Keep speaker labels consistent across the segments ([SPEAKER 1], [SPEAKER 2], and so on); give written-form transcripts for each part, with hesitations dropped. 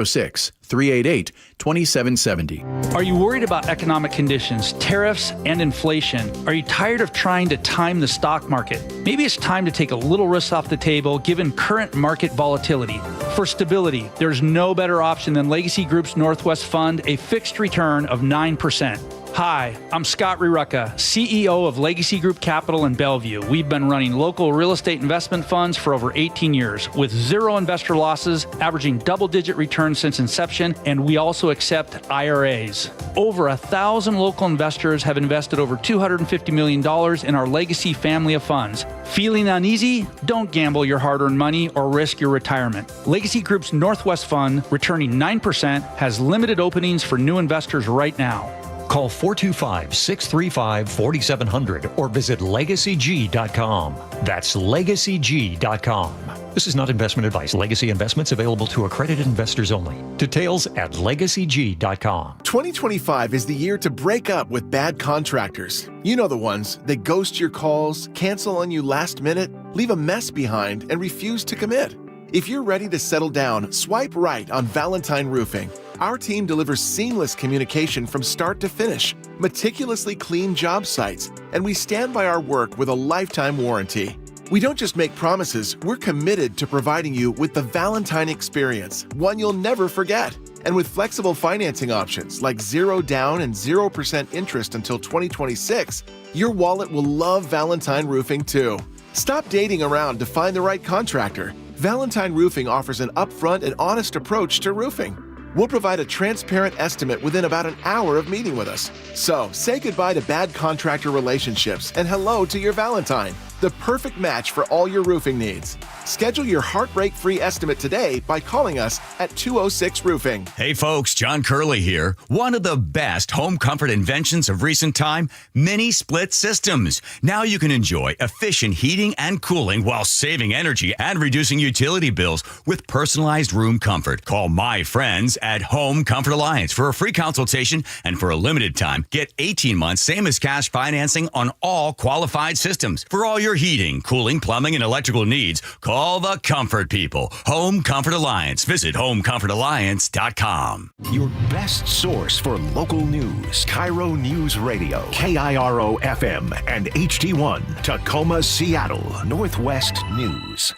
[SPEAKER 1] 6-388-2770.
[SPEAKER 2] Are you worried about economic conditions, tariffs, and inflation? Are you tired of trying to time the stock market? Maybe it's time to take a little risk off the table given current market volatility. For stability, there's no better option than Legacy Group's Northwest Fund, a fixed return of 9%. Hi, I'm Scott Rirucka, CEO of Legacy Group Capital in Bellevue. We've been running local real estate investment funds for over 18 years with zero investor losses, averaging double-digit returns since inception, and we also accept IRAs. Over 1,000 local investors have invested over $250 million in our Legacy family of funds. Feeling uneasy? Don't gamble your hard-earned money or risk your retirement. Legacy Group's Northwest Fund, returning 9%, has limited openings for new investors right now.
[SPEAKER 3] Call 425-635-4700 or visit LegacyG.com. That's LegacyG.com. This is not investment advice. Legacy investments available to accredited investors only. Details at LegacyG.com.
[SPEAKER 4] 2025 is the year to break up with bad contractors. You know the ones. They ghost your calls, cancel on you last minute, leave a mess behind, and refuse to commit. If you're ready to settle down, swipe right on Valentine Roofing. Our team delivers seamless communication from start to finish, meticulously clean job sites, and we stand by our work with a lifetime warranty. We don't just make promises, we're committed to providing you with the Valentine experience, one you'll never forget. And with flexible financing options like 0 down and 0% interest until 2026, your wallet will love Valentine Roofing too. Stop dating around to find the right contractor. Valentine Roofing offers an upfront and honest approach to roofing. We'll provide a transparent estimate within about an hour of meeting with us. So, say goodbye to bad contractor relationships and hello to your Valentine, the perfect match for all your roofing needs. Schedule your heartbreak-free estimate today by calling us at 206 Roofing.
[SPEAKER 5] Hey folks, John Curley here. One of the best home comfort inventions of recent time, mini split systems. Now you can enjoy efficient heating and cooling while saving energy and reducing utility bills with personalized room comfort. Call my friends at Home Comfort Alliance for a free consultation, and for a limited time, get 18 months same as cash financing on all qualified systems. For all your heating, cooling, plumbing, and electrical needs, call the comfort people. Home Comfort Alliance. Visit homecomfortalliance.com.
[SPEAKER 6] Your best source for local news. KIRO Newsradio. KIRO FM and HD1. Tacoma, Seattle. Northwest News.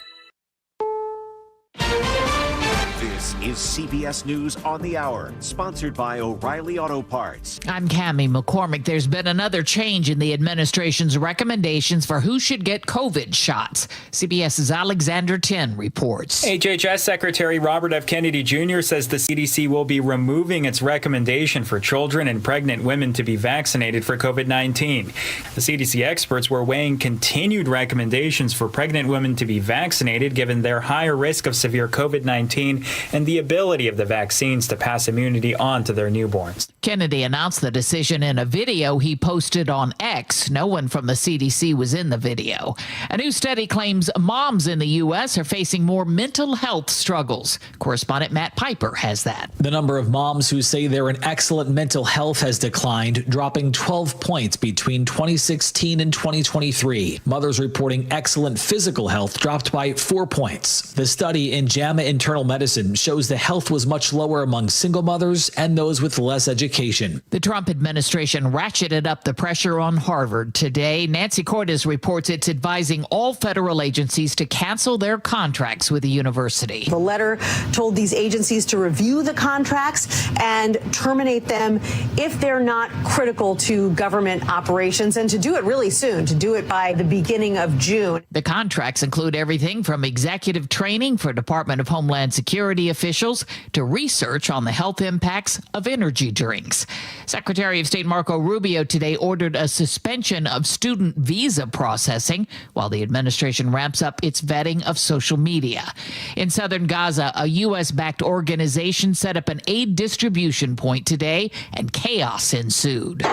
[SPEAKER 6] This is CBS News on the Hour, sponsored by O'Reilly Auto Parts.
[SPEAKER 7] I'm Cammie McCormick. There's been another change in the administration's recommendations for who should get COVID shots. CBS's Alexander Tin reports.
[SPEAKER 8] HHS Secretary Robert F. Kennedy Jr. says the CDC will be removing its recommendation for children and pregnant women to be vaccinated for COVID-19. The CDC experts were weighing continued recommendations for pregnant women to be vaccinated given their higher risk of severe COVID-19 and the ability of the vaccines to pass immunity on to their newborns.
[SPEAKER 7] Kennedy announced the decision in a video he posted on X. No one from the CDC was in the video. A new study claims moms in the U.S. are facing more mental health struggles. Correspondent Matt Piper has that.
[SPEAKER 9] The number of moms who say they're in excellent mental health has declined, dropping 12 points between 2016 and 2023. Mothers reporting excellent physical health dropped by 4 points. The study in JAMA Internal Medicine shows the health was much lower among single mothers and those with less education.
[SPEAKER 7] The Trump administration ratcheted up the pressure on Harvard today. Nancy Cordes reports it's advising all federal agencies to cancel their contracts with the university.
[SPEAKER 10] The letter told these agencies to review the contracts and terminate them if they're not critical to government operations, and to do it really soon, to do it by the beginning of June.
[SPEAKER 7] The contracts include everything from executive training for Department of Homeland Security officials to research on the health impacts of energy drinks. Secretary of State Marco Rubio today ordered a suspension of student visa processing while the administration ramps up its vetting of social media. In southern Gaza, a U.S.-backed organization set up an aid distribution point today, and chaos ensued.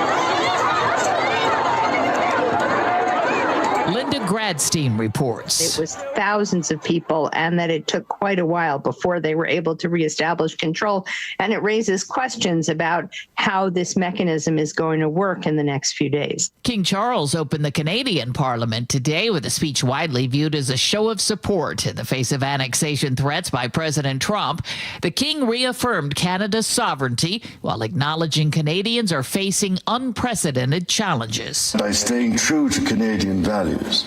[SPEAKER 7] Linda Grad Radstein reports.
[SPEAKER 11] It was thousands of people, and that it took quite a while before they were able to reestablish control. And it raises questions about how this mechanism is going to work in the next few days.
[SPEAKER 7] King Charles opened the Canadian Parliament today with a speech widely viewed as a show of support in the face of annexation threats by President Trump. The King reaffirmed Canada's sovereignty while acknowledging Canadians are facing unprecedented challenges.
[SPEAKER 12] By staying true to Canadian values,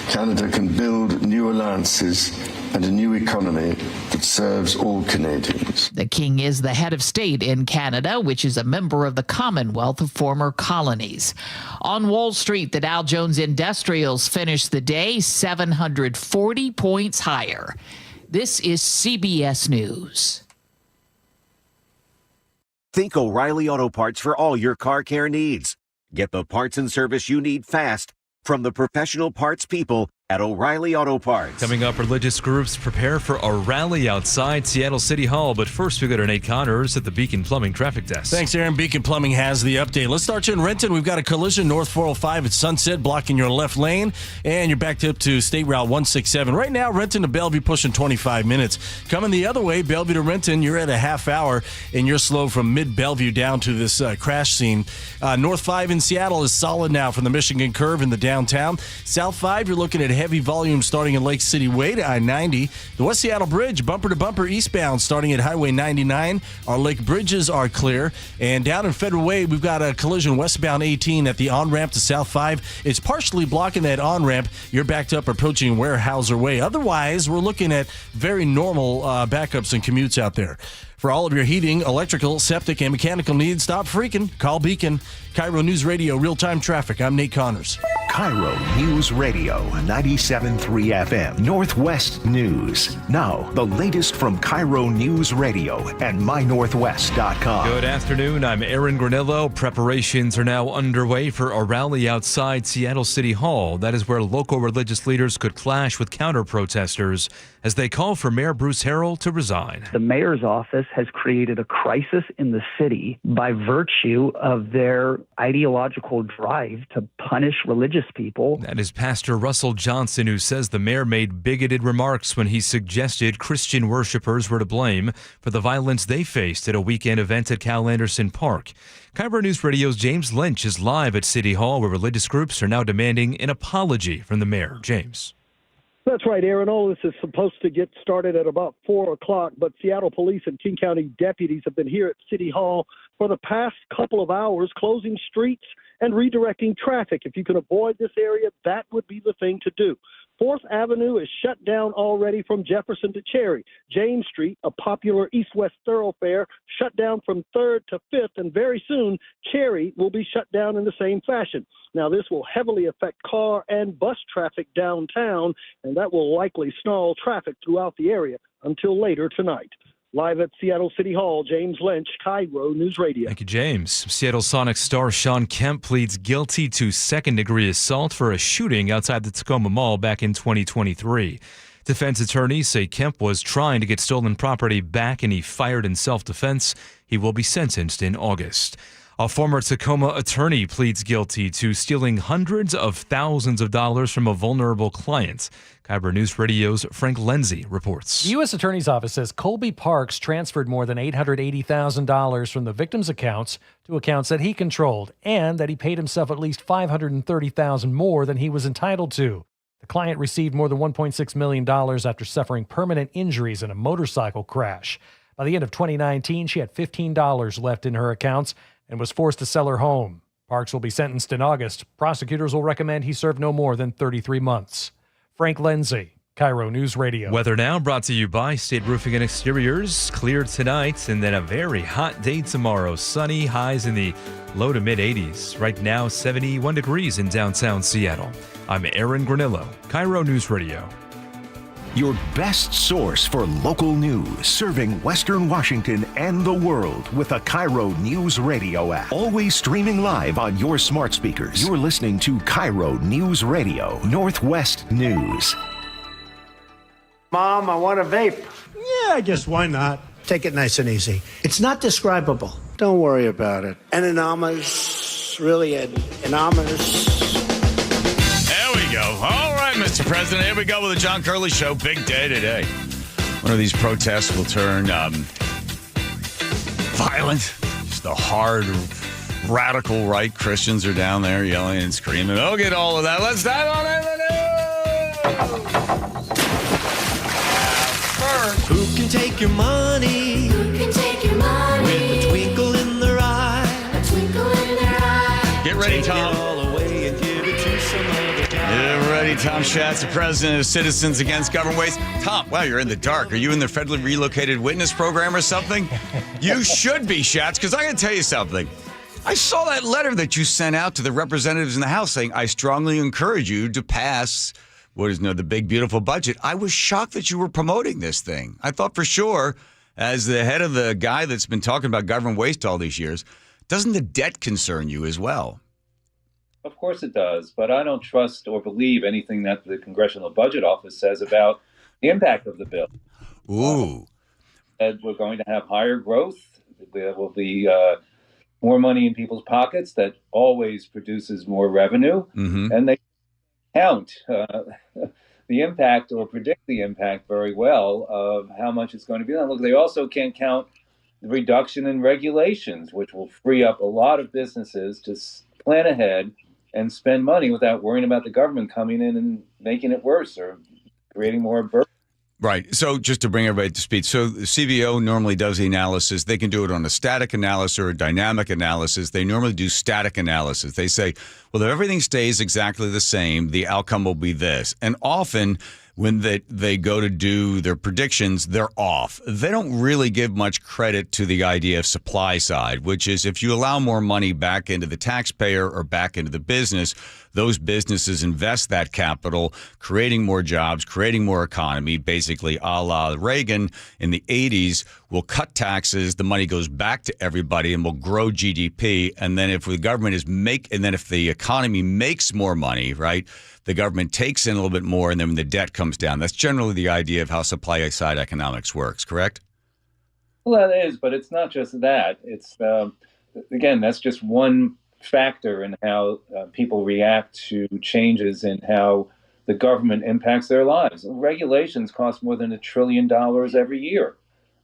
[SPEAKER 12] Canada can build new alliances and a new economy that serves all Canadians.
[SPEAKER 7] The King is the head of state in Canada, which is a member of the Commonwealth of former colonies. On Wall Street, the Dow Jones Industrials finished the day 740 points higher. This is CBS News.
[SPEAKER 13] Think O'Reilly Auto Parts for all your car care needs. Get the parts and service you need fast from the professional parts people at O'Reilly Auto Parts.
[SPEAKER 14] Coming up, religious groups prepare for a rally outside Seattle City Hall. But first, we go to Nate Connors at the Beacon Plumbing Traffic Desk.
[SPEAKER 15] Thanks, Aaron. Beacon Plumbing has the update. Let's start you in Renton. We've got a collision north 405 at Sunset, blocking your left lane, and you're backed up to State Route 167. Right now, Renton to Bellevue pushing 25 minutes. Coming the other way, Bellevue to Renton, you're at a half hour, and you're slow from mid-Bellevue down to this crash scene. North 5 in Seattle is solid now from the Michigan Curve in the downtown. South 5, you're looking at heavy volume starting in Lake City Way to I-90. The West Seattle Bridge, bumper to bumper eastbound, starting at Highway 99. Our lake bridges are clear. And down in Federal Way, we've got a collision westbound 18 at the on-ramp to South 5. It's partially blocking that on-ramp. You're backed up approaching Warehouser Way. Otherwise, we're looking at very normal backups and commutes out there. For all of your heating, electrical, septic, and mechanical needs, stop freaking. Call Beacon. KIRO News Radio, real-time traffic. I'm Nate Connors.
[SPEAKER 6] KIRO News Radio, 97.3 FM, Northwest News. Now, the latest from KIRO News Radio and mynorthwest.com.
[SPEAKER 14] Good afternoon. I'm Aaron Granillo. Preparations are now underway for a rally outside Seattle City Hall. That is where local religious leaders could clash with counter-protesters as they call for Mayor Bruce Harrell to resign.
[SPEAKER 16] The mayor's office has created a crisis in the city by virtue of their ideological drive to punish religious people.
[SPEAKER 14] That is Pastor Russell Johnson, who says the mayor made bigoted remarks when he suggested Christian worshipers were to blame for the violence they faced at a weekend event at Cal Anderson Park. KIRO News Radio's James Lynch is live at City Hall, where religious groups are now demanding an apology from the mayor. James.
[SPEAKER 17] That's right, Aaron. All this is supposed to get started at about 4 o'clock, but Seattle police and King County deputies have been here at City Hall for the past couple of hours, closing streets and redirecting traffic. If you can avoid this area, that would be the thing to do. 4th Avenue is shut down already from Jefferson to Cherry. James Street, a popular east-west thoroughfare, shut down from 3rd to 5th, and very soon Cherry will be shut down in the same fashion. Now, this will heavily affect car and bus traffic downtown, and that will likely snarl traffic throughout the area until later tonight. Live at Seattle City Hall, James Lynch, KIRO News Radio.
[SPEAKER 14] Thank you, James. Seattle Sonics star Sean Kemp pleads guilty to second-degree assault for a shooting outside the Tacoma Mall back in 2023. Defense attorneys say Kemp was trying to get stolen property back and he fired in self-defense. He will be sentenced in August. A former Tacoma attorney pleads guilty to stealing hundreds of thousands of dollars from a vulnerable client. KIRO News Radio's Frank Lenzi reports.
[SPEAKER 18] The U.S. Attorney's Office says Colby Parks transferred more than $880,000 from the victim's accounts to accounts that he controlled, and that he paid himself at least $530,000 more than he was entitled to. The client received more than $1.6 million after suffering permanent injuries in a motorcycle crash. By the end of 2019, she had $15 left in her accounts and was forced to sell her home. Parks will be sentenced in August. Prosecutors will recommend he serve no more than 33 months. Frank Lenzi, KIRO News Radio.
[SPEAKER 14] Weather now brought to you by State Roofing and Exteriors. Clear tonight and then a very hot day tomorrow. Sunny, highs in the low to mid 80s. Right now, 71 degrees in downtown Seattle. I'm Aaron Granillo, KIRO News Radio.
[SPEAKER 6] Your best source for local news, serving Western Washington and the world with a KIRO News Radio app. Always streaming live on your smart speakers. You're listening to KIRO News Radio, Northwest News.
[SPEAKER 19] Mom, I want a vape.
[SPEAKER 20] Yeah, I guess why not? Take it nice and easy. It's not describable.
[SPEAKER 19] Don't worry about it.
[SPEAKER 20] Anonymous, really anonymous.
[SPEAKER 5] There we go. All right. Mr. President. Here we go with the John Curley Show. Big day today. One of these protests will turn violent. Just the hard, radical right Christians are down there yelling and screaming. I'll get all of that. Let's dive on in the news. First,
[SPEAKER 21] who can take your money? Who can take your money? With a twinkle in their eye. A twinkle in their eye.
[SPEAKER 5] Get ready, Tom.
[SPEAKER 21] Take it all away and give it to some other guy.
[SPEAKER 5] Get ready, Tom Schatz, the president of Citizens Against Government Waste. Tom, wow, you're in the dark. Are you in the federally relocated witness program or something? You should be, Schatz, because I got to tell you something. I saw that letter that you sent out to the representatives in the House saying, I strongly encourage you to pass the big, beautiful budget. I was shocked that you were promoting this thing. I thought for sure, as the head of the guy that's been talking about government waste all these years, doesn't the debt concern you as well?
[SPEAKER 22] Of course it does, but I don't trust or believe anything that the Congressional Budget Office says about the impact of the bill.
[SPEAKER 5] Ooh.
[SPEAKER 22] We're going to have higher growth. There will be more money in people's pockets. That always produces more revenue.
[SPEAKER 5] Mm-hmm.
[SPEAKER 22] And they count the impact or predict the impact very well of how much it's going to be. Now, look, they also can't count the reduction in regulations, which will free up a lot of businesses to plan ahead and spend money without worrying about the government coming in and making it worse or creating more burden.
[SPEAKER 5] Right. So just to bring everybody to speed, so the CBO normally does the analysis. They can do it on a static analysis or a dynamic analysis. They normally do static analysis. They say, well, if everything stays exactly the same, the outcome will be this. And often when they go to do their predictions, they're off. They don't really give much credit to the idea of supply side, which is if you allow more money back into the taxpayer or back into the business, those businesses invest that capital, creating more jobs, creating more economy, basically a la Reagan in the 80s. We'll cut taxes, the money goes back to everybody, and we'll grow GDP. And then if the government if the economy makes more money, right, the government takes in a little bit more, and then the debt comes down. That's generally the idea of how supply side economics works, correct?
[SPEAKER 22] Well, that is, but it's not just that. It's, again, that's just one factor in how people react to changes in how the government impacts their lives. Regulations cost more than $1 trillion every year.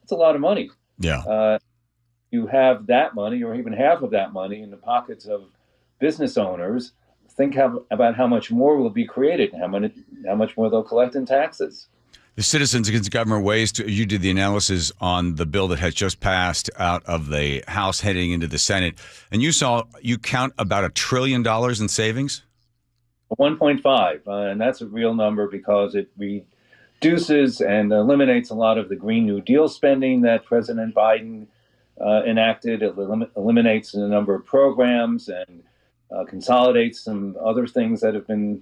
[SPEAKER 22] It's a lot of money.
[SPEAKER 5] Yeah.
[SPEAKER 22] You have that money or even half of that money in the pockets of business owners. Think about how much more will be created and how much more they'll collect in taxes.
[SPEAKER 5] The Citizens Against Government Waste, you did the analysis on the bill that has just passed out of the House heading into the Senate, and you count about $1 trillion in savings?
[SPEAKER 22] 1.5, and that's a real number because it reduces and eliminates a lot of the Green New Deal spending that President Biden enacted. It eliminates a number of programs and consolidates some other things that have been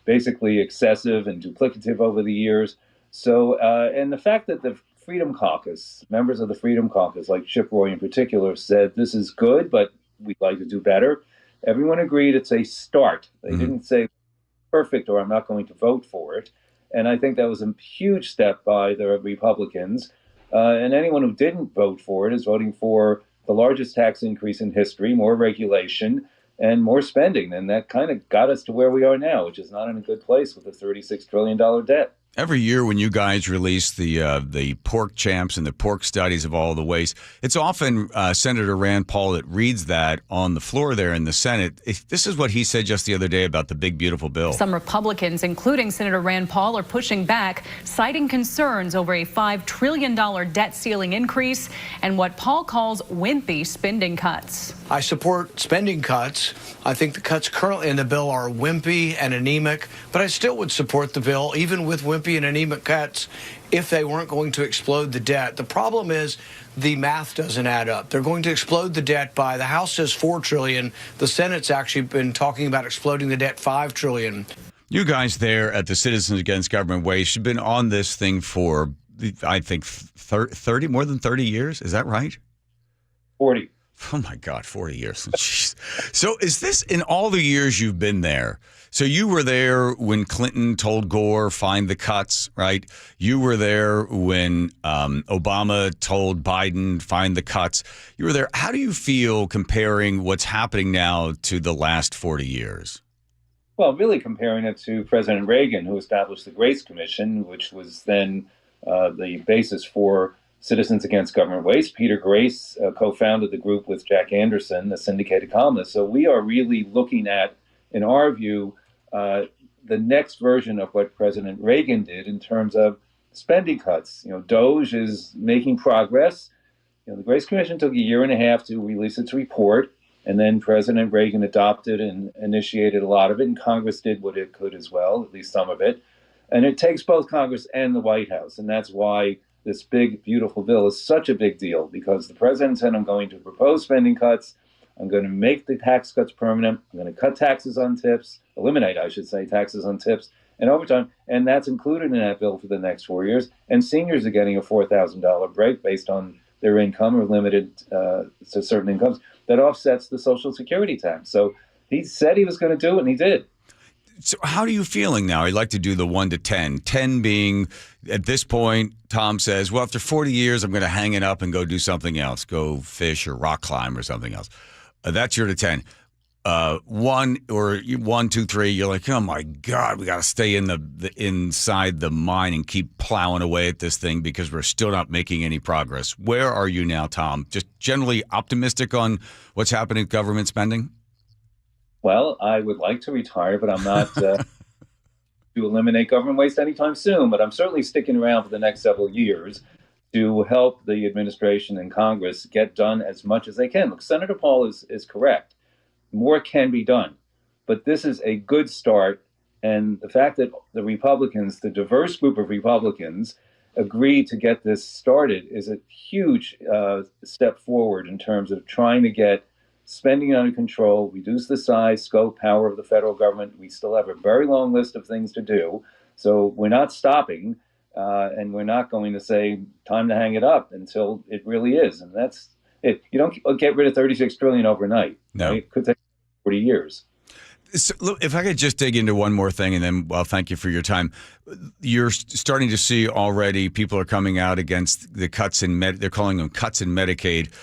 [SPEAKER 22] basically excessive and duplicative over the years. So, and the fact that the Freedom Caucus, members of the Freedom Caucus, like Chip Roy in particular, said this is good, but we'd like to do better. Everyone agreed it's a start. They didn't say perfect or I'm not going to vote for it. And I think that was a huge step by the Republicans. And anyone who didn't vote for it is voting for the largest tax increase in history, more regulation, and more spending. And that kind of got us to where we are now, which is not in a good place with a $36 trillion debt.
[SPEAKER 5] Every year when you guys release the pork champs and the pork studies of all the waste, it's often Senator Rand Paul that reads that on the floor there in the Senate. This is what he said just the other day about the big, beautiful bill.
[SPEAKER 23] Some Republicans, including Senator Rand Paul, are pushing back, citing concerns over a $5 trillion debt ceiling increase and what Paul calls wimpy spending cuts.
[SPEAKER 24] I support spending cuts. I think the cuts currently in the bill are wimpy and anemic, but I still would support the bill, even with wimpy and anemic cuts, if they weren't going to explode the debt. The problem is the math doesn't add up. They're going to explode the debt by, the House says $4 trillion. The Senate's actually been talking about exploding the debt $5 trillion.
[SPEAKER 5] You guys there at the Citizens Against Government Waste have been on this thing for, I think, 30, more than 30 years. Is that right?
[SPEAKER 22] 40.
[SPEAKER 5] Oh, my God, 40 years. Jeez. So is this, in all the years you've been there, so you were there when Clinton told Gore, find the cuts, right? You were there when Obama told Biden, find the cuts. You were there. How do you feel comparing what's happening now to the last 40 years?
[SPEAKER 22] Well, really comparing it to President Reagan, who established the Grace Commission, which was then the basis for Citizens Against Government Waste. Peter Grace co-founded the group with Jack Anderson, the syndicated columnist. So we are really looking at, in our view, the next version of what President Reagan did in terms of spending cuts. DOGE is making progress. The Grace Commission took a year and a half to release its report, and then President Reagan adopted and initiated a lot of it, and Congress did what it could as well, at least some of it. And it takes both Congress and the White House, and that's why this big, beautiful bill is such a big deal, because the president said, I'm going to propose spending cuts. I'm going to make the tax cuts permanent. I'm going to cut taxes on tips, eliminate, I should say, taxes on tips and overtime. And that's included in that bill for the next 4 years. And seniors are getting a $4,000 break based on their income or limited to certain incomes that offsets the Social Security tax. So he said he was going to do it, and he did.
[SPEAKER 5] So how are you feeling now? I'd like to do the 1 to 10. 10 being, at this point, Tom says, well, after 40 years, I'm going to hang it up and go do something else, go fish or rock climb or something else. That's your to 10. 1 or 1, 2, 3, you're like, oh my God, we got to stay in the inside the mine and keep plowing away at this thing because we're still not making any progress. Where are you now, Tom? Just generally optimistic on what's happening with government spending?
[SPEAKER 22] Well, I would like to retire, but I'm not to eliminate government waste anytime soon. But I'm certainly sticking around for the next several years to help the administration and Congress get done as much as they can. Look, Senator Paul is correct. More can be done. But this is a good start. And the fact that the Republicans, the diverse group of Republicans, agreed to get this started is a huge step forward in terms of trying to get spending under control, reduce the size, scope, power of the federal government. We still have a very long list of things to do. So we're not stopping, and we're not going to say time to hang it up until it really is. And that's it. You don't get rid of $36 trillion overnight.
[SPEAKER 5] No.
[SPEAKER 22] Right? It could take 40 years.
[SPEAKER 5] So, look, if I could just dig into one more thing, and then, well, thank you for your time. You're starting to see already people are coming out against the cuts in they're calling them cuts in Medicaid.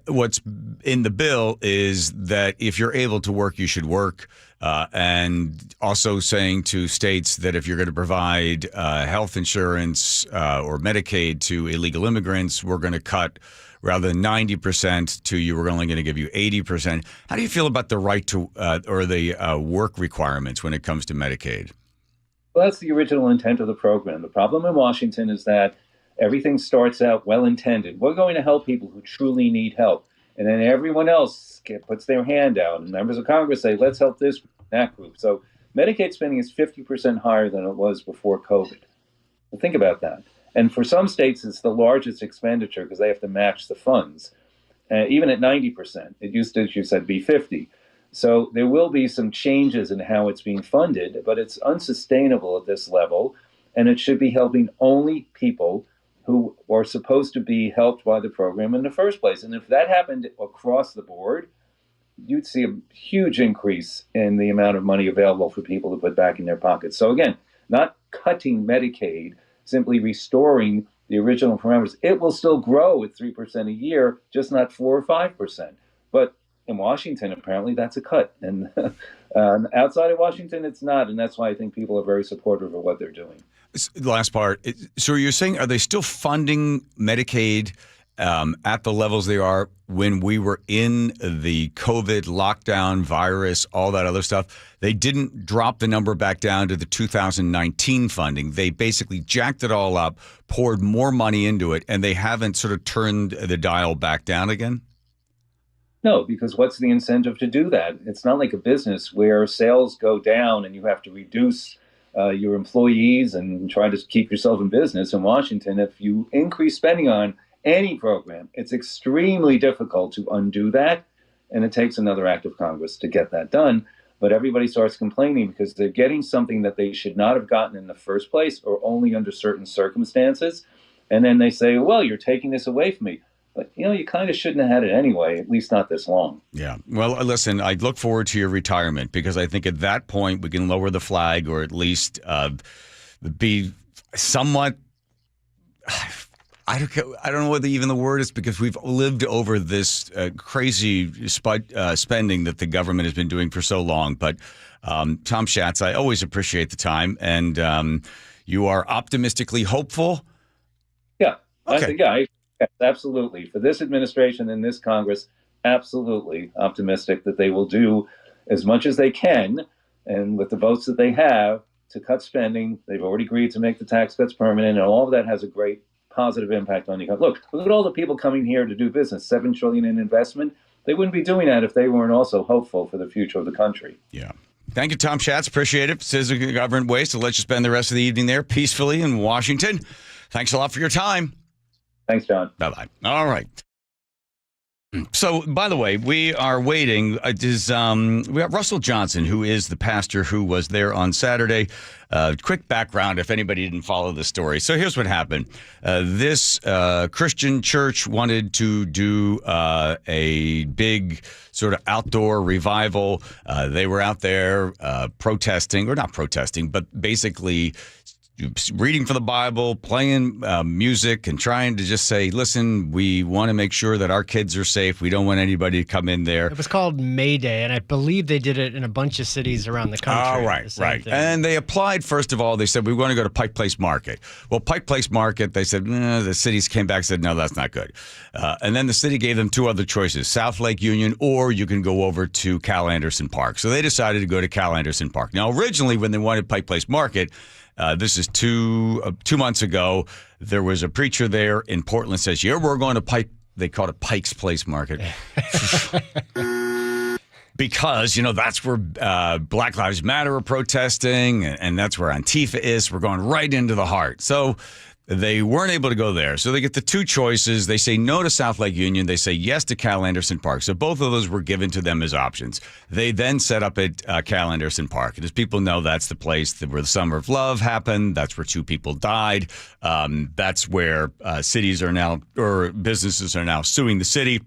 [SPEAKER 5] What's in the bill is that if you're able to work, you should work, and also saying to states that if you're going to provide health insurance or Medicaid to illegal immigrants, we're going to cut rather than 90% to you, we're only going to give you 80%. How do you feel about the right to or the work requirements when it comes to Medicaid?
[SPEAKER 22] Well, that's the original intent of the program. The problem in Washington is that everything starts out well-intended. We're going to help people who truly need help. And then everyone else puts their hand out. And members of Congress say, let's help this, that group. So Medicaid spending is 50% higher than it was before COVID. Well, think about that. And for some states, it's the largest expenditure because they have to match the funds, even at 90%. It used to, as you said, be 50%. So there will be some changes in how it's being funded, but it's unsustainable at this level. And it should be helping only people who are supposed to be helped by the program in the first place. And if that happened across the board, you'd see a huge increase in the amount of money available for people to put back in their pockets. So again, not cutting Medicaid, simply restoring the original parameters. It will still grow at 3% a year, just not 4 or 5%. But in Washington, apparently that's a cut. And outside of Washington, it's not. And that's why I think people are very supportive of what they're doing.
[SPEAKER 5] The last part. So you're saying, are they still funding Medicaid at the levels they are when we were in the COVID lockdown, virus, all that other stuff? They didn't drop the number back down to the 2019 funding. They basically jacked it all up, poured more money into it, and they haven't sort of turned the dial back down again?
[SPEAKER 22] No, because what's the incentive to do that? It's not like a business where sales go down and you have to reduce your employees and try to keep yourself in business. In Washington, if you increase spending on any program, it's extremely difficult to undo that. And it takes another act of Congress to get that done. But everybody starts complaining because they're getting something that they should not have gotten in the first place or only under certain circumstances. And then they say, well, you're taking this away from me. But, you kind of shouldn't have had it anyway, at least not this long.
[SPEAKER 5] Yeah. Well, listen, I look forward to your retirement because I think at that point we can lower the flag or at least be somewhat, I don't know what even the word is, because we've lived over this crazy spending that the government has been doing for so long. But Tom Schatz, I always appreciate the time, and you are optimistically hopeful.
[SPEAKER 22] Yeah.
[SPEAKER 5] Okay.
[SPEAKER 22] Absolutely. For this administration and this Congress, absolutely optimistic that they will do as much as they can, and with the votes that they have, to cut spending. They've already agreed to make the tax cuts permanent, and all of that has a great positive impact on the economy. Look at all the people coming here to do business, $7 trillion in investment. They wouldn't be doing that if they weren't also hopeful for the future of the country.
[SPEAKER 5] Yeah. Thank you, Tom Schatz. Appreciate it. Citizen Government Ways to let you spend the rest of the evening there peacefully in Washington. Thanks a lot for your time.
[SPEAKER 22] Thanks, John.
[SPEAKER 5] Bye-bye. All right. So, by the way, we are waiting. We got Russell Johnson, who is the pastor who was there on Saturday. Quick background, if anybody didn't follow the story. So here's what happened. This Christian church wanted to do a big sort of outdoor revival. They were out there protesting, or not protesting, but basically reading from the Bible, playing music, and trying to just say, listen, we want to make sure that our kids are safe. We don't want anybody to come in there.
[SPEAKER 1] It was called May Day, and I believe they did it in a bunch of cities around the country.
[SPEAKER 5] Oh, right. And they applied, first of all, they said, we want to go to Pike Place Market. Well, Pike Place Market, they said, the cities came back and said, no, that's not good. And then the city gave them two other choices, South Lake Union, or you can go over to Cal Anderson Park. So they decided to go to Cal Anderson Park. Now, originally, when they wanted Pike Place Market, this is two months ago, there was a preacher there in Portland says, yeah, we're going to Pike. They called it Pike's Place Market. Because, that's where Black Lives Matter are protesting, and that's where Antifa is. We're going right into the heart. So they weren't able to go there. So they get the two choices. They say no to South Lake Union. They say yes to Cal Anderson Park. So both of those were given to them as options. They then set up at Cal Anderson Park. And as people know, that's the place where the Summer of Love happened. That's where two people died. That's where cities are now, or businesses are now suing the city.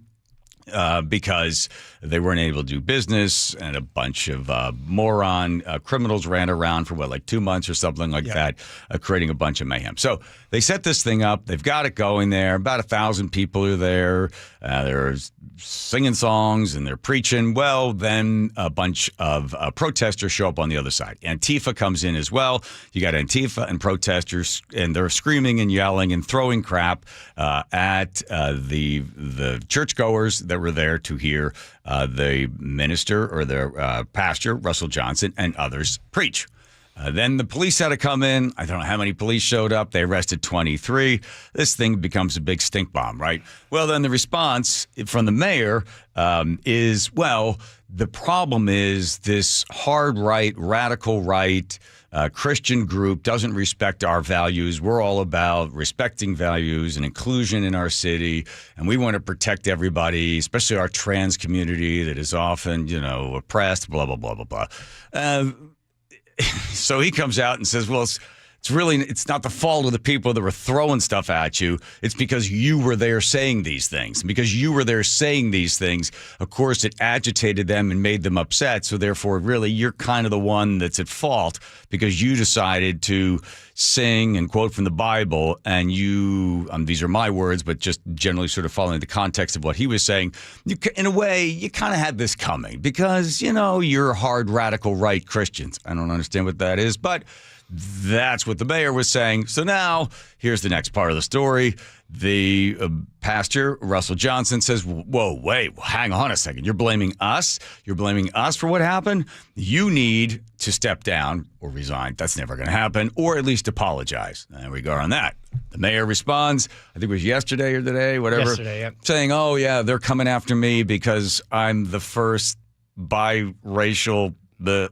[SPEAKER 5] Because they weren't able to do business, and a bunch of moron criminals ran around for 2 months or something like that, creating a bunch of mayhem. So they set this thing up. They've got it going there. About 1,000 people are there. They're singing songs and they're preaching. Well, then a bunch of protesters show up on the other side. Antifa comes in as well. You got Antifa and protesters, and they're screaming and yelling and throwing crap at the churchgoers that were there to hear the minister, or the pastor, Russell Johnson, and others preach. Then the police had to come in. I don't know how many police showed up. They arrested 23. This thing becomes a big stink bomb, right? Well, then the response from the mayor is, well, the problem is this hard right, radical right, Christian group doesn't respect our values. We're all about respecting values and inclusion in our city, and we want to protect everybody, especially our trans community that is often, oppressed, blah, blah, blah, blah, blah. So he comes out and says, well, it's not the fault of the people that were throwing stuff at you. It's because you were there saying these things. And because you were there saying these things, of course, it agitated them and made them upset. So therefore, really, you're kind of the one that's at fault because you decided to sing and quote from the Bible. And you, these are my words, but just generally sort of following the context of what he was saying. In a way, you kind of had this coming because, you're hard, radical right Christians. I don't understand what that is, but that's what the mayor was saying. So now, here's the next part of the story. The pastor, Russell Johnson, says, whoa, wait, hang on a second. You're blaming us? You're blaming us for what happened? You need to step down or resign. That's never going to happen, or at least apologize. There we go on that. The mayor responds, I think it was yesterday or today, whatever,
[SPEAKER 1] yesterday, yep.
[SPEAKER 5] Saying, oh, yeah, they're coming after me because I'm the first biracial the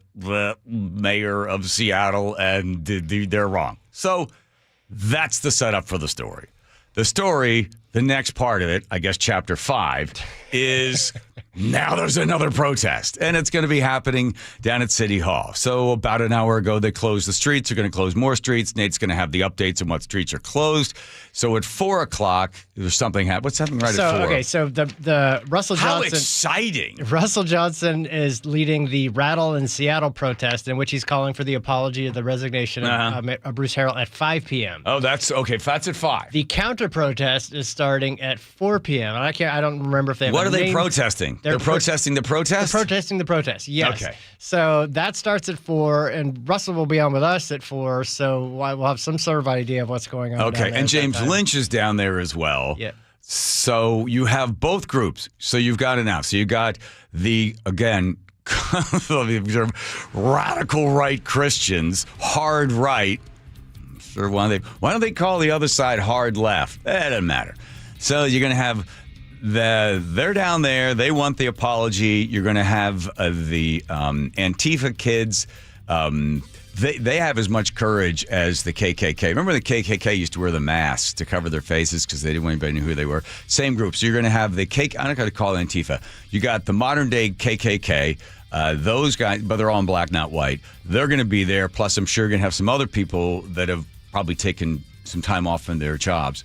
[SPEAKER 5] mayor of Seattle, and they're wrong. So that's the setup for the story. The story, the next part of it, I guess chapter 5, is Now there's another protest, and it's going to be happening down at City Hall. So about an hour ago, they closed the streets. They're going to close more streets. Nate's going to have the updates on what streets are closed. So at 4 o'clock, there's something happening. What's happening at 4?
[SPEAKER 1] Okay, so the Russell Johnson.
[SPEAKER 5] How exciting!
[SPEAKER 1] Russell Johnson is leading the Rattle in Seattle protest, in which he's calling for the apology of the resignation of Bruce Harrell at 5 p.m.
[SPEAKER 5] Oh, that's okay. That's at 5.
[SPEAKER 1] The counter protest is starting at 4 p.m. And I don't remember if they have
[SPEAKER 5] What
[SPEAKER 1] a
[SPEAKER 5] are they
[SPEAKER 1] name.
[SPEAKER 5] Protesting? They're protesting the protest?
[SPEAKER 1] They're protesting the protest, yes.
[SPEAKER 5] Okay.
[SPEAKER 1] So that starts at 4, and Russell will be on with us at 4, so we'll have some sort of idea of what's going on.
[SPEAKER 5] Okay, and James Lynch is down there as well.
[SPEAKER 1] Yeah.
[SPEAKER 5] So you have both groups. So you've got it now. So you got the, again, radical right Christians, hard right. Sure, why don't they call the other side hard left? That doesn't matter. So you're going to have they're down there. They want the apology. You're going to have the Antifa kids. They have as much courage as the KKK. Remember the KKK used to wear the masks to cover their faces because they didn't want anybody to know who they were. Same group. So you're going to have the I'm not going to call it Antifa. You got the modern day KKK. Those guys, but they're all in black, not white. They're going to be there. Plus, I'm sure you're going to have some other people that have probably taken some time off from their jobs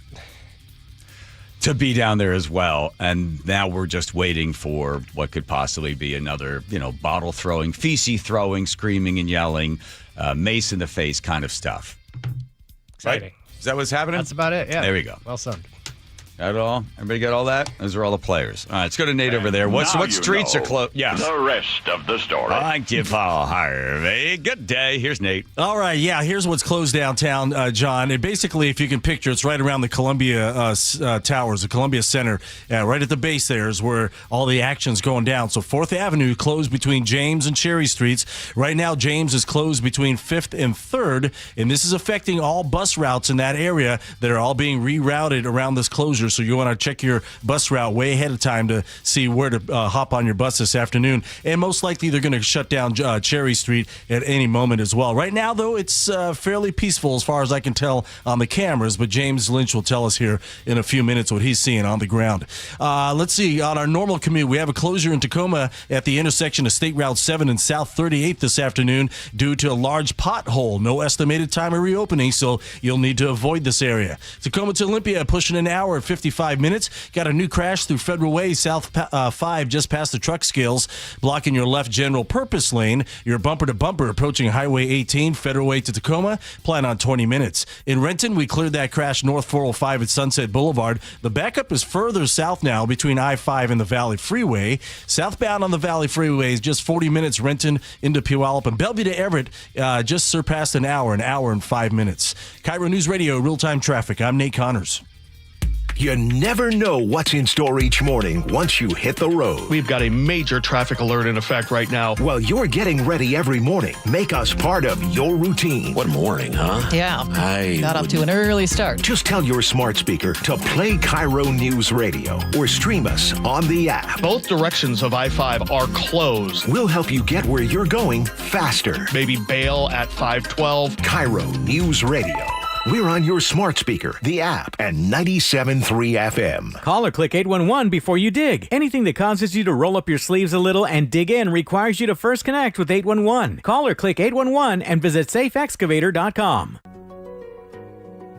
[SPEAKER 5] to be down there as well. And now we're just waiting for what could possibly be another, bottle throwing, feces throwing, screaming and yelling, mace in the face kind of stuff.
[SPEAKER 1] Exciting.
[SPEAKER 5] Right? Is that what's happening?
[SPEAKER 1] That's about it, yeah.
[SPEAKER 5] There we go.
[SPEAKER 1] Well said.
[SPEAKER 5] Got it all? Everybody got all that? Those are all the players. All right, let's go to Nate over there. What streets are closed? Yes.
[SPEAKER 2] The rest of the story.
[SPEAKER 5] Thank you, Paul Harvey. Good day. Here's Nate.
[SPEAKER 15] All right, yeah, here's what's closed downtown, John. And basically, if you can picture, it's right around the Columbia Towers, the Columbia Center. Right at the base there is where all the action's going down. So 4th Avenue closed between James and Cherry Streets. Right now, James is closed between 5th and 3rd. And this is affecting all bus routes in that area that are all being rerouted around this closure. So you want to check your bus route way ahead of time to see where to hop on your bus this afternoon. And most likely they're going to shut down Cherry Street at any moment as well. Right now, though, it's fairly peaceful as far as I can tell on the cameras. But James Lynch will tell us here in a few minutes what he's seeing on the ground. Let's see. On our normal commute, we have a closure in Tacoma at the intersection of State Route 7 and South 38th this afternoon due to a large pothole. No estimated time of reopening, so you'll need to avoid this area. Tacoma to Olympia pushing an hour at 55 minutes. Got a new crash through Federal Way, South 5, just past the truck scales, blocking your left general purpose lane. You're bumper to bumper approaching Highway 18, Federal Way to Tacoma. Plan on 20 minutes. In Renton, we cleared that crash north 405 at Sunset Boulevard. The backup is further south now between I-5 and the Valley Freeway. Southbound on the Valley Freeway is just 40 minutes Renton into Puyallup, and Bellevue to Everett just surpassed an hour and 5 minutes. KIRO News Radio, real-time traffic. I'm Nate Connors.
[SPEAKER 6] You never know what's in store each morning once you hit the road.
[SPEAKER 3] We've got a major traffic alert in effect right now.
[SPEAKER 6] Well, you're getting ready every morning. Make us part of your routine.
[SPEAKER 3] What morning, huh?
[SPEAKER 4] Yeah. Got off to an early start.
[SPEAKER 6] Just tell your smart speaker to play KIRO News Radio or stream us on the app.
[SPEAKER 3] Both directions of I-5 are closed.
[SPEAKER 6] We'll help you get where you're going faster.
[SPEAKER 3] Maybe bail at 512.
[SPEAKER 6] KIRO News Radio. We're on your smart speaker, the app, and 97.3 FM.
[SPEAKER 8] Call or click 811 before you dig. Anything that causes you to roll up your sleeves a little and dig in requires you to first connect with 811. Call or click 811 and visit safeexcavator.com.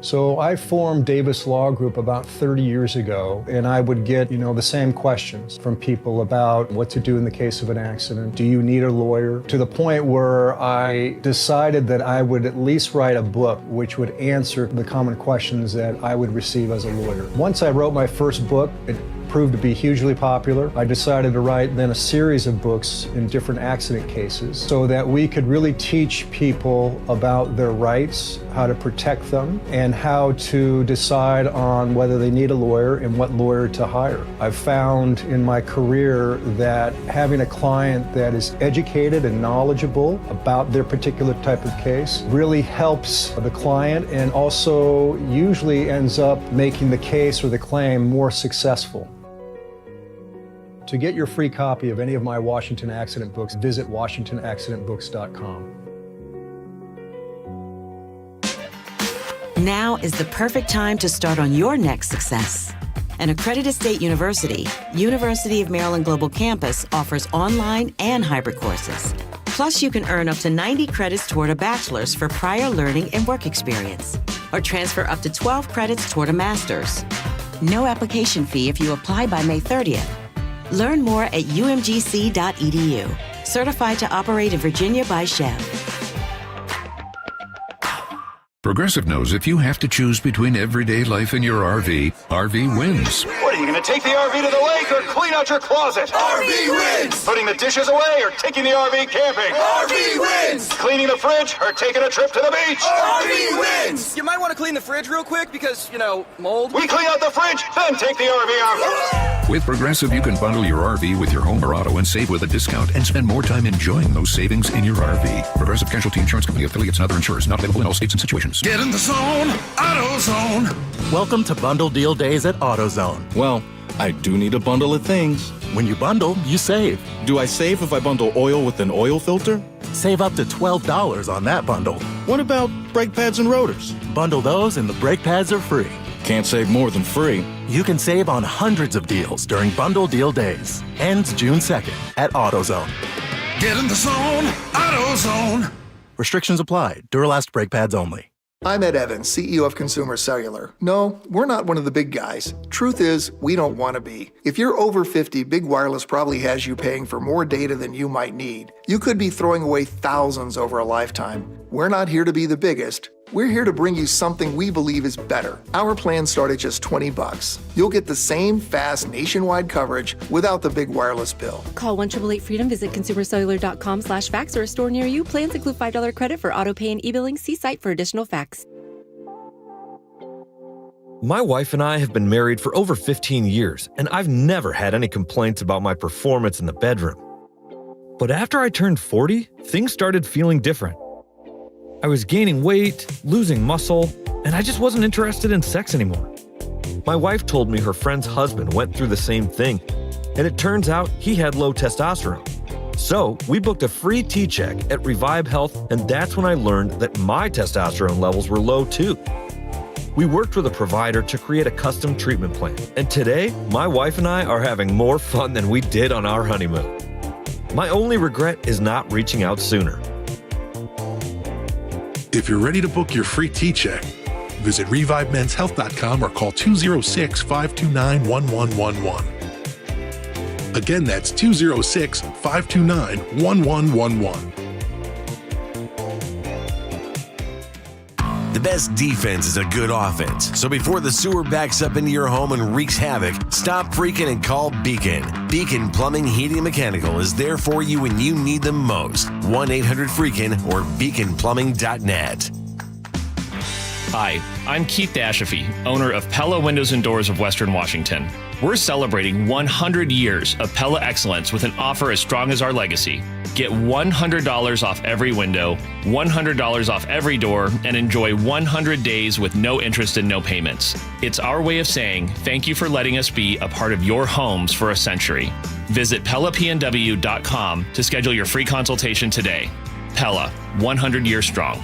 [SPEAKER 25] So I formed Davis Law Group about 30 years ago, and I would get, the same questions from people about what to do in the case of an accident. Do you need a lawyer? To the point where I decided that I would at least write a book which would answer the common questions that I would receive as a lawyer. Once I wrote my first book, it proved to be hugely popular. I decided to write then a series of books in different accident cases so that we could really teach people about their rights, how to protect them, and how to decide on whether they need a lawyer and what lawyer to hire. I've found in my career that having a client that is educated and knowledgeable about their particular type of case really helps the client and also usually ends up making the case or the claim more successful. To get your free copy of any of my Washington accident books, visit WashingtonAccidentBooks.com.
[SPEAKER 26] Now is the perfect time to start on your next success.
[SPEAKER 2] An accredited state university, University of Maryland Global Campus offers online and hybrid courses. Plus, you can earn up to 90 credits toward a bachelor's for prior learning and work experience, or transfer up to 12 credits toward a master's. No application fee if you apply by May 30th. Learn more at umgc.edu. Certified to operate in Virginia by Chev.
[SPEAKER 9] Progressive knows if you have to choose between everyday life and your RV, RV wins.
[SPEAKER 10] What, are you going to take the RV to the lake or clean out your closet? RV wins! Putting the dishes away or taking the RV camping? RV wins! Cleaning the fridge or taking a trip to the beach? RV wins!
[SPEAKER 11] You might want to clean the fridge real quick because, mold.
[SPEAKER 10] We clean out the fridge, then take the RV out.
[SPEAKER 9] With Progressive, you can bundle your RV with your home or auto and save with a discount and spend more time enjoying those savings in your RV. Progressive Casualty Insurance Company, affiliates, and other insurers. Not available in all states and situations.
[SPEAKER 12] Get in the zone, AutoZone.
[SPEAKER 26] Welcome to Bundle Deal Days at AutoZone.
[SPEAKER 27] Well, I do need a bundle of things.
[SPEAKER 26] When you bundle, you save.
[SPEAKER 27] Do I save if I bundle oil with an oil filter?
[SPEAKER 26] Save up to $12 on that bundle.
[SPEAKER 27] What about brake pads and rotors?
[SPEAKER 26] Bundle those and the brake pads are free.
[SPEAKER 27] Can't save more than free.
[SPEAKER 26] You can save on hundreds of deals during Bundle Deal Days. Ends June 2nd at AutoZone.
[SPEAKER 12] Get in the zone, AutoZone.
[SPEAKER 26] Restrictions apply. Duralast brake pads only.
[SPEAKER 28] I'm Ed Evans, CEO of Consumer Cellular. No, we're not one of the big guys. Truth is, we don't want to be. If you're over 50, Big Wireless probably has you paying for more data than you might need. You could be throwing away thousands over a lifetime. We're not here to be the biggest. We're here to bring you something we believe is better. Our plans start at just $20. You'll get the same fast nationwide coverage without the big wireless bill.
[SPEAKER 29] Call 1-888-FREEDOM, visit consumercellular.com/facts or a store near you. Plans include $5 credit for auto pay and e-billing. See site for additional facts.
[SPEAKER 30] My wife and I have been married for over 15 years, and I've never had any complaints about my performance in the bedroom. But after I turned 40, things started feeling different. I was gaining weight, losing muscle, and I just wasn't interested in sex anymore. My wife told me her friend's husband went through the same thing, and it turns out he had low testosterone. So we booked a free T-check at Revive Health, and that's when I learned that my testosterone levels were low too. We worked with a provider to create a custom treatment plan, and today, my wife and I are having more fun than we did on our honeymoon. My only regret is not reaching out sooner.
[SPEAKER 31] If you're ready to book your free T-check, visit ReviveMen'sHealth.com or call 206-529-1111. Again, that's 206-529-1111.
[SPEAKER 32] The best defense is a good offense. So before the sewer backs up into your home and wreaks havoc, stop freaking and call Beacon. Beacon Plumbing, Heating, and Mechanical is there for you when you need them most. 1-800-FREAKIN or beaconplumbing.net.
[SPEAKER 33] Hi, I'm Keith Dashafee, owner of Pella Windows and Doors of Western Washington. We're celebrating 100 years of Pella excellence with an offer as strong as our legacy. Get $100 off every window, $100 off every door, and enjoy 100 days with no interest and no payments. It's our way of saying thank you for letting us be a part of your homes for a century. Visit PellaPNW.com to schedule your free consultation today. Pella, 100 years strong.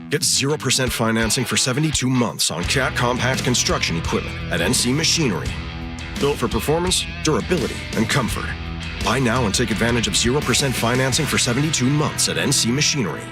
[SPEAKER 34] Get 0% financing for 72 months on Cat compact construction equipment at NC Machinery. Built for performance, durability, and comfort. Buy now and take advantage of 0% financing for 72 months at NC Machinery.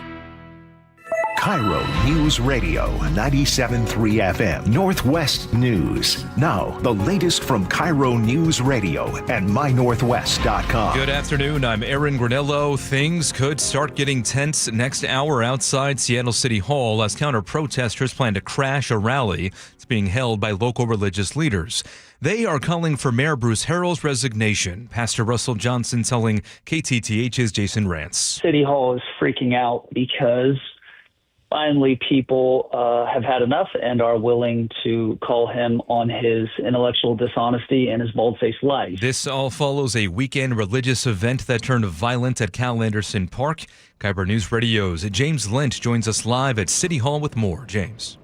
[SPEAKER 6] KIRO Newsradio 97.3 FM, Northwest News. Now, the latest from KIRO Newsradio and mynorthwest.com.
[SPEAKER 14] Good afternoon. I'm Aaron Granello. Things could start getting tense next hour outside Seattle City Hall as counter-protesters plan to crash a rally. It's being held by local religious leaders. They are calling for Mayor Bruce Harrell's resignation. Pastor Russell Johnson telling KTTH's Jason Rantz.
[SPEAKER 35] City Hall is freaking out because finally people have had enough and are willing to call him on his intellectual dishonesty and his bold-faced lies.
[SPEAKER 14] This all follows a weekend religious event that turned violent at Cal Anderson Park. KIRO News Radio's James Lynch joins us live at City Hall with more. James.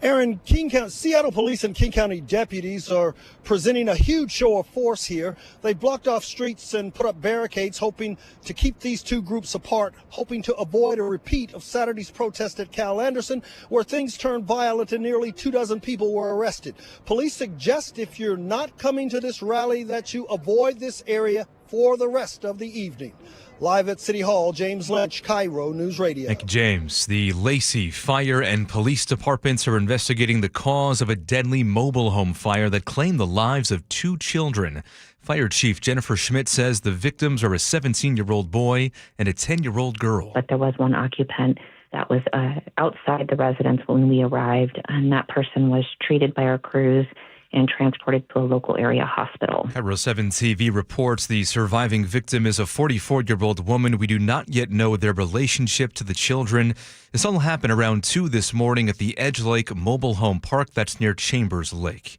[SPEAKER 1] Aaron, Seattle police and King County deputies are presenting a huge show of force here. They blocked off streets and put up barricades, hoping to keep these two groups apart, hoping to avoid a repeat of Saturday's protest at Cal Anderson, where things turned violent and nearly 24 people were arrested. Police suggest if you're not coming to this rally that you avoid this area for the rest of the evening. Live at City Hall, James Lynch, KIRO News Radio.
[SPEAKER 14] Thank you, James. The Lacey Fire and Police Departments are investigating the cause of a deadly mobile home fire that claimed the lives of 2 children. Fire Chief Jennifer Schmidt says the victims are a 17-year-old boy and a 10-year-old girl.
[SPEAKER 4] But there was one occupant that was outside the residence when we arrived, and that person was treated by our crews and transported to a local area hospital.
[SPEAKER 14] KIRO 7 TV reports the surviving victim is a 44-year-old woman. We do not yet know their relationship to the children. This all happened around 2 this morning at the Edge Lake Mobile Home Park that's near Chambers Lake.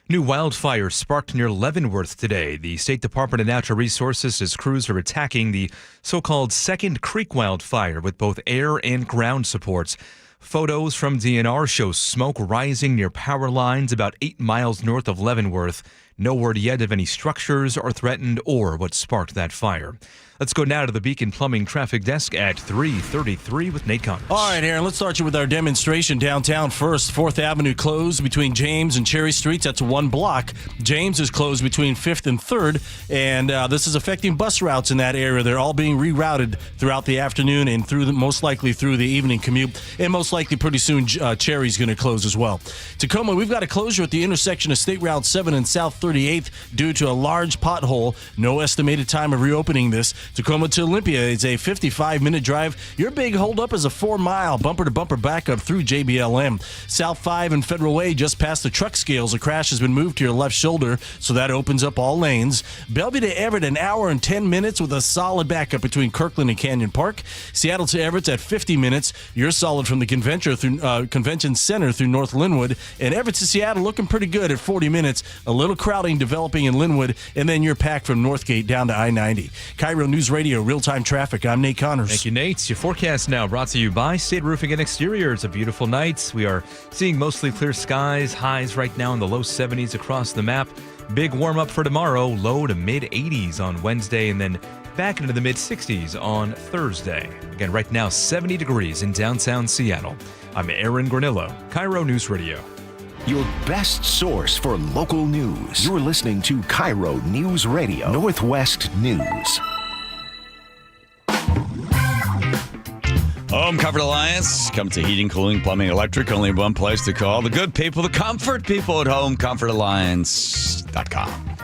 [SPEAKER 14] New wildfires sparked near Leavenworth today. The State Department of Natural Resources' crews are attacking the so-called Second Creek wildfire with both air and ground supports. Photos from DNR show smoke rising near power lines about 8 miles north of Leavenworth. No word yet of any structures are threatened or what sparked that fire. Let's go now to the Beacon Plumbing Traffic Desk at 3:33 with Nate Connors.
[SPEAKER 5] All right, Aaron, let's start you with our demonstration downtown first. 4th Avenue closed between James and Cherry Streets. That's 1 block. James is closed between 5th and 3rd, and this is affecting bus routes in that area. They're all being rerouted throughout the afternoon and most likely through the evening commute, and most likely pretty soon Cherry's going to close as well. Tacoma, we've got a closure at the intersection of State Route 7 and South 38th due to a large pothole. No estimated time of reopening this. Tacoma to Olympia is a 55-minute drive. Your big holdup is a 4-mile bumper-to-bumper backup through JBLM. South 5 and Federal Way just past the truck scales. A crash has been moved to your left shoulder, so that opens up all lanes. Bellevue to Everett, an hour and 10 minutes with a solid backup between Kirkland and Canyon Park. Seattle to Everett's at 50 minutes. You're solid from the Convention Center through North Linwood. And Everett to Seattle looking pretty good at 40 minutes. A little crowding developing in Linwood, and then you're packed from Northgate down to I-90. KIRO News Radio, real-time traffic. I'm Nate Connors.
[SPEAKER 14] Thank you, Nate. Your forecast now brought to you by State Roofing and Exterior. It's a beautiful night. We are seeing mostly clear skies. Highs right now in the low 70s across the map. Big warm-up for tomorrow. Low to mid-80s on Wednesday, and then back into the mid-60s on Thursday. Again, right now, 70 degrees in downtown Seattle. I'm Aaron Granillo, KIRO News Radio.
[SPEAKER 6] Your best source for local news. You're listening to KIRO News Radio, Northwest News.
[SPEAKER 7] Home Comfort Alliance. Come to heating, cooling, plumbing, electric. Only one place to call. The good people, the comfort people at HomeComfortAlliance.com.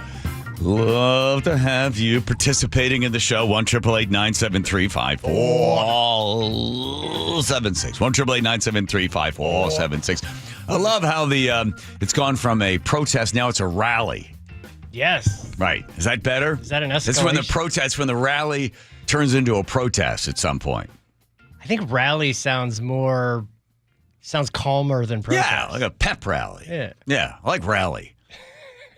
[SPEAKER 7] Love to have you participating in the show. 1-888-973-5476. 1-888-973-5476. I love how it's gone from a protest, now it's a rally.
[SPEAKER 13] Yes.
[SPEAKER 7] Right. Is that better?
[SPEAKER 13] Is that an escalation?
[SPEAKER 7] That's when the rally turns into a protest at some point.
[SPEAKER 13] I think rally sounds calmer than protest.
[SPEAKER 7] Yeah, like a pep rally.
[SPEAKER 13] Yeah.
[SPEAKER 7] Yeah, I like rally.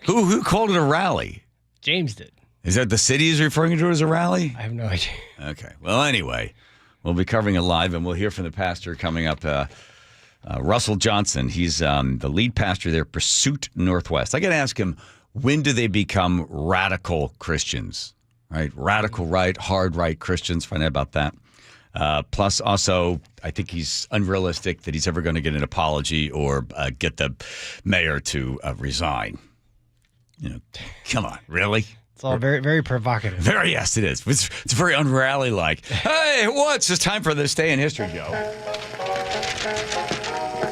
[SPEAKER 7] Who called it a rally?
[SPEAKER 13] James did.
[SPEAKER 7] Is that the city is referring to it as a rally?
[SPEAKER 13] I have no idea.
[SPEAKER 7] Okay. Well, anyway, we'll be covering it live, and we'll hear from the pastor coming up, Russell Johnson. He's the lead pastor there, Pursuit Northwest. I got to ask him, when do they become radical Christians? Right? Radical right, hard right Christians. Find out about that. Plus, also, I think he's unrealistic that he's ever going to get an apology or get the mayor to resign. Come on, really?
[SPEAKER 13] It's all very, very provocative.
[SPEAKER 7] Yes, it is. It's very unrally-like. Hey, what's it's time for this day in history, Joe?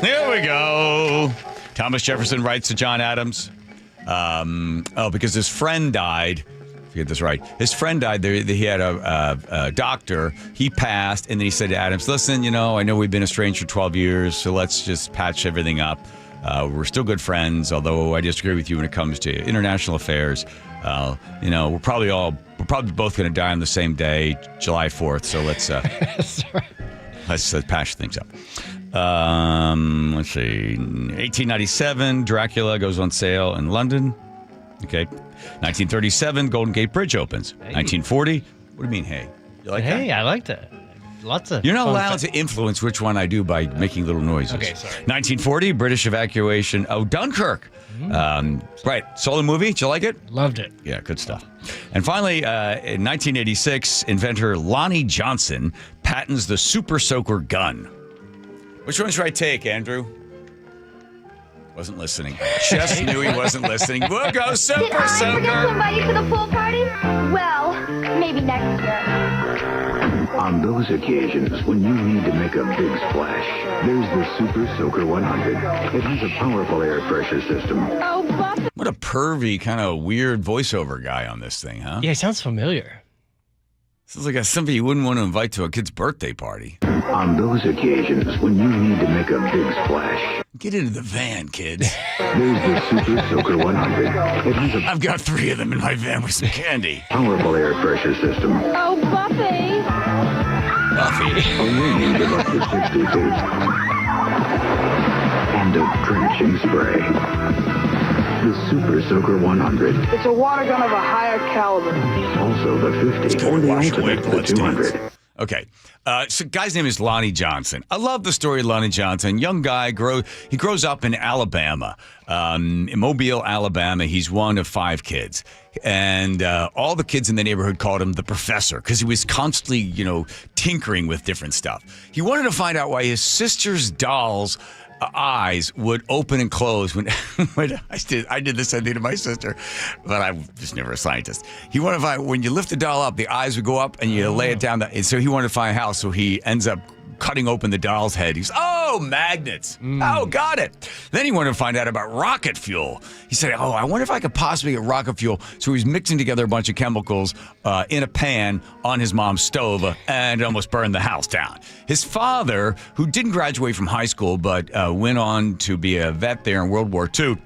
[SPEAKER 7] Here we go. Thomas Jefferson writes to John Adams. Because his friend died. If you get this right, his friend died. He had a doctor. He passed, and then he said to Adams, "Listen, I know we've been estranged for 12 years, so let's just patch everything up. We're still good friends, although I disagree with you when it comes to international affairs. We're probably both going to die on the same day, July 4th. So let's let's patch things up." Let's see. 1897, Dracula goes on sale in London. Okay. 1937, Golden Gate Bridge opens. Hey. 1940. What do you mean, hey? You like that?
[SPEAKER 13] Hey, I like that. lots of.
[SPEAKER 7] You're not
[SPEAKER 13] fun
[SPEAKER 7] allowed
[SPEAKER 13] fa-
[SPEAKER 7] to influence which one I do by making little noises.
[SPEAKER 13] Okay, sorry.
[SPEAKER 7] 1940, British evacuation. Oh, Dunkirk. Right. Saw the movie. Did you like it?
[SPEAKER 13] Loved it.
[SPEAKER 7] Yeah, good stuff. And finally, in 1986, inventor Lonnie Johnson patents the Super Soaker gun. Which one's your right take, Andrew? Wasn't listening. Just knew he wasn't listening. We'll go Super
[SPEAKER 2] Did I
[SPEAKER 7] Soaker.
[SPEAKER 2] forget to invite you to the pool party? Well, maybe next year.
[SPEAKER 3] On those occasions when you need to make a big splash, there's the Super Soaker 100. It has a powerful air pressure system.
[SPEAKER 2] Oh, Buffy.
[SPEAKER 7] What a pervy, kind of weird voiceover guy on this thing, huh?
[SPEAKER 13] Yeah, he sounds familiar.
[SPEAKER 7] Sounds like somebody you wouldn't want to invite to a kid's birthday party.
[SPEAKER 3] On those occasions when you need to make a big splash,
[SPEAKER 7] Get into the van, kids.
[SPEAKER 3] there's the Super Soaker 100. It has a
[SPEAKER 7] I've got 3 of them in my van with some candy.
[SPEAKER 3] powerful air pressure system.
[SPEAKER 2] Oh, Buffy.
[SPEAKER 7] Buffy.
[SPEAKER 3] A range of up to 60 feet. And a drenching spray. The Super Soaker 100.
[SPEAKER 8] It's a water gun of a higher caliber.
[SPEAKER 3] Also the 50 or the
[SPEAKER 7] Wash away
[SPEAKER 3] ultimate, the 200.
[SPEAKER 7] Okay. So guy's name is Lonnie Johnson. I love the story of Lonnie Johnson. Young guy, he grows up in Alabama, in Mobile, Alabama. He's one of 5 kids. And all the kids in the neighborhood called him the professor because he was constantly, tinkering with different stuff. He wanted to find out why his sister's dolls' eyes would open and close when I did the same thing to my sister, but I was never a scientist. He wanted to find when you lift the doll up, the eyes would go up, and you lay it down. And so he wanted to find how. So he ends up cutting open the doll's head. He's, magnets. Oh, got it. Then he wanted to find out about rocket fuel. He said, I wonder if I could possibly get rocket fuel. So he's mixing together a bunch of chemicals in a pan on his mom's stove and almost burned the house down. His father, who didn't graduate from high school but went on to be a vet there in World War II,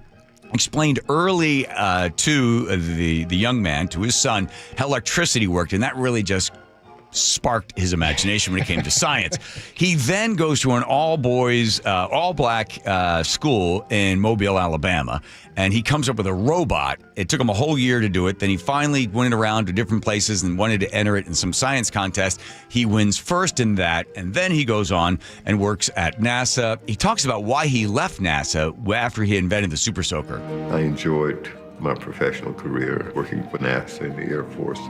[SPEAKER 7] explained early to the young man, to his son, how electricity worked, and that really just sparked his imagination when it came to science. He then goes to an all-boys, all-black school in Mobile, Alabama, and he comes up with a robot. It took him a whole year to do it. Then he finally went around to different places and wanted to enter it in some science contest. He wins first in that, and then he goes on and works at NASA. He talks about why he left NASA after he invented the Super Soaker.
[SPEAKER 11] I enjoyed my professional career working for NASA and the Air Force,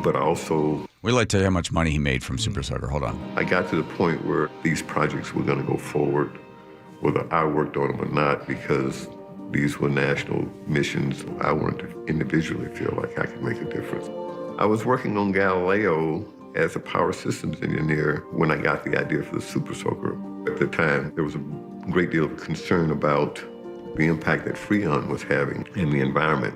[SPEAKER 11] but I also...
[SPEAKER 7] We'd like to tell you how much money he made from Super Soaker. Hold on.
[SPEAKER 11] I got to the point where these projects were going to go forward, whether I worked on them or not, because these were national missions. I wanted to individually feel like I could make a difference. I was working on Galileo as a power systems engineer when I got the idea for the Super Soaker. At the time, there was a great deal of concern about the impact that Freon was having in the environment.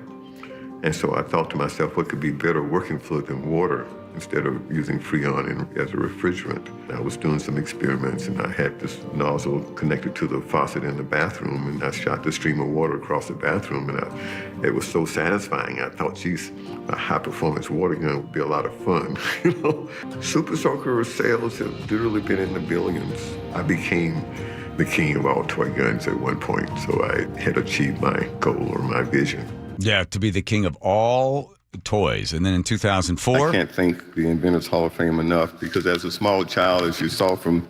[SPEAKER 11] And so I thought to myself, what could be better working fluid than water instead of using Freon as a refrigerant? I was doing some experiments, and I had this nozzle connected to the faucet in the bathroom, and I shot the stream of water across the bathroom, and it was so satisfying. I thought, geez, a high-performance water gun would be a lot of fun. Super Soaker sales have literally been in the billions. I became the king of all toy guns at one point, so I had achieved my goal or my vision.
[SPEAKER 7] Yeah, to be the king of all toys. And then in 2004...
[SPEAKER 11] I can't thank the Inventors Hall of Fame enough, because as a small child, as you saw from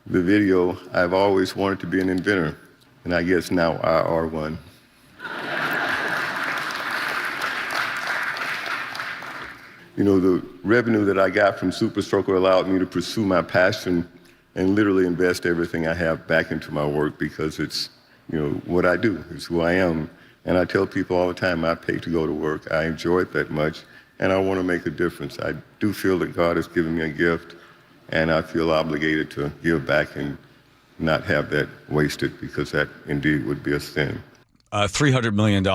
[SPEAKER 11] the video, I've always wanted to be an inventor. And I guess now I are one. The revenue that I got from Super Soaker allowed me to pursue my passion and literally invest everything I have back into my work, because it's, what I do. It's who I am. And I tell people all the time, I pay to go to work. I enjoy it that much, and I want to make a difference. I do feel that God has given me a gift, and I feel obligated to give back and not have that wasted, because that indeed would be a sin.
[SPEAKER 7] $300 million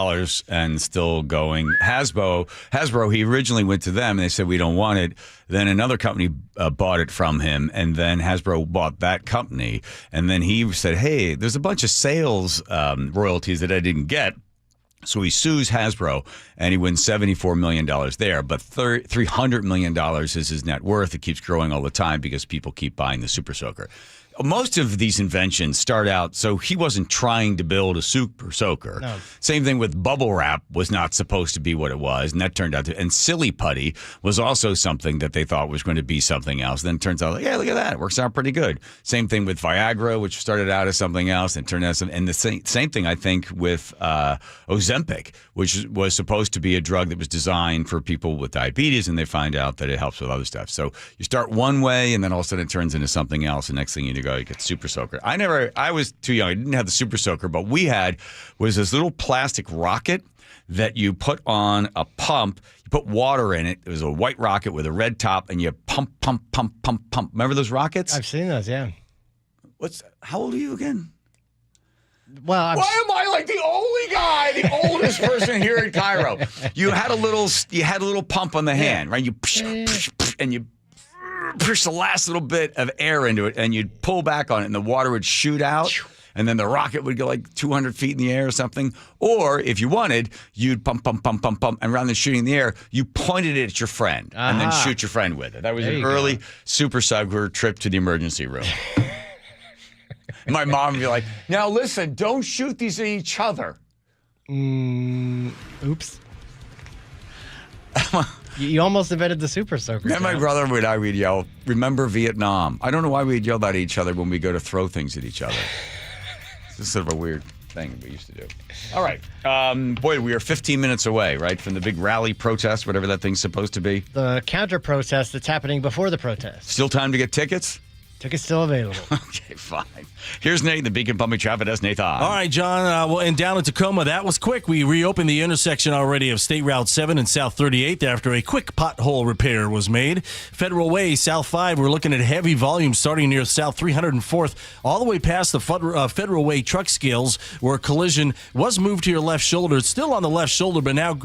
[SPEAKER 7] and still going. Hasbro, he originally went to them, and they said, we don't want it. Then another company bought it from him, and then Hasbro bought that company. And then he said, hey, there's a bunch of sales royalties that I didn't get. So he sues Hasbro, and he wins $74 million there. But $300 million is his net worth. It keeps growing all the time because people keep buying the Super Soaker. most of these inventions start out, so he wasn't trying to build a super soaker.
[SPEAKER 13] No.
[SPEAKER 7] Same thing with bubble wrap was not supposed to be what it was, and that turned out to, and silly putty was also something that they thought was going to be something else. Then it turns out, yeah, look at that. It works out pretty good. Same thing with Viagra, which started out as something else and turned out something. And the same thing, I think, with Ozempic, which was supposed to be a drug that was designed for people with diabetes, and they find out that it helps with other stuff. So you start one way, and then all of a sudden it turns into something else, and next thing you go, you get super soaker. I was too young. I didn't have the super soaker, but we had was this little plastic rocket that you put on a pump. You put water in it. It was a white rocket with a red top, and you pump. Remember those rockets?
[SPEAKER 13] I've seen those, yeah.
[SPEAKER 7] How old are you again?
[SPEAKER 13] Well,
[SPEAKER 7] why am I like the only guy, the oldest person here at KIRO? You had a little pump on the hand, right? You and you push the last little bit of air into it, and you'd pull back on it, and the water would shoot out, and then the rocket would go like 200 feet in the air or something. Or if you wanted, you'd pump, and rather than shooting in the air, you pointed it at your friend and then shoot your friend with it. That was an early super soaker trip to the emergency room. My mom would be like, now listen, don't shoot these at each other.
[SPEAKER 13] Oops. You almost invented the super soaker.
[SPEAKER 7] And my brother and I would yell, remember Vietnam. I don't know why we'd yell that at each other when we go to throw things at each other. It's sort of a weird thing we used to do. All right. Boy, we are 15 minutes away, right, from the big rally protest, whatever that thing's supposed to be.
[SPEAKER 13] The counter-protest that's happening before the protest.
[SPEAKER 7] Still time to get tickets?
[SPEAKER 13] Tickets still available.
[SPEAKER 7] Okay, fine. Here's Nate, the Beacon Public Traffic Desk. Nathan.
[SPEAKER 5] All right, John. And down in Tacoma, that was quick. We reopened the intersection already of State Route 7 and South 38th after a quick pothole repair was made. Federal Way, South 5, we're looking at heavy volume starting near South 304th, all the way past the Federal Way truck scales, where a collision was moved to your left shoulder. It's still on the left shoulder, but now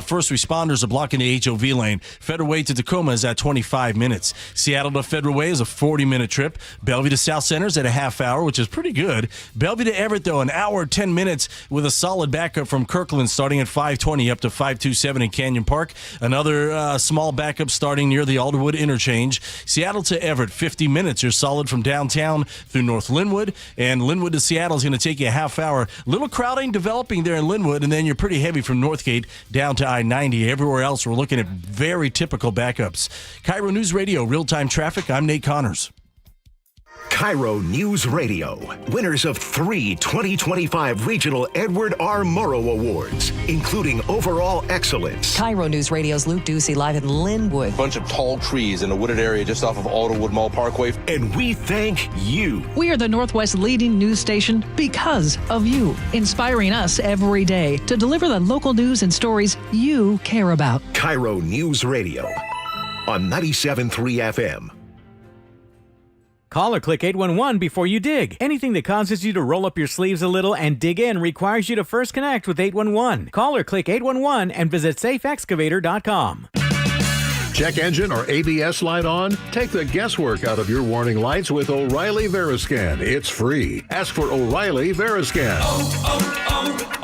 [SPEAKER 5] first responders are blocking the HOV lane. Federal Way to Tacoma is at 25 minutes. Seattle to Federal Way is a 40-minute trip. Bellevue to South Center is at a half hour, which is pretty good. Bellevue to Everett, though, an hour, 10 minutes with a solid backup from Kirkland starting at 520 up to 527 in Canyon Park. Another small backup starting near the Alderwood interchange. Seattle to Everett, 50 minutes. You're solid from downtown through North Linwood. And Linwood to Seattle is going to take you a half hour. Little crowding developing there in Linwood, and then you're pretty heavy from Northgate down to I-90. Everywhere else, we're looking at very typical backups. KIRO News Radio, real-time traffic. I'm Nate Connors.
[SPEAKER 6] KIRO News Radio, winners of 3 2025 Regional Edward R. Murrow Awards, including Overall Excellence.
[SPEAKER 9] KIRO News Radio's Luke Ducey live in Linwood.
[SPEAKER 10] Bunch of tall trees in a wooded area just off of Alderwood Mall Parkway.
[SPEAKER 6] And we thank you.
[SPEAKER 12] We are the Northwest leading news station because of you, inspiring us every day to deliver the local news and stories you care about.
[SPEAKER 6] KIRO News Radio on 97.3 FM.
[SPEAKER 15] Call or click 811 before you dig. Anything that causes you to roll up your sleeves a little and dig in requires you to first connect with 811. Call or click 811 and visit safeexcavator.com.
[SPEAKER 31] Check engine or ABS light on? Take the guesswork out of your warning lights with O'Reilly Veriscan. It's free. Ask for O'Reilly Veriscan.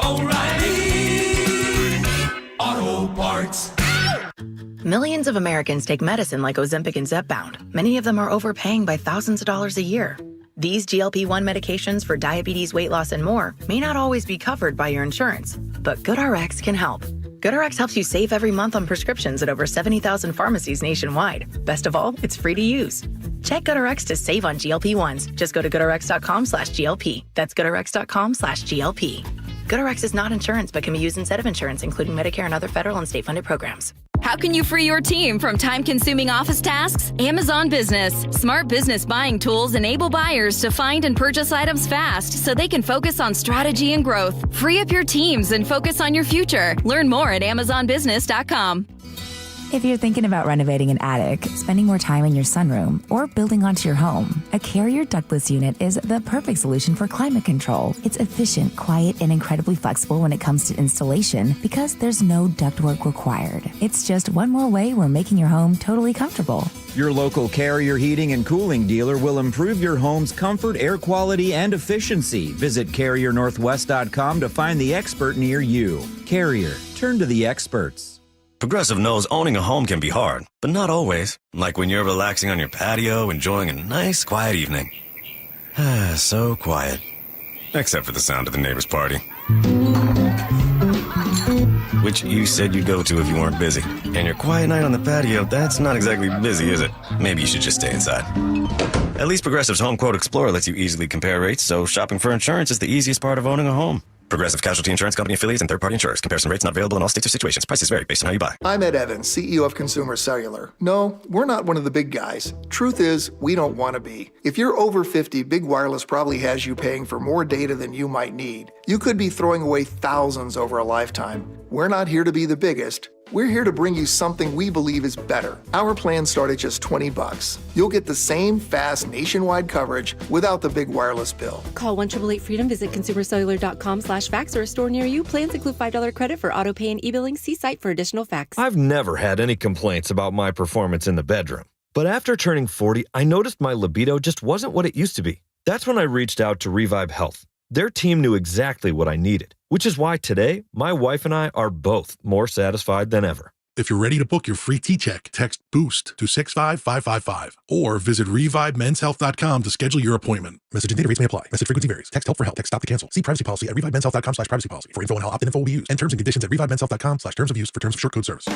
[SPEAKER 16] O'Reilly Auto Parts.
[SPEAKER 17] Millions of Americans take medicine like Ozempic and Zepbound. Many of them are overpaying by thousands of dollars a year. These GLP-1 medications for diabetes, weight loss, and more may not always be covered by your insurance, but GoodRx can help. GoodRx helps you save every month on prescriptions at over 70,000 pharmacies nationwide. Best of all, it's free to use. Check GoodRx to save on GLP-1s. Just go to goodrx.com/GLP. That's goodrx.com/GLP. GoodRx is not insurance, but can be used instead of insurance, including Medicare and other federal and state-funded programs.
[SPEAKER 18] How can you free your team from time-consuming office tasks? Amazon Business. Smart business buying tools enable buyers to find and purchase items fast so they can focus on strategy and growth. Free up your teams and focus on your future. Learn more at amazonbusiness.com.
[SPEAKER 19] If you're thinking about renovating an attic, spending more time in your sunroom, or building onto your home, a Carrier ductless unit is the perfect solution for climate control. It's efficient, quiet, and incredibly flexible when it comes to installation because there's no ductwork required. It's just one more way we're making your home totally comfortable.
[SPEAKER 20] Your local Carrier heating and cooling dealer will improve your home's comfort, air quality, and efficiency. Visit CarrierNorthwest.com to find the expert near you. Carrier, turn to the experts.
[SPEAKER 21] Progressive knows owning a home can be hard, but not always. Like when you're relaxing on your patio, enjoying a nice, quiet evening. So quiet. Except for the sound of the neighbor's party. Which you said you'd go to if you weren't busy. And your quiet night on the patio, that's not exactly busy, is it? Maybe you should just stay inside. At least Progressive's Home Quote Explorer lets you easily compare rates, so shopping for insurance is the easiest part of owning a home. Progressive Casualty Insurance Company affiliates and third-party insurers. Comparison rates not available in all states or situations. Prices vary based on how you buy.
[SPEAKER 1] I'm Ed Evans, CEO of Consumer Cellular. No, we're not one of the big guys. Truth is, we don't want to be. If you're over 50, Big Wireless probably has you paying for more data than you might need. You could be throwing away thousands over a lifetime. We're not here to be the biggest. We're here to bring you something we believe is better. Our plans start at just $20. You'll get the same fast nationwide coverage without the big wireless bill.
[SPEAKER 4] Call 1-888-FREEDOM, visit consumercellular.com/facts or a store near you. Plans include $5 credit for auto pay and e-billing. See site for additional facts.
[SPEAKER 22] I've never had any complaints about my performance in the bedroom. But after turning 40, I noticed my libido just wasn't what it used to be. That's when I reached out to Revive Health. Their team knew exactly what I needed, which is why today, my wife and I are both more satisfied than ever.
[SPEAKER 23] If you're ready to book your free T-check, text BOOST to 65555 or visit ReviveMen'sHealth.com to schedule your appointment. Message and data rates may apply. Message frequency varies. Text help for help. Text stop to cancel. See privacy policy at ReviveMen'sHealth.com/privacy policy. For info on how opt-in info will be used and terms and conditions at ReviveMen'sHealth.com/terms of use for terms of short code service.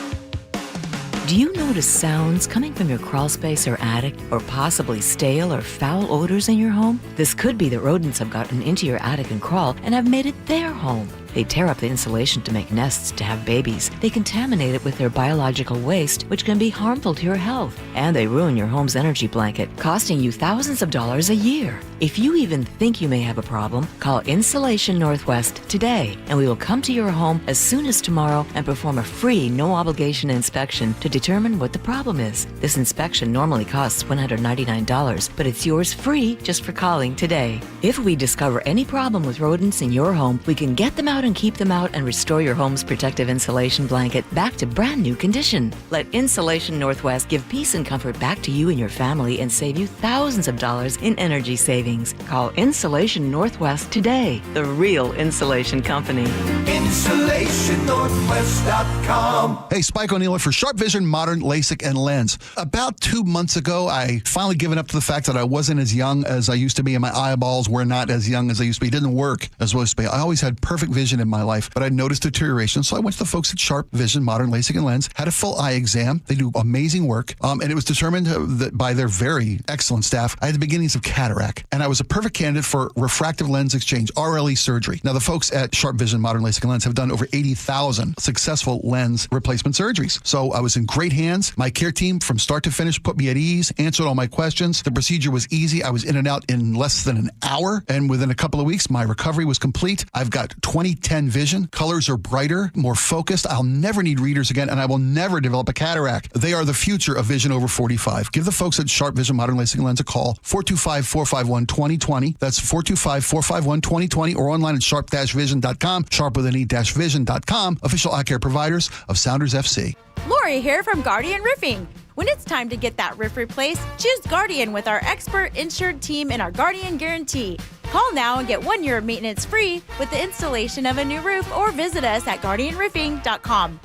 [SPEAKER 9] Do you notice sounds coming from your crawl space or attic, or possibly stale or foul odors in your home? This could be that rodents have gotten into your attic and crawl and have made it their home. They tear up the insulation to make nests to have babies. They contaminate it with their biological waste, which can be harmful to your health. And they ruin your home's energy blanket, costing you thousands of dollars a year. If you even think you may have a problem, call Insulation Northwest today, and we will come to your home as soon as tomorrow and perform a free, no-obligation inspection to determine what the problem is. This inspection normally costs $199, but it's yours free just for calling today. If we discover any problem with rodents in your home, we can get them out and keep them out and restore your home's protective insulation blanket back to brand new condition. Let Insulation Northwest give peace and comfort back to you and your family and save you thousands of dollars in energy savings. Call Insulation Northwest today, the real insulation company.
[SPEAKER 24] InsulationNorthwest.com. Hey, Spike O'Neill for Sharp Vision Modern LASIK and Lens. About 2 months ago, I finally given up to the fact that I wasn't as young as I used to be and my eyeballs were not as young as I used to be. It didn't work as well as be. I always had perfect vision in my life, but I noticed deterioration. So I went to the folks at Sharp Vision Modern LASIK and Lens, had a full eye exam. They do amazing work. And it was determined that by their very excellent staff, I had the beginnings of cataract. And I was a perfect candidate for refractive lens exchange, RLE surgery. Now, the folks at Sharp Vision Modern LASIK and Lens have done over 80,000 successful lens replacement surgeries. So I was in great hands. My care team from start to finish put me at ease, answered all my questions. The procedure was easy. I was in and out in less than an hour. And within a couple of weeks, my recovery was complete. I've got 20/10 vision. Colors are brighter, more focused. I'll never need readers again, and I will never develop a cataract. They are the future of vision over 45. Give the folks at Sharp Vision Modern LASIK and Lens a call, 425-451-2020. That's 425-451-2020, or online at sharp-vision.com, sharp with an e-vision.com, official eye care providers of Sounders FC.
[SPEAKER 25] Lori here from Guardian Roofing. When it's time to get that roof replaced, choose Guardian with our expert insured team and our Guardian Guarantee. Call now and get 1 year of maintenance free with the installation of a new roof, or visit us at guardianroofing.com.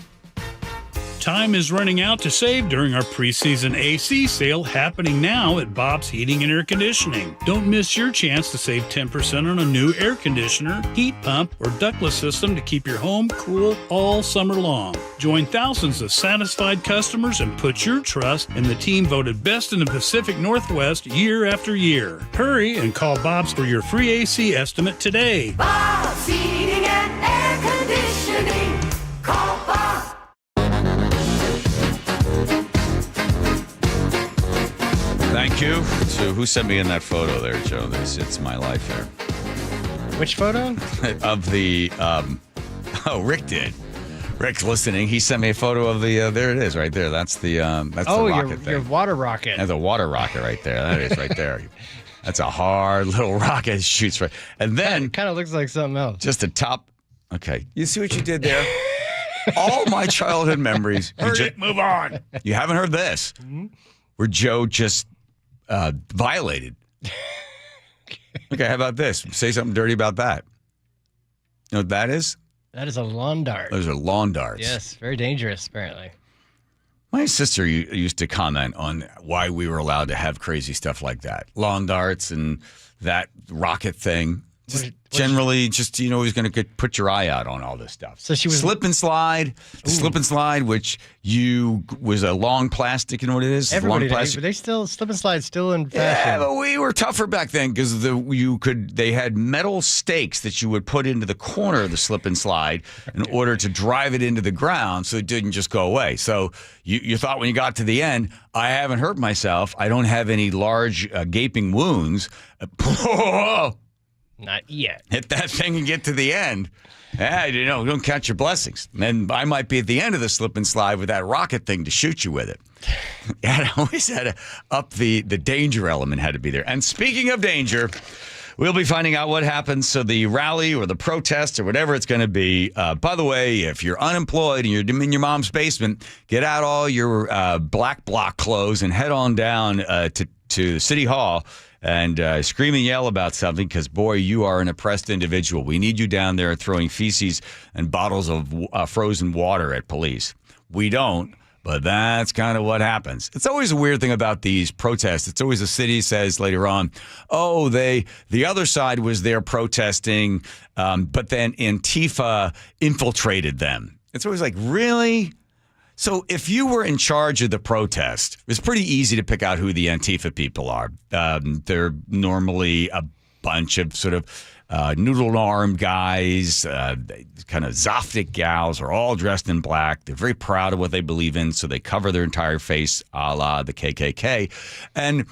[SPEAKER 26] Time is running out to save during our preseason AC sale happening now at Bob's Heating and Air Conditioning. Don't miss your chance to save 10% on a new air conditioner, heat pump, or ductless system to keep your home cool all summer long. Join thousands of satisfied customers and put your trust in the team voted best in the Pacific Northwest year after year. Hurry and call Bob's for your free AC estimate today.
[SPEAKER 16] Bob's Heating and Air Conditioning. Call Bob.
[SPEAKER 7] Thank you. So who sent me in that photo there, Joe? It's my life there.
[SPEAKER 13] Which photo?
[SPEAKER 7] Of the, Rick did. Rick's listening. He sent me a photo of the, there it is right there. That's the rocket thing.
[SPEAKER 13] Your water rocket.
[SPEAKER 7] That's a water rocket right there. That is right there. That's a hard little rocket. It shoots right. And then.
[SPEAKER 13] It kind of looks like something else.
[SPEAKER 7] Just a top. Okay. You see what you did there? All my childhood memories.
[SPEAKER 26] Move on.
[SPEAKER 7] You haven't heard this.
[SPEAKER 13] Mm-hmm.
[SPEAKER 7] Where Joe just violated. Okay, how about this? Say something dirty about that. You know what that is?
[SPEAKER 13] That is a lawn dart.
[SPEAKER 7] Those are lawn darts.
[SPEAKER 13] Yes, very dangerous, apparently.
[SPEAKER 7] My sister used to comment on why we were allowed to have crazy stuff like that. Lawn darts and that rocket thing. Generally, always going to put your eye out on all this stuff.
[SPEAKER 13] So she was
[SPEAKER 7] slip and slide, which was a long plastic. You know what it is?
[SPEAKER 13] Everybody
[SPEAKER 7] long plastic.
[SPEAKER 13] but they still slip and slide still in fashion.
[SPEAKER 7] Yeah, but we were tougher back then because they had metal stakes that you would put into the corner of the slip and slide in order to drive it into the ground so it didn't just go away. So you thought when you got to the end, I haven't hurt myself. I don't have any large gaping wounds.
[SPEAKER 13] Not yet.
[SPEAKER 7] Hit that thing and get to the end. Yeah, don't count your blessings. And I might be at the end of the slip and slide with that rocket thing to shoot you with it. I always had to up the danger element had to be there. And speaking of danger, we'll be finding out what happens. So the rally or the protest or whatever it's going to be. By the way, if you're unemployed and you're in your mom's basement, get out all your black bloc clothes and head on down to City Hall and scream and yell about something because, boy, you are an oppressed individual. We need you down there throwing feces and bottles of frozen water at police. We don't, but that's kind of what happens. It's always a weird thing about these protests. It's always the city says later on, the other side was there protesting, but then Antifa infiltrated them. It's always like, really? So if you were in charge of the protest, it's pretty easy to pick out who the Antifa people are. They're normally a bunch of sort of noodle-armed guys, kind of Zoftic gals are all dressed in black. They're very proud of what they believe in, so they cover their entire face a la the KKK. And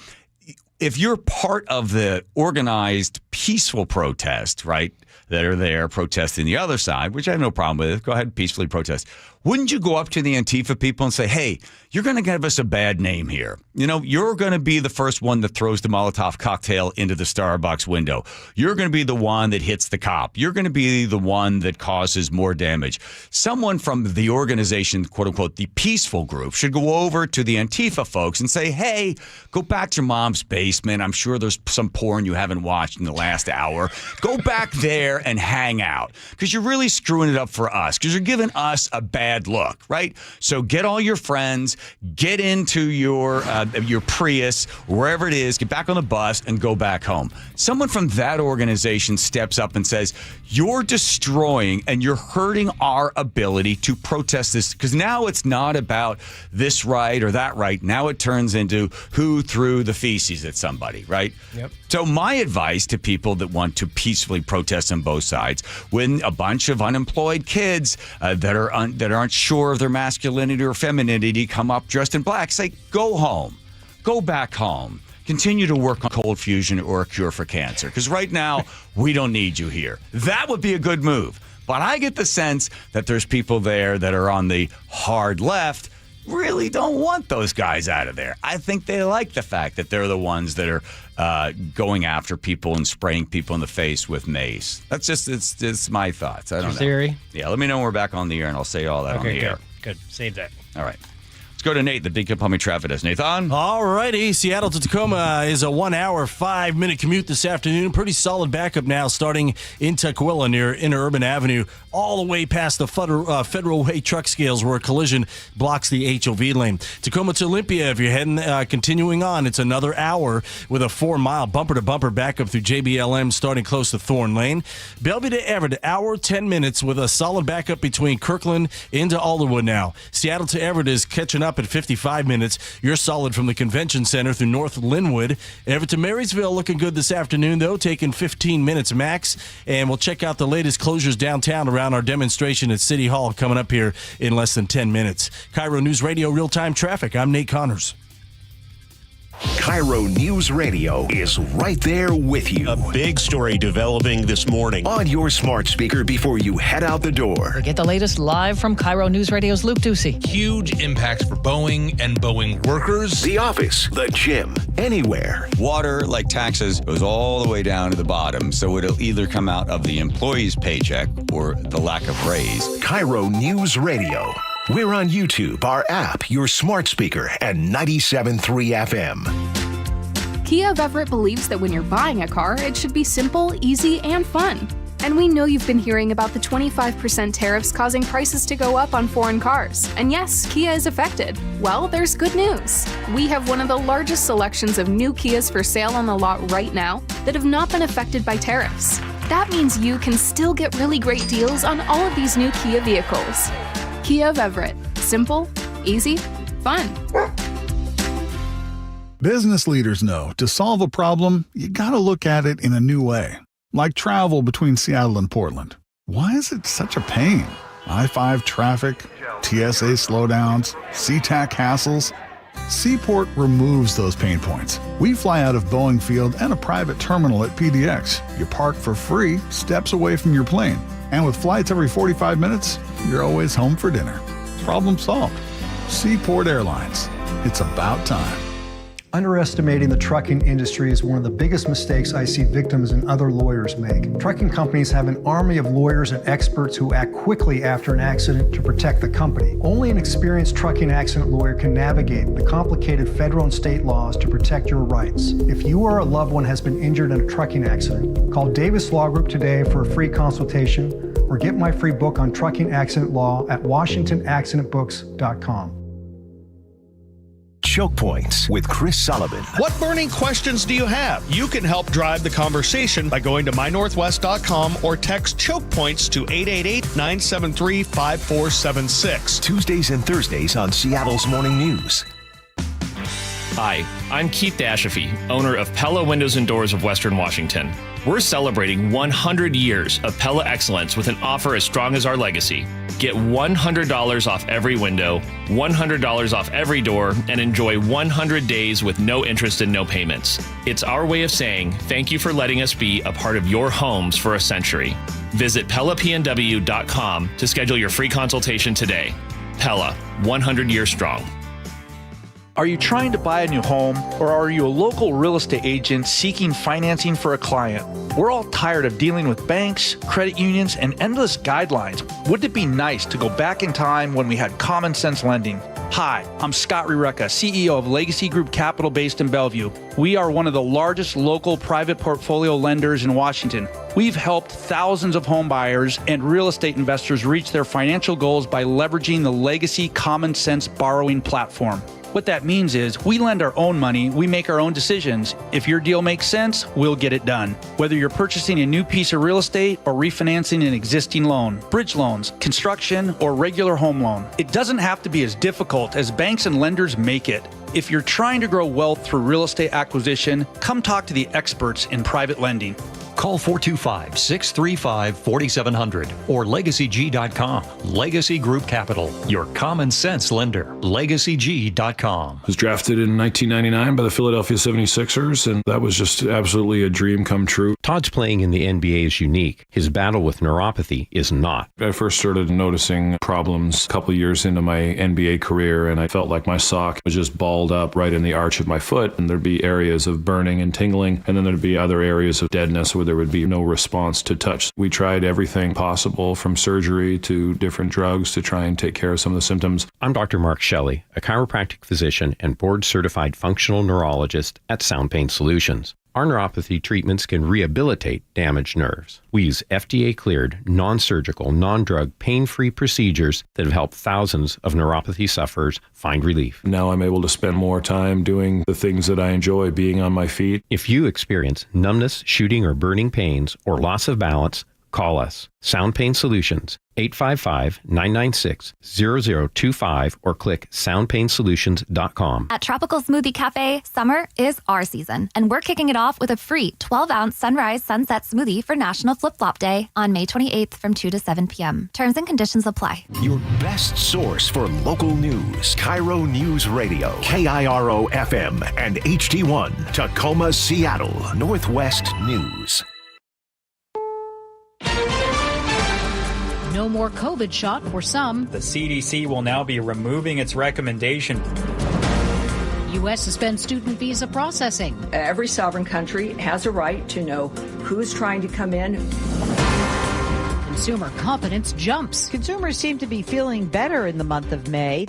[SPEAKER 7] if you're part of the organized peaceful protest, right, that are there protesting the other side, which I have no problem with, go ahead and peacefully protest. Wouldn't you go up to the Antifa people and say, hey, you're going to give us a bad name here. You're going to be the first one that throws the Molotov cocktail into the Starbucks window. You're going to be the one that hits the cop. You're going to be the one that causes more damage. Someone from the organization, quote unquote, the peaceful group, should go over to the Antifa folks and say, hey, go back to your mom's basement. I'm sure there's some porn you haven't watched in the last hour. Go back there and hang out because you're really screwing it up for us because you're giving us a bad look, right? So get all your friends, get into your Prius, wherever it is, get back on the bus and go back home. Someone from that organization steps up and says, you're destroying and you're hurting our ability to protest this because now it's not about this right or that right. Now it turns into who threw the feces at somebody, right?
[SPEAKER 13] Yep.
[SPEAKER 7] So my advice to people that want to peacefully protest on both sides, when a bunch of unemployed kids that aren't sure of their masculinity or femininity come up dressed in black, say, go home, go back home, continue to work on cold fusion or a cure for cancer. Because right now, we don't need you here. That would be a good move. But I get the sense that there's people there that are on the hard left really don't want those guys out of there. I think they like the fact that they're the ones that are going after people and spraying people in the face with mace. That's just, it's my thoughts. I don't know.
[SPEAKER 13] Theory?
[SPEAKER 7] Yeah, let me know when we're back on the air and I'll say all that on the air.
[SPEAKER 13] Good. Save that.
[SPEAKER 7] All right. Let's go to Nate, the Beacon Plumbing Traffic Desk. Nathan?
[SPEAKER 2] All righty. Seattle to Tacoma is a 1 hour, 5-minute commute this afternoon. Pretty solid backup now starting in Tukwila near Interurban Avenue, all the way past the Federal Way truck scales where a collision blocks the HOV lane. Tacoma to Olympia, if you're heading, continuing on, it's another hour with a 4-mile bumper-to-bumper backup through JBLM starting close to Thorn Lane. Bellevue to Everett, hour, 10 minutes with a solid backup between Kirkland into Alderwood now. Seattle to Everett is catching up at 55 minutes. You're solid from the Convention Center through North Linwood. Everett to Marysville looking good this afternoon, though, taking 15 minutes max. And we'll check out the latest closures downtown around our demonstration at City Hall coming up here in less than 10 minutes. KIRO News Radio Real-Time Traffic. I'm Nate Connors.
[SPEAKER 6] KIRO News Radio is right there with you.
[SPEAKER 3] A big story developing this morning
[SPEAKER 6] on your smart speaker before you head out the door.
[SPEAKER 12] Get the latest live from KIRO News Radio's Luke Ducey.
[SPEAKER 5] Huge impacts for Boeing and Boeing workers.
[SPEAKER 6] The office, the gym, anywhere.
[SPEAKER 7] Water, like taxes, goes all the way down to the bottom, so it'll either come out of the employee's paycheck or the lack of raise.
[SPEAKER 6] KIRO News Radio. We're on YouTube, our app, your smart speaker, and 97.3 FM.
[SPEAKER 8] Kia of Everett believes that when you're buying a car, it should be simple, easy, and fun. And we know you've been hearing about the 25% tariffs causing prices to go up on foreign cars. And yes, Kia is affected. Well, there's good news. We have one of the largest selections of new Kias for sale on the lot right now that have not been affected by tariffs. That means you can still get really great deals on all of these new Kia vehicles. Kia of Everett. Simple, easy, fun.
[SPEAKER 10] Business leaders know to solve a problem, you gotta look at it in a new way. Like travel between Seattle and Portland. Why is it such a pain? I-5 traffic, TSA slowdowns, SeaTac hassles. Seaport removes those pain points. We fly out of Boeing Field and a private terminal at PDX. You park for free, steps away from your plane. And with flights every 45 minutes, you're always home for dinner. Problem solved. Seaport Airlines. It's about time.
[SPEAKER 11] Underestimating the trucking industry is one of the biggest mistakes I see victims and other lawyers make. Trucking companies have an army of lawyers and experts who act quickly after an accident to protect the company. Only an experienced trucking accident lawyer can navigate the complicated federal and state laws to protect your rights. If you or a loved one has been injured in a trucking accident, call Davis Law Group today for a free consultation or get my free book on trucking accident law at WashingtonAccidentBooks.com.
[SPEAKER 6] Choke Points with Chris Sullivan.
[SPEAKER 14] What burning questions do you have? You can help drive the conversation by going to mynorthwest.com or text Choke Points to 888-973-5476.
[SPEAKER 6] Tuesdays and Thursdays on Seattle's Morning News.
[SPEAKER 15] Hi, I'm Keith Dashafee, owner of Pella Windows and Doors of Western Washington. We're celebrating 100 years of Pella excellence with an offer as strong as our legacy. Get $100 off every window, $100 off every door, and enjoy 100 days with no interest and no payments. It's our way of saying thank you for letting us be a part of your homes for a century. Visit PellaPNW.com to schedule your free consultation today. Pella, 100 years strong.
[SPEAKER 17] Are you trying to buy a new home, or are you a local real estate agent seeking financing for a client? We're all tired of dealing with banks, credit unions, and endless guidelines. Wouldn't it be nice to go back in time when we had common sense lending? Hi, I'm Scott Rireka, CEO of Legacy Group Capital based in Bellevue. We are one of the largest local private portfolio lenders in Washington. We've helped thousands of home buyers and real estate investors reach their financial goals by leveraging the Legacy Common Sense borrowing platform. What that means is we lend our own money, we make our own decisions. If your deal makes sense, we'll get it done. Whether you're purchasing a new piece of real estate or refinancing an existing loan, bridge loans, construction, or regular home loan, it doesn't have to be as difficult as banks and lenders make it. If you're trying to grow wealth through real estate acquisition, come talk to the experts in private lending.
[SPEAKER 27] Call 425-635-4700 or LegacyG.com. Legacy Group Capital, your common sense lender. LegacyG.com.
[SPEAKER 28] Was drafted in 1999 by the Philadelphia 76ers, and that was just absolutely a dream come true.
[SPEAKER 29] Todd's playing in the NBA is unique. His battle with neuropathy is not.
[SPEAKER 28] I first started noticing problems a couple years into my NBA career, and I felt like my sock was just balled up right in the arch of my foot, and there'd be areas of burning and tingling, and then there'd be other areas of deadness where there would be no response to touch. We tried everything possible from surgery to different drugs to try and take care of some of the symptoms.
[SPEAKER 29] I'm Dr. Mark Shelley, a chiropractic physician and board-certified functional neurologist at Sound Pain Solutions. Our neuropathy treatments can rehabilitate damaged nerves. We use FDA-cleared, non-surgical, non-drug, pain-free procedures that have helped thousands of neuropathy sufferers find relief.
[SPEAKER 28] Now I'm able to spend more time doing the things that I enjoy, being on my feet.
[SPEAKER 29] If you experience numbness, shooting, or burning pains, or loss of balance, call us. Sound Pain Solutions, 855-996-0025, or click soundpainsolutions.com.
[SPEAKER 30] At Tropical Smoothie Cafe, summer is our season, and we're kicking it off with a free 12-ounce Sunrise Sunset Smoothie for National Flip-Flop Day on May 28th from 2 to 7 p.m. Terms and conditions apply.
[SPEAKER 6] Your best source for local news. KIRO Newsradio, KIRO FM, and HD1, Tacoma, Seattle, Northwest News.
[SPEAKER 31] No more COVID shot for some.
[SPEAKER 32] The CDC will now be removing its recommendation.
[SPEAKER 31] U.S. suspends student visa processing.
[SPEAKER 33] Every sovereign country has a right to know who's trying to come in.
[SPEAKER 31] Consumer confidence jumps.
[SPEAKER 34] Consumers seem to be feeling better in the month of May.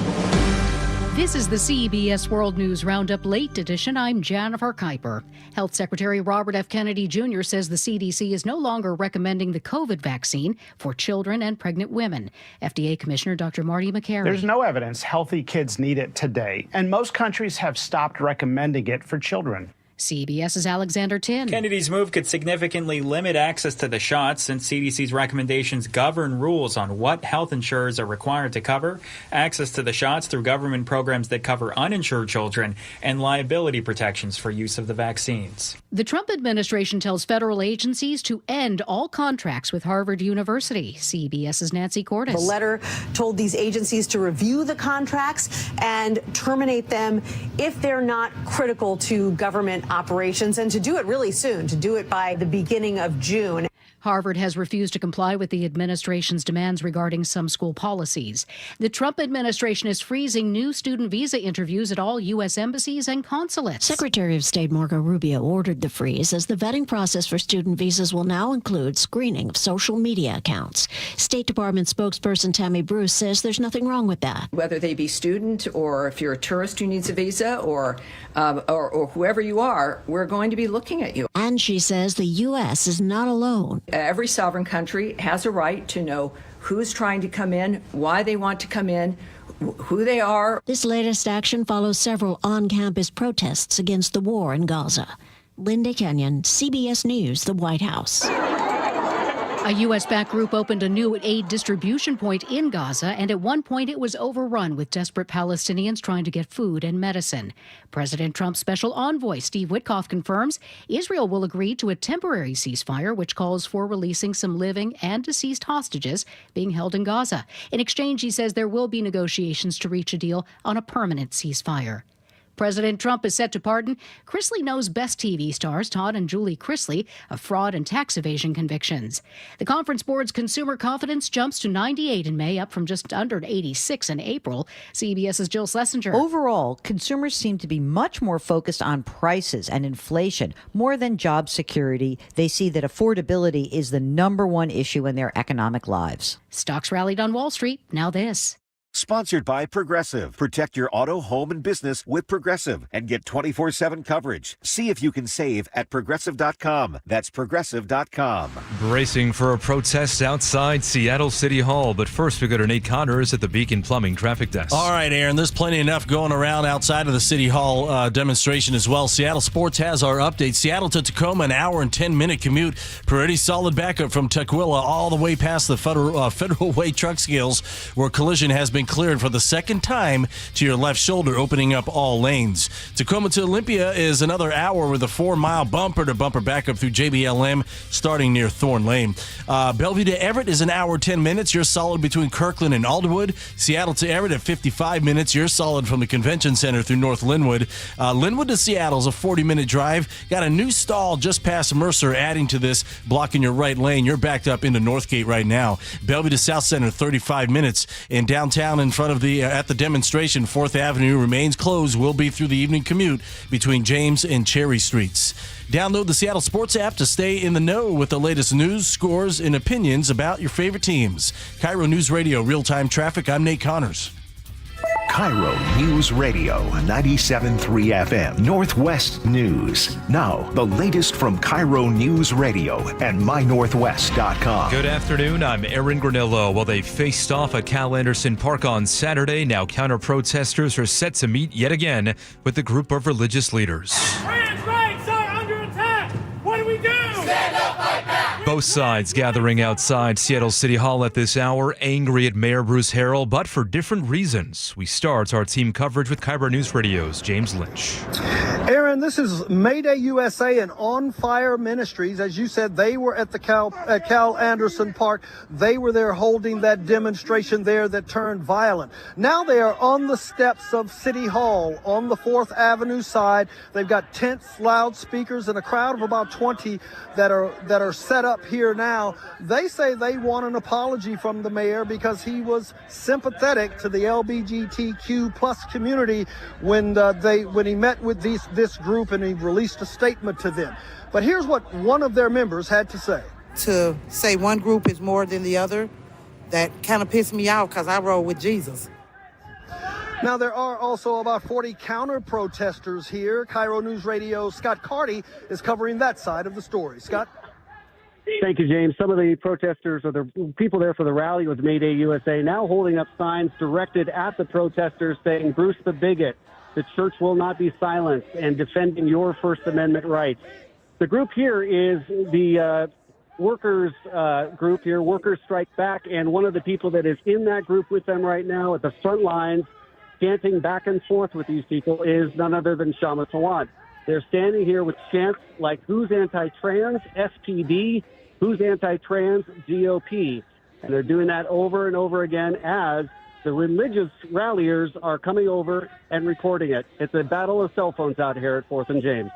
[SPEAKER 31] This is the CBS World News Roundup Late Edition. I'm Jennifer Kuiper. Health Secretary Robert F. Kennedy Jr. says the CDC is no longer recommending the COVID vaccine for children and pregnant women. FDA Commissioner Dr. Marty McCary.
[SPEAKER 1] There's no evidence healthy kids need it today, and most countries have stopped recommending it for children.
[SPEAKER 31] CBS's Alexander Tin.
[SPEAKER 32] Kennedy's move could significantly limit access to the shots since CDC's recommendations govern rules on what health insurers are required to cover, access to the shots through government programs that cover uninsured children, and liability protections for use of the vaccines.
[SPEAKER 31] The Trump administration tells federal agencies to end all contracts with Harvard University. CBS's Nancy Cordes.
[SPEAKER 4] The letter told these agencies to review the contracts and terminate them if they're not critical to government operations, and to do it really soon, to do it by the beginning of June.
[SPEAKER 31] Harvard has refused to comply with the administration's demands regarding some school policies. The Trump administration is freezing new student visa interviews at all U.S. embassies and consulates.
[SPEAKER 9] Secretary of State Marco Rubio ordered the freeze as the vetting process for student visas will now include screening of social media accounts. State Department spokesperson Tammy Bruce says there's nothing wrong with that.
[SPEAKER 33] Whether they be student or if you're a tourist who needs a visa or whoever you are, we're going to be looking at you.
[SPEAKER 9] And she says the U.S. is not alone.
[SPEAKER 33] Every sovereign country has a right to know who's trying to come in, why they want to come in, who they are.
[SPEAKER 9] This latest action follows several on-campus protests against the war in Gaza. Linda Kenyon, CBS News, the White House.
[SPEAKER 31] A U.S.-backed group opened a new aid distribution point in Gaza, and at one point it was overrun with desperate Palestinians trying to get food and medicine. President Trump's special envoy, Steve Witkoff, confirms Israel will agree to a temporary ceasefire, which calls for releasing some living and deceased hostages being held in Gaza. In exchange, he says there will be negotiations to reach a deal on a permanent ceasefire. President Trump is set to pardon Chrisley Knows Best TV stars Todd and Julie Chrisley of fraud and tax evasion convictions. The Conference Board's consumer confidence jumps to 98 in May, up from just under 86 in April. CBS's Jill Schlesinger.
[SPEAKER 16] Overall, consumers seem to be much more focused on prices and inflation more than job security. They see that affordability is the number one issue in their economic lives.
[SPEAKER 31] Stocks rallied on Wall Street. Now this.
[SPEAKER 18] Sponsored by Progressive. Protect your auto, home, and business with Progressive and get 24/7 coverage. See if you can save at Progressive.com. That's Progressive.com.
[SPEAKER 19] Bracing for a protest outside Seattle City Hall. But first, we go to Nate Connors at the Beacon Plumbing Traffic Desk.
[SPEAKER 2] All right, Aaron, there's plenty enough going around outside of the City Hall demonstration as well. Seattle Sports has our update. Seattle to Tacoma, an hour and 10-minute commute. Pretty solid backup from Tukwila all the way past the Federal Way truck scales, where collision has been cleared for the second time to your left shoulder, opening up all lanes. Tacoma to Olympia is another hour with a 4-mile bumper-to-bumper backup through JBLM, starting near Thorn Lane. Bellevue to Everett is an hour 10 minutes. You're solid between Kirkland and Alderwood. Seattle to Everett at 55 minutes. You're solid from the Convention Center through North Linwood. Linwood to Seattle is a 40-minute drive. Got a new stall just past Mercer, adding to this, blocking your right lane. You're backed up into Northgate right now. Bellevue to South Center, 35 minutes. In downtown, in front of at the demonstration, 4th Avenue remains closed. Will be through the evening commute between James and Cherry Streets. Download the Seattle Sports app to stay in the know with the latest news, scores, and opinions about your favorite teams. KIRO Newsradio real-time traffic. I'm Nate Connors.
[SPEAKER 6] KIRO News Radio 97.3 FM Northwest News. Now, the latest from KIRO News Radio and mynorthwest.com.
[SPEAKER 19] Good afternoon, I'm Aaron Granillo. While they faced off at Cal Anderson Park on Saturday, now counter-protesters are set to meet yet again with a group of religious leaders.
[SPEAKER 20] Trans rights are under attack. What do we do? Stand up, fight back.
[SPEAKER 19] Both sides gathering outside Seattle City Hall at this hour, angry at Mayor Bruce Harrell, but for different reasons. We start our team coverage with KIRO News Radio's James Lynch.
[SPEAKER 21] Aaron, this is Mayday USA and On Fire Ministries. As you said, they were at the Cal Anderson Park. They were there holding that demonstration there that turned violent. Now they are on the steps of City Hall on the 4th Avenue side. They've got tents, loudspeakers, and a crowd of about 20 that are set up here now. They say they want an apology from the mayor because he was sympathetic to the LGBTQ plus community when he met with this group and he released a statement to them. But here's what one of their members had to say.
[SPEAKER 22] To say one group is more than the other, that kind of pissed me off because I roll with Jesus.
[SPEAKER 21] Now, there are also about 40 counter-protesters here. KIRO News Radio's Scott Carty is covering that side of the story. Scott?
[SPEAKER 3] Thank you, James. Some of the protesters or the people there for the rally with May Day USA now holding up signs directed at the protesters saying, Bruce the bigot, the church will not be silenced, and defending your First Amendment rights. The group here is the workers group here, Workers Strike Back, and one of the people that is in that group with them right now at the front lines, chanting back and forth with these people, is none other than Shama Tawant. They're standing here with chants like, who's anti-trans? SPD. Who's anti-trans? GOP. And they're doing that over and over again as the religious ralliers are coming over and recording it. It's a battle of cell phones out here at 4th and James.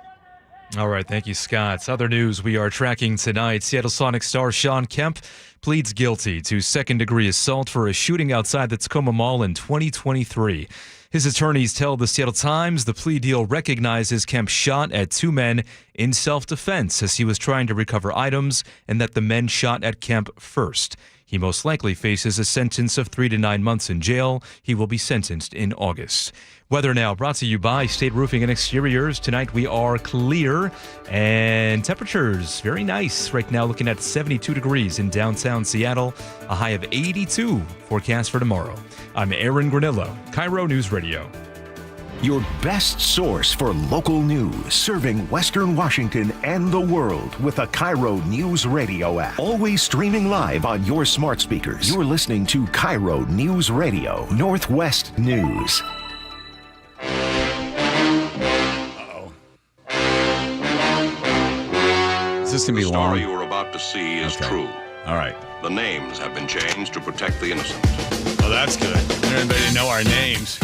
[SPEAKER 19] All right, thank you, Scott. Other news we are tracking tonight. Seattle Sonic star Sean Kemp pleads guilty to second-degree assault for a shooting outside the Tacoma Mall in 2023. His attorneys tell the Seattle Times the plea deal recognizes Kemp shot at two men in self-defense as he was trying to recover items and that the men shot at Kemp first. He most likely faces a sentence of 3 to 9 months in jail. He will be sentenced in August. Weather now brought to you by State Roofing and Exteriors. Tonight we are clear and temperatures very nice. Right now looking at 72 degrees in downtown Seattle, a high of 82 forecast for tomorrow. I'm Aaron Granillo, KIRO News Radio.
[SPEAKER 6] Your best source for local news, serving Western Washington and the world with a KIRO News Radio app. Always streaming live on your smart speakers. You're listening to KIRO News Radio, Northwest News.
[SPEAKER 5] Is this going to be
[SPEAKER 7] long?
[SPEAKER 5] The story you are about to see is true.
[SPEAKER 7] All right.
[SPEAKER 5] The names have been changed to protect the innocent.
[SPEAKER 7] Oh, that's good. Everybody didn't know our names.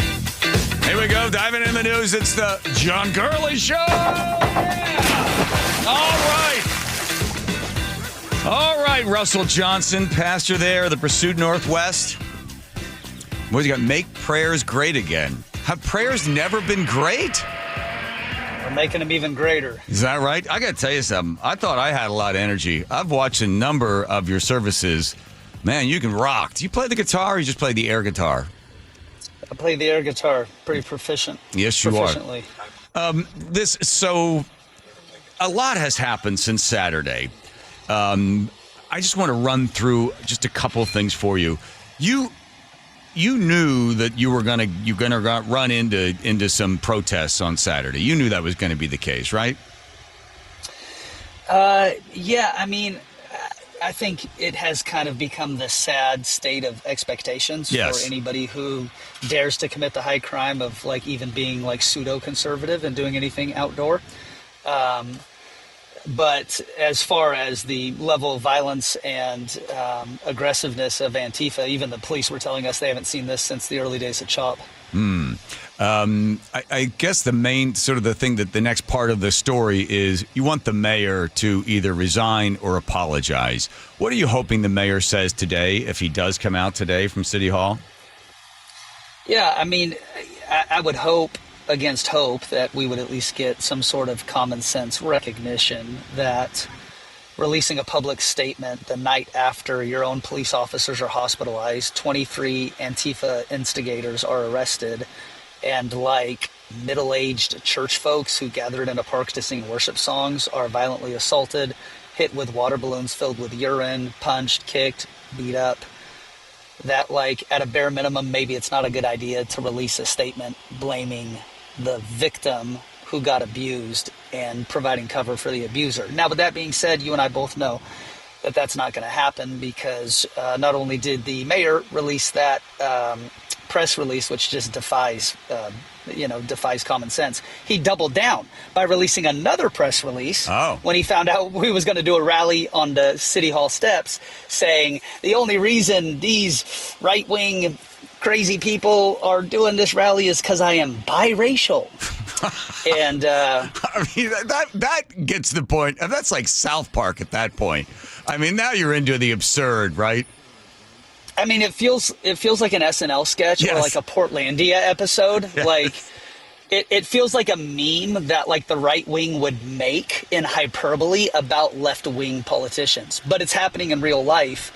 [SPEAKER 7] Here we go, diving in the news. It's the John Curley Show. Yeah. All right, Russell Johnson, pastor there of the Pursuit Northwest. What's he got? Make prayers great again. Have prayers never been great?
[SPEAKER 8] We're making them even greater.
[SPEAKER 7] Is that right? I got to tell you something. I thought I had a lot of energy. I've watched a number of your services. Man, you can rock. Do you play the guitar or you just play the air guitar?
[SPEAKER 8] I play the air guitar pretty proficient.
[SPEAKER 7] Yes, you are. So a lot has happened since Saturday. I just want to run through just a couple of things for you. You knew that you were gonna run into some protests on Saturday. You knew that was going to be the case, right?
[SPEAKER 8] Yeah. I mean, I think it has kind of become the sad state of expectations for anybody who dares to commit the high crime of like even being like pseudo-conservative and doing anything outdoor. But as far as the level of violence and aggressiveness of Antifa, even the police were telling us they haven't seen this since the early days of CHOP.
[SPEAKER 7] I guess the main sort of the thing that the next part of the story is you want the mayor to either resign or apologize. What are you hoping the mayor says today if he does come out today from City Hall?
[SPEAKER 8] Yeah, I mean, I would hope against hope that we would at least get some sort of common sense recognition that releasing a public statement the night after your own police officers are hospitalized, 23 Antifa instigators are arrested, and like middle-aged church folks who gathered in a park to sing worship songs are violently assaulted, hit with water balloons filled with urine, punched, kicked, beat up, that like at a bare minimum, maybe it's not a good idea to release a statement blaming the victim who got abused and providing cover for the abuser. Now, with that being said, you and I both know that that's not going to happen because not only did the mayor release that press release, which just defies common sense, he doubled down by releasing another press release when he found out he was going to do a rally on the City Hall steps, saying the only reason these right-wing crazy people are doing this rally is because I am biracial. And
[SPEAKER 7] I mean, that gets the point. That's like South Park at that point. I mean, now you're into the absurd, right?
[SPEAKER 8] I mean, it feels like an SNL sketch or like a Portlandia episode. Yes. Like it feels like a meme that like the right wing would make in hyperbole about left wing politicians, but it's happening in real life.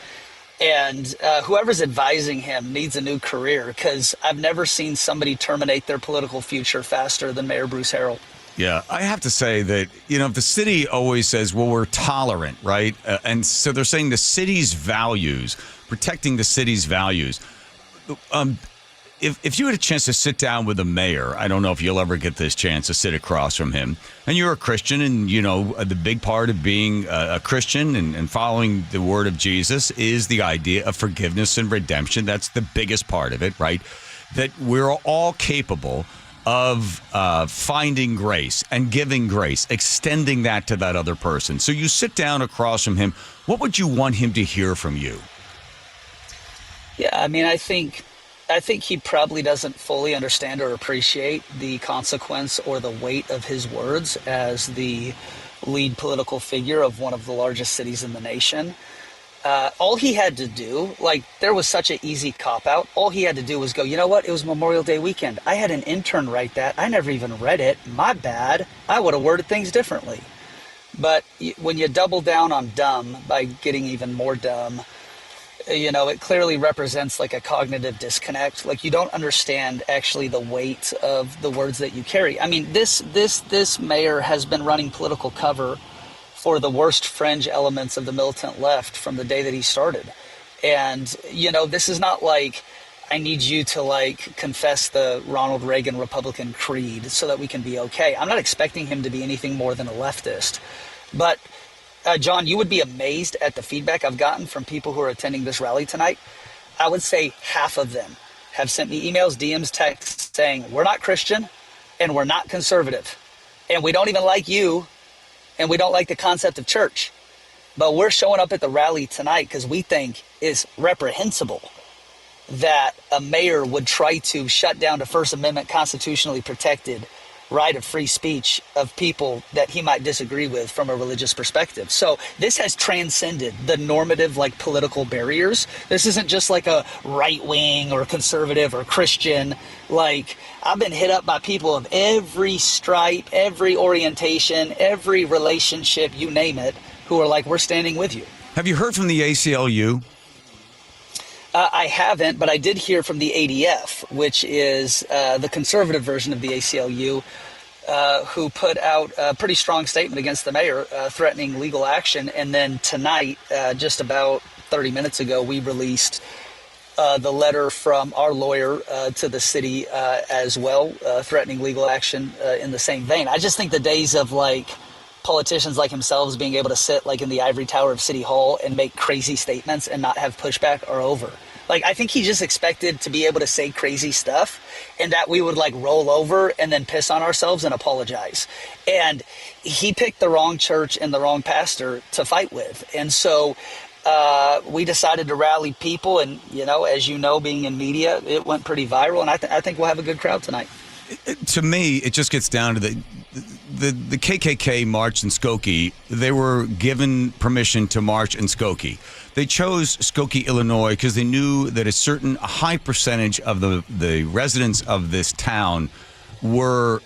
[SPEAKER 8] And whoever's advising him needs a new career, because I've never seen somebody terminate their political future faster than Mayor Bruce Harrell.
[SPEAKER 7] Yeah, I have to say that, the city always says, well, we're tolerant, right? And so they're saying the city's values, protecting the city's values. If you had a chance to sit down with the mayor, I don't know if you'll ever get this chance to sit across from him, and you're a Christian, and, the big part of being a Christian and following the word of Jesus is the idea of forgiveness and redemption. That's the biggest part of it, right? That we're all capable of finding grace and giving grace, extending that to that other person. So you sit down across from him. What would you want him to hear from you?
[SPEAKER 8] Yeah, I mean, I think he probably doesn't fully understand or appreciate the consequence or the weight of his words as the lead political figure of one of the largest cities in the nation. All he had to do, there was such an easy cop-out. All he had to do was go, you know what? It was Memorial Day weekend. I had an intern write that. I never even read it. My bad. I would have worded things differently. But when you double down on dumb by getting even more dumb, it clearly represents a cognitive disconnect. You don't understand actually the weight of the words that you carry. I mean, this mayor has been running political cover for the worst fringe elements of the militant left from the day that he started. And, this is not I need you to confess the Ronald Reagan Republican creed so that we can be okay. I'm not expecting him to be anything more than a leftist. But John, you would be amazed at the feedback I've gotten from people who are attending this rally tonight. I would say half of them have sent me emails, DMs, texts saying, we're not Christian and we're not conservative. And we don't even like you and we don't like the concept of church. But we're showing up at the rally tonight because we think it's reprehensible that a mayor would try to shut down the First Amendment constitutionally protected right of free speech of people that he might disagree with from a religious perspective. So this has transcended the normative political barriers. This isn't just a right wing or conservative or Christian. I've been hit up by people of every stripe, every orientation, every relationship, you name it, who are we're standing with you.
[SPEAKER 7] Have you heard from the ACLU?
[SPEAKER 8] I haven't, but I did hear from the ADF, which is the conservative version of the ACLU, who put out a pretty strong statement against the mayor, threatening legal action. And then tonight, just about 30 minutes ago, we released the letter from our lawyer to the city as well, threatening legal action in the same vein. I just think the days of politicians like himself being able to sit in the ivory tower of City Hall and make crazy statements and not have pushback are over. I think he just expected to be able to say crazy stuff and that we would roll over and then piss on ourselves and apologize. And he picked the wrong church and the wrong pastor to fight with. And so we decided to rally people. And, as you know, being in media, it went pretty viral. And I think we'll have a good crowd tonight.
[SPEAKER 7] To me, it just gets down to the KKK marched in Skokie. They were given permission to march in Skokie. They chose Skokie, Illinois, because they knew that a high percentage of the residents of this town were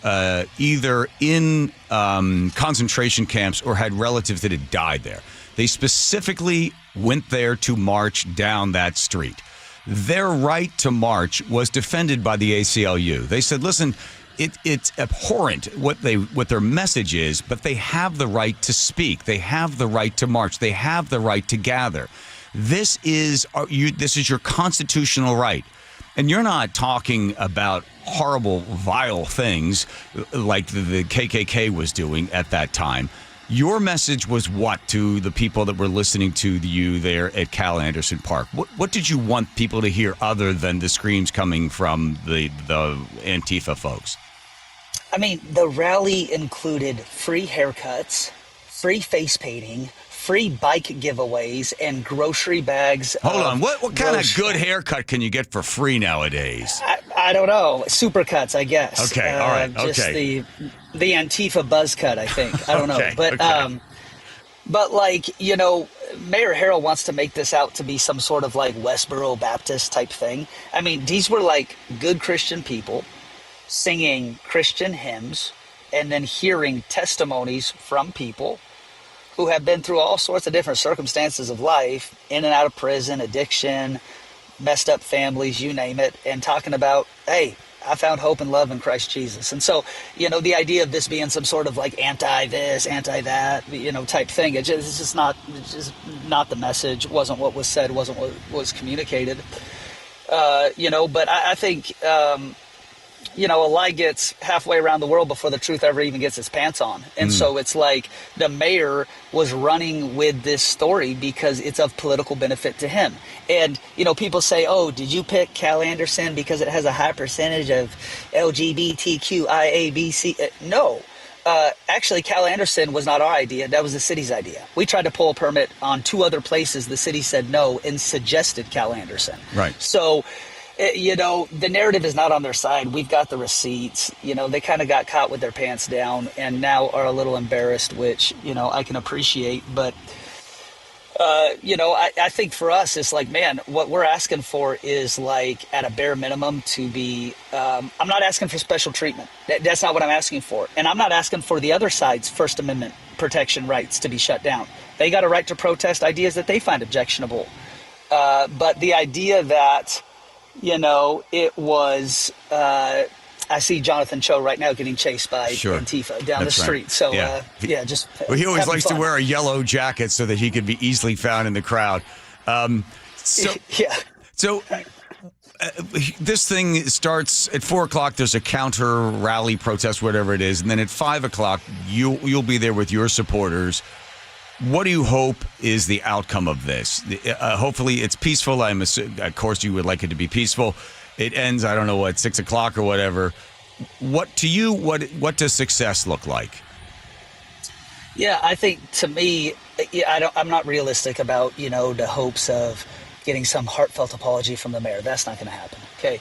[SPEAKER 7] either in concentration camps or had relatives that had died there. They specifically went there to march down that street. Their right to march was defended by the ACLU. They said, listen, it's abhorrent what their message is, but they have the right to speak. They have the right to march. They have the right to gather. This is your constitutional right. And you're not talking about horrible, vile things like the KKK was doing at that time. Your message was what to the people that were listening to you there at Cal Anderson Park? What did you want people to hear other than the screams coming from the Antifa folks?
[SPEAKER 8] I mean, the rally included free haircuts, free face painting, free bike giveaways, and grocery bags.
[SPEAKER 7] Hold on. What kind of good haircut can you get for free nowadays?
[SPEAKER 8] I don't know. Supercuts, I guess.
[SPEAKER 7] Okay. All right. Okay.
[SPEAKER 8] Just the Antifa buzz cut, I think. I don't know. But Mayor Harrell wants to make this out to be some sort of Westboro Baptist type thing. I mean, these were good Christian people singing Christian hymns and then hearing testimonies from people who have been through all sorts of different circumstances of life, in and out of prison, addiction, messed up families, you name it, and talking about, hey, I found hope and love in Christ Jesus. And so, the idea of this being some sort of like anti-this, anti-that, type thing, it's just not the message, wasn't what was said, wasn't what was communicated. But I think, a lie gets halfway around the world before the truth ever even gets its pants on. And so it's like the mayor was running with this story because it's of political benefit to him. And, people say, oh, did you pick Cal Anderson because it has a high percentage of LGBTQIABC? No. Actually, Cal Anderson was not our idea. That was the city's idea. We tried to pull a permit on 2 other places. The city said no and suggested Cal Anderson.
[SPEAKER 7] Right.
[SPEAKER 8] So, the narrative is not on their side. We've got the receipts. They kind of got caught with their pants down and now are a little embarrassed, which, I can appreciate. But, I think for us, it's like, man, what we're asking for is like at a bare minimum to be, I'm not asking for special treatment. That's not what I'm asking for. And I'm not asking for the other side's First Amendment protection rights to be shut down. They got a right to protest ideas that they find objectionable. But the idea that, it was, I see Jonathan Cho right now getting chased by Antifa down the street. Right. So, just.
[SPEAKER 7] Well, he always likes
[SPEAKER 8] fun.
[SPEAKER 7] to wear a yellow jacket so that he could be easily found in the crowd. So this thing starts at 4:00. There's a counter rally protest, whatever it is. And then at 5:00, you'll be there with your supporters. What do you hope is the outcome of this? Hopefully it's peaceful. Of course, you would like it to be peaceful. It ends, I don't know what, 6:00 or whatever. What does success look like?
[SPEAKER 8] Yeah, I think to me, I'm not realistic about, the hopes of getting some heartfelt apology from the mayor. That's not going to happen. Okay.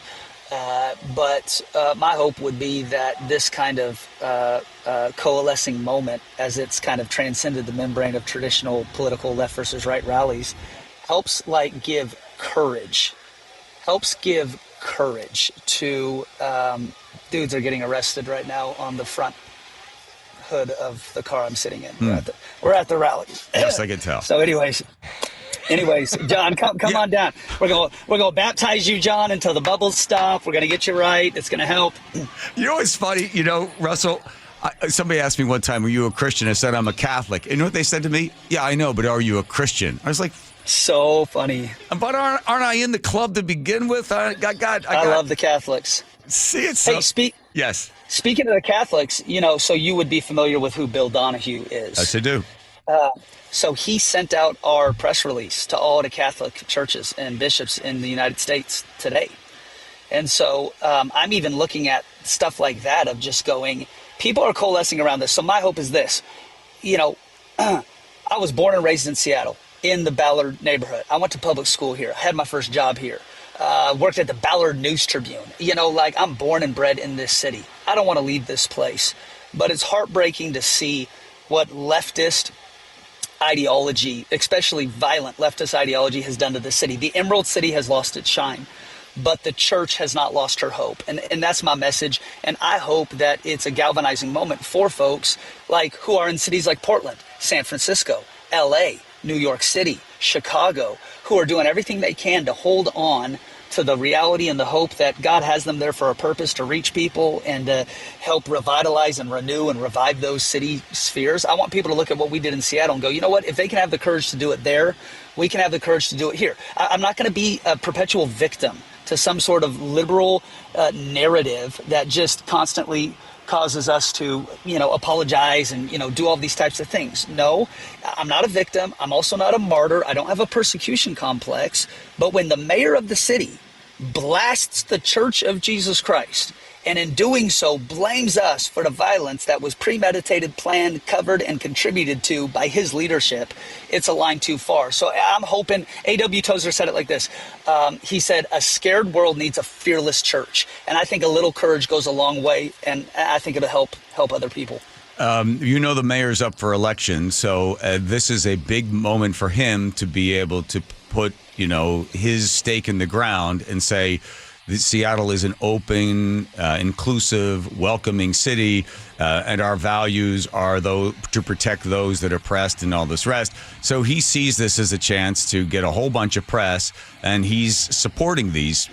[SPEAKER 8] But my hope would be that this kind of coalescing moment, as it's kind of transcended the membrane of traditional political left versus right rallies, helps give courage to dudes are getting arrested right now on the front hood of the car I'm sitting in. We're at the rally.
[SPEAKER 7] Yes, I can tell.
[SPEAKER 8] So anyways, John, come on down. We're gonna baptize you, John, until the bubbles stop. We're gonna get you right. It's gonna help.
[SPEAKER 7] It's funny, Russell. Somebody asked me one time, "Are you a Christian?" I said, "I'm a Catholic." And you know what they said to me? "Yeah, I know, but are you a Christian?" I was like,
[SPEAKER 8] "So funny."
[SPEAKER 7] But aren't I in the club to begin with? I
[SPEAKER 8] love the Catholics.
[SPEAKER 7] See, it's so.
[SPEAKER 8] Hey,
[SPEAKER 7] Yes.
[SPEAKER 8] Speaking of the Catholics, so you would be familiar with who Bill Donahue is.
[SPEAKER 7] Yes, I do.
[SPEAKER 8] So he sent out our press release to all the Catholic churches and bishops in the United States today. And so I'm even looking at stuff like that of just going, people are coalescing around this. So my hope is this, I was born and raised in Seattle in the Ballard neighborhood. I went to public school here. I had my first job here. Worked at the Ballard News Tribune. I'm born and bred in this city. I don't want to leave this place. But it's heartbreaking to see what leftist ideology, especially violent leftist ideology, has done to the city. The Emerald City has lost its shine, but the church has not lost her hope. And that's my message. And I hope that it's a galvanizing moment for folks who are in cities like Portland, San Francisco, LA, New York City, Chicago, who are doing everything they can to hold on to the reality and the hope that God has them there for a purpose to reach people and to help revitalize and renew and revive those city spheres. I want people to look at what we did in Seattle and go, you know what, if they can have the courage to do it there, we can have the courage to do it here. I'm not going to be a perpetual victim to some sort of liberal narrative that just constantly causes us to, apologize and, do all these types of things. No, I'm not a victim. I'm also not a martyr. I don't have a persecution complex. But when the mayor of the city blasts the Church of Jesus Christ, and in doing so blames us for the violence that was premeditated, planned, covered, and contributed to by his leadership, it's a line too far. So I'm hoping, A.W. Tozer said it like this. He said, a scared world needs a fearless church. And I think a little courage goes a long way, and I think it'll help other people.
[SPEAKER 7] The mayor's up for election, so this is a big moment for him to be able to put, his stake in the ground and say, Seattle is an open, inclusive, welcoming city, and our values are to protect those that are oppressed and all this rest. So he sees this as a chance to get a whole bunch of press, and he's supporting these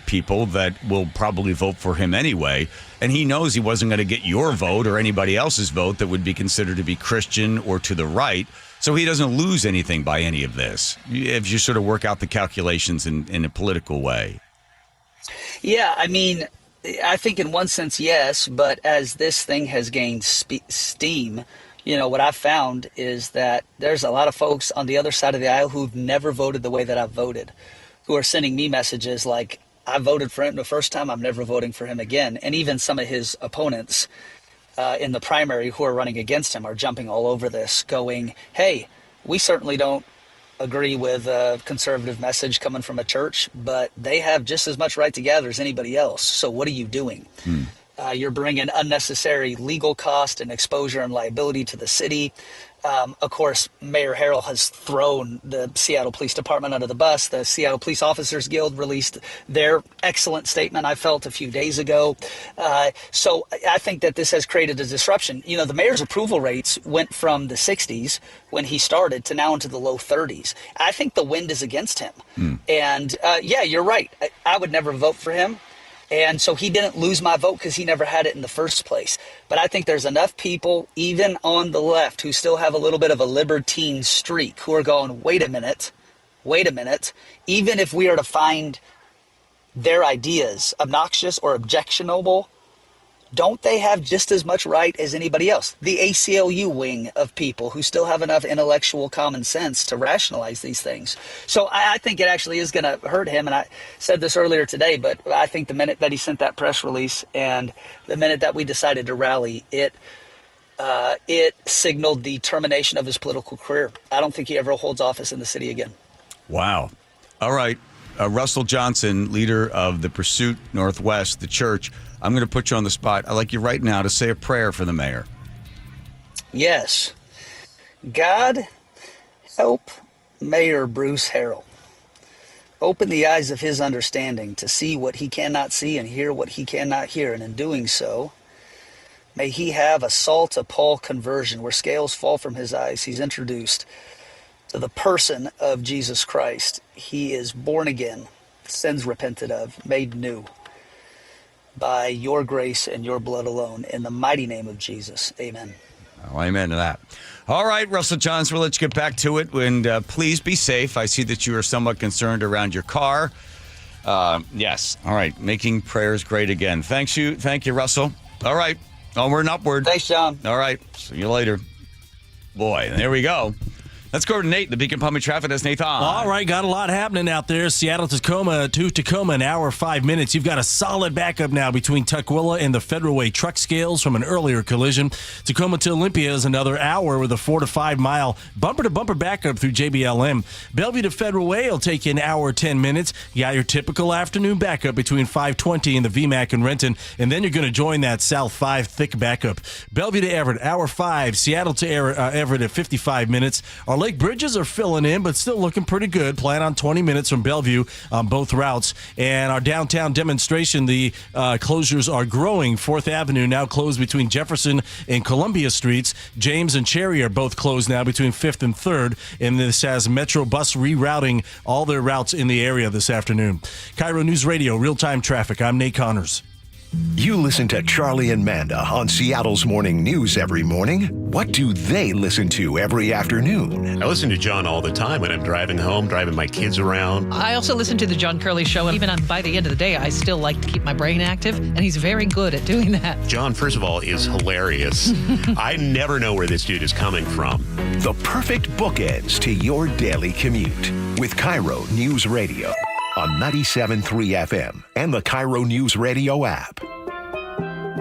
[SPEAKER 7] people that will probably vote for him anyway. And he knows he wasn't going to get your vote or anybody else's vote that would be considered to be Christian or to the right. So he doesn't lose anything by any of this, if you sort of work out the calculations in a political way.
[SPEAKER 8] Yeah, I mean, I think in one sense, yes, but as this thing has gained steam, what I've found is that there's a lot of folks on the other side of the aisle who've never voted the way that I've voted, who are sending me messages like, I voted for him the first time, I'm never voting for him again. And even some of his opponents in the primary who are running against him are jumping all over this, going, hey, we certainly don't agree with a conservative message coming from a church, but they have just as much right to gather as anybody else. So what are you doing? You're bringing unnecessary legal cost and exposure and liability to the city. Of course, Mayor Harrell has thrown the Seattle Police Department under the bus. The Seattle Police Officers Guild released their excellent statement, I felt, a few days ago. So I think that this has created a disruption. The mayor's approval rates went from the 60s when he started to now into the low 30s. I think the wind is against him. And yeah, you're right. I would never vote for him. And so he didn't lose my vote because he never had it in the first place. But I think there's enough people, even on the left, who still have a little bit of a libertine streak, who are going, wait a minute. Even if we are to find their ideas obnoxious or objectionable, don't they have just as much right as anybody else? The ACLU wing of people who still have enough intellectual common sense to rationalize these things. So I think it actually is going to hurt him. And I said this earlier today, but I think the minute that he sent that press release and the minute that we decided to rally, it signaled the termination of his political career. I don't think he ever holds office in the city again.
[SPEAKER 7] Wow. All right. Russell Johnson, leader of the Pursuit Northwest, the church. I'm going to put you on the spot. I'd like you right now to say a prayer for the mayor.
[SPEAKER 8] Yes. God, help Mayor Bruce Harrell. Open the eyes of his understanding to see what he cannot see and hear what he cannot hear. And in doing so, may he have a Saul to Paul conversion where scales fall from his eyes. He's introduced to the person of Jesus Christ. He is born again, sins repented of, made new by your grace and your blood alone. In the mighty name of Jesus, amen.
[SPEAKER 7] Oh, amen to that. All right, Russell Johnson, well, let's get back to it. And please be safe. I see that you are somewhat concerned around your car. Yes. All right. Making prayers great again. Thank you, Russell. All right. Onward and upward.
[SPEAKER 8] Thanks, John.
[SPEAKER 7] All right. See you later. Boy, there we go. Let's go to Nate, the Beacon Public Traffic. That's Nathan.
[SPEAKER 2] All right, got a lot happening out there. Seattle to Tacoma, an hour, 5 minutes. You've got a solid backup now between Tukwila and the Federal Way truck scales from an earlier collision. Tacoma to Olympia is another hour with a 4 to 5 mile bumper-to-bumper backup through JBLM. Bellevue to Federal Way will take you an hour, 10 minutes. You got your typical afternoon backup between 520 and the VMAC and Renton, and then you're going to join that South 5 thick backup. Bellevue to Everett, hour 5. Seattle to Everett at 55 minutes. Our Lake Bridges are filling in, but still looking pretty good. Plan on 20 minutes from Bellevue on both routes. And our downtown demonstration, the closures are growing. 4th Avenue now closed between Jefferson and Columbia Streets. James and Cherry are both closed now between 5th and 3rd. And this has Metro Bus rerouting all their routes in the area this afternoon. KIRO News Radio, real-time traffic. I'm Nate Connors.
[SPEAKER 6] You listen to Charlie and Manda on Seattle's Morning News every morning. What do they listen to every afternoon?
[SPEAKER 10] I listen to John all the time when I'm driving home, driving my kids around.
[SPEAKER 11] I also listen to the John Curley Show. Even by the end of the day, I still like to keep my brain active, and he's very good at doing that.
[SPEAKER 10] John, first of all, is hilarious. I never know where this dude is coming from.
[SPEAKER 6] The perfect bookends to your daily commute with KIRO News Radio on 97.3 FM and the KIRO Newsradio app.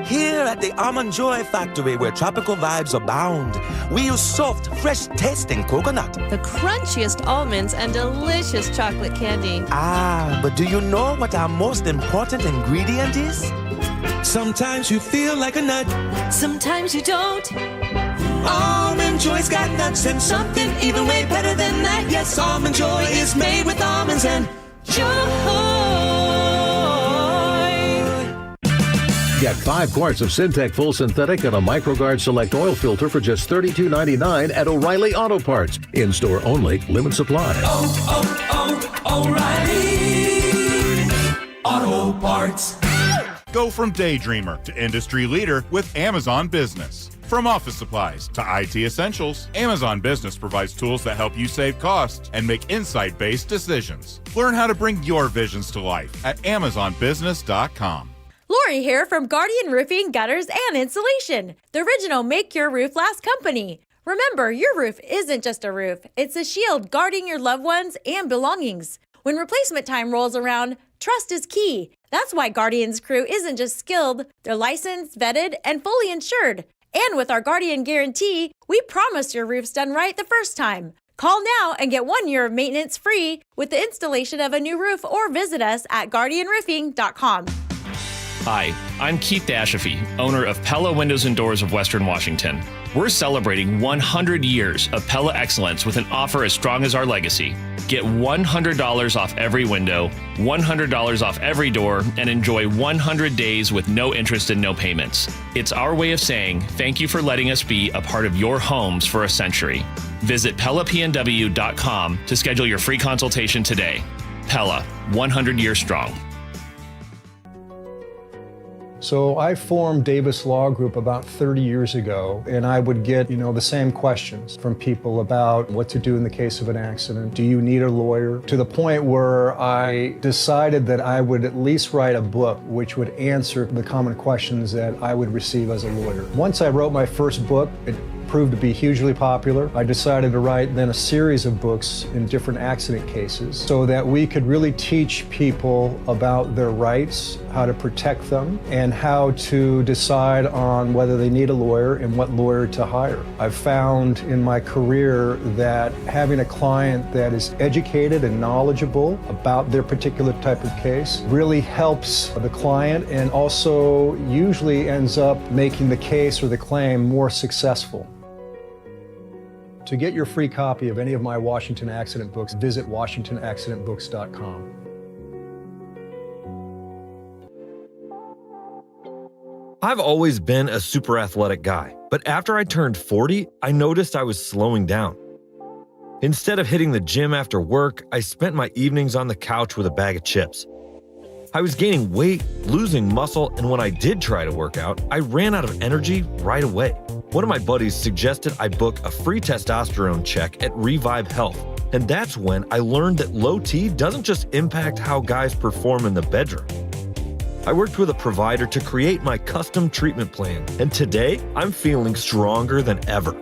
[SPEAKER 12] Here at the Almond Joy Factory, where tropical vibes abound, we use soft, fresh-tasting coconut.
[SPEAKER 13] The crunchiest almonds and delicious chocolate candy.
[SPEAKER 12] Ah, but do you know what our most important ingredient is? Sometimes you feel like a nut.
[SPEAKER 13] Sometimes you don't.
[SPEAKER 12] Almond Joy's got nuts and something even way better than that. Yes, Almond Joy is made with almonds and joy.
[SPEAKER 1] Get 5 quarts of Syntec Full Synthetic and a MicroGuard Select Oil Filter for just $32.99 at O'Reilly Auto Parts. In-store only, limit supply.
[SPEAKER 14] O'Reilly Auto Parts.
[SPEAKER 15] Go from daydreamer to industry leader with Amazon Business. From office supplies to IT essentials, Amazon Business provides tools that help you save costs and make insight-based decisions. Learn how to bring your visions to life at AmazonBusiness.com.
[SPEAKER 13] Lori here from Guardian Roofing, Gutters, and Insulation, the original Make Your Roof Last company. Remember, your roof isn't just a roof. It's a shield guarding your loved ones and belongings. When replacement time rolls around, trust is key. That's why Guardian's crew isn't just skilled, they're licensed, vetted, and fully insured. And with our Guardian Guarantee, we promise your roof's done right the first time. Call now and get 1 year of maintenance free with the installation of a new roof or visit us at guardianroofing.com.
[SPEAKER 17] Hi, I'm Keith Dashafee, owner of Pella Windows and Doors of Western Washington. We're celebrating 100 years of Pella excellence with an offer as strong as our legacy. Get $100 off every window, $100 off every door, and enjoy 100 days with no interest and no payments. It's our way of saying thank you for letting us be a part of your homes for a century. Visit PellaPNW.com to schedule your free consultation today. Pella, 100 years strong.
[SPEAKER 21] So I formed Davis Law Group about 30 years ago, and I would get, the same questions from people about what to do in the case of an accident. Do you need a lawyer? To the point where I decided that I would at least write a book which would answer the common questions that I would receive as a lawyer. Once I wrote my first book, it proved to be hugely popular. I decided to write then a series of books in different accident cases so that we could really teach people about their rights, how to protect them, and how to decide on whether they need a lawyer and what lawyer to hire. I've found in my career that having a client that is educated and knowledgeable about their particular type of case really helps the client and also usually ends up making the case or the claim more successful. To get your free copy of any of my Washington accident books, visit WashingtonAccidentBooks.com.
[SPEAKER 23] I've always been a super athletic guy, but after I turned 40, I noticed I was slowing down. Instead of hitting the gym after work, I spent my evenings on the couch with a bag of chips. I was gaining weight, losing muscle, and when I did try to work out, I ran out of energy right away. One of my buddies suggested I book a free testosterone check at Revive Health, and that's when I learned that low T doesn't just impact how guys perform in the bedroom. I worked with a provider to create my custom treatment plan, and today I'm feeling stronger than ever.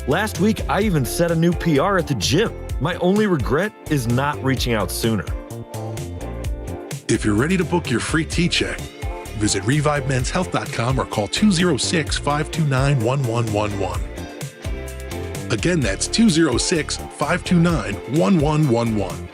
[SPEAKER 23] Last week, I even set a new PR at the gym. My only regret is not reaching out sooner.
[SPEAKER 24] If you're ready to book your free T-check, visit ReviveMen'sHealth.com or call 206-529-1111. Again, that's 206-529-1111.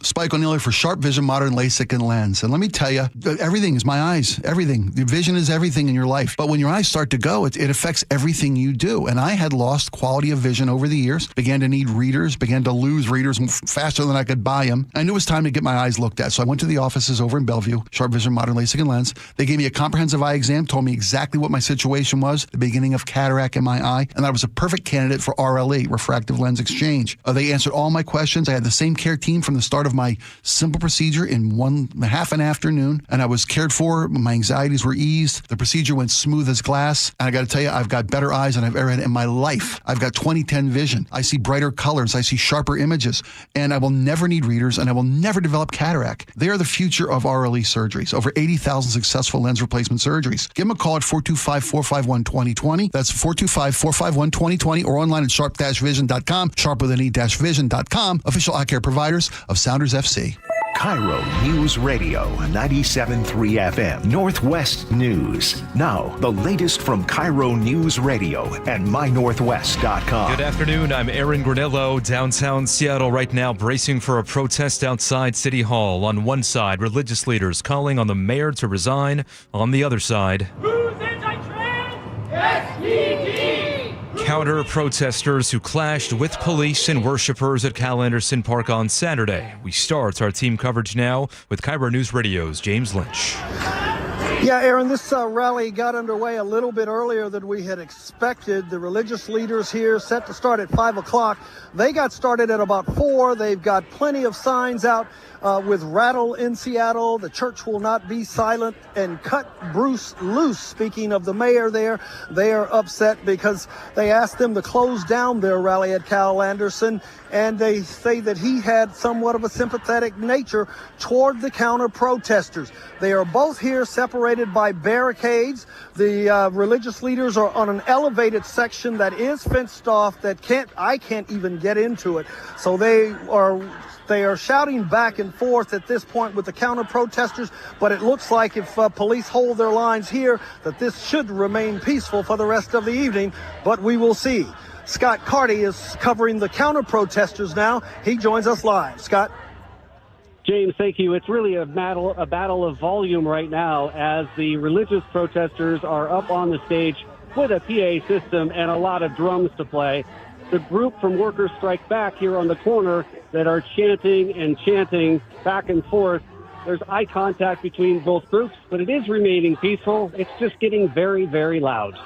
[SPEAKER 25] Spike O'Neill for Sharp Vision, Modern LASIK, and Lens. And let me tell you, everything is my eyes, everything. The vision is everything in your life. But when your eyes start to go, it affects everything you do. And I had lost quality of vision over the years, began to need readers, began to lose readers faster than I could buy them. I knew it was time to get my eyes looked at. So I went to the offices over in Bellevue, Sharp Vision, Modern LASIK, and Lens. They gave me a comprehensive eye exam, told me exactly what my situation was, the beginning of cataract in my eye, and I was a perfect candidate for RLE, refractive lens exchange. They answered all my questions. I had the same care team from the start of my simple procedure in half an afternoon, and I was cared for. My anxieties were eased. The procedure went smooth as glass, and I got to tell you, I've got better eyes than I've ever had in my life. I've got 20/10 vision. I see brighter colors. I see sharper images, and I will never need readers, and I will never develop cataract. They are the future of RLE surgeries. Over 80,000 successful lens replacement surgeries. Give them a call at 425-451-2020. That's 425-451-2020, or online at sharp-vision.com, sharp with an e-vision.com, official eye care providers of Sounders FC.
[SPEAKER 6] KIRO News Radio, 97.3 FM, Northwest News. Now, the latest from KIRO News Radio and mynorthwest.com.
[SPEAKER 19] Good afternoon, I'm Aaron Granello. Downtown Seattle right now bracing for a protest outside City Hall. On one side, religious leaders calling on the mayor to resign. On the other side,
[SPEAKER 20] Who's anti-trans? SVP!
[SPEAKER 19] counter protesters who clashed with police and worshipers at Cal Anderson Park on Saturday. We start our team coverage now with KIRO News Radio's James Lynch.
[SPEAKER 21] Yeah, Aaron, this rally got underway a little bit earlier than we had expected. The religious leaders here set to start at 5 o'clock. They got started at about 4. They've got plenty of signs out with Rattle in Seattle, the church will not be silent, and Cut Bruce Loose. Speaking of the mayor there, they are upset because they asked them to close down their rally at Cal Anderson, and they say that he had somewhat of a sympathetic nature toward the counter protesters. They are both here separated by barricades. The religious leaders are on an elevated section that is fenced off that I can't even get into it. So they are shouting back and forth at this point with the counter protesters, but it looks like if police hold their lines here, that this should remain peaceful for the rest of the evening, but we will see. Scott Carty is covering the counter protesters now. He joins us live. Scott?
[SPEAKER 3] James, thank you. It's really a battle of volume right now as the religious protesters are up on the stage with a PA system and a lot of drums to play. The group from Workers Strike Back here on the corner that are chanting back and forth. There's eye contact between both groups, but it is remaining peaceful. It's just getting very, very loud.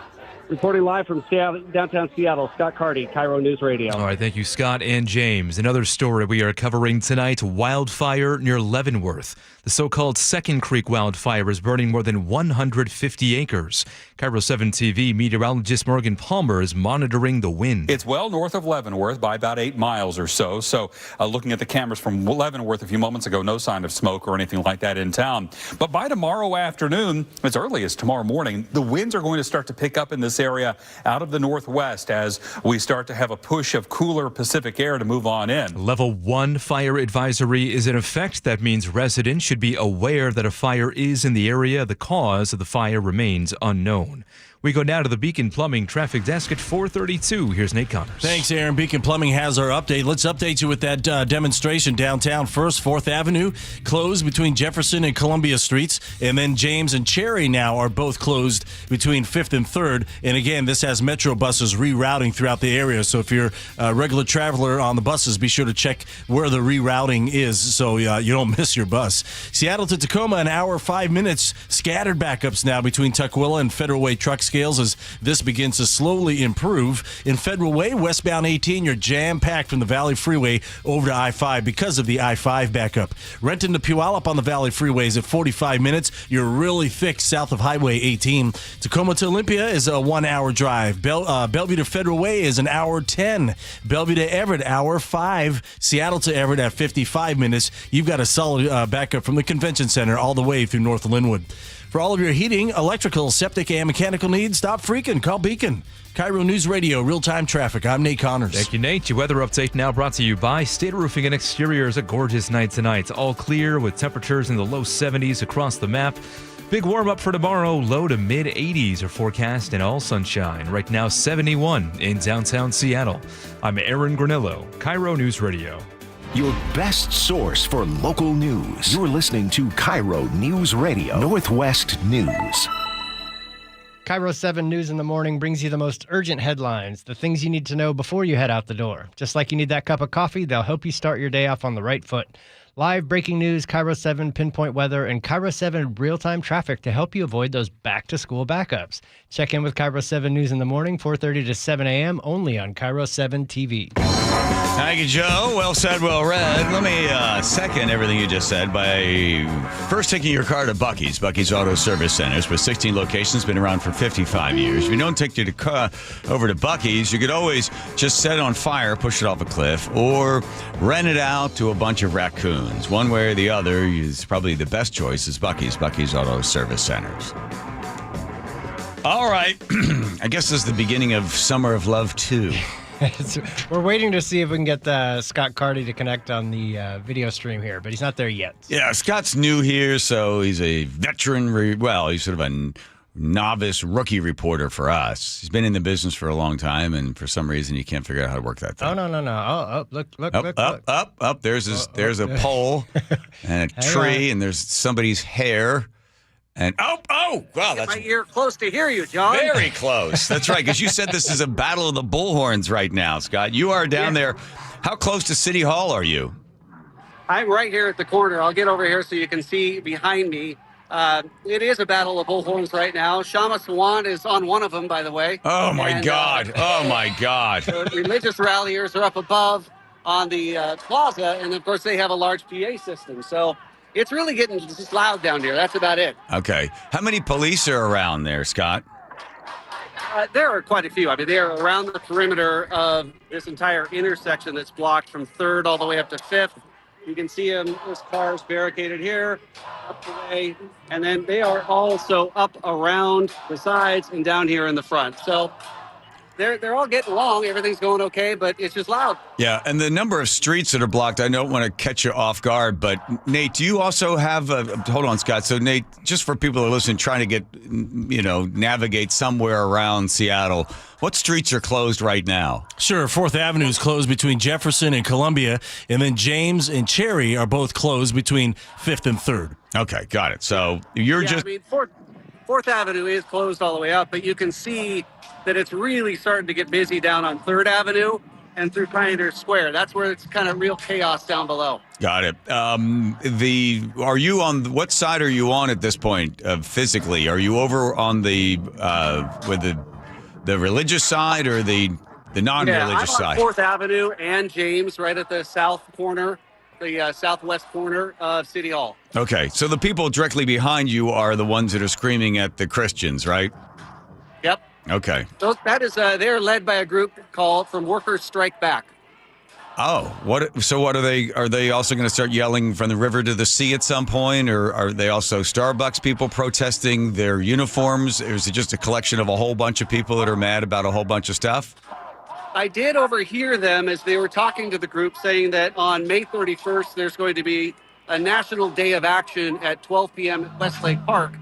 [SPEAKER 3] Reporting live from downtown Seattle, Scott Carty, KIRO News Radio.
[SPEAKER 19] All right, thank you, Scott and James. Another story we are covering tonight, wildfire near Leavenworth. The so-called Second Creek wildfire is burning more than 150 acres. KIRO 7 TV meteorologist Morgan Palmer is monitoring the wind.
[SPEAKER 4] It's well north of Leavenworth by about 8 miles or so. So looking at the cameras from Leavenworth a few moments ago, no sign of smoke or anything like that in town. But by tomorrow afternoon, as early as tomorrow morning, the winds are going to start to pick up in this area out of the northwest as we start to have a push of cooler Pacific air to move on in.
[SPEAKER 19] Level 1 fire advisory is in effect. That means residents should be aware that a fire is in the area. The cause of the fire remains unknown. We go now to the Beacon Plumbing traffic desk at 4:32. Here's Nate Connors.
[SPEAKER 2] Thanks, Aaron. Beacon Plumbing has our update. Let's update you with that demonstration downtown first. 4th Avenue closed between Jefferson and Columbia Streets. And then James and Cherry now are both closed between 5th and 3rd. And again, this has Metro buses rerouting throughout the area. So if you're a regular traveler on the buses, be sure to check where the rerouting is so you don't miss your bus. Seattle to Tacoma, an hour, 5 minutes. Scattered backups now between Tukwila and Federal Way truck scales as this begins to slowly improve. In Federal Way, westbound 18, you're jam-packed from the Valley Freeway over to I-5 because of the I-5 backup. Renton to Puyallup on the Valley Freeways at 45 minutes. You're really thick south of Highway 18. Tacoma to Olympia is a 1-hour drive. Bellevue to Federal Way is an hour 10. Bellevue to Everett, hour 5. Seattle to Everett at 55 minutes. You've got a solid backup from the Convention Center all the way through North Linwood. For all of your heating, electrical, septic, and mechanical needs, stop freaking. Call Beacon. KIRO News Radio, real-time traffic. I'm Nate Connors.
[SPEAKER 19] Thank you, Nate. Your weather update now brought to you by State Roofing and Exteriors. A gorgeous night tonight. All clear with temperatures in the low 70s across the map. Big warm-up for tomorrow. Low to mid-80s are forecast and all sunshine. Right now, 71 in downtown Seattle. I'm Aaron Granillo, KIRO News Radio.
[SPEAKER 6] Your best source for local news. You're listening to KIRO News Radio, Northwest News.
[SPEAKER 9] KIRO 7 News in the Morning brings you the most urgent headlines, the things you need to know before you head out the door. Just like you need that cup of coffee, they'll help you start your day off on the right foot. Live breaking news, KIRO 7 pinpoint weather, and KIRO 7 real-time traffic to help you avoid those back-to-school backups. Check in with KIRO 7 News in the Morning, 4:30 to 7 a.m., only on KIRO 7 TV.
[SPEAKER 7] Thank you, Joe. Well said, well read. Let me second everything you just said by first taking your car to Buc-ee's. Buc-ee's Auto Service Centers with 16 locations, been around for 55 years. If you don't take your car over to Buc-ee's, you could always just set it on fire, push it off a cliff, or rent it out to a bunch of raccoons. One way or the other is probably the best choice is Buc-ee's. Buc-ee's Auto Service Centers. All right. I guess this is the beginning of Summer of Love 2.
[SPEAKER 9] We're waiting to see if we can get Scott Carty to connect on the video stream here, but he's not there yet.
[SPEAKER 7] Yeah, Scott's new here, so he's a veteran. He's sort of a novice rookie reporter for us. He's been in the business for a long time, and for some reason, he can't figure out how to work that thing.
[SPEAKER 9] Oh, no. Oh, look.
[SPEAKER 7] Up. There's a pole and a tree, and there's somebody's hair. And wow, that's
[SPEAKER 5] my ear close to hear you, John.
[SPEAKER 7] very close. That's right, because you said this is a battle of the bullhorns right now, Scott. You are down there. How close to City Hall are you?
[SPEAKER 5] I'm right here at the corner. I'll get over here so you can see behind me. It is a battle of bullhorns right now. Shama Swan is on one of them, by the way.
[SPEAKER 7] Oh, my God. Oh, my God.
[SPEAKER 5] The religious ralliers are up above on the plaza, and, of course, they have a large PA system. So it's really getting just loud down here. That's about it.
[SPEAKER 7] Okay. How many police are around there, Scott?
[SPEAKER 5] There are quite a few. I mean, they are around the perimeter of this entire intersection that's blocked from 3rd all the way up to 5th. You can see them, there's cars barricaded here, up the way, and then they are also up around the sides and down here in the front. So they're all getting along. Everything's going okay, but it's just loud.
[SPEAKER 7] Yeah, and the number of streets that are blocked, I don't want to catch you off guard, but Nate, do you also have hold on, Scott. So Nate, just for people who are listening, trying to get, navigate somewhere around Seattle, what streets are closed right now?
[SPEAKER 2] Sure, 4th Avenue is closed between Jefferson and Columbia, and then James and Cherry are both closed between 5th and 3rd.
[SPEAKER 7] Okay, got it. So you're just...
[SPEAKER 5] I mean, 4th Avenue is closed all the way up, but you can see that it's really starting to get busy down on 3rd Avenue and through Pioneer Square. That's where it's kind of real chaos down below.
[SPEAKER 7] Got it. Are you on, what side are you on at this point physically? Are you over on the, with the religious side or the non-religious side?
[SPEAKER 5] I'm on 4th Avenue and James, right at the south corner, the southwest corner of City Hall.
[SPEAKER 7] Okay, so the people directly behind you are the ones that are screaming at the Christians, right?
[SPEAKER 5] Yep.
[SPEAKER 7] Okay.
[SPEAKER 5] So that is, they're led by a group called From Workers Strike Back.
[SPEAKER 7] Oh, what are they? Are they also going to start yelling from the river to the sea at some point, or are they also Starbucks people protesting their uniforms? Or is it just a collection of a whole bunch of people that are mad about a whole bunch of stuff?
[SPEAKER 5] I did overhear them as they were talking to the group saying that on May 31st, there's going to be a National Day of Action at 12 p.m. at Westlake Park.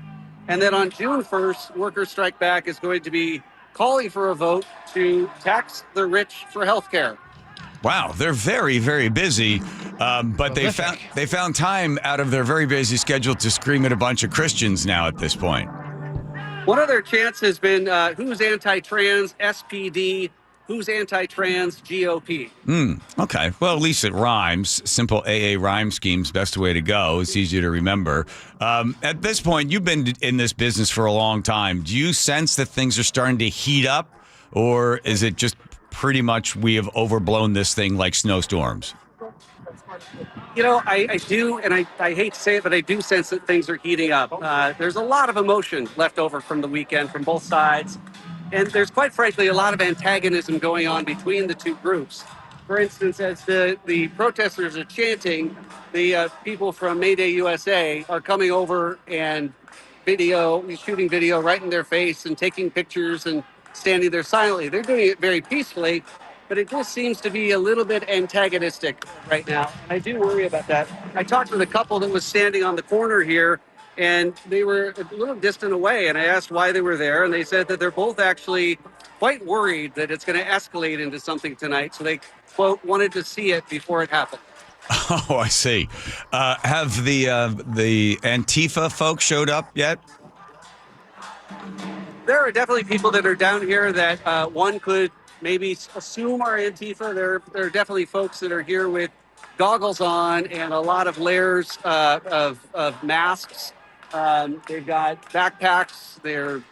[SPEAKER 5] And then on June 1st, Workers Strike Back is going to be calling for a vote to tax the rich for health care.
[SPEAKER 7] Wow, they're very, very busy, but they found time out of their very busy schedule to scream at a bunch of Christians now at this point.
[SPEAKER 5] One of their chants has been, who's anti-trans, SPD, who's anti-trans, GOP.
[SPEAKER 7] Okay, well, at least it rhymes. Simple AA rhyme scheme's best way to go. It's easier to remember. At this point, you've been in this business for a long time. Do you sense that things are starting to heat up, or is it just pretty much we have overblown this thing like snowstorms?
[SPEAKER 5] I do, and I hate to say it, but I do sense that things are heating up. There's a lot of emotion left over from the weekend from both sides. And there's quite frankly a lot of antagonism going on between the two groups. For instance, as the protesters are chanting, the people from Mayday USA are coming over and shooting video right in their face and taking pictures and standing there silently. They're doing it very peacefully, but it just seems to be a little bit antagonistic right now. I do worry about that. I talked with a couple that was standing on the corner here, and they were a little distant away, and I asked why they were there, and they said that they're both actually quite worried that it's going to escalate into something tonight, so they, quote, wanted to see it before it happened.
[SPEAKER 7] Oh, I see. Have the Antifa folks showed up yet?
[SPEAKER 5] There are definitely people that are down here that one could maybe assume are Antifa. There are definitely folks that are here with goggles on and a lot of layers of masks. They've got backpacks. Their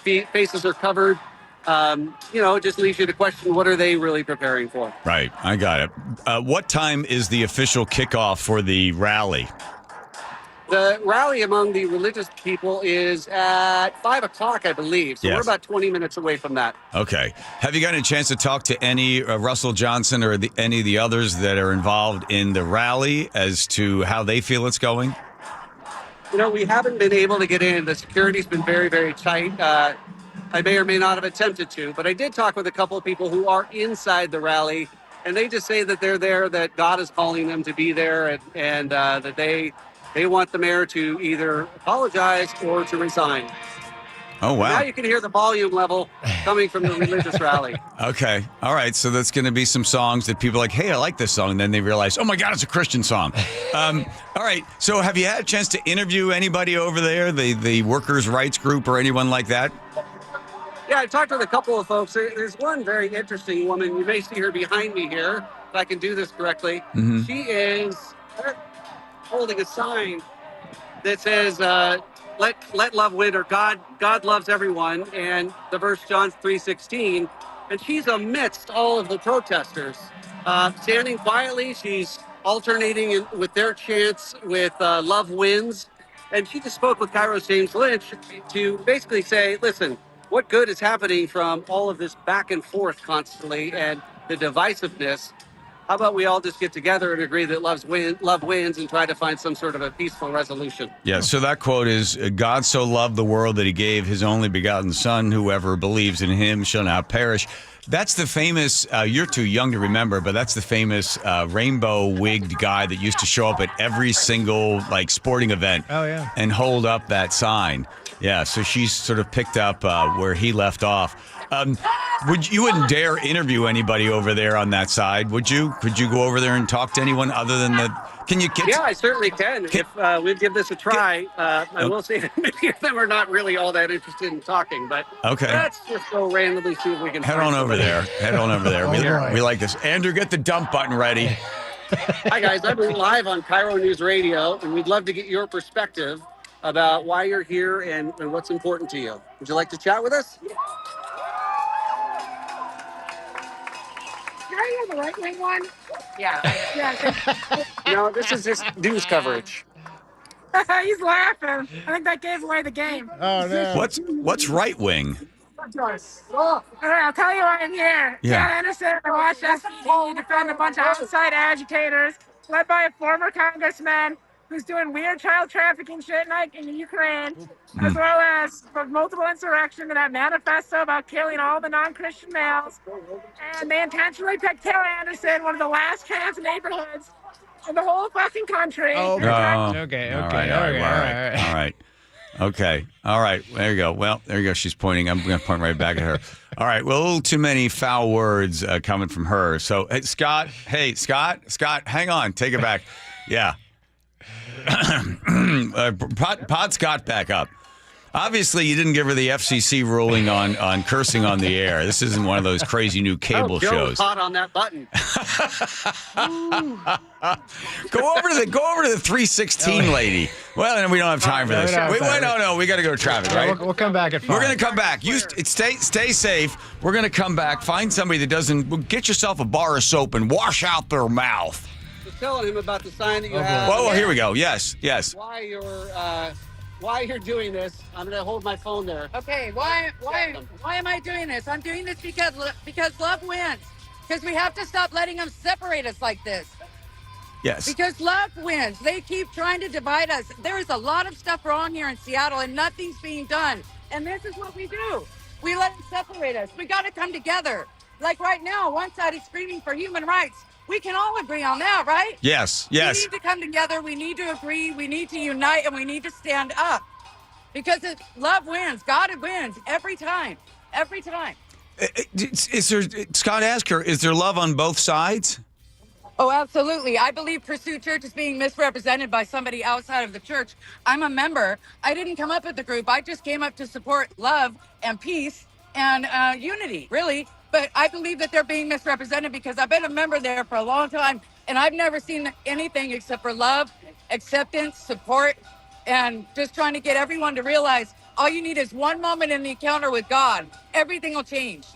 [SPEAKER 5] faces are covered. It just leaves you to question, what are they really preparing for?
[SPEAKER 7] Right. I got it. What time is the official kickoff for the rally?
[SPEAKER 5] The rally among the religious people is at 5 o'clock, I believe. So
[SPEAKER 7] Yes.
[SPEAKER 5] We're about 20 minutes away from that.
[SPEAKER 7] Okay. Have you gotten a chance to talk to any Russell Johnson or any of the others that are involved in the rally as to how they feel it's going?
[SPEAKER 5] We haven't been able to get in. The security's been very, very tight. I may or may not have attempted to, but I did talk with a couple of people who are inside the rally, and they just say that they're there, that God is calling them to be there, and that they want the mayor to either apologize or to resign.
[SPEAKER 7] Oh, wow.
[SPEAKER 5] Now you can hear the volume level coming from the religious rally.
[SPEAKER 7] Okay. All right. So that's going to be some songs that people are like, hey, I like this song. And then they realize, oh, my God, it's a Christian song. All right. So have you had a chance to interview anybody over there, the workers' rights group or anyone like that?
[SPEAKER 5] Yeah, I talked with a couple of folks. There's one very interesting woman. You may see her behind me here, if I can do this correctly.
[SPEAKER 7] Mm-hmm.
[SPEAKER 5] She is holding a sign that says, let love win, or God loves everyone, and the verse John 3:16. And she's amidst all of the protesters, standing quietly. She's alternating with their chants with love wins. And she just spoke with KIRO's James Lynch to basically say, listen, what good is happening from all of this back and forth constantly and the divisiveness? How about we all just get together and agree that love wins and try to find some sort of a peaceful resolution?
[SPEAKER 7] Yeah, so that quote is, God so loved the world that he gave his only begotten son, whoever believes in him shall not perish. That's the famous, you're too young to remember, but that's the famous rainbow-wigged guy that used to show up at every single sporting event and hold up that sign. Yeah, so she's sort of picked up where he left off. You wouldn't dare interview anybody over there on that side, would you? Could you go over there and talk to anyone other than the? Can you get?
[SPEAKER 5] Yeah, I certainly can. If we'd give this a try, I will say that many of them are not really all that interested in talking. But let's just go randomly see if we can.
[SPEAKER 7] Head on over there. Head on over there. We like this. Andrew, get the dump button ready.
[SPEAKER 5] Hi guys, I'm live on KIRO News Radio, and we'd love to get your perspective about why you're here and what's important to you. Would you like to chat with us?
[SPEAKER 20] Are you the right wing one? Yeah.
[SPEAKER 5] No, this is just news coverage.
[SPEAKER 20] He's laughing. I think that gave away the game.
[SPEAKER 7] Oh no. What's right wing?
[SPEAKER 20] All right, I'll tell you why I'm here.
[SPEAKER 7] Yeah.
[SPEAKER 20] John Anderson, I watched SVD defend a bunch of outside agitators led by a former congressman who's doing weird child trafficking shit in Ukraine, as well as multiple insurrection and that manifesto about killing all the non-Christian males. And they intentionally picked Taylor Anderson, one of the last trans neighborhoods in the whole fucking country.
[SPEAKER 9] Okay.
[SPEAKER 7] All right. Okay. All right. There you go. Well, there you go. She's pointing. I'm going to point right back at her. All right. Well, a little too many foul words coming from her. So, hey, Scott, hang on. Take it back. Yeah. Pod Scott back up. Obviously, you didn't give her the FCC ruling on cursing on the air. This isn't one of those crazy new cable shows.
[SPEAKER 5] Hot on that button.
[SPEAKER 7] Go over to the 316 lady. Well, we don't have time for this. No, we got to go to traffic, right?
[SPEAKER 9] We'll come back at 5.
[SPEAKER 7] We're going to come back. You stay safe. We're going to come back. Find somebody that doesn't. Get yourself a bar of soap and wash out their mouth.
[SPEAKER 5] Just telling him about the sign that you have.
[SPEAKER 7] Whoa, here we go. Yes.
[SPEAKER 5] Why you're doing this? I'm going to hold my phone there.
[SPEAKER 8] Okay, why am I doing this? I'm doing this because love wins. Because we have to stop letting them separate us like this.
[SPEAKER 7] Yes.
[SPEAKER 8] Because love wins. They keep trying to divide us. There is a lot of stuff wrong here in Seattle, and nothing's being done. And this is what we do. We let them separate us. We got to come together. Like right now, one side is screaming for human rights. We can all agree on that, right?
[SPEAKER 7] Yes.
[SPEAKER 8] We need to come together. We need to agree. We need to unite, and we need to stand up. Because love wins. God wins every time. Every time.
[SPEAKER 7] Scott asked her, is there love on both sides?
[SPEAKER 8] Oh, absolutely. I believe Pursuit Church is being misrepresented by somebody outside of the church. I'm a member. I didn't come up with the group. I just came up to support love and peace and unity, really. But I believe that they're being misrepresented because I've been a member there for a long time, and I've never seen anything except for love, acceptance, support, and just trying to get everyone to realize all you need is one moment in the encounter with God. Everything will change.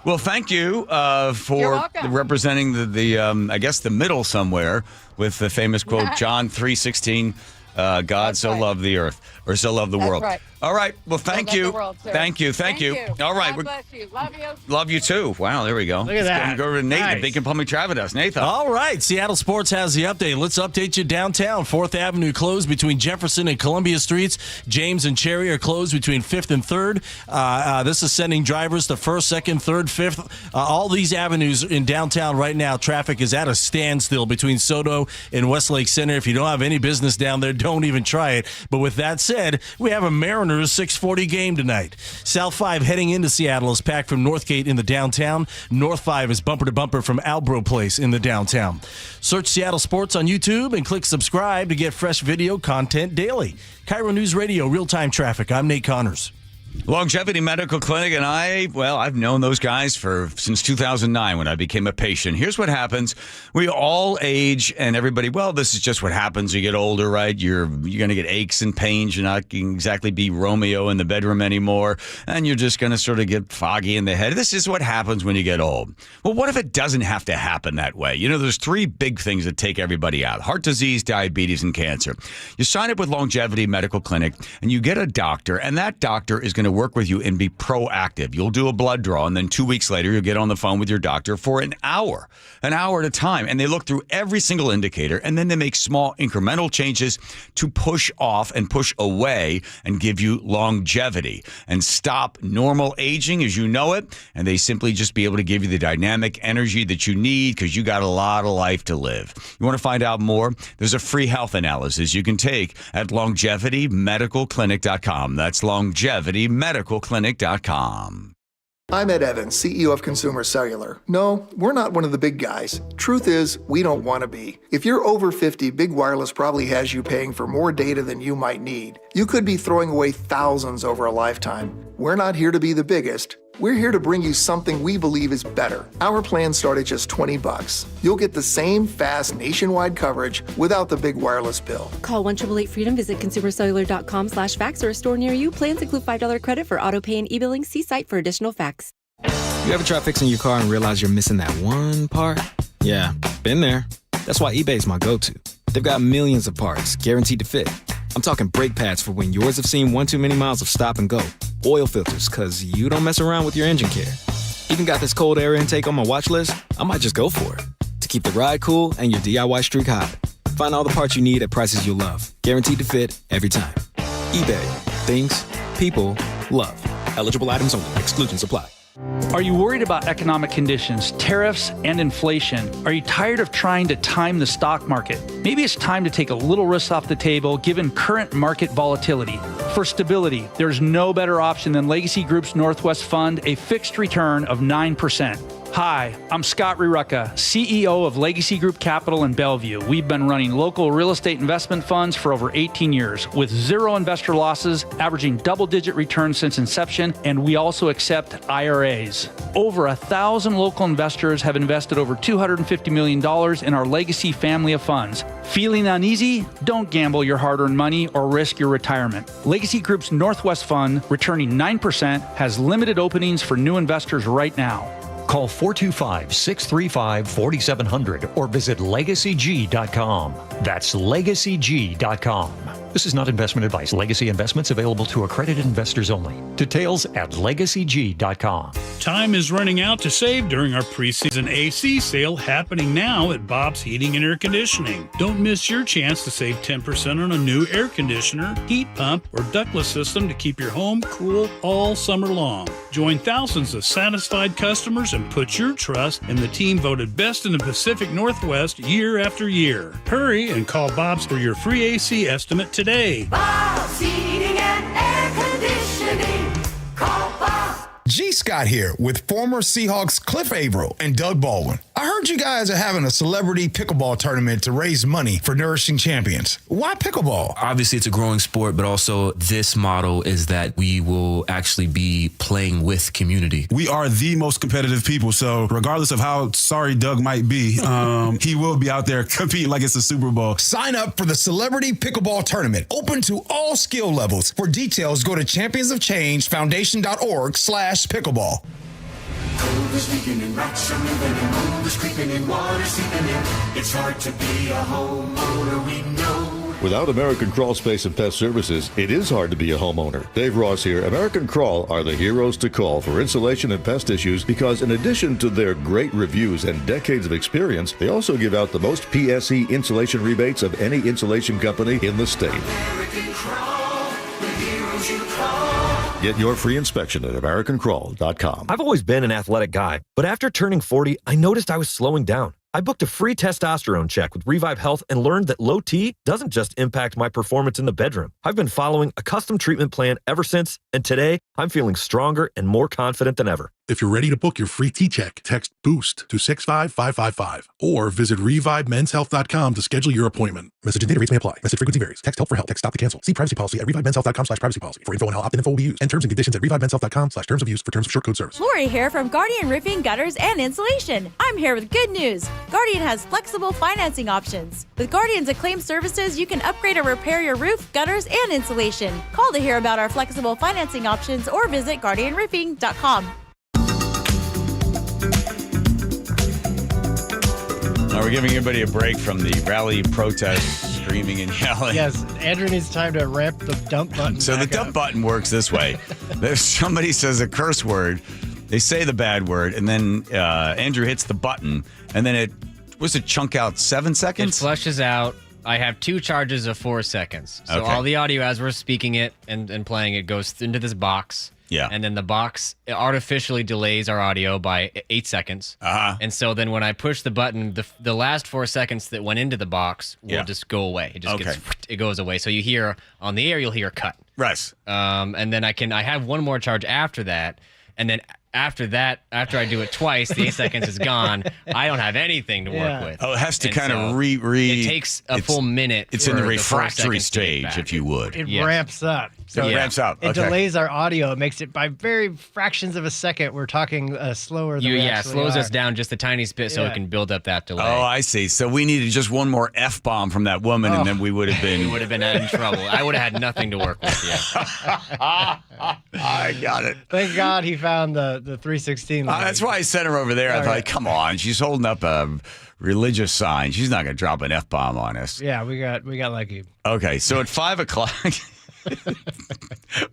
[SPEAKER 7] Well, thank you for representing the I guess the middle somewhere with the famous quote, John 3:16, God so loved the earth, or so loved the world.
[SPEAKER 8] Right.
[SPEAKER 7] All right. Well, thank you. Thank you. All right.
[SPEAKER 8] God bless you. Love you.
[SPEAKER 7] Love you too. Wow, there we go.
[SPEAKER 2] Look at that.
[SPEAKER 7] Let's go over to Nathan at Beacon Public Traffic Desk. Nathan.
[SPEAKER 2] All right. Seattle Sports has the update. Let's update you downtown. 4th Avenue closed between Jefferson and Columbia Streets. James and Cherry are closed between 5th and 3rd. This is sending drivers to 1st, 2nd, 3rd, 5th. All these avenues in downtown right now, traffic is at a standstill between Soto and Westlake Center. If you don't have any business down there, don't even try it. But with that said, we have a Mariners 640 game tonight. South 5 heading into Seattle is packed from Northgate in the downtown. North 5 is bumper to bumper from Albro Place in the downtown. Search Seattle Sports on YouTube and click subscribe to get fresh video content daily. KIRO News Radio, real-time traffic. I'm Nate Connors.
[SPEAKER 7] Longevity Medical Clinic and I've known those guys since 2009 when I became a patient. Here's what happens. We all age and everybody, this is just what happens. You get older, right? You're going to get aches and pains. You're not going to exactly be Romeo in the bedroom anymore. And you're just going to sort of get foggy in the head. This is what happens when you get old. Well, what if it doesn't have to happen that way? There's 3 big things that take everybody out: heart disease, diabetes, and cancer. You sign up with Longevity Medical Clinic and you get a doctor, and that doctor is going to work with you and be proactive. You'll do a blood draw, and then 2 weeks later, you'll get on the phone with your doctor for an hour at a time. And they look through every single indicator, and then they make small incremental changes to push off and push away and give you longevity and stop normal aging as you know it. And they simply just be able to give you the dynamic energy that you need because you got a lot of life to live. You want to find out more? There's a free health analysis you can take at longevitymedicalclinic.com. That's longevitymedicalclinic.com.
[SPEAKER 11] I'm Ed Evans, CEO of Consumer Cellular. No, we're not one of the big guys. Truth is, we don't want to be. If you're over 50, Big Wireless probably has you paying for more data than you might need. You could be throwing away thousands over a lifetime. We're not here to be the biggest. We're here to bring you something we believe is better. Our plans start at just $20. You'll get the same fast nationwide coverage without the big wireless bill.
[SPEAKER 14] Call 1-888-FREEDOM, visit consumercellular.com/facts or a store near you. Plans include $5 credit for auto pay and e-billing. See site for additional facts.
[SPEAKER 16] You ever try fixing your car and realize you're missing that one part? Yeah, been there. That's why eBay's my go-to. They've got millions of parts, guaranteed to fit. I'm talking brake pads for when yours have seen one too many miles of stop and go. Oil filters, because you don't mess around with your engine care. Even got this cold air intake on my watch list. I might just go for it. To keep the ride cool and your DIY streak high. Find all the parts you need at prices you'll love. Guaranteed to fit every time. eBay. Things. People. Love. Eligible items only. Exclusions apply.
[SPEAKER 18] Are you worried about economic conditions, tariffs, and inflation? Are you tired of trying to time the stock market? Maybe it's time to take a little risk off the table given current market volatility. For stability, there's no better option than Legacy Group's Northwest Fund, a fixed return of 9%. Hi, I'm Scott Rirucka, CEO of Legacy Group Capital in Bellevue. We've been running local real estate investment funds for over 18 years with 0 investor losses, averaging double-digit returns since inception, and we also accept IRAs. Over 1,000 local investors have invested over $250 million in our Legacy family of funds. Feeling uneasy? Don't gamble your hard-earned money or risk your retirement. Legacy Group's Northwest Fund, returning 9%, has limited openings for new investors right now.
[SPEAKER 22] Call 425-635-4700 or visit LegacyG.com. That's LegacyG.com. This is not investment advice. Legacy investments available to accredited investors only. Details at LegacyG.com.
[SPEAKER 26] Time is running out to save during our preseason AC sale happening now at Bob's Heating and Air Conditioning. Don't miss your chance to save 10% on a new air conditioner, heat pump, or ductless system to keep your home cool all summer long. Join thousands of satisfied customers and put your trust in the team voted best in the Pacific Northwest year after year. Hurry and call Bob's for your free AC estimate today.
[SPEAKER 27] Bob's Heating and Air Conditioning. Call Bob.
[SPEAKER 28] G. Scott here with former Seahawks Cliff Averill and Doug Baldwin. I heard you guys are having a celebrity pickleball tournament to raise money for Nourishing Champions. Why pickleball?
[SPEAKER 29] Obviously, it's a growing sport, but also this model is that we will actually be playing with community.
[SPEAKER 30] We are the most competitive people, so regardless of how sorry Doug might be, he will be out there competing like it's a Super Bowl.
[SPEAKER 28] Sign up for the Celebrity Pickleball Tournament, open to all skill levels. For details, go to championsofchangefoundation.org/pickleball.
[SPEAKER 27] Cold is leaking and rats are moving and mold is creeping and water seeping in. It's hard to be a homeowner, we know.
[SPEAKER 1] Without American Crawl Space and Pest Services, it is hard to be a homeowner. Dave Ross here. American Crawl are the heroes to call for insulation and pest issues because in addition to their great reviews and decades of experience, they also give out the most PSE insulation rebates of any insulation company in the state.
[SPEAKER 27] American Crawl, the heroes you call.
[SPEAKER 1] Get your free inspection at AmericanCrawl.com.
[SPEAKER 23] I've always been an athletic guy, but after turning 40, I noticed I was slowing down. I booked a free testosterone check with Revive Health and learned that low T doesn't just impact my performance in the bedroom. I've been following a custom treatment plan ever since, and today I'm feeling stronger and more confident than ever.
[SPEAKER 3] If you're ready to book your free T-check, text BOOST to 65555 or visit ReviveMen'sHealth.com to schedule your appointment. Message and data rates may apply. Message frequency varies. Text help for help. Text stop to cancel. See privacy policy at ReviveMen'sHealth.com/privacy for info on how opt-in info will be used and terms and conditions at ReviveMen'sHealth.com/terms of use for terms of short code service.
[SPEAKER 4] Lori here from Guardian Roofing, Gutters, and Insulation. I'm here with good news. Guardian has flexible financing options. With Guardian's acclaimed services, you can upgrade or repair your roof, gutters, and insulation. Call to hear about our flexible financing options or visit GuardianRoofing.com.
[SPEAKER 7] We're giving everybody a break from the rally protest, screaming and yelling.
[SPEAKER 9] Yes, Andrew needs time to ramp the dump button.
[SPEAKER 7] So the dump button works this way. If somebody says a curse word, they say the bad word, and then Andrew hits the button, and then it chunk out 7 seconds?
[SPEAKER 10] It flushes out. I have 2 charges of 4 seconds. So
[SPEAKER 7] Okay.
[SPEAKER 10] all the audio as we're speaking it and playing it goes into this box.
[SPEAKER 7] Yeah.
[SPEAKER 10] And then the box artificially delays our audio by 8 seconds.
[SPEAKER 7] Uh-huh.
[SPEAKER 10] And so then when I push the button, the last 4 seconds that went into the box will just go away. It just it goes away. So you hear on the air, you'll hear cut.
[SPEAKER 7] Right.
[SPEAKER 10] And then I have one more charge after that. And then after that, after I do it twice, the 8 seconds is gone. I don't have anything to work with.
[SPEAKER 7] Oh, it has to
[SPEAKER 10] And
[SPEAKER 7] kind
[SPEAKER 10] so
[SPEAKER 7] of
[SPEAKER 10] It takes a full minute.
[SPEAKER 7] It's in the
[SPEAKER 10] for 4
[SPEAKER 7] refractory
[SPEAKER 10] seconds to get
[SPEAKER 7] stage,
[SPEAKER 10] back.
[SPEAKER 7] if you would.
[SPEAKER 9] It ramps up.
[SPEAKER 7] So it ramps up.
[SPEAKER 9] It
[SPEAKER 7] Okay.
[SPEAKER 9] delays our audio. It makes it by very fractions of a second. We're talking slower than we actually
[SPEAKER 10] slows
[SPEAKER 9] are.
[SPEAKER 10] us down just a tiny bit so
[SPEAKER 9] Yeah.
[SPEAKER 10] it can build up that delay.
[SPEAKER 7] Oh, I see. So we needed just one more F-bomb from that woman, and then we would have been...
[SPEAKER 10] We would have been in trouble. I would have had nothing to work with. Yeah.
[SPEAKER 7] I got it.
[SPEAKER 9] Thank God he found the 316.
[SPEAKER 7] That's why I sent her over there. I thought, come on, she's holding up a religious sign. She's not going to drop an F-bomb on us.
[SPEAKER 9] Yeah, we got lucky.
[SPEAKER 7] Okay, so at 5 o'clock...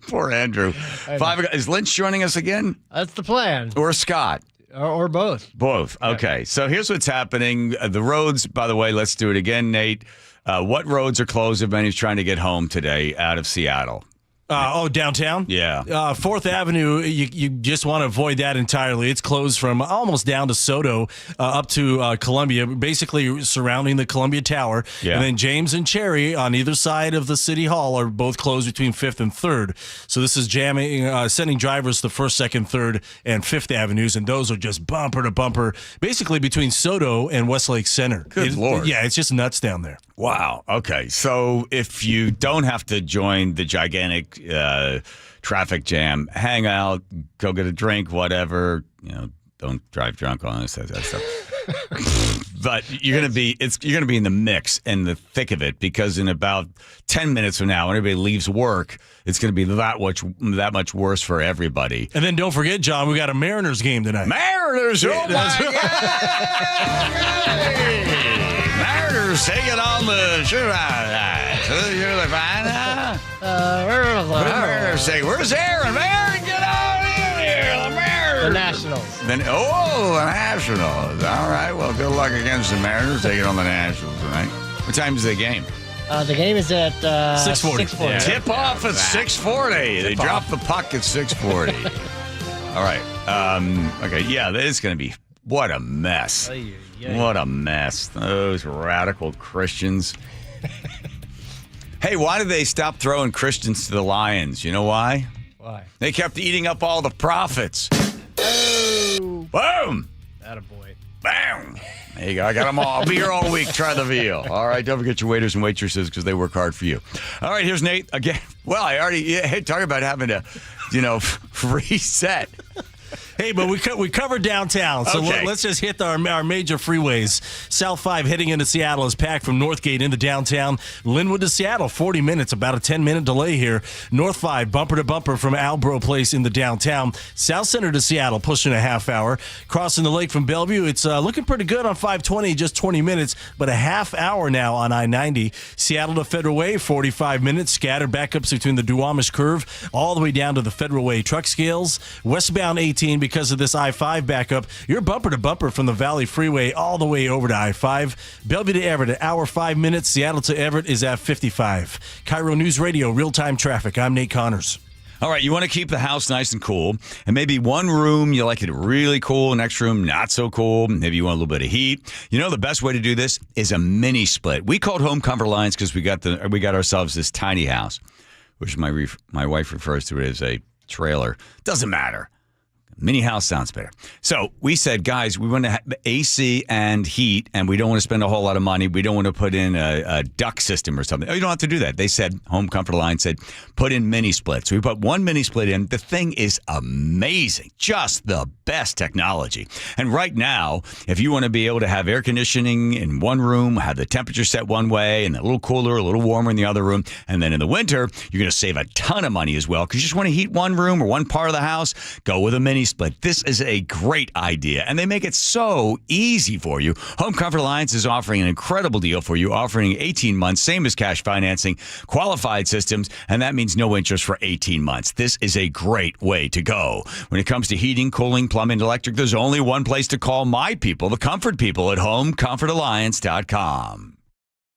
[SPEAKER 7] Poor Andrew. 5 o'clock. Is Lynch joining us again?
[SPEAKER 9] That's the plan.
[SPEAKER 7] Or Scott?
[SPEAKER 9] Or both.
[SPEAKER 7] Both. Okay. So here's what's happening. The roads, by the way, let's do it again, Nate. What roads are closed if anybody's trying to get home today out of Seattle?
[SPEAKER 2] Downtown?
[SPEAKER 7] Yeah.
[SPEAKER 2] 4th Avenue, you just want to avoid that entirely. It's closed from almost down to Soto up to Columbia, basically surrounding the Columbia Tower.
[SPEAKER 7] Yeah.
[SPEAKER 2] And then James and Cherry on either side of the City Hall are both closed between 5th and 3rd. So this is jamming, sending drivers to 1st, 2nd, 3rd, and 5th Avenues, and those are just bumper to bumper, basically between Soto and Westlake Center.
[SPEAKER 7] Good Lord.
[SPEAKER 2] Yeah, it's just nuts down there.
[SPEAKER 7] Wow. Okay. So if you don't have to join the gigantic traffic jam, hang out, go get a drink, whatever, don't drive drunk on us, that stuff. But you're gonna be in the mix and the thick of it, because in about 10 minutes from now, when everybody leaves work, it's gonna be that much worse for everybody.
[SPEAKER 2] And then don't forget, John, we got a Mariners game tonight.
[SPEAKER 7] Mariners! Oh my God! Mariners taking on the You're the fine. Mariners say, "Where's Aaron? Aaron, get on in here! The Mariners!"
[SPEAKER 9] The Nationals.
[SPEAKER 7] The Nationals. All right. Well, good luck against the Mariners. Taking on the Nationals tonight. What time is the game?
[SPEAKER 9] The game is at
[SPEAKER 2] 6:40.
[SPEAKER 9] 6:40.
[SPEAKER 7] Yeah. Tip off at 6:40. They drop the puck at 6:40. All right. Okay. Yeah, it's going to be what a mess. What a mess. Those radical Christians. Hey, why did they stop throwing Christians to the lions? You know why?
[SPEAKER 9] Why?
[SPEAKER 7] They kept eating up all the profits.
[SPEAKER 9] Oh.
[SPEAKER 7] Boom.
[SPEAKER 9] Attaboy.
[SPEAKER 7] Bam. There you go. I got them all. I'll be here all week. Try the veal. All right. Don't forget your waiters and waitresses, because they work hard for you. All right. Here's Nate again. Well, I already talk about having to, reset.
[SPEAKER 2] Hey, but we covered downtown, so
[SPEAKER 7] Okay.
[SPEAKER 2] let's just hit our major freeways. South 5 heading into Seattle is packed from Northgate into downtown. Linwood to Seattle, 40 minutes, about a 10-minute delay here. North 5, bumper to bumper from Albro Place into downtown. South Center to Seattle, pushing a half hour. Crossing the lake from Bellevue, it's looking pretty good on 520, just 20 minutes, but a half hour now on I-90. Seattle to Federal Way, 45 minutes. Scattered backups between the Duwamish Curve all the way down to the Federal Way truck scales. Westbound 18, because of this I-5 backup, you're bumper to bumper from the Valley Freeway all the way over to I-5. Bellevue to Everett, an hour, 5 minutes. Seattle to Everett is at 55. KIRO News Radio, real-time traffic. I'm Nate Connors.
[SPEAKER 7] All right, you want to keep the house nice and cool, and maybe one room you like it really cool, next room not so cool. Maybe you want a little bit of heat. You know the best way to do this is a mini split. We called Home Comfort Alliance because we got ourselves this tiny house, which my wife refers to it as a trailer. Doesn't matter. Mini house sounds better. So we said, guys, we want to have AC and heat, and we don't want to spend a whole lot of money. We don't want to put in a duct system or something. Oh, you don't have to do that. They said, Home Comfort Alliance said, put in mini splits. So we put one mini split in. The thing is amazing. Just the best technology. And right now, if you want to be able to have air conditioning in one room, have the temperature set one way, and a little cooler, a little warmer in the other room, and then in the winter, you're going to save a ton of money as well because you just want to heat one room or one part of the house, go with a mini split. This is a great idea, and they make it so easy for you. Home Comfort Alliance is offering an incredible deal for you, offering 18 months, same as cash financing, qualified systems, and that means no interest for 18 months. This is a great way to go. When it comes to heating, cooling, plumbing, electric, there's only one place to call my people, the comfort people at HomeComfortAlliance.com.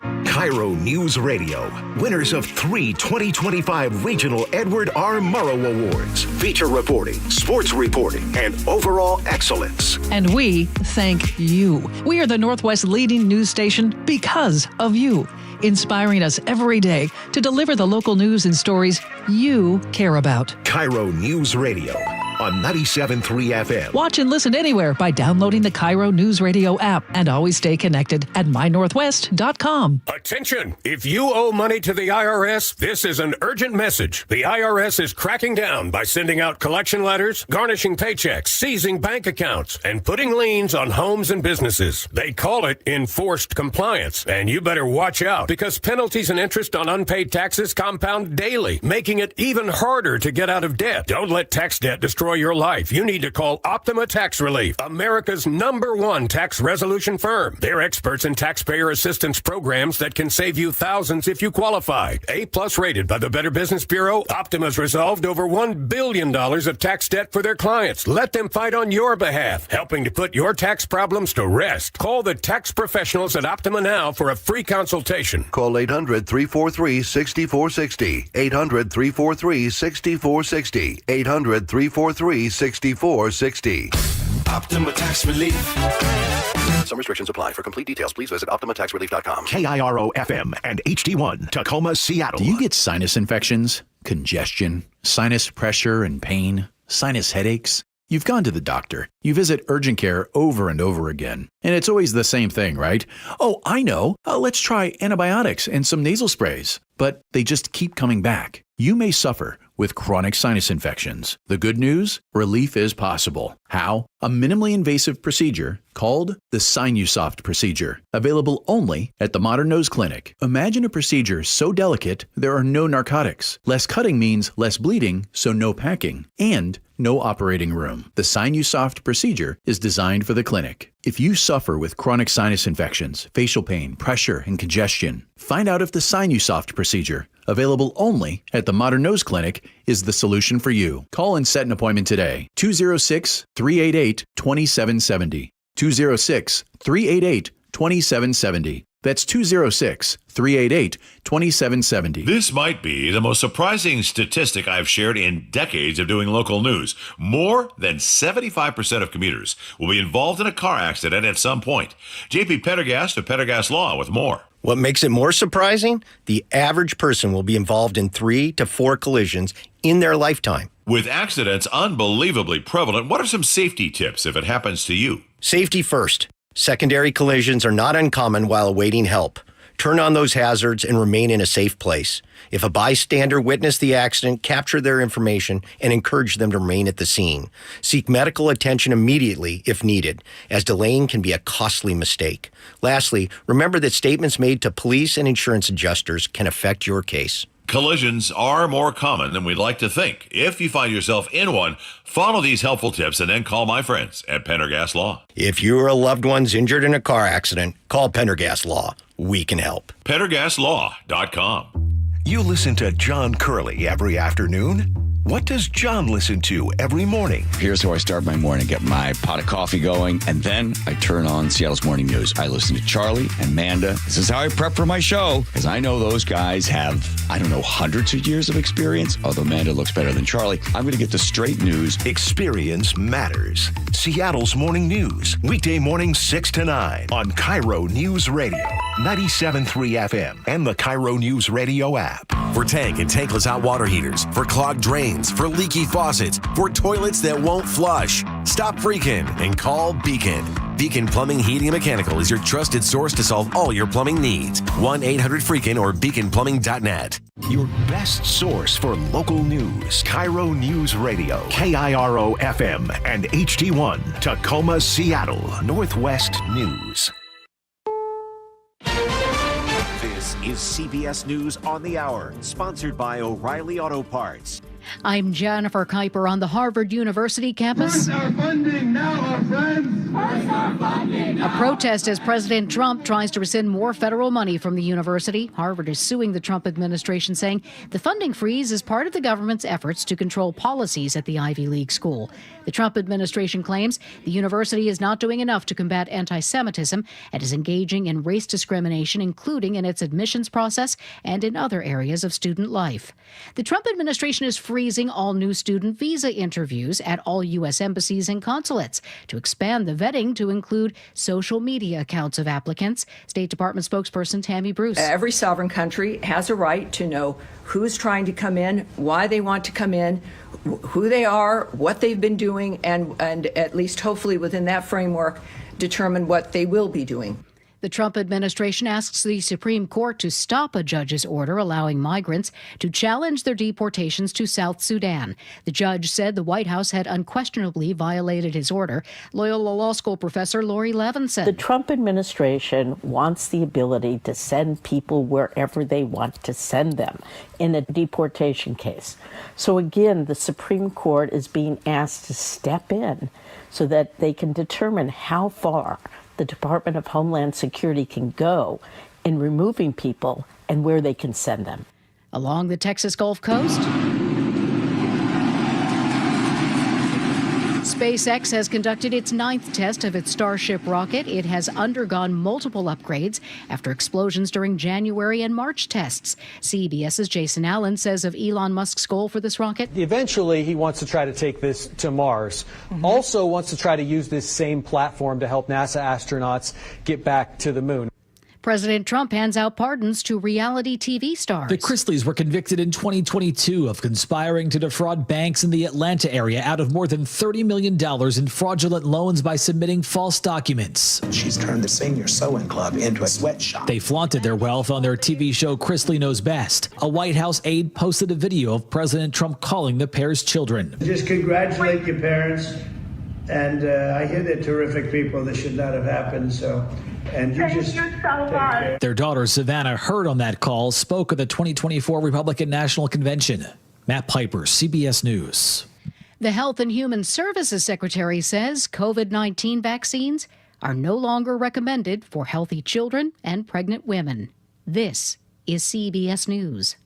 [SPEAKER 6] KIRO News Radio, winners of 3 2025 Regional Edward R. Murrow Awards. Feature reporting, sports reporting, and overall excellence.
[SPEAKER 12] And we thank you. We are the Northwest leading news station because of you, inspiring us every day to deliver the local news and stories you care about.
[SPEAKER 6] KIRO News Radio on 97.3 FM.
[SPEAKER 12] Watch and listen anywhere by downloading the KIRO Newsradio app, and always stay connected at mynorthwest.com.
[SPEAKER 13] Attention! If you owe money to the IRS, this is an urgent message. The IRS is cracking down by sending out collection letters, garnishing paychecks, seizing bank accounts, and putting liens on homes and businesses. They call it enforced compliance, and you better watch out because penalties and interest on unpaid taxes compound daily, making it even harder to get out of debt. Don't let tax debt destroy your life. You need to call Optima Tax Relief, America's #1 tax resolution firm. They're experts in taxpayer assistance programs that can save you thousands if you qualify. A+ rated by the Better Business Bureau, Optima's resolved over $1 billion of tax debt for their clients. Let them fight on your behalf, helping to put your tax problems to rest. Call the tax professionals at Optima now for a free consultation.
[SPEAKER 15] Call 800-343-6460. 800-343-6460. 800-343-6460.
[SPEAKER 27] Optima Tax Relief.
[SPEAKER 6] Some restrictions apply. For complete details, please visit OptimaTaxRelief.com. KIRO FM and HD1, Tacoma, Seattle.
[SPEAKER 17] Do you get sinus infections, congestion, sinus pressure and pain, sinus headaches? You've gone to the doctor. You visit urgent care over and over again. And it's always the same thing, right? Oh, I know. Let's try antibiotics and some nasal sprays. But they just keep coming back. You may suffer with chronic sinus infections. The good news? Relief is possible. How? A minimally invasive procedure called the Sinusoft procedure, available only at the Modern Nose Clinic. Imagine a procedure so delicate there are no narcotics. Less cutting means less bleeding, so no packing, and no operating room. The Sinusoft procedure is designed for the clinic. If you suffer with chronic sinus infections, facial pain, pressure, and congestion, find out if the Sinusoft procedure, available only at the Modern Nose Clinic, is the solution for you. Call and set an appointment today. 206-388-2770. 206-388-2770. That's 206-388-2770.
[SPEAKER 19] This might be the most surprising statistic I've shared in decades of doing local news. More than 75% of commuters will be involved in a car accident at some point. JP Pendergast of Pendergast Law with more.
[SPEAKER 20] What makes it more surprising? The average person will be involved in 3 to 4 collisions in their lifetime.
[SPEAKER 19] With accidents unbelievably prevalent, what are some safety tips if it happens to you?
[SPEAKER 20] Safety first. Secondary collisions are not uncommon while awaiting help. Turn on those hazards and remain in a safe place. If a bystander witnessed the accident, capture their information and encourage them to remain at the scene. Seek medical attention immediately if needed, as delaying can be a costly mistake. Lastly, remember that statements made to police and insurance adjusters can affect your case.
[SPEAKER 19] Collisions are more common than we'd like to think. If you find yourself in one, follow these helpful tips and then call my friends at Pendergast Law.
[SPEAKER 20] If you or a loved one's injured in a car accident, call Pendergast Law. We can help.
[SPEAKER 19] PendergastLaw.com.
[SPEAKER 6] You listen to John Curley every afternoon? What does John listen to every morning?
[SPEAKER 5] Here's how I start my morning. Get my pot of coffee going, and then I turn on Seattle's Morning News. I listen to Charlie and Manda. This is how I prep for my show, because I know those guys have, hundreds of years of experience, although Manda looks better than Charlie. I'm going to get the straight news.
[SPEAKER 6] Experience matters. Seattle's Morning News. Weekday morning 6 to 9 on KIRO News Radio. 97.3 FM and the KIRO News Radio app.
[SPEAKER 8] For tank and tankless hot water heaters, for clogged drains, for leaky faucets, for toilets that won't flush. Stop freaking and call Beacon. Beacon Plumbing, Heating, and Mechanical is your trusted source to solve all your plumbing needs. 1-800-FREAKIN or beaconplumbing.net.
[SPEAKER 6] Your best source for local news. KIRO News Radio. KIRO FM and HD1. Tacoma, Seattle. Northwest News.
[SPEAKER 11] This is CBS News on the Hour, sponsored by O'Reilly Auto Parts.
[SPEAKER 14] I'm Jennifer Kuiper on the Harvard University campus.
[SPEAKER 27] Where's our funding now, our friends? Where's our funding now?
[SPEAKER 14] A protest as President Trump tries to rescind more federal money from the university. Harvard is suing the Trump administration, saying the funding freeze is part of the government's efforts to control policies at the Ivy League school. The Trump administration claims the university is not doing enough to combat anti-Semitism and is engaging in race discrimination, including in its admissions process and in other areas of student life. The Trump administration is freezing all new student visa interviews at all U.S. embassies and consulates to expand the vetting to include social media accounts of applicants. State Department spokesperson Tammy Bruce.
[SPEAKER 16] Every sovereign country has a right to know who's trying to come in, why they want to come in, who they are, what they've been doing, and at least hopefully within that framework, determine what they will be doing.
[SPEAKER 14] The Trump administration asks the Supreme Court to stop a judge's order allowing migrants to challenge their deportations to South Sudan. The judge said the White House had unquestionably violated his order. Loyola Law School professor Lori Levinson.
[SPEAKER 18] The Trump administration wants the ability to send people wherever they want to send them in a deportation case. So again, the Supreme Court is being asked to step in so that they can determine how far the Department of Homeland Security can go in removing people and where they can send them.
[SPEAKER 14] Along the Texas Gulf Coast, SpaceX has conducted its 9th test of its Starship rocket. It has undergone multiple upgrades after explosions during January and March tests. CBS's Jason Allen says of Elon Musk's goal for this rocket.
[SPEAKER 21] Eventually, he wants to try to take this to Mars. Also wants to try to use this same platform to help NASA astronauts get back to the moon.
[SPEAKER 14] President Trump hands out pardons to reality TV stars.
[SPEAKER 22] The Chrisleys were convicted in 2022 of conspiring to defraud banks in the Atlanta area out of more than $30 million in fraudulent loans by submitting false documents.
[SPEAKER 24] She's turned the senior sewing club into a sweatshop.
[SPEAKER 22] They flaunted their wealth on their TV show Chrisley Knows Best. A White House aide posted a video of President Trump calling the pair's children.
[SPEAKER 25] Just congratulate your parents. And I hear they're terrific people. This should not have happened. And you just take care.
[SPEAKER 22] Their daughter, Savannah, heard on that call, spoke at the 2024 Republican National Convention. Matt Piper, CBS News.
[SPEAKER 14] The Health and Human Services Secretary says COVID-19 vaccines are no longer recommended for healthy children and pregnant women. This is CBS News.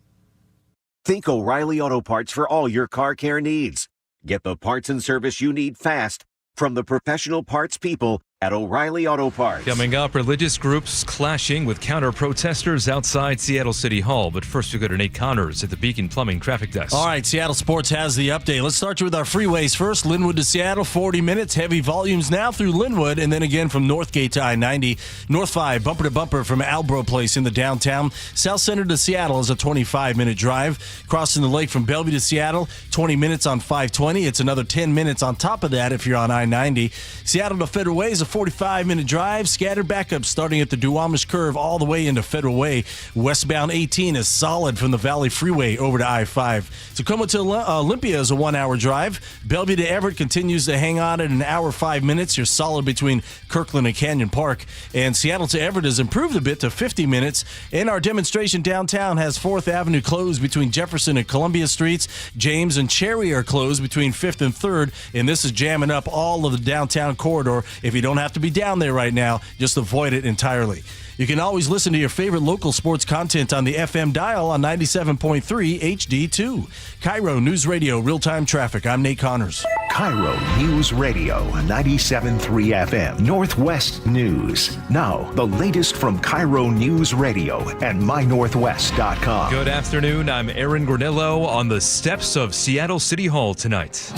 [SPEAKER 11] Think O'Reilly Auto Parts for all your car care needs. Get the parts and service you need fast from the professional parts people at O'Reilly Auto Parts.
[SPEAKER 31] Coming up, religious groups clashing with counter-protesters outside Seattle City Hall. But first, we go to Nate Connors at the Beacon Plumbing Traffic Desk.
[SPEAKER 2] All right, Seattle Sports has the update. Let's start you with our freeways first. Linwood to Seattle, 40 minutes. Heavy volumes now through Linwood, and then again from Northgate to I-90. North 5, bumper to bumper from Albro Place in the downtown. South Center to Seattle is a 25-minute drive. Crossing the lake from Bellevue to Seattle, 20 minutes on 520. It's another 10 minutes on top of that if you're on I-90. Seattle to Federal Way is a 45-minute drive. Scattered backups starting at the Duwamish Curve all the way into Federal Way. Westbound 18 is solid from the Valley Freeway over to I-5. Tacoma to Olympia is a 1-hour drive. Bellevue to Everett continues to hang on at an hour 5 minutes. You're solid between Kirkland and Canyon Park. And Seattle to Everett has improved a bit to 50 minutes. And our demonstration downtown has 4th Avenue closed between Jefferson and Columbia Streets. James and Cherry are closed between 5th and 3rd. And this is jamming up all of the downtown corridor. If you don't have to be down there right now. Just avoid it entirely. You can always listen to your favorite local sports content on the FM dial on 97.3 HD2. KIRO News Radio, real-time traffic. I'm Nate Connors.
[SPEAKER 6] KIRO News Radio, 97.3 FM, Northwest News. Now, the latest from KIRO News Radio and mynorthwest.com.
[SPEAKER 31] Good afternoon. I'm Aaron Granillo on the steps of Seattle City Hall tonight.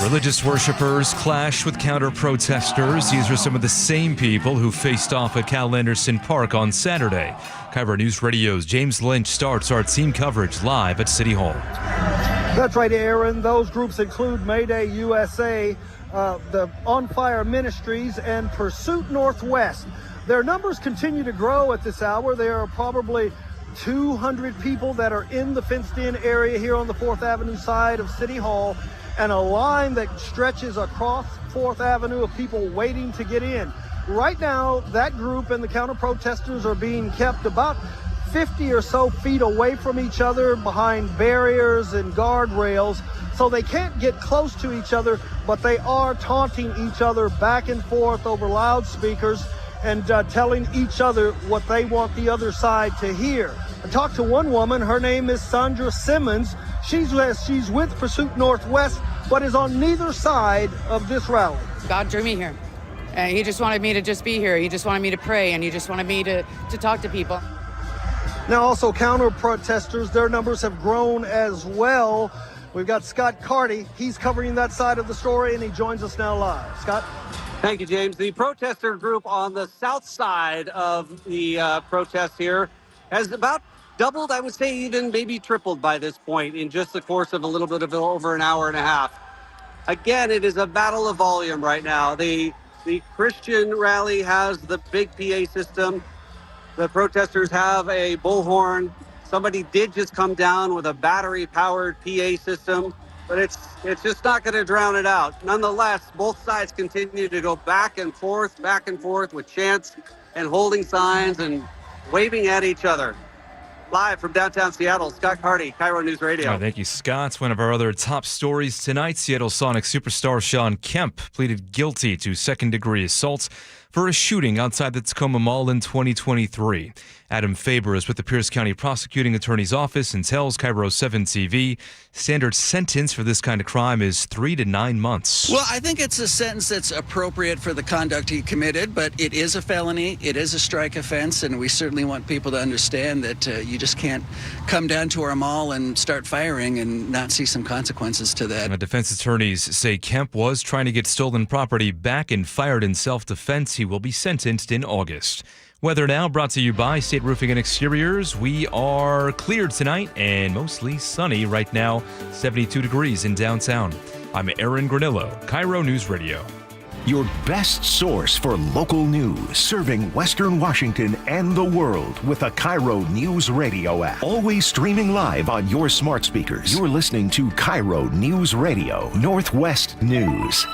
[SPEAKER 31] Religious worshipers clash with counter-protesters. These are some of the same people who faced off at Cal Anderson Park on Saturday. KIRO News Radio's James Lynch starts our team coverage live at City Hall.
[SPEAKER 1] That's right, Aaron. Those groups include Mayday USA, the On Fire Ministries, and Pursuit Northwest. Their numbers continue to grow at this hour. There are probably 200 people that are in the fenced-in area here on the 4th Avenue side of City Hall, and a line that stretches across 4th Avenue of people waiting to get in. Right now, that group and the counter-protesters are being kept about 50 or so feet away from each other behind barriers and guardrails, so they can't get close to each other, but they are taunting each other back and forth over loudspeakers and telling each other what they want the other side to hear. I talked to one woman. Her name is Sandra Simmons. She's with Pursuit Northwest, but is on neither side of this rally.
[SPEAKER 3] God drew me here, and he just wanted me to just be here. He just wanted me to pray, and he just wanted me to talk to people.
[SPEAKER 1] Now also counter-protesters, their numbers have grown as well. We've got Scott Carty. He's covering that side of the story, and he joins us now live. Scott?
[SPEAKER 4] Thank you, James. The protester group on the south side of the protest here has about doubled, I would say even maybe tripled by this point in just the course of a little bit of over an hour and a half. Again, it is a battle of volume right now. The Christian rally has the big PA system. The protesters have a bullhorn. Somebody did just come down with a battery-powered PA system, but it's just not going to drown it out. Nonetheless, both sides continue to go back and forth with chants and holding signs and waving at each other. Live from downtown Seattle, Scott Carty, KIRO News Radio.
[SPEAKER 31] All right, thank you, Scott. One of our other top stories tonight, Seattle Sonic superstar Sean Kemp pleaded guilty to second-degree assault for a shooting outside the Tacoma Mall in 2023. Adam Faber is with the Pierce County Prosecuting Attorney's Office and tells KIRO 7 TV standard sentence for this kind of crime is 3 to 9 months.
[SPEAKER 7] Well, I think it's a sentence that's appropriate for the conduct he committed, but it is a felony, it is a strike offense, and we certainly want people to understand that you just can't come down to our mall and start firing and not see some consequences to that.
[SPEAKER 31] Defense attorneys say Kemp was trying to get stolen property back and fired in self-defense. He will be sentenced in August. Weather now brought to you by State Roofing and Exteriors. We are cleared tonight and mostly sunny right now, 72 degrees in downtown. I'm Aaron Granillo, KIRO News Radio.
[SPEAKER 6] Your best source for local news, serving Western Washington and the world with a KIRO News Radio app. Always streaming live on your smart speakers. You're listening to KIRO News Radio, Northwest News.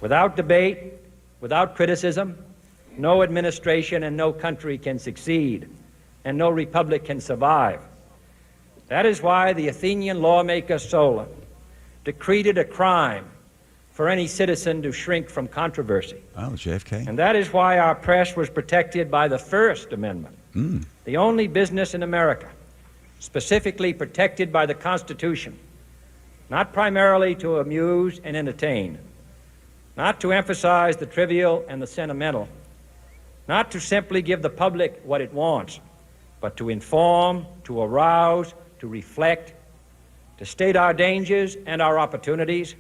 [SPEAKER 9] Without debate, without criticism, no administration and no country can succeed, and no republic can survive. That is why the Athenian lawmaker Solon decreed it a crime for any citizen to shrink from controversy.
[SPEAKER 5] Oh, JFK.
[SPEAKER 9] And that is why our press was protected by the First Amendment, the only business in America specifically protected by the Constitution, not primarily to amuse and entertain, not to emphasize the trivial and the sentimental, not to simply give the public what it wants, but to inform, to arouse, to reflect, to state our dangers and our opportunities,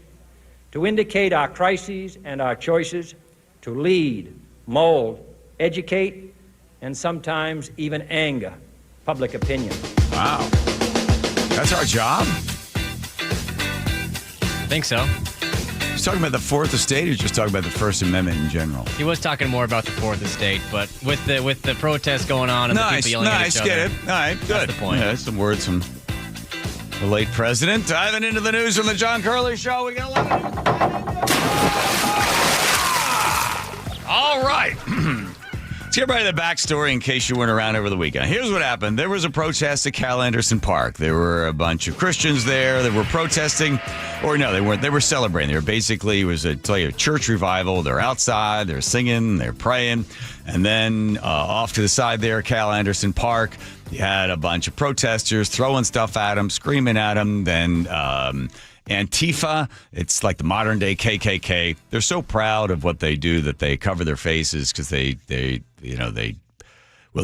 [SPEAKER 9] to indicate our crises and our choices, to lead, mold, educate, and sometimes even anger public opinion.
[SPEAKER 5] Wow. That's our job?
[SPEAKER 10] I think so.
[SPEAKER 5] He's talking about the Fourth Estate or just talking about the First Amendment in general?
[SPEAKER 10] He was talking more about the Fourth Estate, but with the protests going on and the people yelling at each other.
[SPEAKER 5] Nice, get it. All right, good.
[SPEAKER 10] That's the point.
[SPEAKER 5] Yeah, some words from the late president. Diving into the news from the John Curley Show. We got a lot of... All right. Let's get right to the backstory in case you weren't around over the weekend. Here's what happened. There was a protest at Cal Anderson Park. There were a bunch of Christians there that were protesting. Or no, they weren't. They were celebrating. They were basically, it was a church revival. They're outside. They're singing. They're praying. And then off to the side there, Cal Anderson Park, you had a bunch of protesters throwing stuff at them, screaming at them. Then Antifa, it's like the modern day KKK. They're so proud of what they do that they cover their faces because they're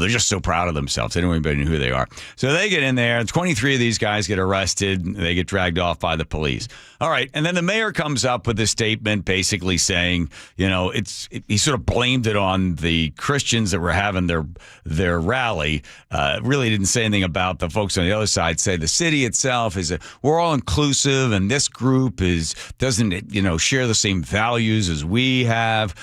[SPEAKER 5] just so proud of themselves. They don't even know who they are. So they get in there. 23 of these guys get arrested. They get dragged off by the police. All right. And then the mayor comes up with a statement basically saying, he sort of blamed it on the Christians that were having their rally. Really didn't say anything about the folks on the other side. Say the city itself we're all inclusive and this group doesn't share the same values as we have.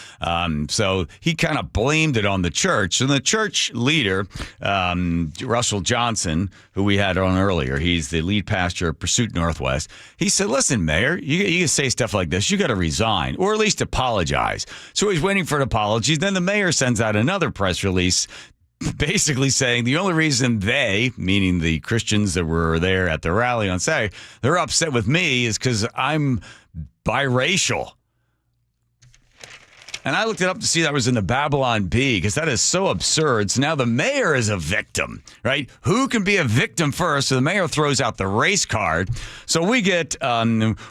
[SPEAKER 5] So he kind of blamed it on the church. And the church leader, Russell Johnson, who we had on earlier, he's the lead pastor of Pursuit Northwest. He said, listen, Mayor, you can say stuff like this. You got to resign or at least apologize. So he's waiting for an apology. Then the mayor sends out another press release basically saying the only reason they, meaning the Christians that were there at the rally on Saturday, they're upset with me is because I'm biracial. And I looked it up to see that was in the Babylon Bee because that is so absurd. So now the mayor is a victim, right? Who can be a victim first? So the mayor throws out the race card. So we get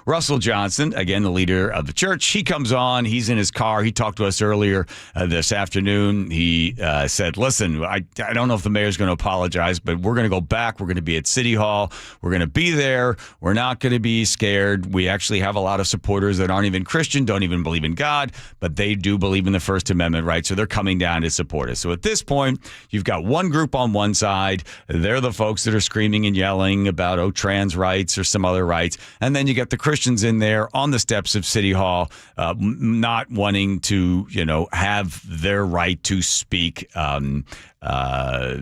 [SPEAKER 5] Russell Johnson, again, the leader of the church. He comes on. He's in his car. He talked to us earlier this afternoon. He said, listen, I don't know if the mayor's going to apologize, but we're going to go back. We're going to be at City Hall. We're going to be there. We're not going to be scared. We actually have a lot of supporters that aren't even Christian, don't even believe in God, but they do believe in the First Amendment, right? So they're coming down to support us. So at this point, you've got one group on one side. They're the folks that are screaming and yelling about, trans rights or some other rights. And then you get the Christians in there on the steps of City Hall, not wanting to, have their right to speak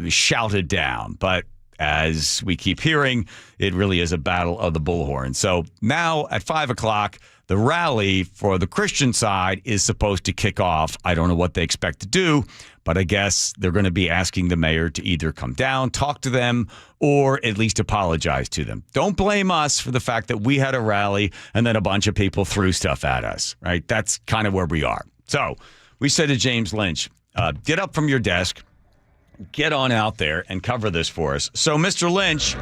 [SPEAKER 5] shouted down. But as we keep hearing, it really is a battle of the bullhorn. So now at 5 o'clock, the rally for the Christian side is supposed to kick off. I don't know what they expect to do, but I guess they're going to be asking the mayor to either come down, talk to them, or at least apologize to them. Don't blame us for the fact that we had a rally and then a bunch of people threw stuff at us, right? That's kind of where we are. So we said to James Lynch, get up from your desk, get on out there and cover this for us. So, Mr. Lynch,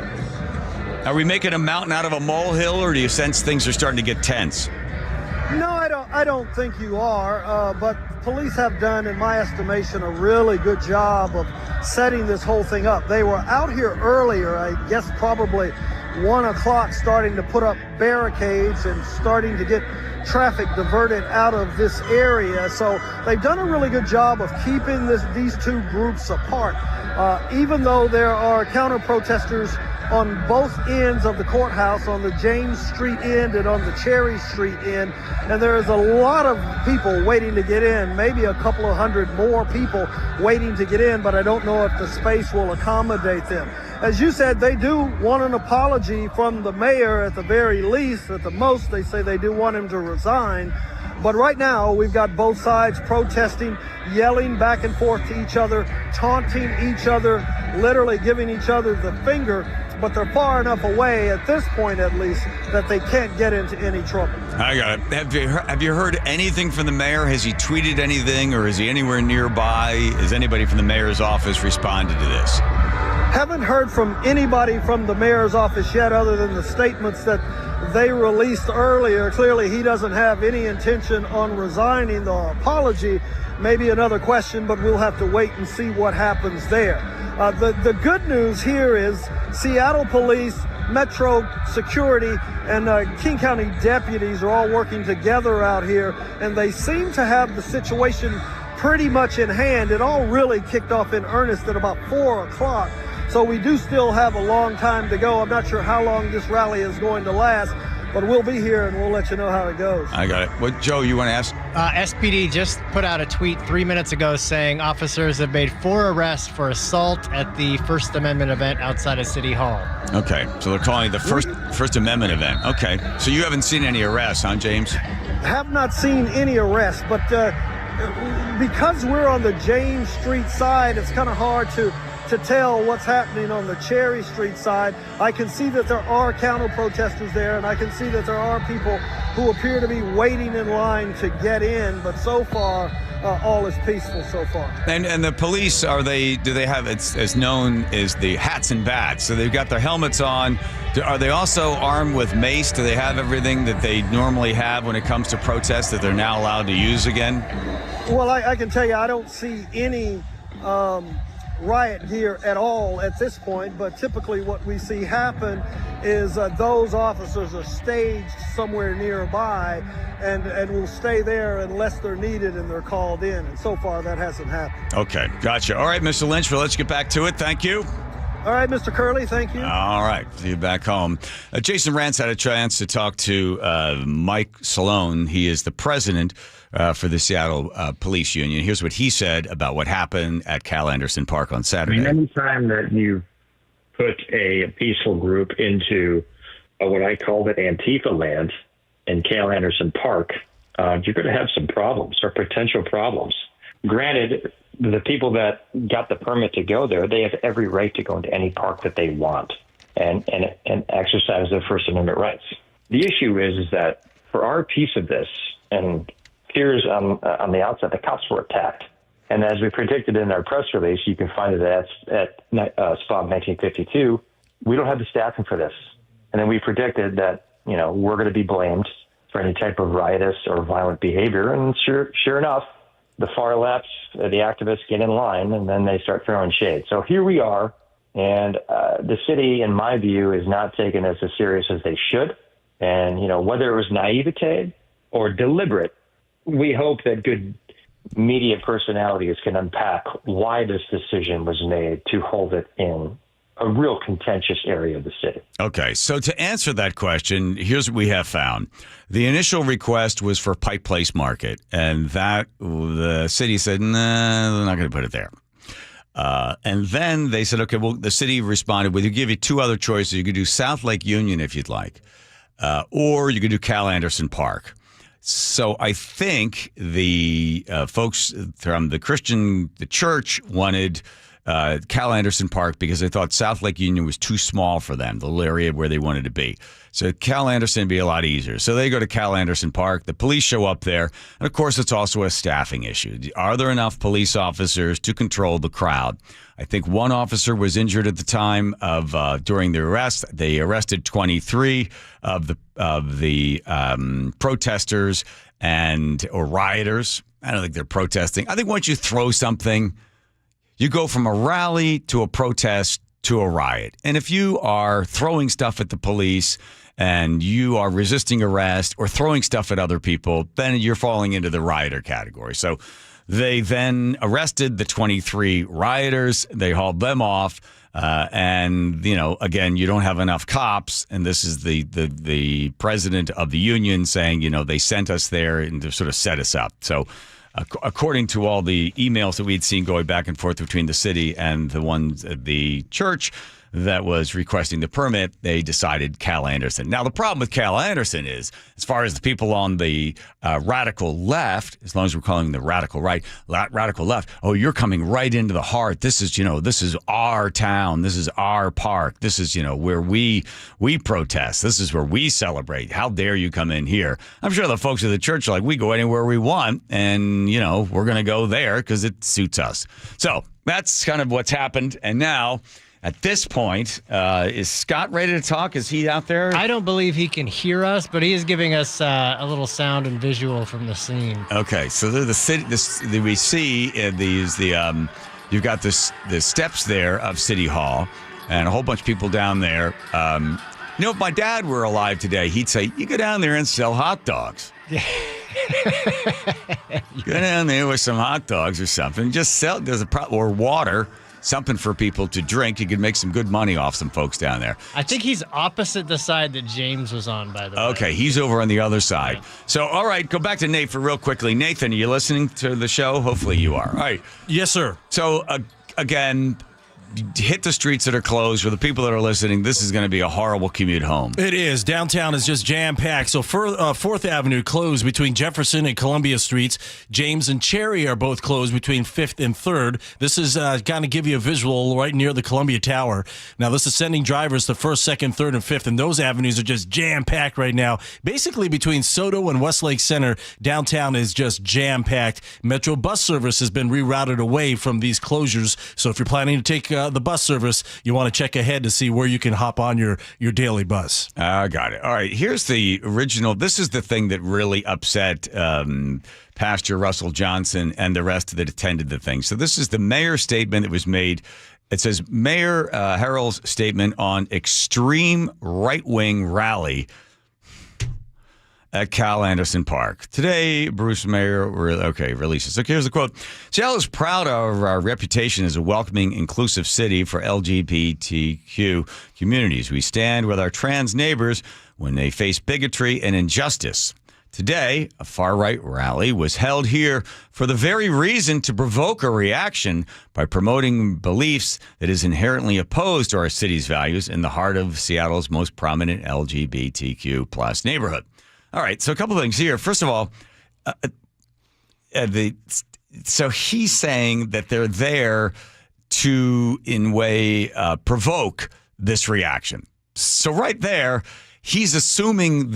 [SPEAKER 5] are we making a mountain out of a molehill, or do you sense things are starting to get tense?
[SPEAKER 1] No, I don't think you are, but police have done, in my estimation, a really good job of setting this whole thing up. They were out here earlier, I guess probably 1 o'clock, starting to put up barricades and starting to get traffic diverted out of this area. So they've done a really good job of keeping these two groups apart. Even though there are counter-protesters on both ends of the courthouse, on the James Street end and on the Cherry Street end, and there is a lot of people waiting to get in, maybe a couple of hundred more people waiting to get in, but I don't know if the space will accommodate them. As you said, they do want an apology from the mayor at the very least. At the most, they say they do want him to resign. But right now, we've got both sides protesting, yelling back and forth to each other, taunting each other, literally giving each other the finger. But they're far enough away, at this point at least, that they can't get into any trouble.
[SPEAKER 5] I got it. Have you heard anything from the mayor? Has he tweeted anything, or is he anywhere nearby? Has anybody from the mayor's office responded to this?
[SPEAKER 1] Haven't heard from anybody from the mayor's office yet, other than the statements that they released earlier. Clearly, he doesn't have any intention on resigning. The apology may be another question, but we'll have to wait and see what happens there. The good news here is Seattle Police, Metro Security, and King County deputies are all working together out here, and they seem to have the situation pretty much in hand. It all really kicked off in earnest at about 4 o'clock. So we do still have a long time to go. I'm not sure how long this rally is going to last, but we'll be here and we'll let you know how it goes.
[SPEAKER 5] I got it. What, Joe, you want to ask?
[SPEAKER 10] SPD just put out a tweet 3 minutes ago saying officers have made 4 arrests for assault at the First Amendment event outside of City Hall.
[SPEAKER 5] Okay, so they're calling it the First Amendment event. Okay, so you haven't seen any arrests, huh, James?
[SPEAKER 1] Have not seen any arrests, but because we're on the James Street side, it's kind of hard to tell what's happening on the Cherry Street side. I can see that there are counter-protesters there, and I can see that there are people who appear to be waiting in line to get in, but so far, all is peaceful so far.
[SPEAKER 5] And the police, do they have, it's as known as the hats and bats, so they've got their helmets on. Are they also armed with mace? Do they have everything that they normally have when it comes to protests that they're now allowed to use again?
[SPEAKER 1] Well, I can tell you, I don't see any riot gear at all at this point, but typically what we see happen is those officers are staged somewhere nearby and will stay there unless they're needed and they're called in, and so far that hasn't happened.
[SPEAKER 5] Okay, gotcha. All right, Mr. Lynch, well, let's get back to it. Thank you.
[SPEAKER 1] All right, Mr. Curley, thank you.
[SPEAKER 5] All right, see you back home. Jason Rantz had a chance to talk to Mike Salone. He is the president for the Seattle Police Union. Here's what he said about what happened at Cal Anderson Park on Saturday.
[SPEAKER 12] Anytime that you put a peaceful group into what I call it Antifa land in Cal Anderson Park, you're going to have some problems or potential problems. Granted, the people that got the permit to go there, they have every right to go into any park that they want and exercise their First Amendment rights. The issue is that for our piece of this, and here's on the outset, the cops were attacked. And as we predicted in our press release, you can find it at SPOB 1952, we don't have the staffing for this. And then we predicted that, we're going to be blamed for any type of riotous or violent behavior. And sure enough, the far left, the activists get in line, and then they start throwing shade. So here we are, and the city, in my view, is not taken as serious as they should. And, whether it was naivete or deliberate, we hope that good media personalities can unpack why this decision was made to hold it in a real contentious area of the city.
[SPEAKER 5] Okay, so to answer that question, here's what we have found. The initial request was for Pike Place Market, and that the city said, nah, they're not going to put it there. And then they said, okay, well, the city responded with, we'll give you two other choices. You could do South Lake Union if you'd like, or you could do Cal Anderson Park. So I think the folks from the church wanted Cal Anderson Park because they thought South Lake Union was too small for them, the little area where they wanted to be. So Cal Anderson would be a lot easier. So they go to Cal Anderson Park. The police show up there. And, of course, it's also a staffing issue. Are there enough police officers to control the crowd? I think one officer was injured at the time of during the arrest. They arrested 23 of the protesters or rioters. I don't think they're protesting. I think once you throw something, you go from a rally to a protest to a riot. And if you are throwing stuff at the police and you are resisting arrest or throwing stuff at other people, then you're falling into the rioter category. So they then arrested the 23 rioters. They hauled them off. And, again, you don't have enough cops. And this is the president of the union saying, they sent us there and to sort of set us up. So according to all the emails that we'd seen going back and forth between the city and the church that was requesting the permit, they decided Cal Anderson. Now, the problem with Cal Anderson is, as far as the people on the radical left, as long as we're calling the radical right, radical left, oh, you're coming right into the heart. This is our town. This is our park. This is, where we protest. This is where we celebrate. How dare you come in here? I'm sure the folks at the church are like, we go anywhere we want, and, we're going to go there because it suits us. So that's kind of what's happened. And now, at this point, is Scott ready to talk? Is he out there?
[SPEAKER 10] I don't believe he can hear us, but he is giving us a little sound and visual from the scene.
[SPEAKER 5] Okay, so the city. We see you've got the steps there of City Hall, and a whole bunch of people down there. If my dad were alive today, he'd say, "You go down there and sell hot dogs." Go down there with some hot dogs or something. Just sell. Or water. Something for people to drink. You could make some good money off some folks down there.
[SPEAKER 10] I think he's opposite the side that James was on, by the way.
[SPEAKER 5] Okay, he's over on the other side. Yeah. So, all right, go back to Nate for real quickly. Nathan, are you listening to the show? Hopefully you are. All right.
[SPEAKER 2] Yes, sir.
[SPEAKER 5] So, again, hit the streets that are closed. For the people that are listening, this is going to be a horrible commute home.
[SPEAKER 2] It is. Downtown is just jam-packed. So 4th Avenue closed between Jefferson and Columbia Streets. James and Cherry are both closed between 5th and 3rd. This is kind of give you a visual right near the Columbia Tower. Now, this is sending drivers to 1st, 2nd, 3rd, and 5th, and those avenues are just jam-packed right now. Basically, between Soto and Westlake Center, downtown is just jam-packed. Metro bus service has been rerouted away from these closures. So if you're planning to take the bus service, you want to check ahead to see where you can hop on your daily bus.
[SPEAKER 5] Got it. All right, here's the original. This is the thing that really upset Pastor Russell Johnson and the rest that attended the thing. So this is the mayor's statement that was made. It says, Mayor Harrell's statement on extreme right-wing rally at Cal Anderson Park. Today, Bruce Mayor releases. Okay, here's the quote. Seattle is proud of our reputation as a welcoming, inclusive city for LGBTQ communities. We stand with our trans neighbors when they face bigotry and injustice. Today, a far-right rally was held here for the very reason to provoke a reaction by promoting beliefs that is inherently opposed to our city's values in the heart of Seattle's most prominent LGBTQ plus neighborhood. All right, so a couple of things here. First of all, so he's saying that they're there to, in way, provoke this reaction. So right there, he's assuming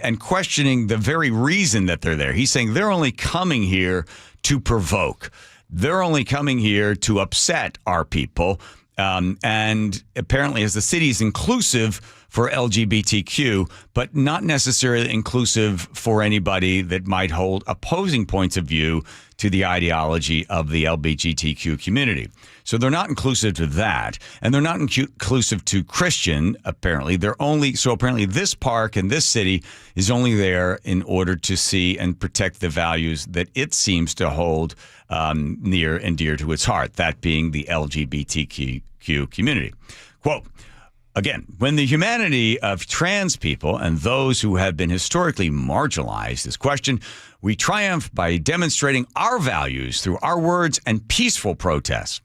[SPEAKER 5] and questioning the very reason that they're there. He's saying they're only coming here to provoke. They're only coming here to upset our people. And apparently, as the city is inclusive for LGBTQ, but not necessarily inclusive for anybody that might hold opposing points of view to the ideology of the LGBTQ community. So they're not inclusive to that, and they're not inclusive to Christian, apparently. Apparently this park and this city is only there in order to see and protect the values that it seems to hold near and dear to its heart, that being the LGBTQ community. Quote, again, when the humanity of trans people and those who have been historically marginalized is questioned, we triumph by demonstrating our values through our words and peaceful protests.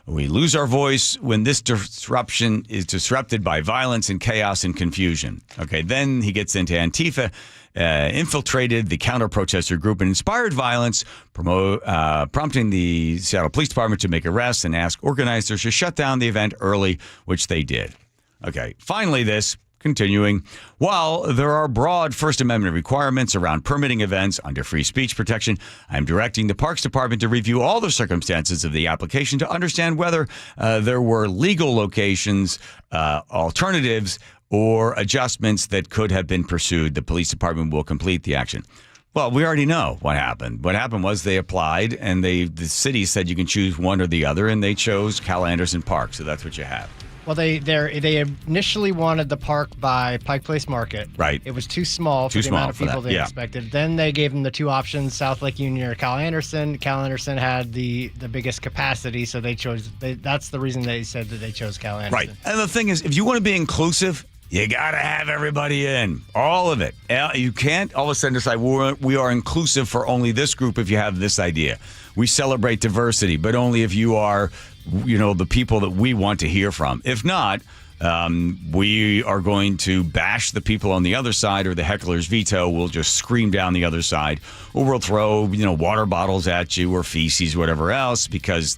[SPEAKER 5] We lose our voice when this disruption is disrupted by violence and chaos and confusion. Okay, then he gets into Antifa, infiltrated the counter-protester group and inspired violence, prompting the Seattle Police Department to make arrests and ask organizers to shut down the event early, which they did. Okay, finally this, continuing, while there are broad First Amendment requirements around permitting events under free speech protection, I'm directing the Parks Department to review all the circumstances of the application to understand whether there were legal locations, alternatives, or adjustments that could have been pursued. The police department will complete the action. Well, we already know what happened. What happened was they applied, and the city said you can choose one or the other, and they chose Cal Anderson Park, so that's what you have.
[SPEAKER 10] Well, they initially wanted the park by Pike Place Market.
[SPEAKER 5] Right.
[SPEAKER 10] It was too small for the amount of people they expected. Then they gave them the two options, South Lake Union or Cal Anderson. Cal Anderson had the biggest capacity, so they chose. That's the reason they said that they chose Cal Anderson.
[SPEAKER 5] Right. And the thing is, if you want to be inclusive, you got to have everybody in. All of it. You can't all of a sudden decide we are inclusive for only this group if you have this idea. We celebrate diversity, but only if you are, the people that we want to hear from. If not, we are going to bash the people on the other side, or the heckler's veto will just scream down the other side, or we'll throw, water bottles at you or feces, whatever else, because,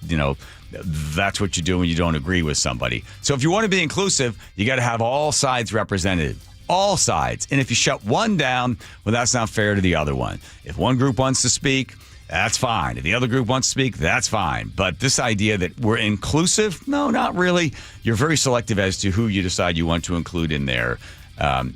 [SPEAKER 5] that's what you do when you don't agree with somebody. So if you want to be inclusive, you got to have all sides represented. All sides. And if you shut one down, well, that's not fair to the other one. If one group wants to speak, that's fine. If the other group wants to speak, that's fine. But this idea that we're inclusive, no, not really. You're very selective as to who you decide you want to include in there.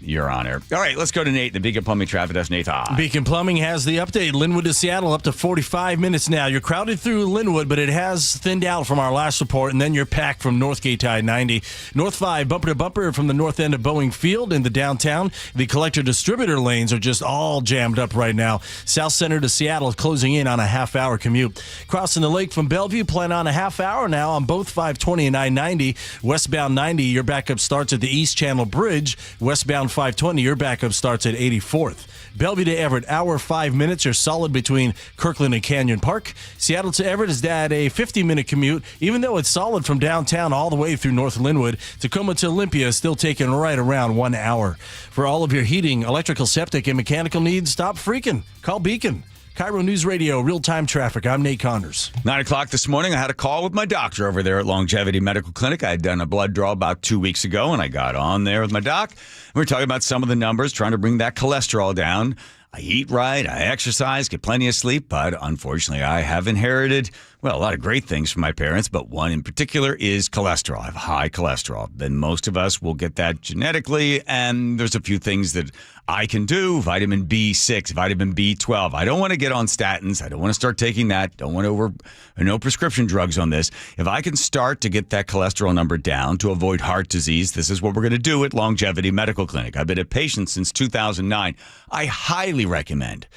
[SPEAKER 5] Your Honor. All right, let's go to Nate, the Beacon Plumbing traffic desk. Nate, hi.
[SPEAKER 2] Beacon Plumbing has the update. Linwood to Seattle, up to 45 minutes now. You're crowded through Linwood, but it has thinned out from our last report, and then you're packed from Northgate to I-90. North 5, bumper to bumper from the north end of Boeing Field into downtown. The collector-distributor lanes are just all jammed up right now. South Center to Seattle closing in on a half-hour commute. Crossing the lake from Bellevue, plan on a half hour now on both 520 and I-90. Westbound 90, your backup starts at the East Channel Bridge. Westbound 520, your backup starts at 84th. Bellevue to Everett, hour 5 minutes. You're solid between Kirkland and Canyon Park. Seattle to Everett is at a 50-minute commute, even though it's solid from downtown all the way through North Linwood. Tacoma to Olympia is still taking right around 1 hour. For all of your heating, electrical, septic, and mechanical needs, stop freaking. Call Beacon. KIRO News Radio, real-time traffic. I'm Nate Connors.
[SPEAKER 5] 9 o'clock this morning, I had a call with my doctor over there at Longevity Medical Clinic. I had done a blood draw about 2 weeks ago, and I got on there with my doc. We were talking about some of the numbers, trying to bring that cholesterol down. I eat right, I exercise, get plenty of sleep, but unfortunately I have inherited, well, a lot of great things from my parents, but one in particular is cholesterol. I have high cholesterol. Then most of us will get that genetically, and there's a few things that I can do. Vitamin B6, vitamin B12. I don't want to get on statins. I don't want to start taking that. Don't want no prescription drugs on this. If I can start to get that cholesterol number down to avoid heart disease, this is what we're going to do at Longevity Medical Clinic. I've been a patient since 2009. I highly recommend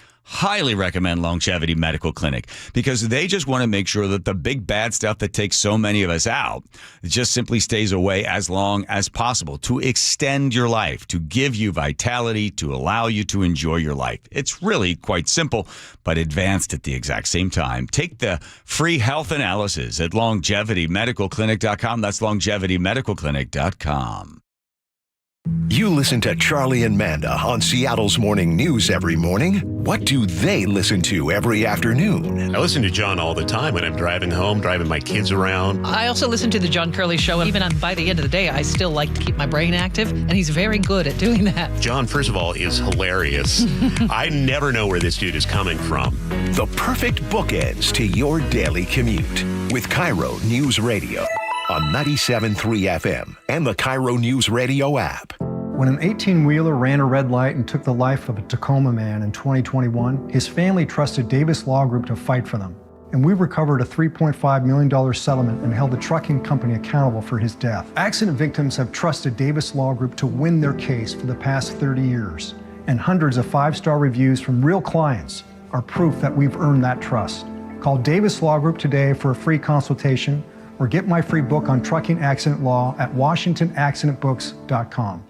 [SPEAKER 5] Longevity Medical Clinic because they just want to make sure that the big bad stuff that takes so many of us out just simply stays away as long as possible to extend your life, to give you vitality, to allow you to enjoy your life. It's really quite simple, but advanced at the exact same time. Take the free health analysis at longevitymedicalclinic.com. That's longevitymedicalclinic.com.
[SPEAKER 6] You listen to Charlie and Manda on Seattle's Morning News every morning. What do they listen to every afternoon?
[SPEAKER 8] I listen to John all the time when I'm driving home, driving my kids around.
[SPEAKER 13] I also listen to the John Curley Show. Even by the end of the day, I still like to keep my brain active, and he's very good at doing that.
[SPEAKER 8] John, first of all, is hilarious. I never know where this dude is coming from.
[SPEAKER 6] The perfect bookends to your daily commute with KIRO News Radio on 97.3 FM and the KIRO Newsradio app.
[SPEAKER 15] When an 18-wheeler ran a red light and took the life of a Tacoma man in 2021, his family trusted Davis Law Group to fight for them. And we recovered a $3.5 million settlement and held the trucking company accountable for his death. Accident victims have trusted Davis Law Group to win their case for the past 30 years. And hundreds of 5-star reviews from real clients are proof that we've earned that trust. Call Davis Law Group today for a free consultation or get my free book on trucking accident law at WashingtonAccidentBooks.com.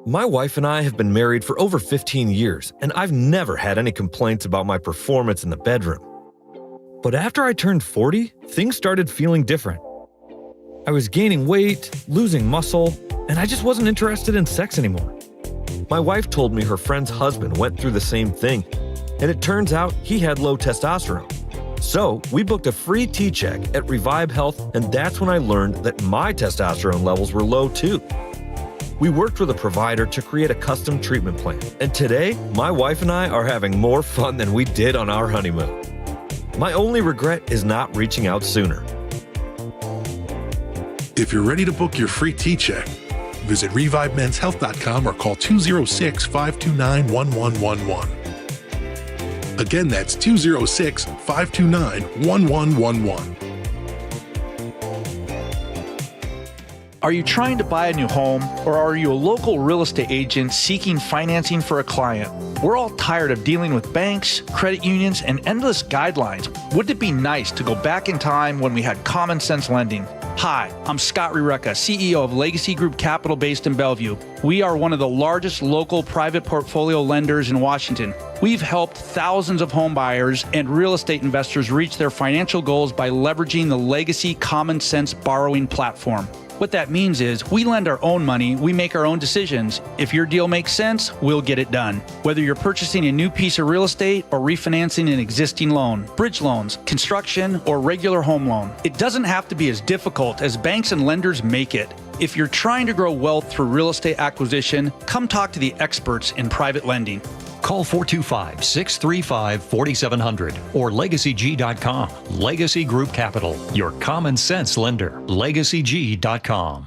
[SPEAKER 17] My wife and I have been married for over 15 years, and I've never had any complaints about my performance in the bedroom. But after I turned 40, things started feeling different. I was gaining weight, losing muscle, and I just wasn't interested in sex anymore. My wife told me her friend's husband went through the same thing, and it turns out he had low testosterone. So we booked a free T-check at Revive Health, and that's when I learned that my testosterone levels were low too. We worked with a provider to create a custom treatment plan, and today, my wife and I are having more fun than we did on our honeymoon. My only regret is not reaching out sooner.
[SPEAKER 19] If you're ready to book your free T-check, visit ReviveMen'sHealth.com or call 206-529-1111. Again, that's 206-529-1111.
[SPEAKER 20] Are you trying to buy a new home, or are you a local real estate agent seeking financing for a client? We're all tired of dealing with banks, credit unions, and endless guidelines. Wouldn't it be nice to go back in time when we had common sense lending? Hi, I'm Scott Rureka, CEO of Legacy Group Capital based in Bellevue. We are one of the largest local private portfolio lenders in Washington. We've helped thousands of home buyers and real estate investors reach their financial goals by leveraging the Legacy Common Sense borrowing platform. What that means is we lend our own money, we make our own decisions. If your deal makes sense, we'll get it done. Whether you're purchasing a new piece of real estate or refinancing an existing loan, bridge loans, construction, or regular home loan, it doesn't have to be as difficult as banks and lenders make it. If you're trying to grow wealth through real estate acquisition, come talk to the experts in private lending.
[SPEAKER 23] Call 425-635-4700 or LegacyG.com. Legacy Group Capital, your common sense lender. LegacyG.com.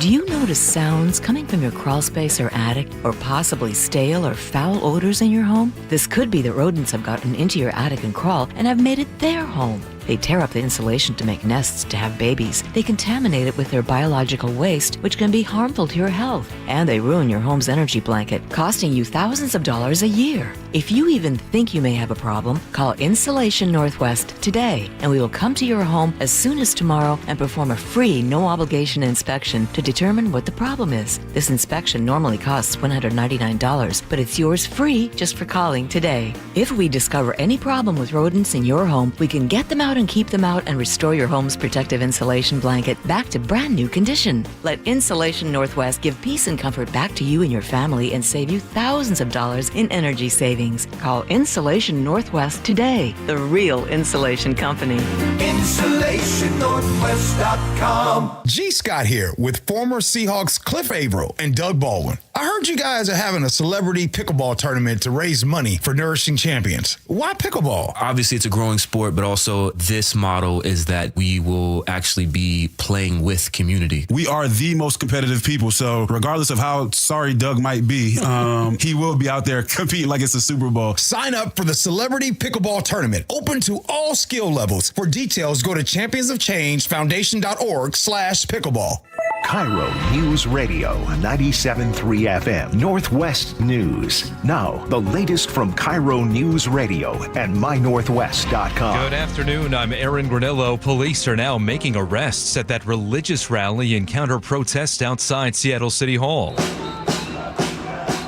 [SPEAKER 26] Do you notice sounds coming from your crawl space or attic, or possibly stale or foul odors in your home? This could be that rodents have gotten into your attic and crawl and have made it their home. They tear up the insulation to make nests to have babies. They contaminate it with their biological waste, which can be harmful to your health. And they ruin your home's energy blanket, costing you thousands of dollars a year. If you even think you may have a problem, call Insulation Northwest today, and we will come to your home as soon as tomorrow and perform a free, no-obligation inspection to determine what the problem is. This inspection normally costs $199, but it's yours free just for calling today. If we discover any problem with rodents in your home, we can get them out and keep them out and restore your home's protective insulation blanket back to brand new condition. Let Insulation Northwest give peace and comfort back to you and your family and save you thousands of dollars in energy savings. Call Insulation Northwest today, the real insulation company.
[SPEAKER 14] InsulationNorthwest.com. G. Scott here with former Seahawks Cliff Averill and Doug Baldwin. I heard you guys are having a celebrity pickleball tournament to raise money for Nourishing Champions. Why pickleball?
[SPEAKER 16] Obviously, it's a growing sport, but also this model is that we will actually be playing with community.
[SPEAKER 18] We are the most competitive people, so regardless of how sorry Doug might be, he will be out there competing like it's a Super Bowl.
[SPEAKER 14] Sign up for the Celebrity Pickleball Tournament, open to all skill levels. For details, go to championsofchangefoundation.org/pickleball.
[SPEAKER 6] KIRO News Radio 97.3 FM Northwest News. Now, the latest from KIRO News Radio and mynorthwest.com.
[SPEAKER 31] Good afternoon. I'm Aaron Granillo. Police are now making arrests at that religious rally and counter-protest outside Seattle City Hall.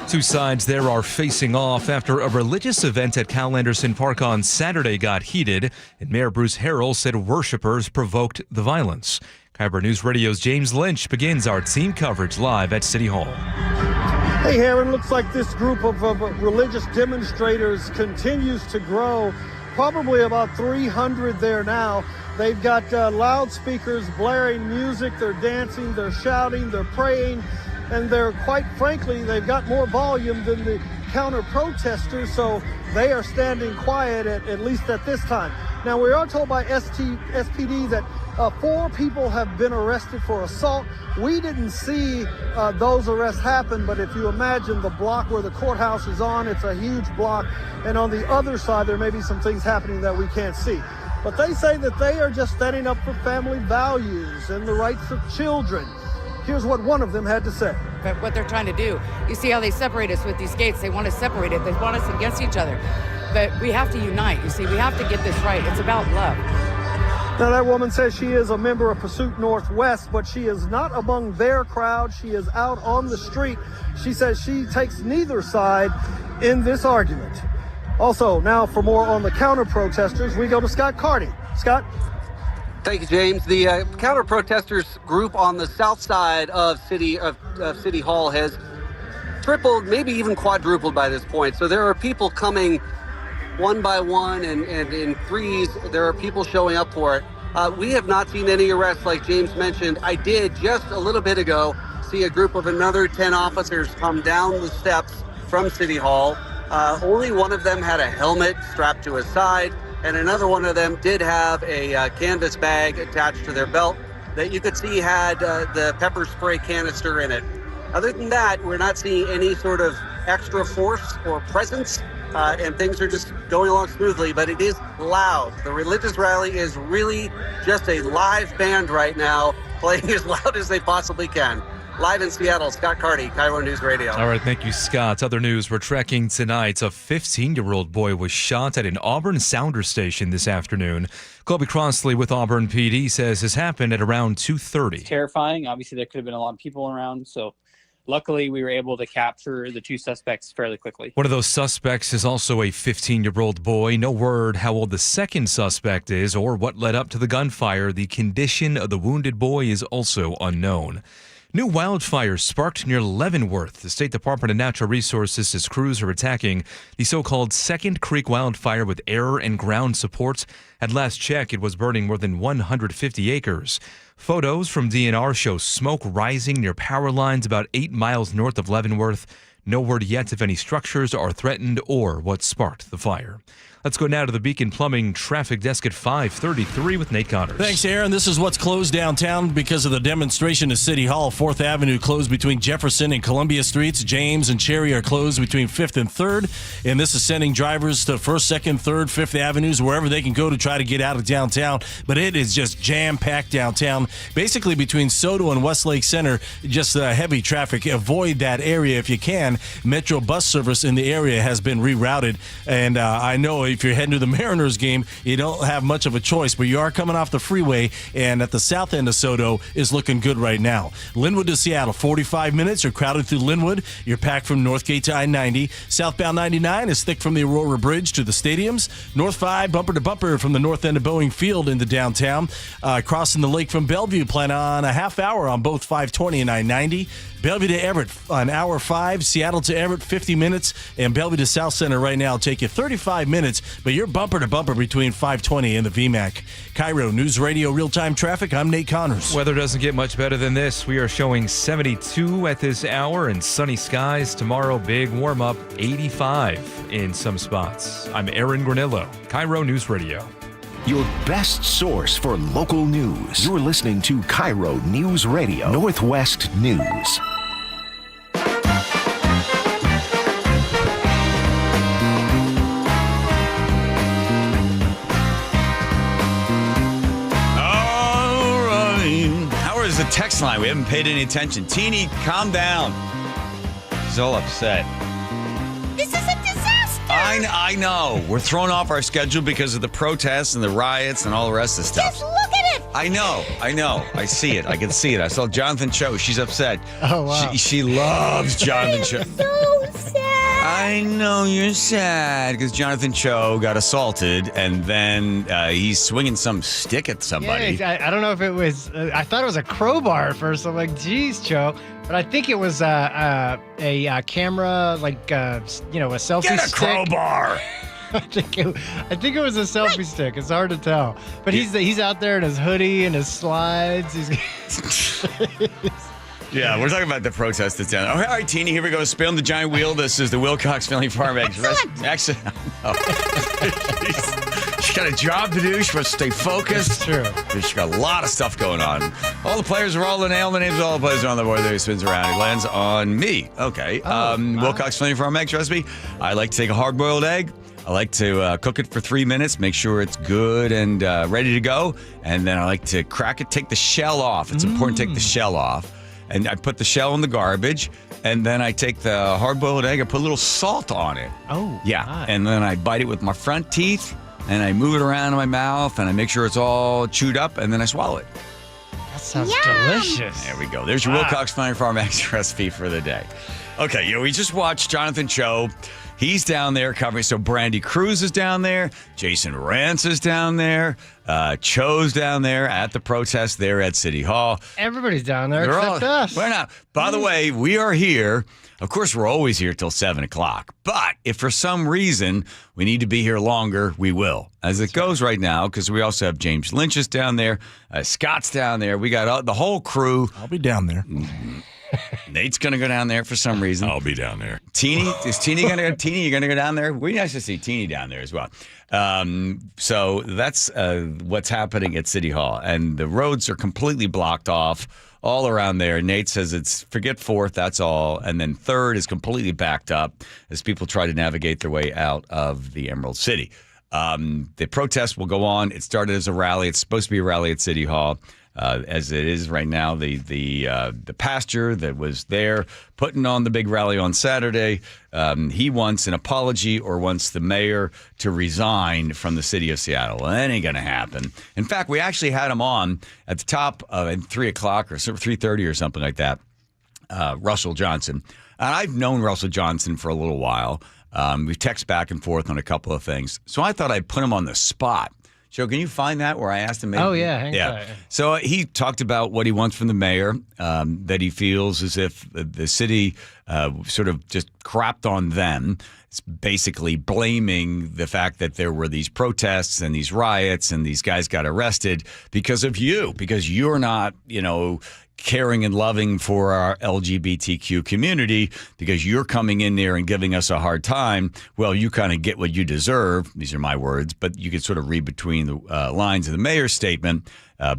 [SPEAKER 31] Two sides there are facing off after a religious event at Cal Anderson Park on Saturday got heated, and Mayor Bruce Harrell said worshipers provoked the violence. KIRO News Radio's James Lynch begins our team coverage live at City Hall.
[SPEAKER 1] Hey, Aaron, looks like this group of religious demonstrators continues to grow. Probably about 300 there now. They've got loudspeakers blaring music. They're dancing, they're shouting, they're praying. And they're, quite frankly, they've got more volume than the counter-protesters, so they are standing quiet, at least at this time. Now, we are told by SPD that 4 people have been arrested for assault. We didn't see those arrests happen, but if you imagine the block where the courthouse is on, it's a huge block, and on the other side, there may be some things happening that we can't see. But they say that they are just standing up for family values and the rights of children. Here's what one of them had to say.
[SPEAKER 3] But what they're trying to do, you see how they separate us with these gates. They want to separate it. They want us against each other. But we have to unite. You see, we have to get this right. It's about love.
[SPEAKER 1] Now, that woman says she is a member of Pursuit Northwest, but she is not among their crowd. She is out on the street. She says she takes neither side in this argument. Also, now for more on the counter-protesters, we go to Scott Carty. Scott?
[SPEAKER 4] Thank you, James. The counter-protesters group on the south side of City Hall has tripled, maybe even quadrupled by this point. So there are people coming one by one and in threes. There are people showing up for it. We have not seen any arrests like James mentioned. I did just a little bit ago see a group of another 10 officers come down the steps from City Hall. Only one of them had a helmet strapped to his side, and another one of them did have a canvas bag attached to their belt that you could see had the pepper spray canister in it. Other than that, we're not seeing any sort of extra force or presence, and things are just going along smoothly, but it is loud. The religious rally is really just a live band right now, playing as loud as they possibly can. Live in Seattle, Scott Carty, KIRO News Radio.
[SPEAKER 31] All right, thank you, Scott. Other news we're tracking tonight. A 15-year-old boy was shot at an Auburn sounder station this afternoon. Colby Crossley with Auburn PD says this happened at around 2:30.
[SPEAKER 21] Terrifying. Obviously, there could have been a lot of people around, so luckily we were able to capture the 2 suspects fairly quickly.
[SPEAKER 31] One of those suspects is also a 15-year-old boy. No word how old the second suspect is or what led up to the gunfire. The condition of the wounded boy is also unknown. New wildfires sparked near Leavenworth. The State Department of Natural Resources says crews are attacking the so-called Second Creek wildfire with air and ground support. At last check, it was burning more than 150 acres. Photos from DNR show smoke rising near power lines about 8 miles north of Leavenworth. No word yet if any structures are threatened or what sparked the fire. Let's go now to the Beacon Plumbing traffic desk at 5:33 with Nate Connors.
[SPEAKER 2] Thanks, Aaron. This is what's closed downtown because of the demonstration to City Hall. 4th Avenue closed between Jefferson and Columbia Streets. James and Cherry are closed between 5th and 3rd. And this is sending drivers to 1st, 2nd, 3rd, 5th Avenues, wherever they can go to try to get out of downtown. But it is just jam-packed downtown. Basically between Soto and Westlake Center, just heavy traffic. Avoid that area if you can. Metro bus service in the area has been rerouted. And I know if you're heading to the Mariners game, you don't have much of a choice, but you are coming off the freeway, and at the south end of Soto is looking good right now. Linwood to Seattle, 45 minutes. You're crowded through Linwood. You're packed from Northgate to I-90. Southbound 99 is thick from the Aurora Bridge to the stadiums. North 5, bumper to bumper from the north end of Boeing Field into downtown. Crossing the lake from Bellevue, plan on a half hour on both 520 and I-90. Bellevue to Everett, an hour 5. Seattle to Everett, 50 minutes. And Bellevue to South Center right now will take you 35 minutes, but you're bumper to bumper between 520 and the VMAC. KIRO News Radio real-time traffic. I'm Nate Connors.
[SPEAKER 31] Weather doesn't get much better than this. We are showing 72 at this hour and sunny skies. Tomorrow, big warm-up, 85 in some spots. I'm Aaron Granillo, KIRO News Radio.
[SPEAKER 6] Your best source for local news. You're listening to KIRO News Radio, Northwest News.
[SPEAKER 5] The text line. We haven't paid any attention. Teeny, calm down. She's all upset.
[SPEAKER 7] This is a disaster.
[SPEAKER 5] I know. We're thrown off our schedule because of the protests and the riots and all the rest of the stuff.
[SPEAKER 7] Just look at it.
[SPEAKER 5] I know. I see it. I can see it. I saw Jonathan Cho. She's upset.
[SPEAKER 10] Oh, wow.
[SPEAKER 5] She loves Jonathan Cho.
[SPEAKER 7] So sad.
[SPEAKER 5] I know you're sad because Jonathan Cho got assaulted and then he's swinging some stick at somebody.
[SPEAKER 10] Yeah, I don't know if it was, I thought it was a crowbar at first. I'm like, geez, Cho. But I think it was a camera, like, a selfie stick.
[SPEAKER 5] Get a crowbar!
[SPEAKER 10] I think it was a selfie stick. It's hard to tell. But he's out there in his hoodie and his slides.
[SPEAKER 5] Yeah, we're talking about the protest that's down. All right, Teeny, here we go. Spin on the giant wheel. This is the Wilcox Family Farm Eggs. Excellent. She's got a job to do. She must stay focused.
[SPEAKER 10] It's true.
[SPEAKER 5] She's got a lot of stuff going on. All the players are all the nail. The names of all the players are on the board. There he spins around. He lands on me. Okay. Wilcox Family Farm Eggs recipe. I like to take a hard-boiled egg. I like to cook it for 3 minutes, make sure it's good and ready to go. And then I like to crack it, take the shell off. It's important to take the shell off. And I put the shell in the garbage, and then I take the hard-boiled egg, I put a little salt on it.
[SPEAKER 10] Oh,
[SPEAKER 5] yeah.
[SPEAKER 10] God.
[SPEAKER 5] And then I bite it with my front teeth, and I move it around in my mouth, and I make sure it's all chewed up, and then I swallow it.
[SPEAKER 10] That sounds delicious.
[SPEAKER 5] There we go. There's your Wilcox Family Farm Eggs recipe for the day. Okay, we just watched Jonathan Cho. He's down there covering. So Brandy Cruz is down there. Jason Rance is down there. Cho's down there at the protest there at City Hall.
[SPEAKER 10] Everybody's down there except us.
[SPEAKER 5] We're not. By the way, we are here. Of course, we're always here till 7 o'clock. But if for some reason we need to be here longer, we will. As it goes right now, because we also have James Lynch is down there. Scott's down there. We got the whole crew.
[SPEAKER 2] I'll be down there.
[SPEAKER 5] Nate's going to go down there for some reason.
[SPEAKER 9] I'll be down there.
[SPEAKER 5] Teeny, is Teeny going to go? Teeny, you're going to go down there? We nice to see Teeny down there as well. So that's what's happening at City Hall. And the roads are completely blocked off all around there. Nate says it's forget 4th, that's all. And then 3rd is completely backed up as people try to navigate their way out of the Emerald City. The protest will go on. It started as a rally. It's supposed to be a rally at City Hall. As it is right now, the pastor that was there putting on the big rally on Saturday, he wants an apology or wants the mayor to resign from the city of Seattle. Well, that ain't going to happen. In fact, we actually had him on at the top at 3 o'clock or 3:30 or something like that, Russell Johnson. And I've known Russell Johnson for a little while. We've texted back and forth on a couple of things. So I thought I'd put him on the spot. Joe, can you find that where I asked him?
[SPEAKER 10] Oh, yeah.
[SPEAKER 5] Yeah. So he talked about what he wants from the mayor, that he feels as if the city sort of just crapped on them. It's basically blaming the fact that there were these protests and these riots and these guys got arrested because of you, because you're not, caring and loving for our LGBTQ community because you're coming in there and giving us a hard time. Well, you kind of get what you deserve. These are my words, but you could sort of read between the lines of the mayor's statement,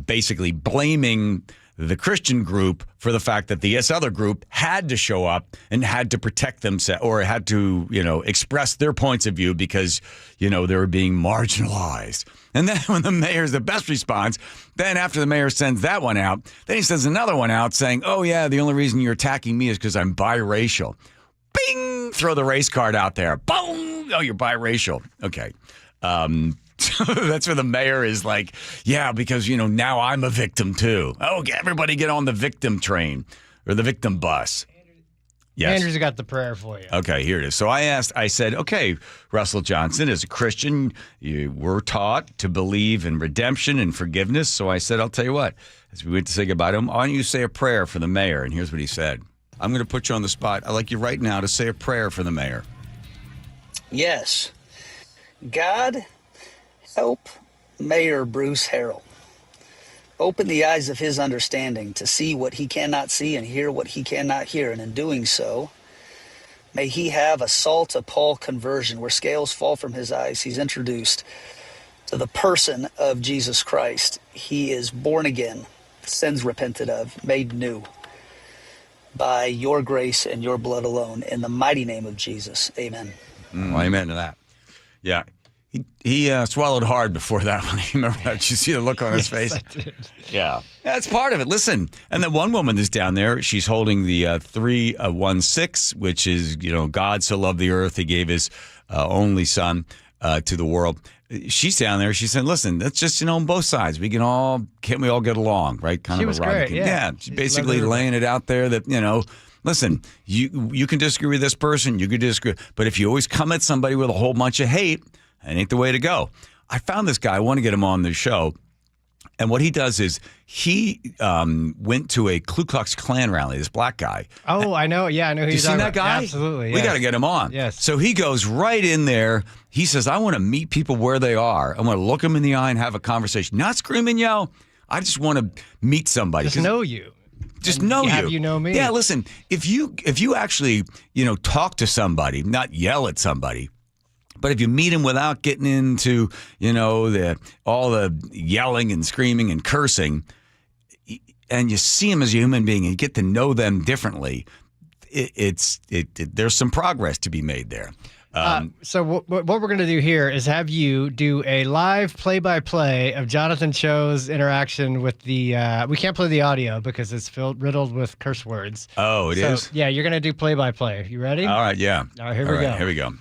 [SPEAKER 5] basically blaming the Christian group for the fact that this other group had to show up and had to protect themselves or had to, express their points of view because, they were being marginalized. And then when the mayor's the best response, then after the mayor sends that one out, then he sends another one out saying, oh, yeah, the only reason you're attacking me is because I'm biracial. Bing! Throw the race card out there. Boom! Oh, you're biracial. Okay. That's where the mayor is like, yeah, because, now I'm a victim too. Oh, everybody get on the victim train or the victim bus. Yes.
[SPEAKER 10] Andrew's got the prayer for you.
[SPEAKER 5] Okay, here it is. So I said, okay, Russell Johnson, as a Christian, you were taught to believe in redemption and forgiveness. So I said, I'll tell you what, as we went to say goodbye to him, why don't you say a prayer for the mayor? And here's what he said. I'm going to put you on the spot. I'd like you right now to say a prayer for the mayor.
[SPEAKER 9] Yes. God, help Mayor Bruce Harrell. Open the eyes of his understanding to see what he cannot see and hear what he cannot hear. And in doing so, may he have a Saul to Paul conversion where scales fall from his eyes. He's introduced to the person of Jesus Christ. He is born again, sins repented of, made new by your grace and your blood alone. In the mighty name of Jesus, amen.
[SPEAKER 5] Amen to that. Yeah. He swallowed hard before that one. Remember that? Did you see the look on his face?
[SPEAKER 10] I did.
[SPEAKER 5] Yeah. That's part of it. Listen, and then one woman is down there. She's holding the 316, which is, God so loved the earth, he gave his only son to the world. She's down there. She said, listen, that's just, on both sides. Can't we all get along, right?
[SPEAKER 10] She was great, yeah.
[SPEAKER 5] She's basically laying it out there that, listen, you can disagree with this person, you can disagree, but if you always come at somebody with a whole bunch of hate, that ain't the way to go. I found this guy. I want to get him on the show. And what he does is he went to a Ku Klux Klan rally, this black guy.
[SPEAKER 10] Oh, I know. Yeah, I know who
[SPEAKER 5] you seen that guy?
[SPEAKER 10] Absolutely.
[SPEAKER 5] We
[SPEAKER 10] yes.
[SPEAKER 5] got to get him on.
[SPEAKER 10] Yes.
[SPEAKER 5] So he goes right in there. He says, I want to meet people where they are. I want to look them in the eye and have a conversation. Not scream and yell. I just want to meet somebody.
[SPEAKER 10] Just know you.
[SPEAKER 5] Just
[SPEAKER 10] and
[SPEAKER 5] know
[SPEAKER 10] have
[SPEAKER 5] you.
[SPEAKER 10] You know me.
[SPEAKER 5] Yeah, listen, if you actually, talk to somebody, not yell at somebody, but if you meet him without getting into, all the yelling and screaming and cursing, and you see him as a human being and you get to know them differently, there's some progress to be made there.
[SPEAKER 10] So what we're going to do here is have you do a live play-by-play of Jonathan Cho's interaction with the. We can't play the audio because it's riddled with curse words.
[SPEAKER 5] Oh, it is?
[SPEAKER 10] Yeah, you're going to do play-by-play. You ready?
[SPEAKER 5] All right, yeah.
[SPEAKER 10] All right, here we go.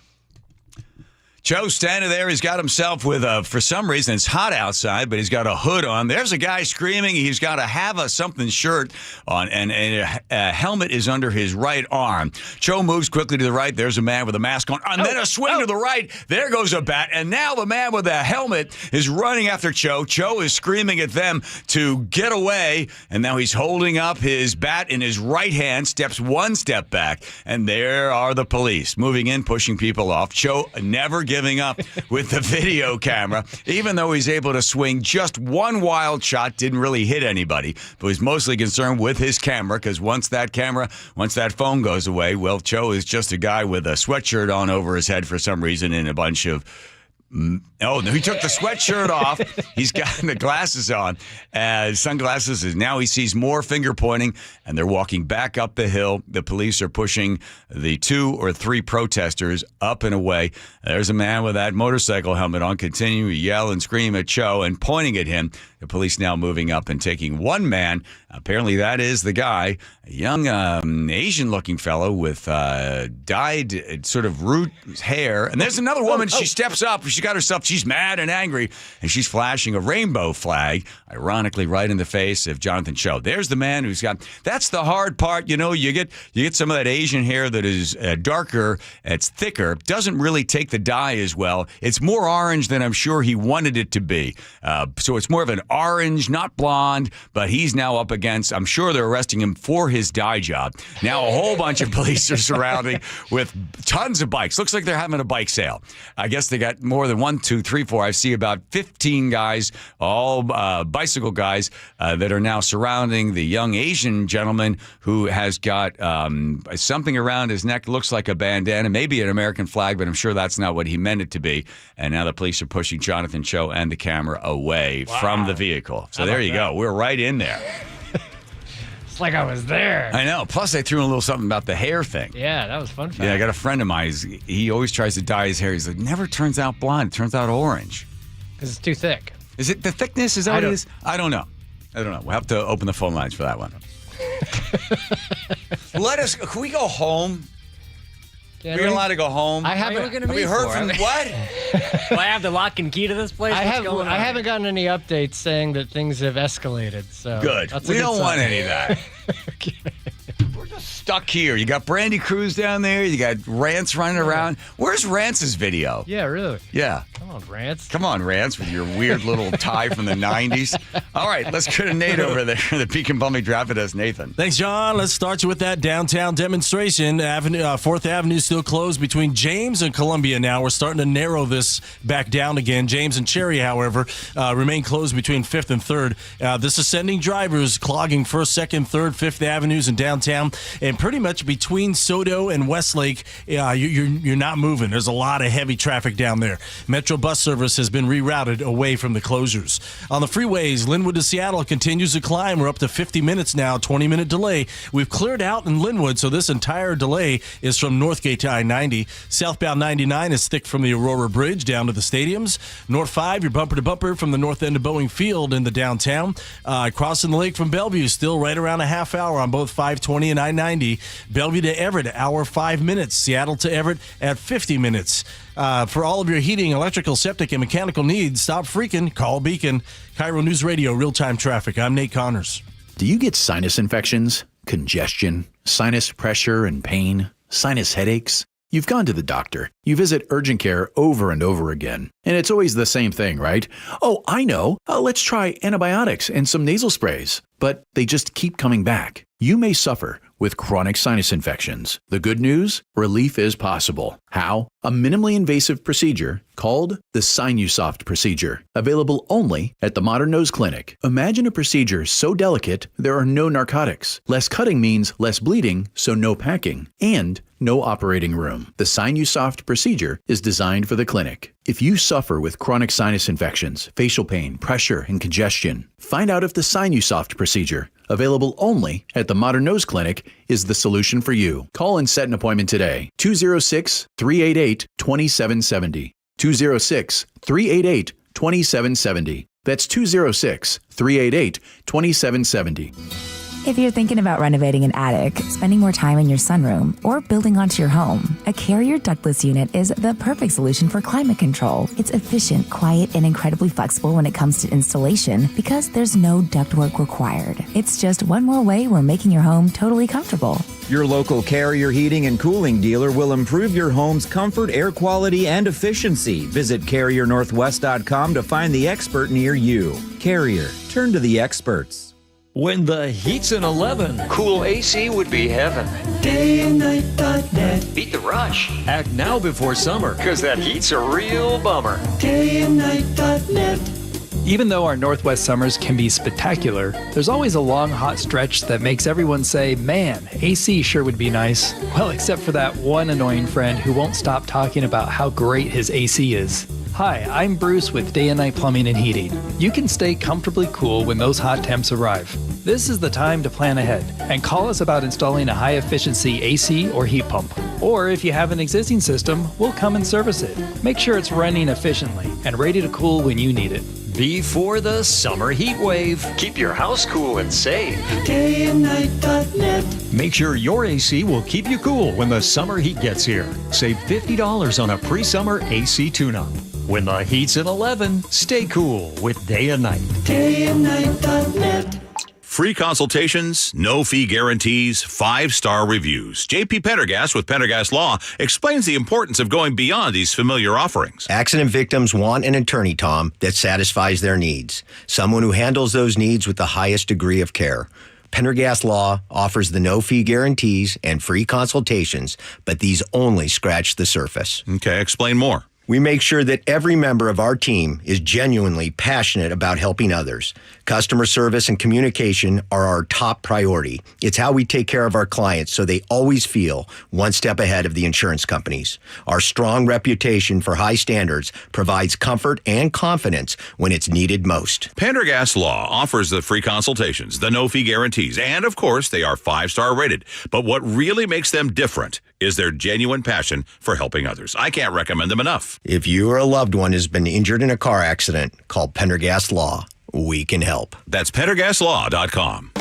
[SPEAKER 5] Joe standing there, he's got himself with for some reason, it's hot outside, but he's got a hood on. There's a guy screaming. He's got to have a something shirt on, and a helmet is under his right arm. Joe moves quickly to the right. There's a man with a mask on, and then a swing to the right. There goes a bat, and now the man with the helmet is running after Joe. Joe is screaming at them to get away, and now he's holding up his bat in his right hand, steps one step back, and there are the police moving in, pushing people off. Joe never giving up with the video camera, even though he's able to swing just one wild shot, didn't really hit anybody, but was mostly concerned with his camera, because once that phone goes away, well, Joe is just a guy with a sweatshirt on over his head for some reason and a bunch of no, he took the sweatshirt off. He's got the glasses on, sunglasses. And now he sees more finger pointing, and they're walking back up the hill. The police are pushing the 2 or 3 protesters up and away. There's a man with that motorcycle helmet on, continuing to yell and scream at Joe and pointing at him. The police now moving up and taking one man. Apparently that is the guy, a young Asian-looking fellow with dyed sort of root hair. And there's another woman. She steps up. She's mad and angry, and she's flashing a rainbow flag, ironically right in the face of Jonathan Cho. There's the man who's got, that's the hard part. You get some of that Asian hair that is darker, it's thicker, doesn't really take the dye as well. It's more orange than I'm sure he wanted it to be. So it's more of an orange, not blonde, but he's now up against, I'm sure they're arresting him for his dye job. Now a whole bunch of police are surrounding with tons of bikes. Looks like they're having a bike sale. I guess they got more than 1, 2, 3, 4. I see about 15 guys, all bicycle guys, that are now surrounding the young Asian gentleman who has got something around his neck, looks like a bandana, maybe an American flag, but I'm sure that's not what he meant it to be. And now the police are pushing Jonathan Cho and the camera away from the vehicle. So there you go. We're right in there.
[SPEAKER 10] It's like I was there.
[SPEAKER 5] I know. Plus, they threw in a little something about the hair thing.
[SPEAKER 10] Yeah, that was fun.
[SPEAKER 5] Yeah, I got a friend of mine. He always tries to dye his hair. He's like, never turns out blonde. It turns out orange.
[SPEAKER 10] Because it's too thick.
[SPEAKER 5] Is it the thickness? Is that what it is? I don't know. We'll have to open the phone lines for that one. Can we go home? We're allowed to go home.
[SPEAKER 10] Have
[SPEAKER 5] we heard from what?
[SPEAKER 8] Do I have the lock and key to this place?
[SPEAKER 10] I haven't gotten any updates saying that things have escalated. So
[SPEAKER 5] good. We don't want any of that.
[SPEAKER 10] Okay.
[SPEAKER 5] We're just stuck here. You got Brandy Cruz down there. You got Rance running around. Where's Rance's video?
[SPEAKER 10] Yeah, really.
[SPEAKER 5] Yeah.
[SPEAKER 10] Come on, Rance.
[SPEAKER 5] Come on, Rance, with your weird little tie from the 90s. All right, let's go to Nate over there. The Pekin Plumbing Traffic Desk, Nathan.
[SPEAKER 2] Thanks, John. Let's start you with that downtown demonstration. 4th Avenue still closed between James and Columbia now. We're starting to narrow this back down again. James and Cherry, however, remain closed between 5th and 3rd. This is sending drivers clogging 1st, 2nd, 3rd, 5th Avenues in downtown. And pretty much between Soto and Westlake, you're not moving. There's a lot of heavy traffic down there. Metro bus service has been rerouted away from the closures. On the freeways, Linwood to Seattle continues to climb. We're up to 50 minutes now, 20-minute delay. We've cleared out in Linwood, so this entire delay is from Northgate to I-90. Southbound 99 is thick from the Aurora Bridge down to the stadiums. North 5, you're bumper to bumper from the north end of Boeing Field in the downtown. Crossing the lake from Bellevue, still right around a half hour on both 520 and I-90. Bellevue to Everett, hour 5 minutes. Seattle to Everett at 50 minutes. For all of your heating, electrical, septic, and mechanical needs, stop freaking, call Beacon. KIRO News Radio, real-time traffic. I'm Nate Connors.
[SPEAKER 11] Do you get sinus infections, congestion, sinus pressure and pain, sinus headaches? You've gone to the doctor. You visit urgent care over and over again. And it's always the same thing, right? Oh, I know. Let's try antibiotics and some nasal sprays. But they just keep coming back. You may suffer with chronic sinus infections. The good news? Relief is possible. How? A minimally invasive procedure called the Sinusoft procedure, available only at the Modern Nose Clinic. Imagine a procedure so delicate there are no narcotics. Less cutting means less bleeding, so no packing, and no operating room. The Sinusoft procedure is designed for the clinic. If you suffer with chronic sinus infections, facial pain, pressure, and congestion, find out if the Sinusoft procedure, available only at the Modern Nose Clinic, is the solution for you. Call and set an appointment today. 206-388-2770. 206-388-2770. That's 206-388-2770.
[SPEAKER 12] If you're thinking about renovating an attic, spending more time in your sunroom, or building onto your home, a Carrier ductless unit is the perfect solution for climate control. It's efficient, quiet, and incredibly flexible when it comes to installation because there's no ductwork required. It's just one more way we're making your home totally comfortable.
[SPEAKER 13] Your local Carrier heating and cooling dealer will improve your home's comfort, air quality, and efficiency. Visit CarrierNorthwest.com to find the expert near you. Carrier, turn to the experts.
[SPEAKER 23] When the heat's in 11, cool AC would be heaven.
[SPEAKER 22] DayandNight.net.
[SPEAKER 23] Beat the rush. Act now before summer, because that heat's a real bummer.
[SPEAKER 22] DayandNight.net.
[SPEAKER 21] Even though our Northwest summers can be spectacular, there's always a long, hot stretch that makes everyone say, man, AC sure would be nice. Well, except for that one annoying friend who won't stop talking about how great his AC is. Hi, I'm Bruce with Day and Night Plumbing and Heating. You can stay comfortably cool when those hot temps arrive. This is the time to plan ahead and call us about installing a high-efficiency AC or heat pump. Or if you have an existing system, we'll come and service it. Make sure it's running efficiently and ready to cool when you need it.
[SPEAKER 23] Before the summer heat wave, keep your house cool and safe.
[SPEAKER 22] DayandNight.net.
[SPEAKER 23] Make sure your AC will keep you cool when the summer heat gets here. Save $50 on a pre-summer AC tune-up. When the heat's at 11, stay cool with Day and Night.
[SPEAKER 22] DayandNight.net.
[SPEAKER 24] Free consultations, no fee guarantees, 5-star reviews. J.P. Pendergast with Pendergast Law explains the importance of going beyond these familiar offerings.
[SPEAKER 25] Accident victims want an attorney, Tom, that satisfies their needs. Someone who handles those needs with the highest degree of care. Pendergast Law offers the no-fee guarantees and free consultations, but these only scratch the surface.
[SPEAKER 24] Okay, explain more.
[SPEAKER 25] We make sure that every member of our team is genuinely passionate about helping others. Customer service and communication are our top priority. It's how we take care of our clients so they always feel one step ahead of the insurance companies. Our strong reputation for high standards provides comfort and confidence when it's needed most.
[SPEAKER 24] Pendergast Law offers the free consultations, the no-fee guarantees, and of course, they are 5-star rated. But what really makes them different is their genuine passion for helping others. I can't recommend them enough.
[SPEAKER 25] If you or a loved one has been injured in a car accident, call Pendergast Law. We can help.
[SPEAKER 24] That's PendergastLaw.com.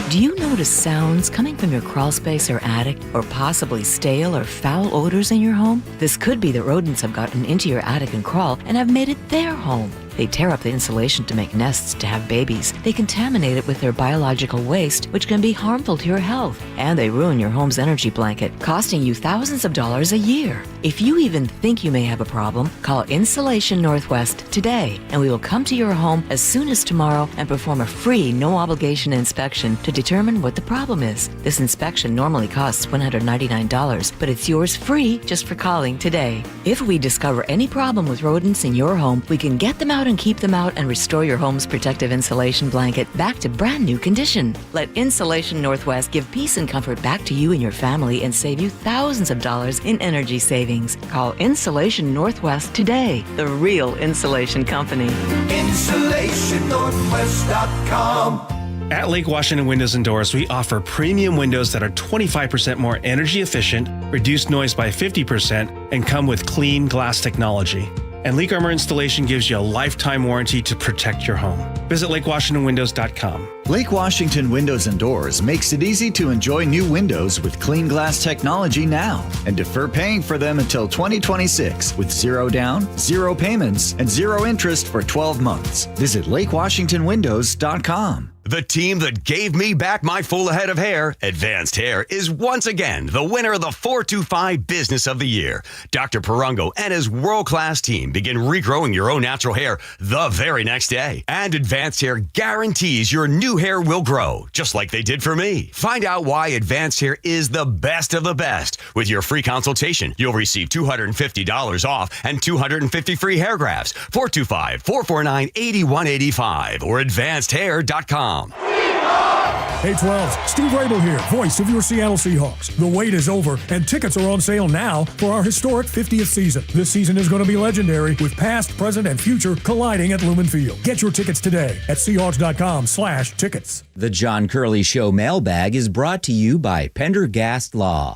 [SPEAKER 15] Do you notice sounds coming from your crawl space or attic, or possibly stale or foul odors in your home? This could be that rodents have gotten into your attic and crawl and have made it their home. They tear up the insulation to make nests to have babies. They contaminate it with their biological waste, which can be harmful to your health. And they ruin your home's energy blanket, costing you thousands of dollars a year. If you even think you may have a problem, call Insulation Northwest today, and we will come to your home as soon as tomorrow and perform a free, no-obligation inspection to determine what the problem is. This inspection normally costs $199, but it's yours free just for calling today. If we discover any problem with rodents in your home, we can get them out and keep them out and restore your home's protective insulation blanket back to brand new condition. Let Insulation Northwest give peace and comfort back to you and your family and save you thousands of dollars in energy savings. Call Insulation Northwest today, the real insulation company.
[SPEAKER 16] InsulationNorthwest.com. At Lake Washington Windows and Doors, we offer premium windows that are 25% more energy efficient, reduce noise by 50%, and come with clean glass technology. And Leak Armor Installation gives you a lifetime warranty to protect your home. Visit LakeWashingtonWindows.com.
[SPEAKER 17] Lake Washington Windows and Doors makes it easy to enjoy new windows with clean glass technology now and defer paying for them until 2026 with 0 down, 0 payments, and 0 interest for 12 months. Visit LakeWashingtonWindows.com.
[SPEAKER 18] The team that gave me back my full head of hair, Advanced Hair, is once again the winner of the 425 Business of the Year. Dr. Perongo and his world-class team begin regrowing your own natural hair the very next day. And Advanced Hair guarantees your new hair will grow, just like they did for me. Find out why Advanced Hair is the best of the best. With your free consultation, you'll receive $250 off and 250 free hair grafts. 425-449-8185 or advancedhair.com.
[SPEAKER 19] Hey 12s, Steve Rabel here, voice of your Seattle Seahawks. The wait is over, and tickets are on sale now for our historic 50th season. This season is going to be legendary, with past, present, and future colliding at Lumen Field. Get your tickets today at Seahawks.com/tickets.
[SPEAKER 13] The John Curley Show mailbag is brought to you by Pendergast Law.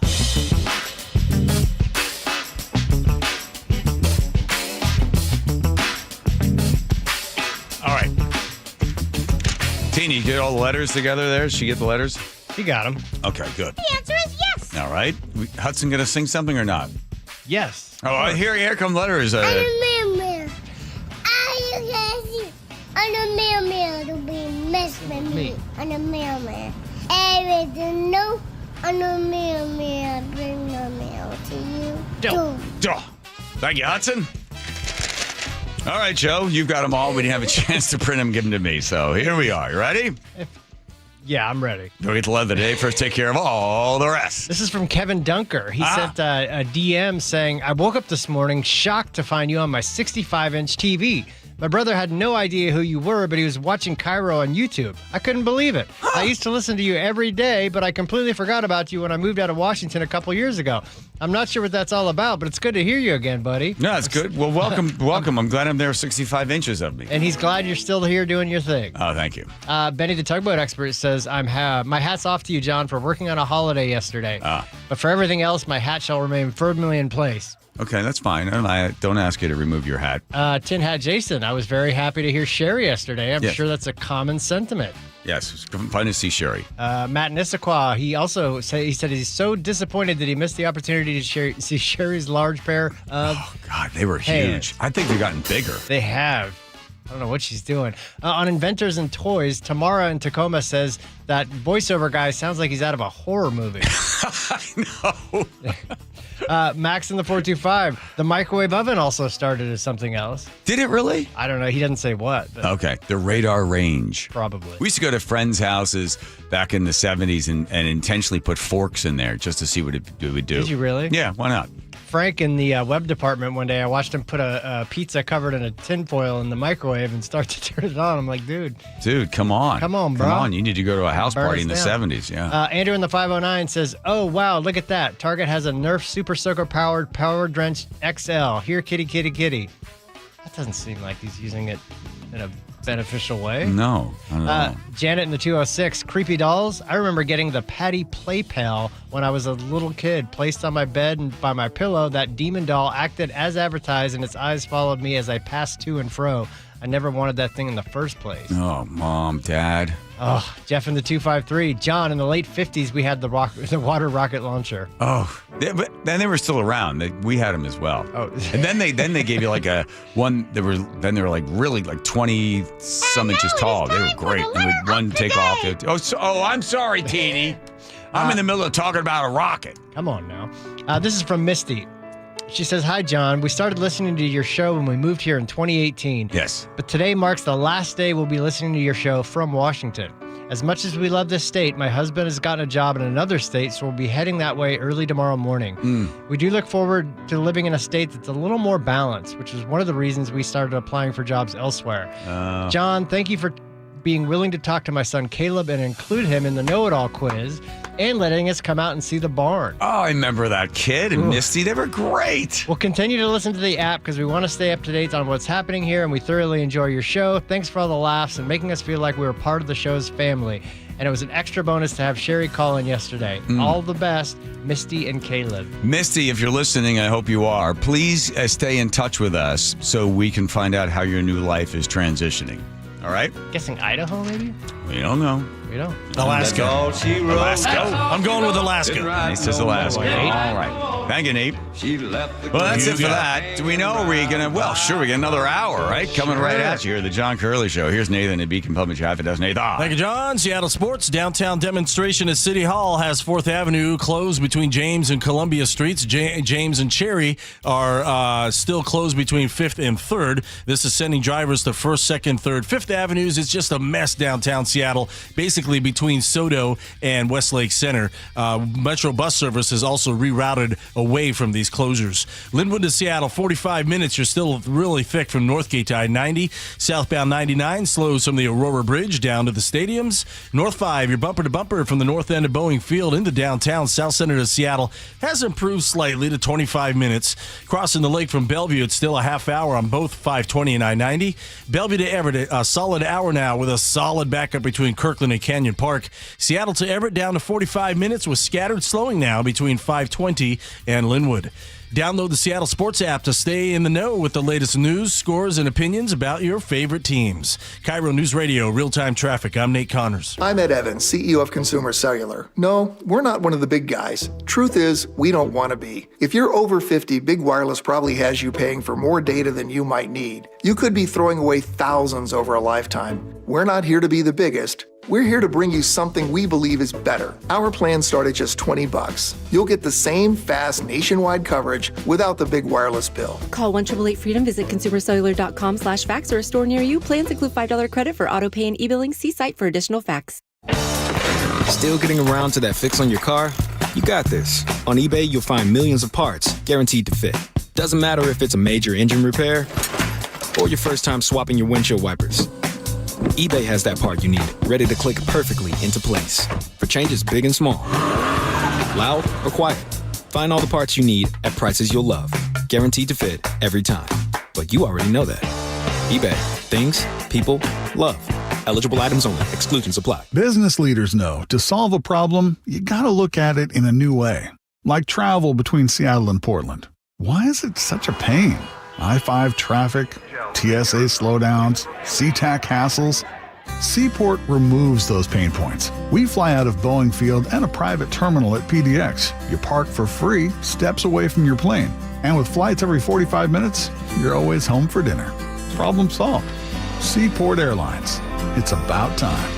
[SPEAKER 5] Tina, you get all the letters together there? Did she get the letters?
[SPEAKER 10] You got them.
[SPEAKER 5] Okay, good.
[SPEAKER 7] The answer is yes.
[SPEAKER 5] All right. Hudson going to sing something or not?
[SPEAKER 10] Yes.
[SPEAKER 5] Oh, here come letters.
[SPEAKER 7] I'm a mailman. I'm a mailman to be messing with me. I'm a mailman. Everything new. I'm a mailman. Bring the mail to you.
[SPEAKER 5] Thank you, Hudson. All right, Joe, you've got them all. We didn't have a chance to print them, give them to me. So here we are. You ready?
[SPEAKER 10] Yeah, I'm ready.
[SPEAKER 5] We'll get the leather today. First, take care of all the rest.
[SPEAKER 10] This is from Kevin Dunker. He sent a DM saying, I woke up this morning shocked to find you on my 65-inch TV. My brother had no idea who you were, but he was watching KIRO on YouTube. I couldn't believe it. I used to listen to you every day, but I completely forgot about you when I moved out of Washington a couple years ago. I'm not sure what that's all about, but it's good to hear you again, buddy.
[SPEAKER 5] No, it's good. Well, welcome. I'm glad I'm there 65 inches of me.
[SPEAKER 10] And he's glad you're still here doing your thing.
[SPEAKER 5] Oh, thank you.
[SPEAKER 10] Benny the Tugboat Expert says, my hat's off to you, John, for working on a holiday yesterday. But for everything else, my hat shall remain firmly in place.
[SPEAKER 5] Okay, that's fine. I don't ask you to remove your hat.
[SPEAKER 10] Tin Hat Jason, I was very happy to hear Sherry yesterday. I'm sure that's a common sentiment.
[SPEAKER 5] Yes, it's fun to see Sherry.
[SPEAKER 10] Matt Nissaquah, he also said he's so disappointed that he missed the opportunity to see Sherry's large pair of
[SPEAKER 5] God, they were huge. I think they've gotten bigger.
[SPEAKER 10] They have. I don't know what she's doing. On Inventors and Toys, Tamara in Tacoma says that voiceover guy sounds like he's out of a horror movie.
[SPEAKER 5] I know.
[SPEAKER 10] Max in the 425, the microwave oven also started as something else.
[SPEAKER 5] Did it really?
[SPEAKER 10] I don't know. He doesn't say what. But
[SPEAKER 5] Okay, the radar range.
[SPEAKER 10] Probably.
[SPEAKER 5] We used to go to friends' houses back in the 70s and intentionally put forks in there just to see what it would do.
[SPEAKER 10] Did you really?
[SPEAKER 5] Yeah, why not?
[SPEAKER 10] Frank in the web department one day. I watched him put a pizza covered in a tinfoil in the microwave and start to turn it on. I'm like, dude,
[SPEAKER 5] come on.
[SPEAKER 10] Come on, bro.
[SPEAKER 5] Come on. You need to go to a house
[SPEAKER 10] Burn
[SPEAKER 5] party
[SPEAKER 10] us
[SPEAKER 5] in the
[SPEAKER 10] down.
[SPEAKER 5] 70s. Yeah.
[SPEAKER 10] Andrew in the 509 says, oh, wow, look at that. Target has a Nerf Super Soaker powered Power Drench XL. Here, kitty, kitty, kitty. That doesn't seem like he's using it in a beneficial way.
[SPEAKER 5] No. I don't know.
[SPEAKER 10] Janet in the 206, creepy dolls. I remember getting the Patty Play Pal when I was a little kid, placed on my bed and by my pillow. That demon doll acted as advertised, and its eyes followed me as I passed to and fro. I never wanted that thing in the first place.
[SPEAKER 5] Oh, Mom, Dad.
[SPEAKER 10] Oh, Jeff in the 253. John, in the late 50s, we had the water rocket launcher.
[SPEAKER 5] Oh, but then they were still around. We had them as well.
[SPEAKER 10] Oh,
[SPEAKER 5] and then they gave you like a one. They were like really like 20 some inches tall. They were great. And we'd one take off. I'm sorry, Teeny. I'm in the middle of talking about a rocket.
[SPEAKER 10] Come on now. This is from Misty. She says, hi, John. We started listening to your show when we moved here in 2018.
[SPEAKER 5] Yes.
[SPEAKER 10] But today marks the last day we'll be listening to your show from Washington. As much as we love this state, my husband has gotten a job in another state, so we'll be heading that way early tomorrow morning. We do look forward to living in a state that's a little more balanced, which is one of the reasons we started applying for jobs elsewhere. John, thank you for being willing to talk to my son Caleb and include him in the know-it-all quiz and letting us come out and see the barn.
[SPEAKER 5] Oh, I remember that kid and Misty. They were great.
[SPEAKER 10] We'll continue to listen to the app because we want to stay up to date on what's happening here, and we thoroughly enjoy your show. Thanks for all the laughs and making us feel like we were part of the show's family. And it was an extra bonus to have Sherry call in yesterday. All the best, Misty and Caleb.
[SPEAKER 5] Misty, if you're listening, I hope you are. Please stay in touch with us so we can find out how your new life is transitioning. All right?
[SPEAKER 10] Guessing Idaho, maybe?
[SPEAKER 5] We don't know.
[SPEAKER 10] We don't.
[SPEAKER 2] Alaska.
[SPEAKER 5] Alaska.
[SPEAKER 2] I'm going with Alaska.
[SPEAKER 5] He says Alaska. All right. Thank you, Nate. Well, that's it for that. Do we know? Are we going to? Well, sure, we got another hour, right? Coming right at you here, the John Curley Show. Here's Nathan at Beacon Public Traffic. That's Nathan.
[SPEAKER 2] Thank you, John. Seattle Sports. Downtown demonstration at City Hall has 4th Avenue closed between James and Columbia Streets. James and Cherry are still closed between 5th and 3rd. This is sending drivers to 1st, 2nd, 3rd. 5th Avenues is just a mess downtown Seattle, basically between Soto and Westlake Center. Metro bus service is also rerouted away from these closures. Linwood to Seattle, 45 minutes. You're still really thick from Northgate to I-90. Southbound 99 slows from the Aurora Bridge down to the stadiums. North 5, you're bumper to bumper from the north end of Boeing Field into downtown. South Center to Seattle has improved slightly to 25 minutes. Crossing the lake from Bellevue, it's still a half hour on both 520 and I-90. Bellevue to Everett, a solid hour now with a solid backup between Kirkland and Canyon Park. Seattle to Everett down to 45 minutes with scattered slowing now between 520 and Linwood. Download the Seattle Sports app to stay in the know with the latest news, scores, and opinions about your favorite teams. KIRO Newsradio, real-time traffic. I'm Nate Connors.
[SPEAKER 1] I'm Ed Evans, CEO of Consumer Cellular. No, we're not one of the big guys. Truth is, we don't want to be. If you're over 50, Big Wireless probably has you paying for more data than you might need. You could be throwing away thousands over a lifetime. We're not here to be the biggest. We're here to bring you something we believe is better. Our plans start at just $20. You'll get the same fast nationwide coverage without the big wireless bill.
[SPEAKER 3] Call 1-888-FREEDOM, visit consumercellular.com/facts or a store near you. Plans include $5 credit for auto pay and e-billing. See site for additional facts.
[SPEAKER 4] Still getting around to that fix on your car? You got this. On eBay, you'll find millions of parts guaranteed to fit. Doesn't matter if it's a major engine repair or your first time swapping your windshield wipers. eBay has that part you need, ready to click perfectly into place for changes big and small. Loud or quiet, find all the parts you need at prices you'll love. Guaranteed to fit every time. But you already know that. eBay. Things, people, love. Eligible items only. Exclusions apply.
[SPEAKER 14] Business leaders know to solve a problem, you gotta look at it in a new way. Like travel between Seattle and Portland. Why is it such a pain? I-5 traffic, TSA slowdowns, SeaTac hassles. Seaport removes those pain points. We fly out of Boeing Field and a private terminal at PDX. You park for free, steps away from your plane. And with flights every 45 minutes, you're always home for dinner. Problem solved. Seaport Airlines. It's about time.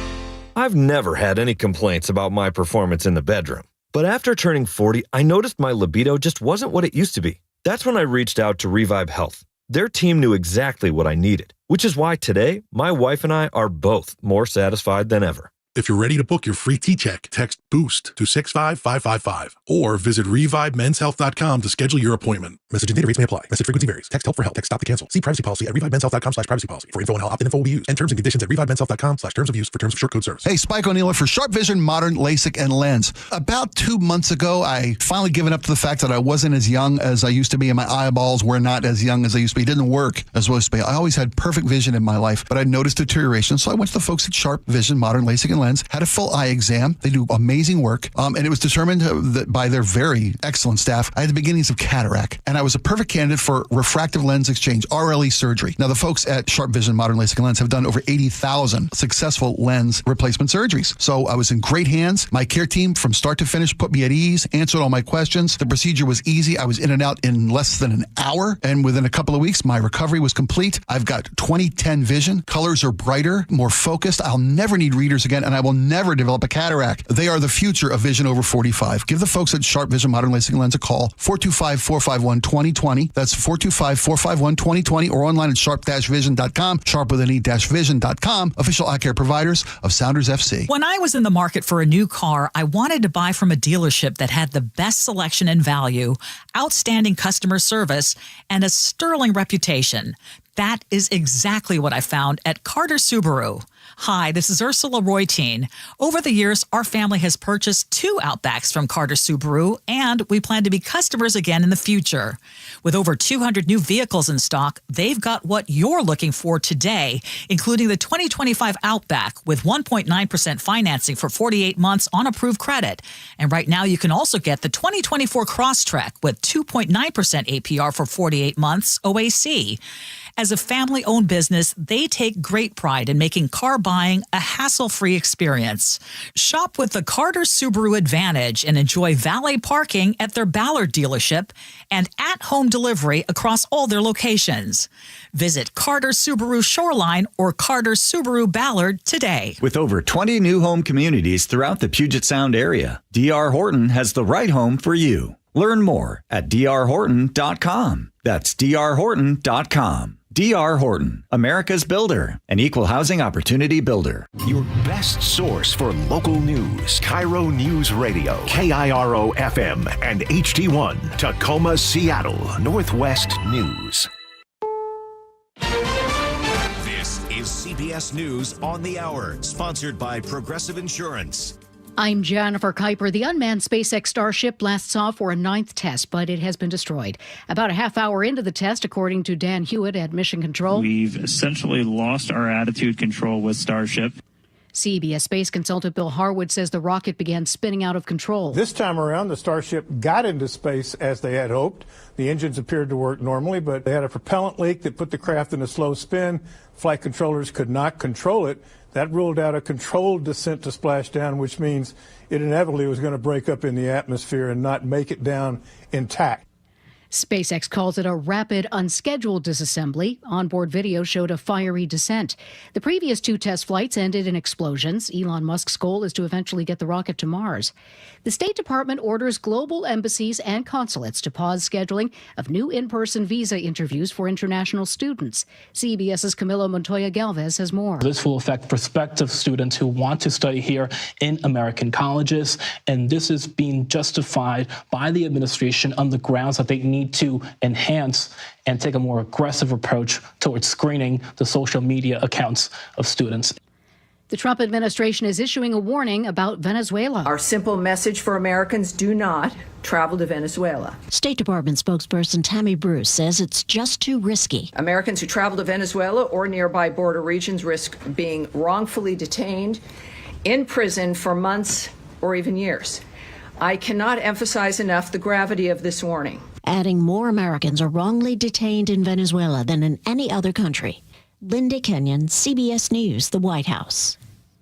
[SPEAKER 20] I've never had any complaints about my performance in the bedroom. But after turning 40, I noticed my libido just wasn't what it used to be. That's when I reached out to Revive Health. Their team knew exactly what I needed, which is why today, my wife and I are both more satisfied than ever.
[SPEAKER 6] If you're ready to book your free T-check, text BOOST to 65555 or visit ReviveMen'sHealth.com to schedule your appointment. Message and data rates may apply. Message frequency varies. Text help for help. Text stop to cancel. See privacy policy at ReviveMen'sHealth.com/privacy policy. For info on how opt-in info will be used and terms and conditions at ReviveMen'sHealth.com/terms of use for terms of short code service.
[SPEAKER 8] Hey, Spike O'Neill for Sharp Vision Modern LASIK and Lens. About 2 months ago, I finally given up to the fact that I wasn't as young as I used to be and my eyeballs were not as young as they used to be. It didn't work as well as to be. I always had perfect vision in my life, but I noticed deterioration. So I went to the folks at Sharp Vision Modern LASIK and Lens, had a full eye exam. They do amazing work. And it was determined that by their very excellent staff, I had the beginnings of cataract. And I was a perfect candidate for refractive lens exchange, RLE surgery. Now, the folks at Sharp Vision Modern LASIK and Lens have done over 80,000 successful lens replacement surgeries. So I was in great hands. My care team from start to finish put me at ease, answered all my questions. The procedure was easy. I was in and out in less than an hour. And within a couple of weeks, my recovery was complete. I've got 20/10 vision. Colors are brighter, more focused. I'll never need readers again, and I will never develop a cataract. They are the future of vision over 45. Give the folks at Sharp Vision Modern LASIK and Lens a call, 425-451-2020. That's 425-451-2020 or online at sharp-vision.com, sharp with an e-vision.com, official eye care providers of Sounders FC.
[SPEAKER 9] When I was in the market for a new car, I wanted to buy from a dealership that had the best selection and value, outstanding customer service, and a sterling reputation. That is exactly what I found at Carter Subaru. Hi, this is Ursula Royteen. Over the years, our family has purchased 2 Outbacks from Carter Subaru, and we plan to be customers again in the future. With over 200 new vehicles in stock, they've got what you're looking for today, including the 2025 Outback with 1.9% financing for 48 months on approved credit. And right now, you can also get the 2024 Crosstrek with 2.9% APR for 48 months OAC. As a family-owned business, they take great pride in making car buying a hassle-free experience. Shop with the Carter Subaru Advantage and enjoy valet parking at their Ballard dealership and at-home delivery across all their locations. Visit Carter Subaru Shoreline or Carter Subaru Ballard today.
[SPEAKER 17] With over 20 new home communities throughout the Puget Sound area, D.R. Horton has the right home for you. Learn more at drhorton.com. That's drhorton.com. D.R. Horton, America's builder, an equal housing opportunity builder.
[SPEAKER 11] Your best source for local news. KIRO Newsradio, KIRO FM and HD1, Tacoma, Seattle, Northwest News.
[SPEAKER 12] This is CBS News on the Hour, sponsored by Progressive Insurance.
[SPEAKER 26] I'm Jennifer Kuiper. The unmanned SpaceX Starship blasts off for a 9th test, but it has been destroyed. About a half hour into the test, according to Dan Hewitt at Mission Control,
[SPEAKER 27] we've essentially lost our attitude control with Starship.
[SPEAKER 26] CBS space consultant Bill Harwood says the rocket began spinning out of control.
[SPEAKER 28] This time around, the Starship got into space as they had hoped. The engines appeared to work normally, but they had a propellant leak that put the craft in a slow spin. Flight controllers could not control it. That ruled out a controlled descent to splashdown, which means it inevitably was going to break up in the atmosphere and not make it down intact.
[SPEAKER 26] SpaceX calls it a rapid, unscheduled disassembly. Onboard video showed a fiery descent. The previous 2 test flights ended in explosions. Elon Musk's goal is to eventually get the rocket to Mars. The State Department orders global embassies and consulates to pause scheduling of new in-person visa interviews for international students. CBS's Camilo Montoya Galvez has more.
[SPEAKER 29] This will affect prospective students who want to study here in American colleges, and this is being justified by the administration on the grounds that they need to enhance and take a more aggressive approach towards screening the social media accounts of students.
[SPEAKER 26] The Trump administration is issuing a warning about Venezuela.
[SPEAKER 30] Our simple message for Americans: do not travel to Venezuela.
[SPEAKER 31] State Department spokesperson Tammy Bruce says it's just too risky.
[SPEAKER 30] Americans who travel to Venezuela or nearby border regions risk being wrongfully detained, in prison for months or even years. I cannot emphasize enough the gravity of this warning.
[SPEAKER 31] Adding more Americans are wrongly detained in Venezuela than in any other country. Linda Kenyon, CBS News, the White House.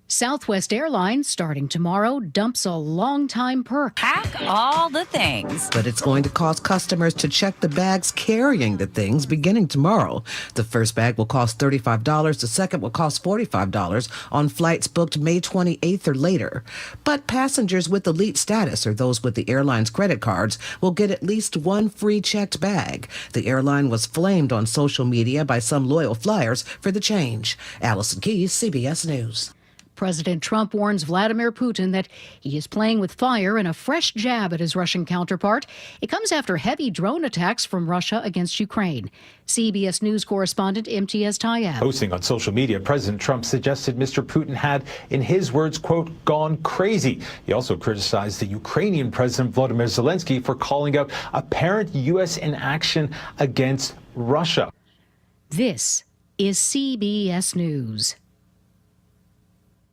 [SPEAKER 26] Southwest Airlines, starting tomorrow, dumps a long-time perk.
[SPEAKER 32] Pack all the things.
[SPEAKER 33] But it's going to cause customers to check the bags carrying the things beginning tomorrow. The first bag will cost $35. The second will cost $45 on flights booked May 28th or later. But passengers with elite status or those with the airline's credit cards will get at least one free checked bag. The airline was flamed on social media by some loyal flyers for the change. Allison Keyes, CBS News.
[SPEAKER 26] President Trump warns Vladimir Putin that he is playing with fire in a fresh jab at his Russian counterpart. It comes after heavy drone attacks from Russia against Ukraine. CBS News correspondent MTS Tayeb.
[SPEAKER 5] Posting on social media, President Trump suggested Mr. Putin had, in his words, quote, gone crazy. He also criticized the Ukrainian President Volodymyr Zelensky for calling out apparent U.S. inaction against Russia.
[SPEAKER 26] This is CBS News.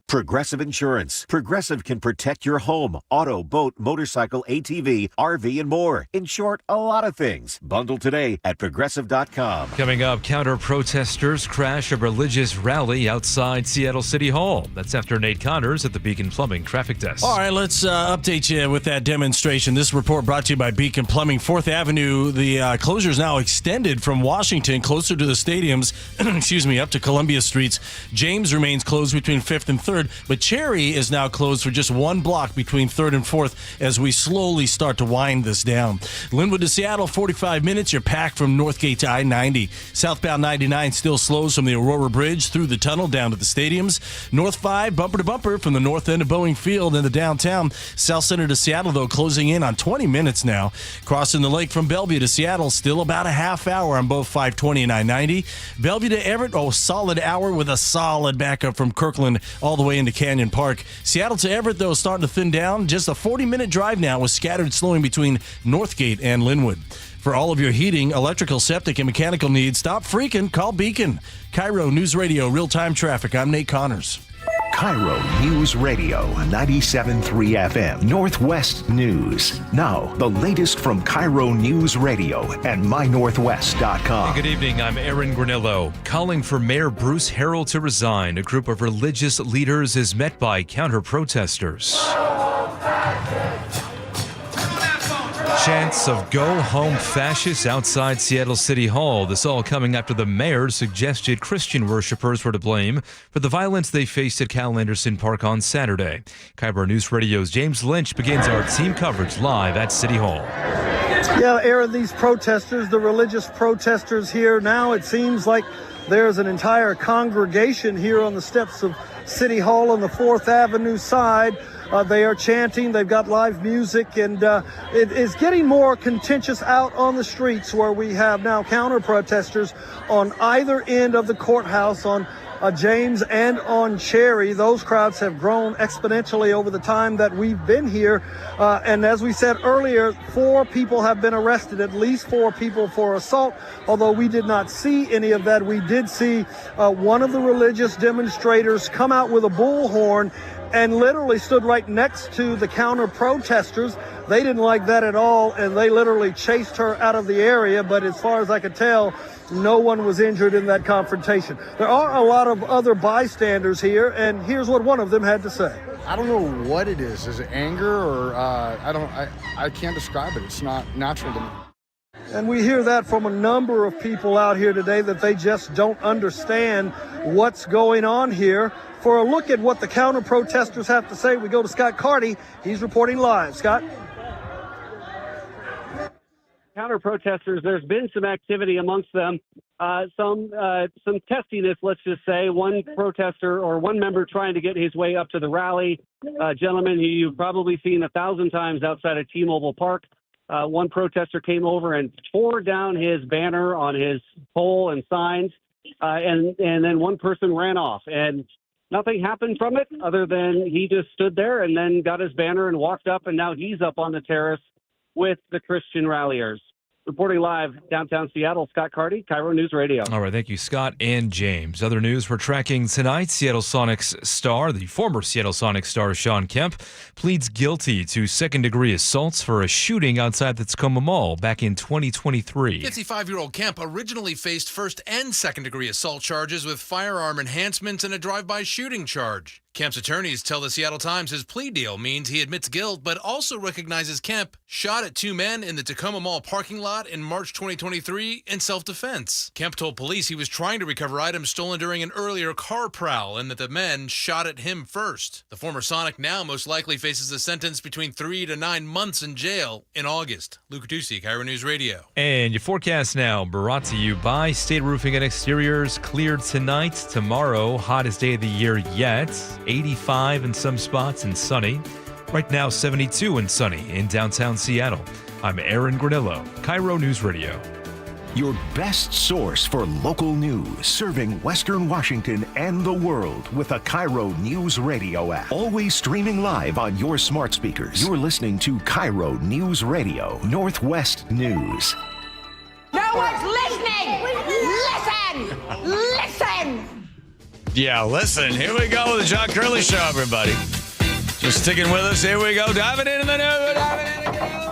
[SPEAKER 11] Progressive Insurance. Progressive can protect your home, auto, boat, motorcycle, ATV, RV, and more. In short, a lot of things. Bundle today at Progressive.com.
[SPEAKER 7] Coming up, counter-protesters crash a religious rally outside Seattle City Hall. That's after Nate Connors at the Beacon Plumbing Traffic Desk.
[SPEAKER 2] All right, let's update you with that demonstration. This report brought to you by Beacon Plumbing. 4th Avenue, the closure is now extended from Washington closer to the stadiums, up to Columbia Streets. James remains closed between 5th and 3rd. But Cherry is now closed for just one block between 3rd and 4th as we slowly start to wind this down. Linwood to Seattle, 45 minutes. You're packed from Northgate to I-90. Southbound 99 still slows from the Aurora Bridge through the tunnel down to the stadiums. North 5, bumper to bumper from the north end of Boeing Field in the downtown. South Center to Seattle, though, closing in on 20 minutes now. Crossing the lake from Bellevue to Seattle, still about a half hour on both 520 and I-90. Bellevue to Everett, solid hour with a solid backup from Kirkland all the way into Canyon Park. Seattle to Everett, though, starting to thin down. Just a 40-minute drive now with scattered slowing between Northgate and Linwood. For all of your heating, electrical, septic, and mechanical needs, stop freaking. Call Beacon. KIRO News Radio, real-time traffic. I'm Nate Connors.
[SPEAKER 11] KIRO News Radio, 97.3 FM, Northwest News. Now, the latest from KIRO News Radio and mynorthwest.com.
[SPEAKER 7] Good evening, I'm Aaron Granillo. Calling for Mayor Bruce Harrell to resign, a group of religious leaders is met by counter-protesters. Chants of "Go Home Fascists" outside Seattle City Hall. This all coming after the mayor suggested Christian worshipers were to blame for the violence they faced at Cal Anderson Park on Saturday. KIRO News Radio's James Lynch begins our team coverage live at City Hall.
[SPEAKER 10] Yeah, Aaron, these protesters, the religious protesters here, now it seems like there's an entire congregation here on the steps of City Hall on the 4th Avenue side. They are chanting, they've got live music, and it is getting more contentious out on the streets where we have now counter-protesters on either end of the courthouse on James and on Cherry. Those crowds have grown exponentially over the time that we've been here. And as we said earlier, 4 people have been arrested, at least 4 people for assault. Although we did not see any of that, we did see one of the religious demonstrators come out with a bullhorn and literally stood right next to the counter-protesters. They didn't like that at all, and they literally chased her out of the area. But as far as I could tell, no one was injured in that confrontation. There are a lot of other bystanders here, and here's what one of them had to say.
[SPEAKER 13] I don't know what it is. Is it anger or I can't describe it. It's not natural to me.
[SPEAKER 10] And we hear that from a number of people out here today, that they just don't understand what's going on here. For a look at what the counter-protesters have to say, we go to Scott Carty. He's reporting live. Scott?
[SPEAKER 15] Counter-protesters, there's been some activity amongst them, some testiness, let's just say. One protester or one member trying to get his way up to the rally, a gentleman who you've probably seen 1,000 times outside of T-Mobile Park. One protester came over and tore down his banner on his pole and signs, and then one person ran off. And nothing happened from it other than he just stood there and then got his banner and walked up, and now he's up on the terrace with the Christian ralliers. Reporting live downtown Seattle, Scott Carty, KIRO News Radio.
[SPEAKER 7] All right, thank you, Scott and James. Other news we're tracking tonight, Seattle Sonics star, the former Seattle Sonics star Sean Kemp, pleads guilty to second-degree assaults for a shooting outside the Tacoma Mall back in 2023.
[SPEAKER 16] 55-year-old Kemp originally faced first and second-degree assault charges with firearm enhancements and a drive-by shooting charge. Kemp's attorneys tell the Seattle Times his plea deal means he admits guilt, but also recognizes Kemp shot at 2 men in the Tacoma Mall parking lot shot in March 2023 in self-defense. Kemp told police he was trying to recover items stolen during an earlier car prowl and that the men shot at him first. The former Sonic now most likely faces a sentence between 3 to 9 months in jail in August. Luke Ducey, KIRO News Radio.
[SPEAKER 7] And your forecast now brought to you by State Roofing and Exteriors. Cleared tonight, tomorrow, hottest day of the year yet. 85 in some spots and sunny. Right now, 72 and sunny in downtown Seattle. I'm Aaron Granillo, KIRO News Radio.
[SPEAKER 11] Your best source for local news, serving Western Washington and the world with the KIRO News Radio app. Always streaming live on your smart speakers. You're listening to KIRO News Radio, Northwest News.
[SPEAKER 1] No one's listening! Listen! Listen!
[SPEAKER 3] Yeah, listen. Here we go with the John Curley Show, everybody. Just sticking with us. Here we go. Diving into the news. Diving in again.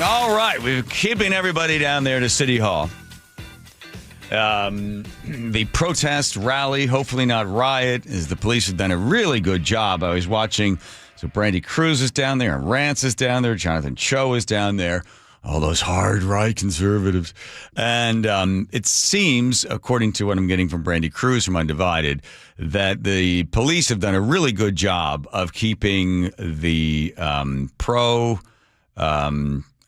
[SPEAKER 3] All right. We're keeping everybody down there to City Hall. The protest rally, hopefully not riot, as the police have done a really good job. I was watching. So Brandy Cruz is down there, and Rance is down there, Jonathan Cho is down there, all those hard right conservatives. And it seems, according to what I'm getting from Brandy Cruz from Undivided, that the police have done a really good job of keeping the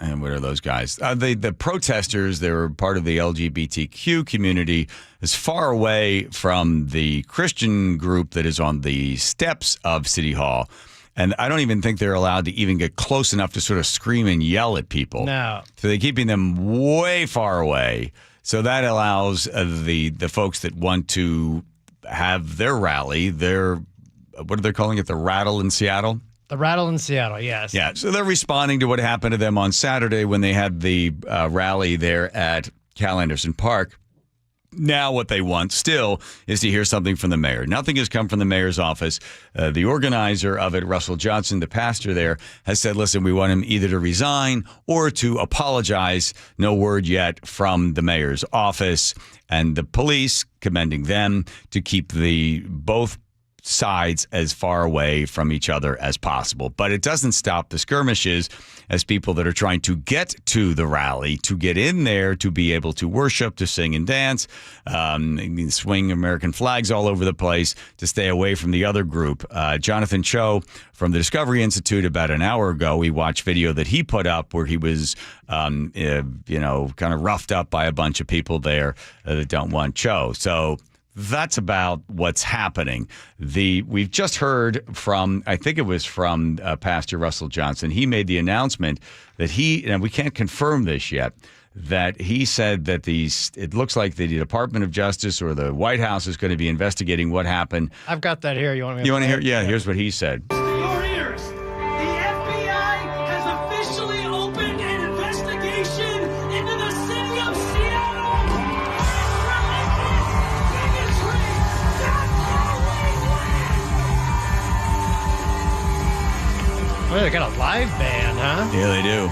[SPEAKER 3] and what are those guys? The protesters, they were part of the LGBTQ community, as far away from the Christian group that is on the steps of City Hall. And I don't even think they're allowed to even get close enough to sort of scream and yell at people.
[SPEAKER 4] No.
[SPEAKER 3] So they're keeping them way far away. So that allows the folks that want to have their rally, what are they calling it? The Rattle in Seattle?
[SPEAKER 4] The Rattle in Seattle, yes.
[SPEAKER 3] Yeah, so they're responding to what happened to them on Saturday when they had the rally there at Cal Anderson Park. Now what they want still is to hear something from the mayor. Nothing has come from the mayor's office. The organizer of it, Russell Johnson, the pastor there, has said, listen, we want him either to resign or to apologize. No word yet from the mayor's office. And the police, commending them to keep both sides as far away from each other as possible. But it doesn't stop the skirmishes as people that are trying to get to the rally, to get in there, to be able to worship, to sing and dance, swing American flags all over the place, to stay away from the other group. Jonathan Cho from the Discovery Institute, about an hour ago, we watched video that he put up where he was, kind of roughed up by a bunch of people there that don't want Cho. So that's about what's happening. We've just heard from, I think it was from Pastor Russell Johnson. He made the announcement that and we can't confirm this yet, that he said that it looks like the Department of Justice or the White House is going to be investigating what happened.
[SPEAKER 4] I've got that here. You want me to
[SPEAKER 3] You want to hear? Yeah, here's what he said.
[SPEAKER 1] Your ears. The FBI has officially opened an investigation into the city of Seattle.
[SPEAKER 4] Well, they got a live band, huh?
[SPEAKER 3] Yeah, they do.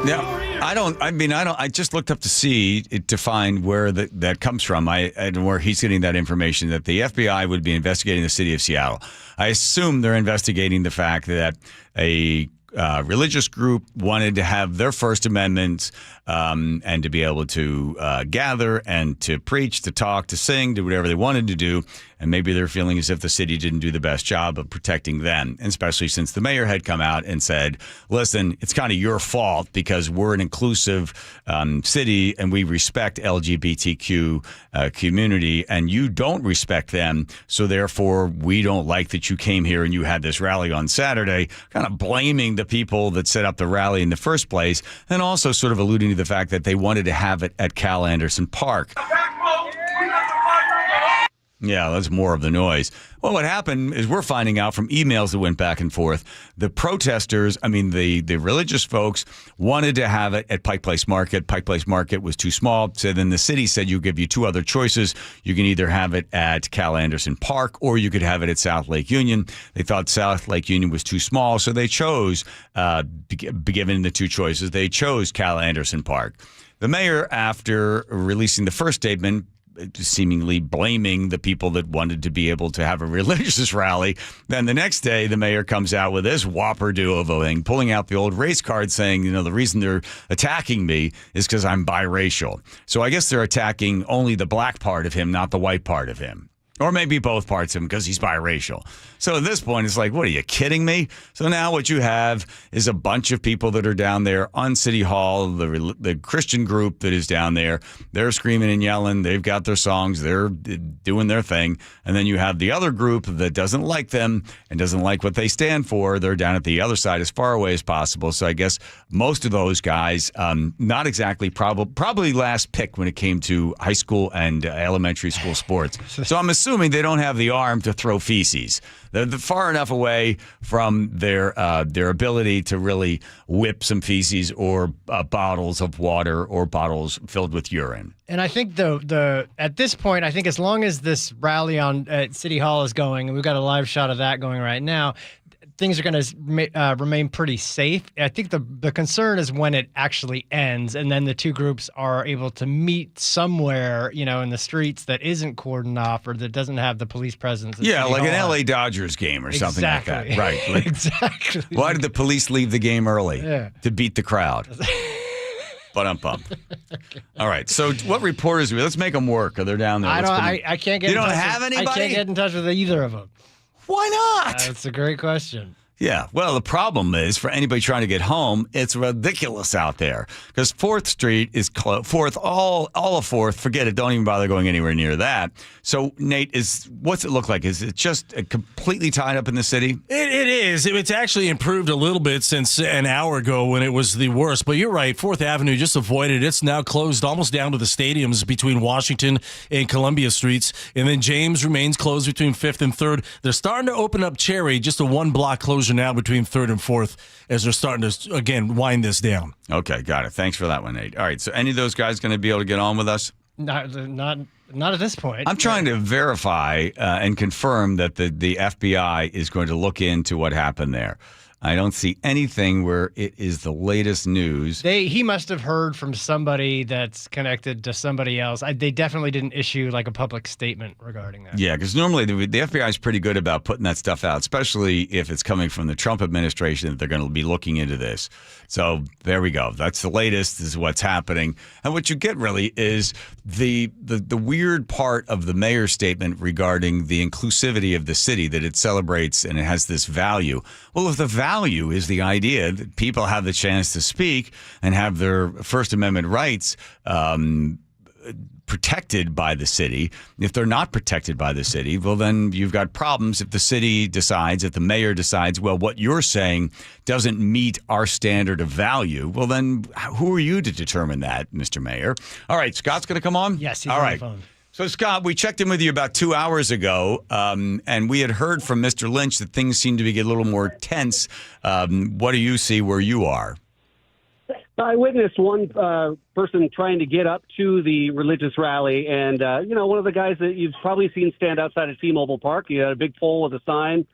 [SPEAKER 3] Now, I just looked up to find where that comes from. And where he's getting that information that the FBI would be investigating the city of Seattle. I assume they're investigating the fact that a religious group wanted to have their First Amendment and to be able to gather and to preach, to talk, to sing, do whatever they wanted to do. And maybe they're feeling as if the city didn't do the best job of protecting them, and especially since the mayor had come out and said, listen, it's kind of your fault because we're an inclusive city and we respect LGBTQ community and you don't respect them. So therefore, we don't like that you came here and you had this rally on Saturday, kind of blaming the people that set up the rally in the first place, and also sort of alluding to the fact that they wanted to have it at Cal Anderson Park. Yeah, that's more of the noise. Well, what happened is we're finding out from emails that went back and forth. The protesters, the religious folks wanted to have it at Pike Place Market. Pike Place Market was too small. So then the city said you'll give you two other choices. You can either have it at Cal Anderson Park or you could have it at South Lake Union. They thought South Lake Union was too small. So they chose, given the two choices, they chose Cal Anderson Park. The mayor, after releasing the first statement, seemingly blaming the people that wanted to be able to have a religious rally. Then the next day, the mayor comes out with this whopper do of a thing, pulling out the old race card saying, the reason they're attacking me is because I'm biracial. So I guess they're attacking only the black part of him, not the white part of him. Or maybe both parts of him because he's biracial. So at this point, it's like, what, are you kidding me? So now what you have is a bunch of people that are down there on City Hall, the Christian group that is down there. They're screaming and yelling. They've got their songs. They're doing their thing. And then you have the other group that doesn't like them and doesn't like what they stand for. They're down at the other side as far away as possible. So I guess most of those guys, not exactly probably last pick when it came to high school and elementary school sports. So I'm assuming they don't have the arm to throw feces. They're far enough away from their ability to really whip some feces or bottles of water or bottles filled with urine.
[SPEAKER 4] And I think the at this point, I think as long as this rally at City Hall is going, and we've got a live shot of that going right now, things are going to remain pretty safe. I think the concern is when it actually ends, and then the two groups are able to meet somewhere, in the streets that isn't cordoned off or that doesn't have the police presence.
[SPEAKER 3] Yeah, like an LA Dodgers game or something like that. Right. Like,
[SPEAKER 4] exactly.
[SPEAKER 3] Why did the police leave the game early?
[SPEAKER 4] Yeah.
[SPEAKER 3] To beat the crowd. But All right. So what reporters? Let's make them work. Or they're down there.
[SPEAKER 4] I can't get.
[SPEAKER 3] You don't have anybody?
[SPEAKER 4] I can't get in touch with either of them.
[SPEAKER 3] Why not?
[SPEAKER 4] That's a great question.
[SPEAKER 3] Yeah. Well, the problem is for anybody trying to get home, it's ridiculous out there because 4th Street is closed. 4th, all of 4th, forget it. Don't even bother going anywhere near that. So, Nate, what's it look like? Is it just completely tied up in the city?
[SPEAKER 2] It is. It's actually improved a little bit since an hour ago when it was the worst. But you're right. 4th Avenue just avoided. It's now closed almost down to the stadiums between Washington and Columbia Streets. And then James remains closed between 5th and 3rd. They're starting to open up Cherry, just a one-block closure now between 3rd and 4th as they're starting to, again, wind this down.
[SPEAKER 3] Okay, got it. Thanks for that one, Nate. All right, so any of those guys going to be able to get on with us?
[SPEAKER 4] Not at this point.
[SPEAKER 3] I'm trying to verify and confirm that the FBI is going to look into what happened there. I don't see anything where it is the latest news.
[SPEAKER 4] He must have heard from somebody that's connected to somebody else. They definitely didn't issue like a public statement regarding that.
[SPEAKER 3] Yeah, because normally the FBI is pretty good about putting that stuff out, especially if it's coming from the Trump administration that they're going to be looking into this. So there we go. That's the latest. This is what's happening. And what you get really is the weird part of the mayor's statement regarding the inclusivity of the city, that it celebrates and it has this value. Well, if the value is the idea that people have the chance to speak and have their First Amendment rights protected by the city. If they're not protected by the city, well, then you've got problems if the city decides, if the mayor decides, well, what you're saying doesn't meet our standard of value. Well, then who are you to determine that, Mr. Mayor? All right, Scott's going to come on?
[SPEAKER 4] Yes, he's
[SPEAKER 3] All
[SPEAKER 4] on
[SPEAKER 3] right.
[SPEAKER 4] the phone.
[SPEAKER 3] So, Scott, we checked in with you about 2 hours ago, and we had heard from Mr. Lynch that things seem to be getting a little more tense. What do you see where you are?
[SPEAKER 15] I witnessed one person trying to get up to the religious rally, and one of the guys that you've probably seen stand outside of T-Mobile Park. He had a big pole with a sign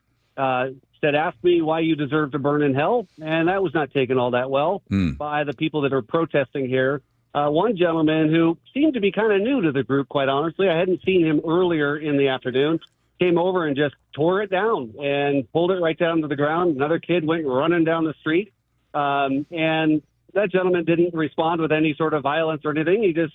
[SPEAKER 15] said, "Ask me why you deserve to burn in hell," and that was not taken all that well by the people that are protesting here. One gentleman who seemed to be kind of new to the group, quite honestly, I hadn't seen him earlier in the afternoon, came over and just tore it down and pulled it right down to the ground. Another kid went running down the street, and that gentleman didn't respond with any sort of violence or anything. He just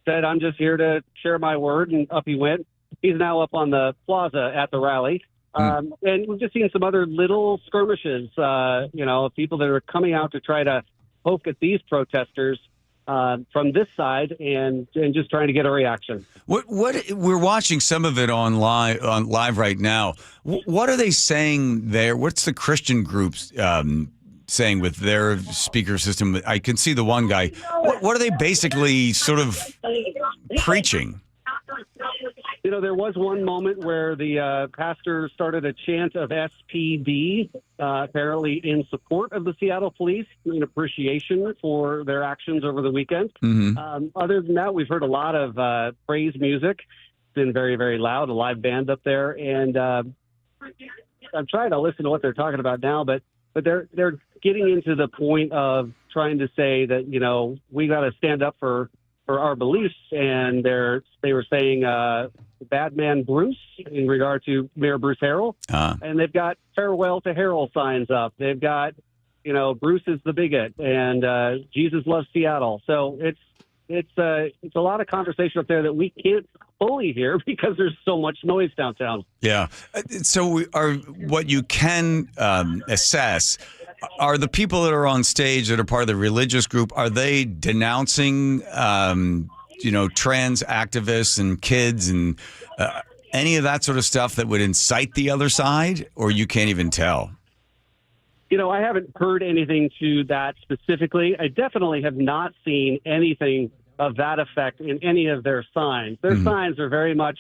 [SPEAKER 15] said, "I'm just here to share my word," and up he went. He's now up on the plaza at the rally. And we've just seen some other little skirmishes, people that are coming out to try to poke at these protesters from this side and just trying to get a reaction.
[SPEAKER 3] What we're watching some of it on live right now. What are they saying there? What's the Christian groups saying with their speaker system? I can see the one guy. What are they basically sort of preaching?
[SPEAKER 15] There was one moment where the pastor started a chant of SPD, apparently in support of the Seattle police, in appreciation for their actions over the weekend. Other than that, we've heard a lot of praise music. It's been very, very loud, a live band up there. And I'm trying to listen to what they're talking about now, but they're getting into the point of trying to say that, we got to stand up for for our beliefs, and they were saying bad man Bruce in regard to Mayor Bruce Harrell, and they've got farewell to Harrell signs up. They've got, Bruce is the bigot, and Jesus loves Seattle. So it's a lot of conversation up there that we can't fully hear because there's so much noise downtown.
[SPEAKER 3] Yeah. So what you can assess are the people that are on stage that are part of the religious group. Are they denouncing, trans activists and kids and any of that sort of stuff that would incite the other side, or you can't even tell?
[SPEAKER 15] I haven't heard anything to that specifically. I definitely have not seen anything of that effect in any of their signs. Their signs are very much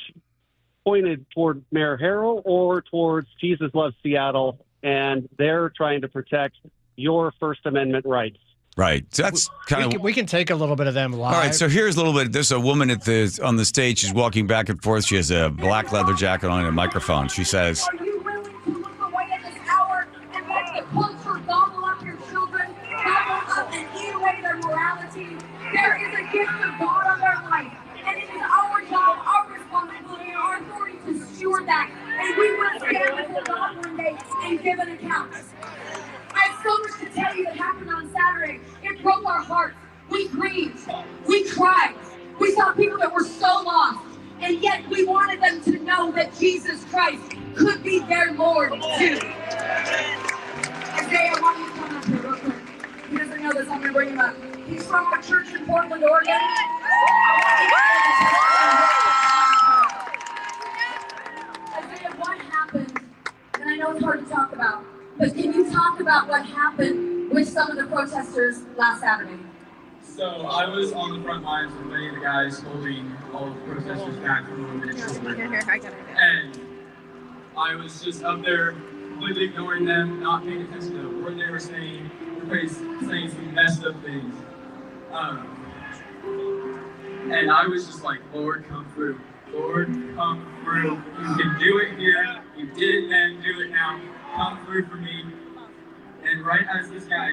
[SPEAKER 15] pointed toward Mayor Harrell or towards Jesus loves Seattle, and they're trying to protect your First Amendment rights.
[SPEAKER 3] Right. So that's kind of.
[SPEAKER 4] We can take a little bit of them live.
[SPEAKER 3] All right. So here's a little bit. There's a woman on the stage. She's walking back and forth. She has a black leather jacket on and a microphone. She says,
[SPEAKER 6] "Are you willing to look away at this hour and let the culture gobble up your children, gobble up and eat away their morality? There is a gift of God on their life, and it is our job, our responsibility, and our authority to steward that. And we will stand before God one day and give an account." I have so much to tell you that happened on Saturday. It broke our hearts. We grieved. We cried. We saw people that were so lost, and yet we wanted them to know that Jesus Christ could be their Lord too. Isaiah, I want you to come up here real quick. He doesn't know this. I'm going to bring him up. He's from our church in Portland, Oregon. Isaiah, what happened? And I know it's hard to talk about, but can you talk about what happened with some of the protesters last Saturday?
[SPEAKER 8] So I was on the front lines with many of the guys holding all of the protesters back from women and children. And I was just up there completely ignoring them, not paying attention to what they were saying. Everybody's saying some messed up things. And I was just like, Lord, come through. Lord, come through. You can do it here. You did it then, do it now. Come through for me. And right as this guy,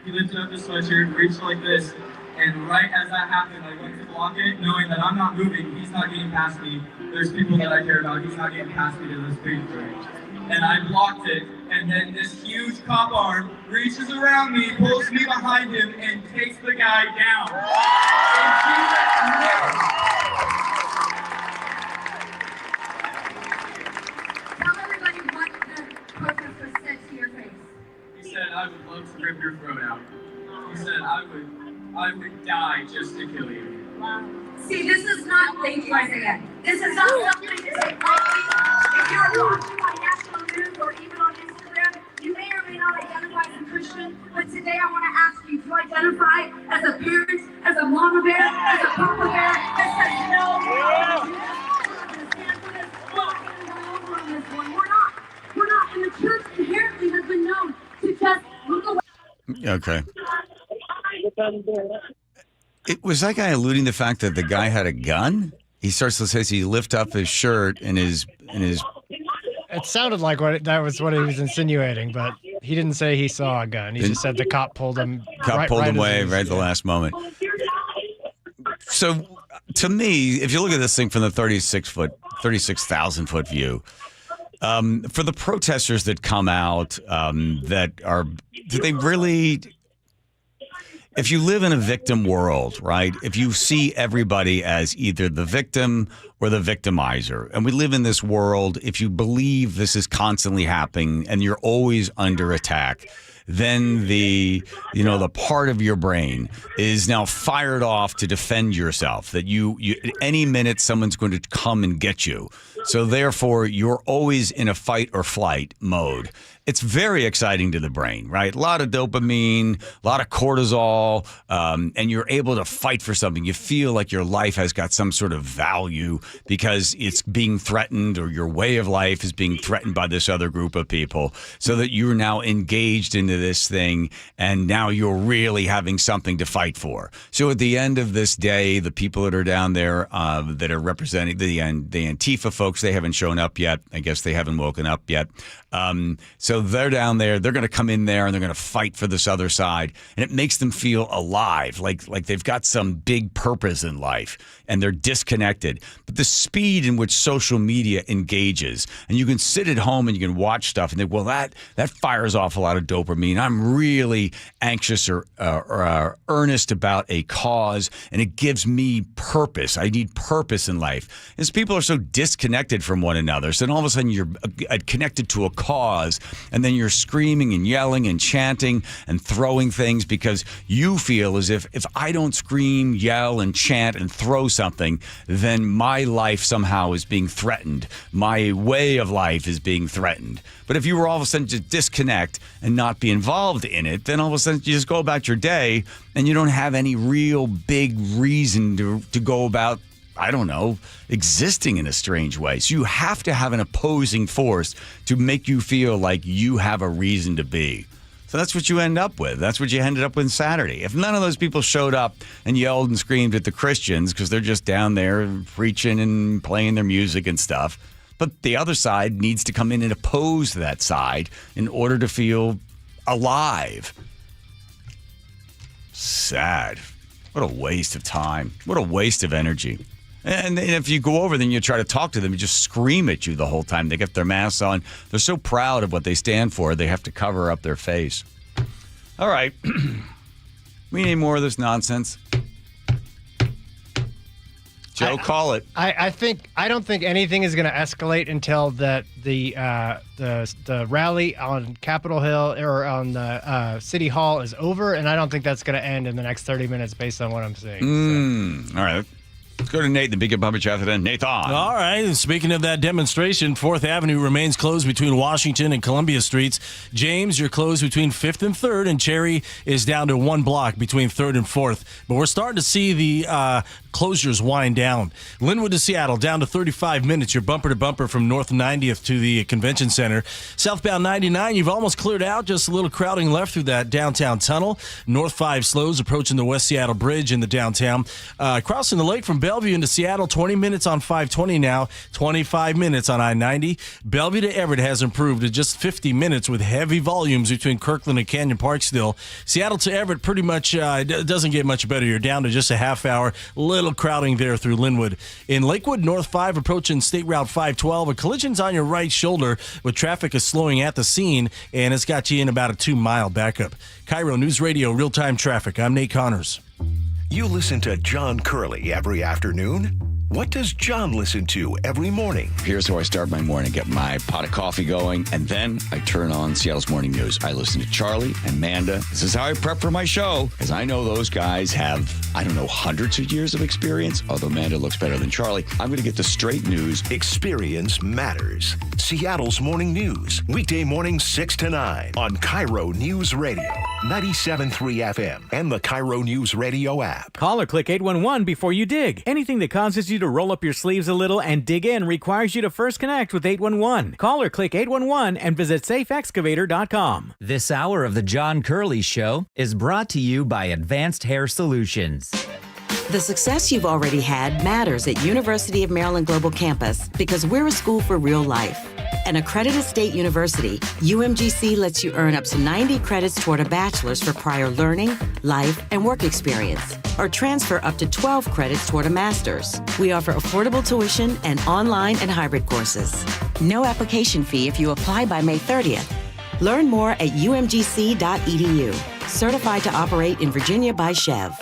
[SPEAKER 8] he lifted up the sweatshirt, reached like this, and right as that happened, I went to block it, knowing that I'm not moving, he's not getting past me. There's people that I care about, he's not getting past me to this big thing. And I blocked it, and then this huge cop arm reaches around me, pulls me behind him, and takes the guy down. In Jesus' name.
[SPEAKER 6] Tell everybody what the protester said to your face.
[SPEAKER 8] He said, I would love to rip your throat out. He said, I would die just to kill you.
[SPEAKER 6] Wow. See, this is not, thank you, Isaiah. This is not something to take lightly. If you're watching on national news or even on Instagram, you may or may not identify as a Christian, but today I want to ask you to identify as a parent, as a mama bear, as a papa bear that says, no, we're going to stand for this. We're not. And the church inherently has been known to just look away.
[SPEAKER 3] Okay. Was that guy alluding to the fact that the guy had a gun? He starts to say he lift up his shirt and his.
[SPEAKER 4] It sounded like that was what he was insinuating, but he didn't say he saw a gun. He just said the cop pulled him.
[SPEAKER 3] Away right at the last moment. So, to me, if you look at this thing from the 36,000 foot view, for the protesters that come out, do they really? If you live in a victim world, right, if you see everybody as either the victim or the victimizer, and we live in this world, if you believe this is constantly happening and you're always under attack, then the part of your brain is now fired off to defend yourself, that you at any minute someone's going to come and get you. So therefore, you're always in a fight or flight mode. It's very exciting to the brain, right? A lot of dopamine, a lot of cortisol, and you're able to fight for something. You feel like your life has got some sort of value because it's being threatened, or your way of life is being threatened by this other group of people, so that you're now engaged in into this thing, and now you're really having something to fight for. So at the end of this day, the people that are down there that are representing the Antifa folks, they haven't shown up yet. I guess they haven't woken up yet. So they're down there. They're going to come in there and they're going to fight for this other side. And it makes them feel alive, like they've got some big purpose in life and they're disconnected. But the speed in which social media engages, and you can sit at home and you can watch stuff and think, well, that fires off a lot of dopamine. I'm really anxious or earnest about a cause, and it gives me purpose. I need purpose in life. As people are so disconnected from one another, so then all of a sudden you're connected to a cause, and then you're screaming and yelling and chanting and throwing things because you feel as if I don't scream, yell, and chant and throw something, then my life somehow is being threatened. My way of life is being threatened. But if you were all of a sudden to disconnect and not be involved in it, then all of a sudden you just go about your day and you don't have any real big reason to go about, I don't know, existing in a strange way. So you have to have an opposing force to make you feel like you have a reason to be. So that's what you end up with. That's what you ended up with Saturday. If none of those people showed up and yelled and screamed at the Christians because they're just down there preaching and playing their music and stuff, but the other side needs to come in and oppose that side in order to feel alive. Sad. What a waste of time. What a waste of energy. And if you go over, then you try to talk to them, you just scream at you the whole time. They get their masks on. They're so proud of what they stand for, they have to cover up their face. All right. We need more of this nonsense. Joe, call it.
[SPEAKER 4] I don't think anything is going to escalate until the rally on Capitol Hill or on the City Hall is over, and I don't think that's going to end in the next 30 minutes based on what I'm seeing.
[SPEAKER 3] All right. Let's go to Nate, the Big Public Chat then. Nathan.
[SPEAKER 2] All right. And speaking of that demonstration, 4th Avenue remains closed between Washington and Columbia Streets. James, you're closed between 5th and 3rd, and Cherry is down to 1 block between 3rd and 4th. But we're starting to see the closures wind down. Linwood to Seattle, down to 35 minutes. You're bumper to bumper from North 90th to the Convention Center. Southbound 99, you've almost cleared out. Just a little crowding left through that downtown tunnel. North 5 slows approaching the West Seattle Bridge in the downtown. Crossing the lake from Bellevue into Seattle, 20 minutes on 520 now, 25 minutes on I-90. Bellevue to Everett has improved to just 50 minutes with heavy volumes between Kirkland and Canyon Park still. Seattle to Everett pretty much doesn't get much better. You're down to just a half hour. Little crowding there through Linwood. In Lakewood, North 5 approaching State Route 512. A collision's on your right shoulder, with traffic is slowing at the scene, and it's got you in about a 2-mile backup. KIRO News Radio, real-time traffic. I'm Nate Connors.
[SPEAKER 11] You listen to John Curley every afternoon? What does John listen to every morning?
[SPEAKER 3] Here's how I start my morning. Get my pot of coffee going, and then I turn on Seattle's Morning News. I listen to Charlie and Amanda. This is how I prep for my show, because I know those guys have, I don't know, hundreds of years of experience, although Amanda looks better than Charlie. I'm going to get the straight news.
[SPEAKER 11] Experience matters. Seattle's Morning News, weekday mornings 6 to 9 on KIRO News Radio, 97.3 FM, and the KIRO News Radio app.
[SPEAKER 9] Call or click 811 before you dig. Anything that causes you to roll up your sleeves a little and dig in requires you to first connect with 811. Call or click 811 and visit safeexcavator.com.
[SPEAKER 32] This hour of the John Curley Show is brought to you by Advanced Hair Solutions.
[SPEAKER 12] The success you've already had matters at University of Maryland Global Campus because we're a school for real life. An accredited state university, UMGC lets you earn up to 90 credits toward a bachelor's for prior learning, life, and work experience, or transfer up to 12 credits toward a master's. We offer affordable tuition and online and hybrid courses. No application fee if you apply by May 30th. Learn more at umgc.edu. Certified to operate in Virginia by Chev.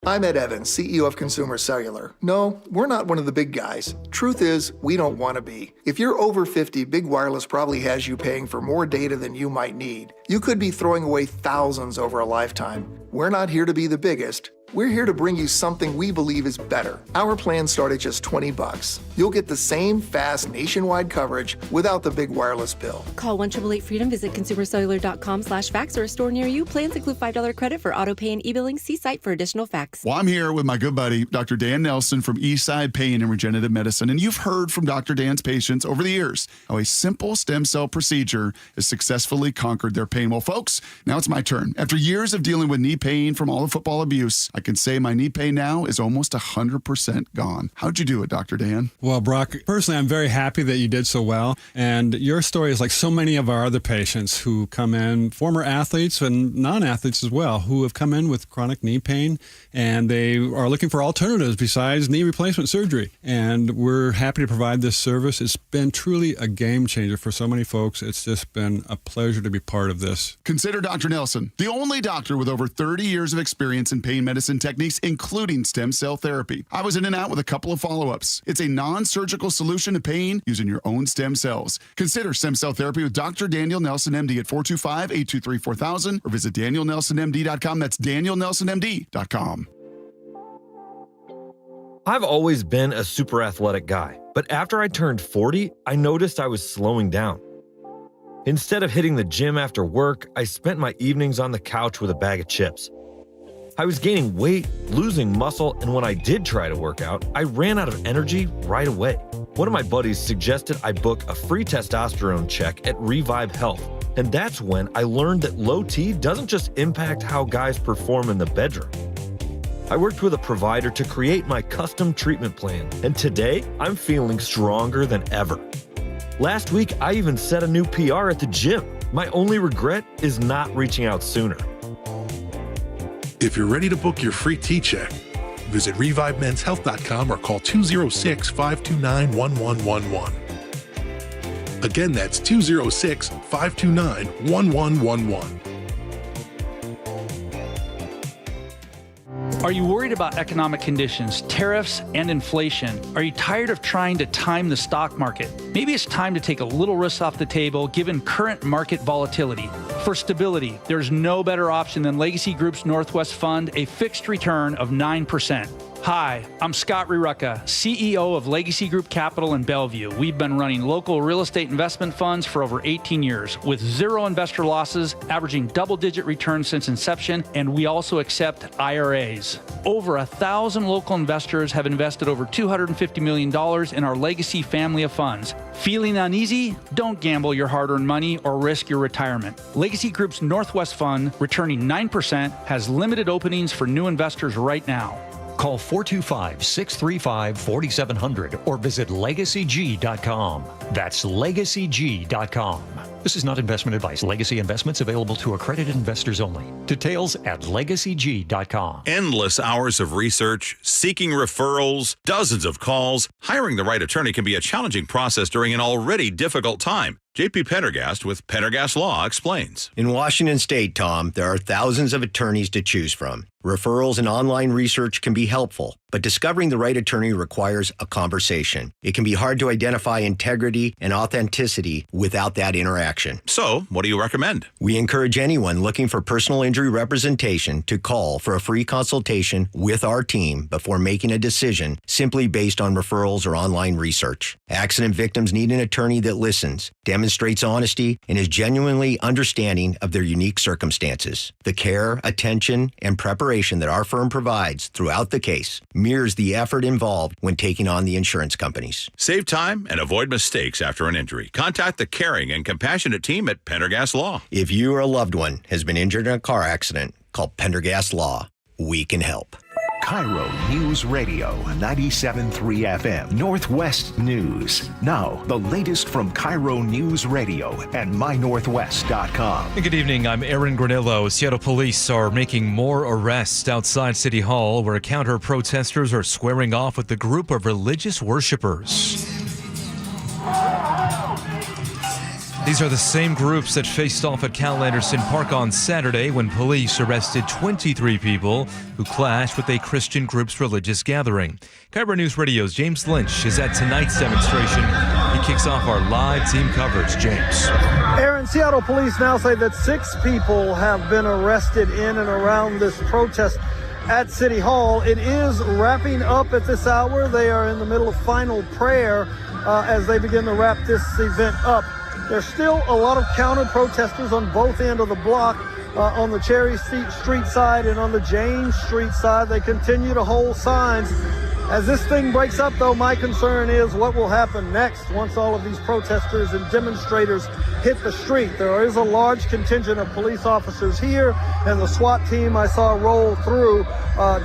[SPEAKER 14] I'm Ed Evans, CEO of Consumer Cellular. No, we're not one of the big guys. Truth is, we don't want to be. If you're over 50, Big Wireless probably has you paying for more data than you might need. You could be throwing away thousands over a lifetime. We're not here to be the biggest. We're here to bring you something we believe is better. Our plans start at just $20. You'll get the same fast nationwide coverage without the big wireless bill.
[SPEAKER 17] Call 1-888-FREEDOM, visit consumercellular.com/facts or a store near you. Plans include $5 credit for auto pay and e-billing. See site for additional facts.
[SPEAKER 18] Well, I'm here with my good buddy, Dr. Dan Nelson from Eastside Pain and Regenerative Medicine, and you've heard from Dr. Dan's patients over the years how a simple stem cell procedure has successfully conquered their pain. Well, folks, now it's my turn. After years of dealing with knee pain from all the football abuse, I can say my knee pain now is almost 100% gone. How'd you do it, Dr. Dan?
[SPEAKER 19] Well, Brock, personally, I'm very happy that you did so well. And your story is like so many of our other patients who come in, former athletes and non-athletes as well, who have come in with chronic knee pain, and they are looking for alternatives besides knee replacement surgery. And we're happy to provide this service. It's been truly a game changer for so many folks. It's just been a pleasure to be part of this.
[SPEAKER 18] Consider Dr. Nelson, the only doctor with over 30 years of experience in pain medicine techniques, including stem cell therapy. I was in and out with a couple of follow-ups. It's a non-surgical solution to pain using your own stem cells. Consider stem cell therapy with Dr. Daniel Nelson, MD at 425-823-4000 or visit danielnelsonmd.com. That's danielnelsonmd.com.
[SPEAKER 20] I've always been a super athletic guy, but after I turned 40, I noticed I was slowing down. Instead of hitting the gym after work, I spent my evenings on the couch with a bag of chips. I was gaining weight, losing muscle, and when I did try to work out, I ran out of energy right away. One of my buddies suggested I book a free testosterone check at Revive Health, and that's when I learned that low T doesn't just impact how guys perform in the bedroom. I worked with a provider to create my custom treatment plan, and today I'm feeling stronger than ever. Last week, I even set a new PR at the gym. My only regret is not reaching out sooner.
[SPEAKER 21] If you're ready to book your free T-check, visit ReviveMen'sHealth.com or call 206-529-1111. Again, that's 206-529-1111.
[SPEAKER 22] Are you worried about economic conditions, tariffs, and inflation? Are you tired of trying to time the stock market? Maybe it's time to take a little risk off the table given current market volatility. For stability, there's no better option than Legacy Group's Northwest Fund, a fixed return of 9%. Hi, I'm Scott Rirucka, CEO of Legacy Group Capital in Bellevue. We've been running local real estate investment funds for over 18 years with zero investor losses, averaging double-digit returns since inception, and we also accept IRAs. Over 1,000 local investors have invested over $250 million in our Legacy family of funds. Feeling uneasy? Don't gamble your hard-earned money or risk your retirement. Legacy Group's Northwest Fund, returning 9%, has limited openings for new investors right now.
[SPEAKER 23] Call 425-635-4700 or visit LegacyG.com. That's LegacyG.com. This is not investment advice. Legacy investments available to accredited investors only. Details at LegacyG.com.
[SPEAKER 24] Endless hours of research, seeking referrals, dozens of calls. Hiring the right attorney can be a challenging process during an already difficult time. JP Pendergast with Pendergast Law explains.
[SPEAKER 25] In Washington State, Tom, there are thousands of attorneys to choose from. Referrals and online research can be helpful, but discovering the right attorney requires a conversation. It can be hard to identify integrity and authenticity without that interaction.
[SPEAKER 24] So, what do you recommend?
[SPEAKER 25] We encourage anyone looking for personal injury representation to call for a free consultation with our team before making a decision simply based on referrals or online research. Accident victims need an attorney that listens, demonstrates honesty, and is genuinely understanding of their unique circumstances. The care, attention, and preparation that our firm provides throughout the case mirrors the effort involved when taking on the insurance companies.
[SPEAKER 24] Save time and avoid mistakes after an injury. Contact the caring and compassionate team at Pendergast Law.
[SPEAKER 25] If you or a loved one has been injured in a car accident, call Pendergast Law. We can help.
[SPEAKER 11] KIRO News Radio 97.3 FM Northwest News. Now, the latest from KIRO News Radio and mynorthwest.com.
[SPEAKER 7] Good evening. I'm Aaron Granillo. Seattle police are making more arrests outside City Hall where counter-protesters are squaring off with a group of religious worshipers. These are the same groups that faced off at Cal Anderson Park on Saturday when police arrested 23 people who clashed with a Christian group's religious gathering. KIRO News Radio's James Lynch is at tonight's demonstration. He kicks off our live team coverage. James.
[SPEAKER 10] Aaron, Seattle police now say that 6 people have been arrested in and around this protest. at City Hall. It is wrapping up at this hour. They are in the middle of final prayer as they begin to wrap this event up. There's still a lot of counter protesters on both ends of the block, on the Cherry Street side and on the James Street side. They continue to hold signs. As this thing breaks up, though, my concern is what will happen next once all of these protesters and demonstrators hit the street. There is a large contingent of police officers here, and the SWAT team I saw roll through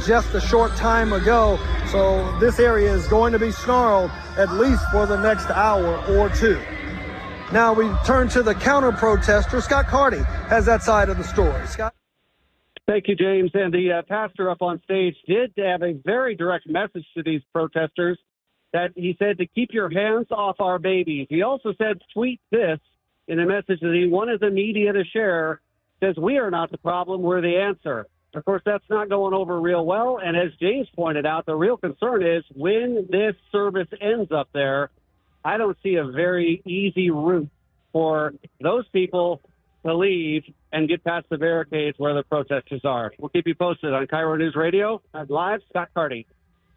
[SPEAKER 10] just a short time ago. So this area is going to be snarled at least for the next hour or two. Now we turn to the counter-protester. Scott Carty has that side of the story. Scott?
[SPEAKER 1] Thank you, James. And the pastor up on stage did have a very direct message to these protesters that he said to keep your hands off our babies. He also said, tweet this in a message that he wanted the media to share, says, we are not the problem, we're the answer. Of course, that's not going over real well. And as James pointed out, the real concern is when this service ends up there, I don't see a very easy route for those people to leave and get past the barricades where the protesters are. We'll keep you posted on KIRO News Radio. Live, Scott Carty.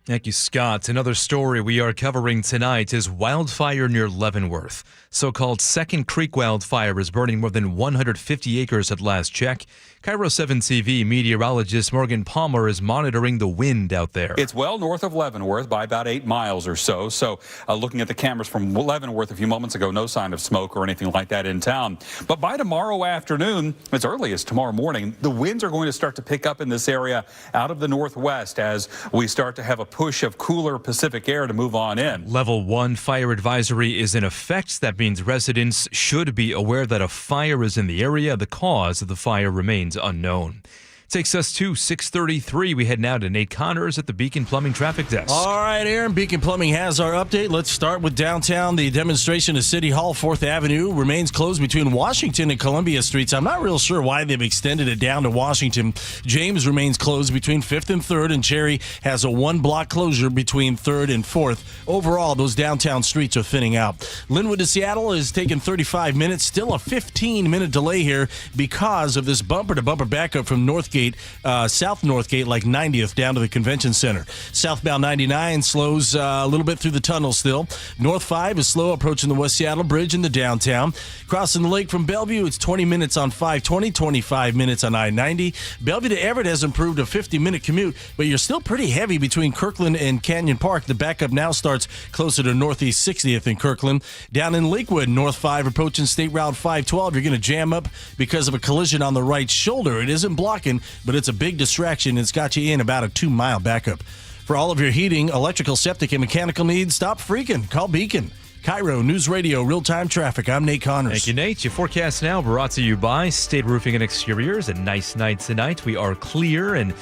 [SPEAKER 7] Thank you, Scott. Another story we are covering tonight is wildfire near Leavenworth. So-called Second Creek wildfire is burning more than 150 acres at last check. KIRO 7 TV meteorologist Morgan Palmer is monitoring the wind out there.
[SPEAKER 5] It's well north of Leavenworth by about 8 miles or so. So looking at the cameras from Leavenworth a few moments ago, no sign of smoke or anything like that in town. But by tomorrow afternoon, as early as tomorrow morning, the winds are going to start to pick up in this area out of the northwest as we start to have a push of cooler Pacific air to move on in.
[SPEAKER 7] Level 1 fire advisory is in effect. That means residents should be aware that a fire is in the area. The cause of the fire remains unknown. Takes us to 6:33. We head now to Nate Connors at the Beacon Plumbing Traffic Desk.
[SPEAKER 2] All right, Aaron. Beacon Plumbing has our update. Let's start with downtown. The demonstration at City Hall, 4th Avenue, remains closed between Washington and Columbia Streets. I'm not real sure why they've extended it down to Washington. James remains closed between 5th and 3rd, and Cherry has a 1-block closure between 3rd and 4th. Overall, those downtown streets are thinning out. Linwood to Seattle is taking 35 minutes. Still a 15-minute delay here because of this bumper-to-bumper backup from Northgate. South Northgate, like 90th, down to the Convention Center. Southbound 99 slows a little bit through the tunnel still. North 5 is slow approaching the West Seattle Bridge in the downtown. Crossing the lake from Bellevue, it's 20 minutes on 520, 25 minutes on I-90. Bellevue to Everett has improved a 50-minute commute, but you're still pretty heavy between Kirkland and Canyon Park. The backup now starts closer to Northeast 60th in Kirkland. Down in Lakewood, North 5 approaching State Route 512. You're going to jam up because of a collision on the right shoulder. It isn't blocking, but it's a big distraction. It's got you in about a 2-mile backup. For all of your heating, electrical, septic, and mechanical needs, stop freaking. Call Beacon. KIRO News Radio, real-time traffic. I'm Nate Connors.
[SPEAKER 7] Thank you, Nate. Your forecast now brought to you by State Roofing and Exteriors. A nice night tonight. We are clear and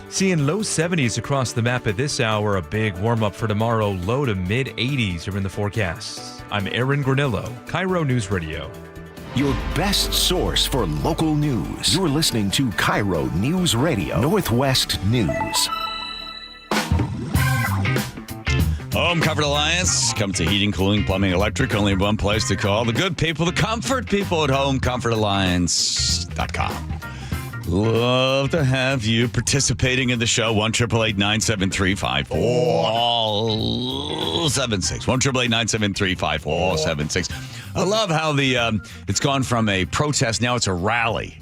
[SPEAKER 7] seeing low 70s across the map at this hour. A big warm-up for tomorrow. Low to mid-80s are in the forecast. I'm Aaron Granillo, KIRO News Radio.
[SPEAKER 11] Your best source for local news. You're listening to KIRO News Radio, Northwest News.
[SPEAKER 3] Home Comfort Alliance. Come to heating, cooling, plumbing, electric. Only one place to call. The good people, the comfort people at HomeComfortAlliance.com. Love to have you participating in the show. 1-888-973-5476. 1-888-973-5476. I love how it's gone from a protest, now it's a rally.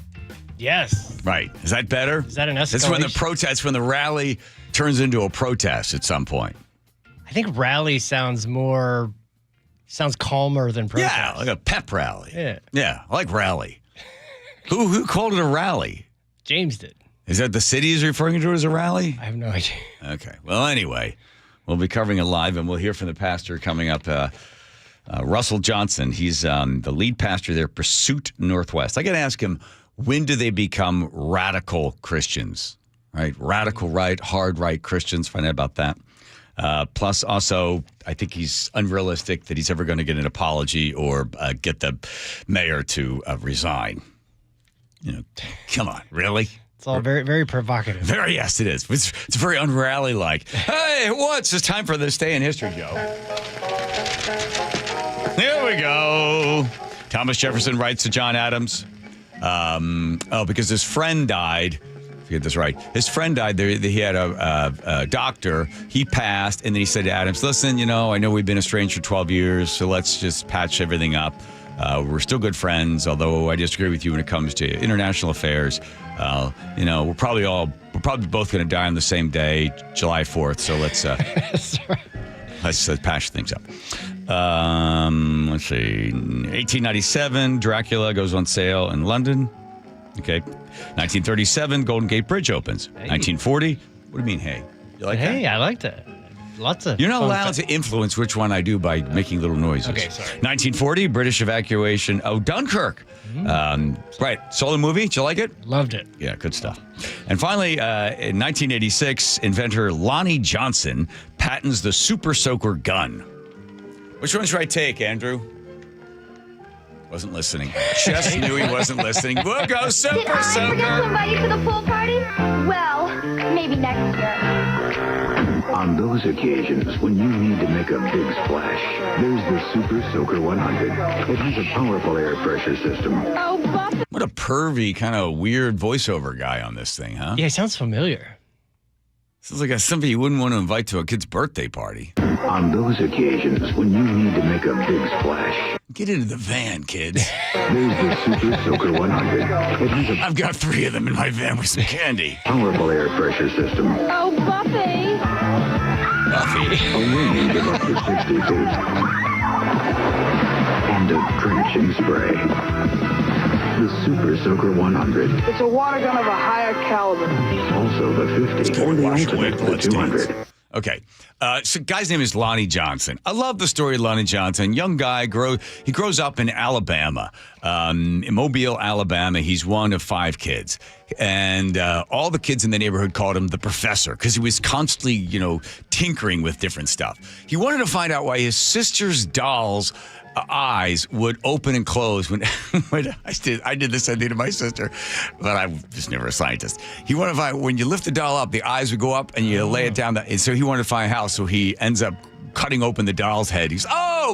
[SPEAKER 4] Yes.
[SPEAKER 3] Right. Is that better?
[SPEAKER 4] Is that an escalation?
[SPEAKER 3] That's when the rally turns into a protest at some point.
[SPEAKER 4] I think rally sounds calmer than protest.
[SPEAKER 3] Yeah, like a pep rally.
[SPEAKER 4] Yeah.
[SPEAKER 3] Yeah, I like rally. Who called it a rally?
[SPEAKER 4] James did.
[SPEAKER 3] Is that the city is referring to it as a rally?
[SPEAKER 4] I have no idea.
[SPEAKER 3] Okay. Well, anyway, we'll be covering it live, and we'll hear from the pastor coming up, Russell Johnson. He's the lead pastor there, Pursuit Northwest. I got to ask him, when do they become radical Christians? Right? Radical right, hard right Christians. Find out about that. Plus, also, I think he's unrealistic that he's ever going to get an apology or get the mayor to resign. Come on, really?
[SPEAKER 4] It's all very, very provocative.
[SPEAKER 3] Yes, it is. It's very unrally-like. Hey, what's this time for this day in history, Joe? Here we go. Thomas Jefferson writes to John Adams, because his friend died, get this right. His friend died. He had a doctor. He passed, and then he said to Adams, listen, I know we've been estranged for 12 years, so let's just patch everything up. We're still good friends, although I disagree with you when it comes to international affairs. We're probably both going to die on the same day, July 4th, so let's patch things up. Let's see. 1897, Dracula goes on sale in London. Okay. 1937, Golden Gate Bridge opens. Hey. 1940, what do you mean, hey? You like that?
[SPEAKER 4] Hey, I like that. Lots of.
[SPEAKER 3] You're not allowed to influence which one I do by making little noises.
[SPEAKER 4] Okay, sorry.
[SPEAKER 3] 1940, British evacuation. Oh, Dunkirk. Right. Saw the movie. Did you like it?
[SPEAKER 4] Loved it.
[SPEAKER 3] Yeah, good stuff. And finally, in 1986, inventor Lonnie Johnson patents the Super Soaker gun. Which one's right take, Andrew? Wasn't listening. Just knew he wasn't listening. We'll go Super Soaker.
[SPEAKER 6] Did I forget to invite you to the pool party? Well, maybe next year.
[SPEAKER 8] On those occasions when you need to make a big splash, there's the Super Soaker 100. It has a powerful air pressure system.
[SPEAKER 6] Oh, Buffy.
[SPEAKER 3] What a pervy, kind of weird voiceover guy on this thing, huh?
[SPEAKER 4] Yeah, he sounds familiar.
[SPEAKER 3] Sounds like somebody you wouldn't want to invite to a kid's birthday party.
[SPEAKER 8] On those occasions when you need to make a big splash,
[SPEAKER 3] get into the van, kids.
[SPEAKER 8] There's the Super Soaker 100. It has
[SPEAKER 3] I've got 3 of them in my van with some candy.
[SPEAKER 8] Powerful air pressure system.
[SPEAKER 6] Oh, Buffy.
[SPEAKER 3] Buffy.
[SPEAKER 8] A range of up to 60 feet. And a drenching spray. The Super Soaker 100.
[SPEAKER 9] It's a water gun of a higher caliber.
[SPEAKER 8] Also the 50 or the ultimate, the 200.
[SPEAKER 3] Okay. So guy's name is Lonnie Johnson. I love the story of Lonnie Johnson. Young guy, he grows up in Alabama, in Mobile, Alabama. He's one of 5 kids. And all the kids in the neighborhood called him the professor because he was constantly, tinkering with different stuff. He wanted to find out why his sister's dolls' eyes would open and close when I did this idea to my sister, but I was never a scientist. He wanted to find when you lift the doll up, the eyes would go up and you lay it down. And so he wanted to find how. So he ends up cutting open the doll's head. He's,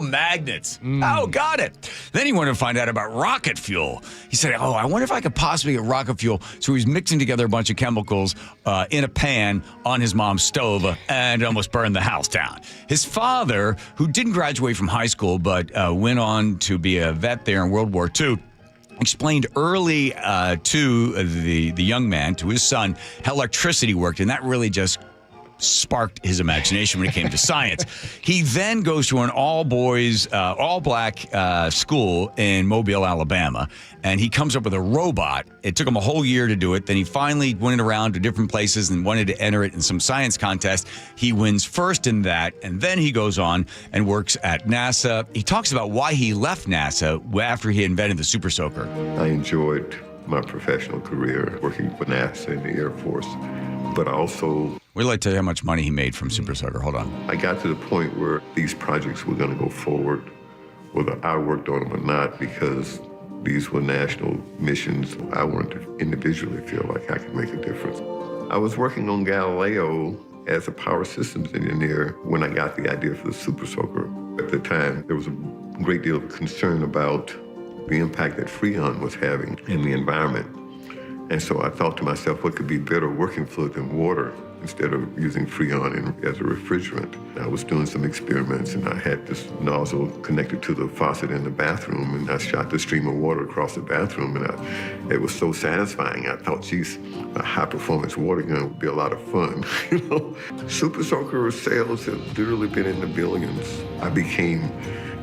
[SPEAKER 3] magnets. Oh, got it. Then he wanted to find out about rocket fuel. He said, I wonder if I could possibly get rocket fuel. So he was mixing together a bunch of chemicals in a pan on his mom's stove and almost burned the house down. His father, who didn't graduate from high school but went on to be a vet there in World War II, explained early to the young man, to his son, how electricity worked. And that really just sparked his imagination when it came to science. He then goes to an all-boys, all-black school in Mobile, Alabama, and he comes up with a robot. It took him a whole year to do it. Then he finally went around to different places and wanted to enter it in some science contest. He wins first in that, and then he goes on and works at NASA. He talks about why he left NASA after he invented the Super Soaker.
[SPEAKER 13] I enjoyed my professional career working for NASA and the Air Force, but also
[SPEAKER 3] we'd like to tell you how much money he made from Super Soaker. Hold on.
[SPEAKER 13] I got to the point where these projects were going to go forward, whether I worked on them or not, because these were national missions. I wanted to individually feel like I could make a difference. I was working on Galileo as a power systems engineer when I got the idea for the Super Soaker. At the time, there was a great deal of concern about the impact that Freon was having in the environment. And so I thought to myself, what could be better working fluid than water instead of using Freon as a refrigerant? I was doing some experiments, and I had this nozzle connected to the faucet in the bathroom, and I shot the stream of water across the bathroom, and it was so satisfying. I thought, geez, a high-performance water gun would be a lot of fun. Super Soaker sales have literally been in the billions. I became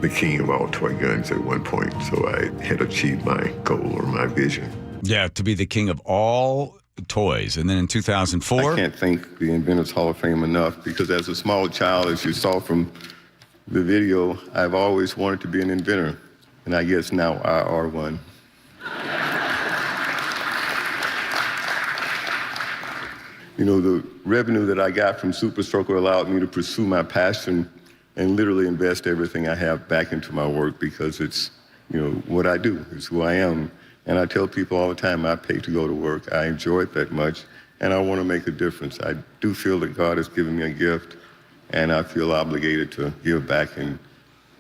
[SPEAKER 13] the king of all toy guns at one point, so I had achieved my goal or my vision.
[SPEAKER 3] Yeah, to be the king of all toys. And then in 2004...
[SPEAKER 13] I can't thank the Inventors Hall of Fame enough, because as a small child, as you saw from the video, I've always wanted to be an inventor. And I guess now I are one. The revenue that I got from Super Soaker allowed me to pursue my passion and literally invest everything I have back into my work, because it's, what I do. It's who I am. And I tell people all the time, I pay to go to work. I enjoy it that much, and I want to make a difference. I do feel that God has given me a gift, and I feel obligated to give back and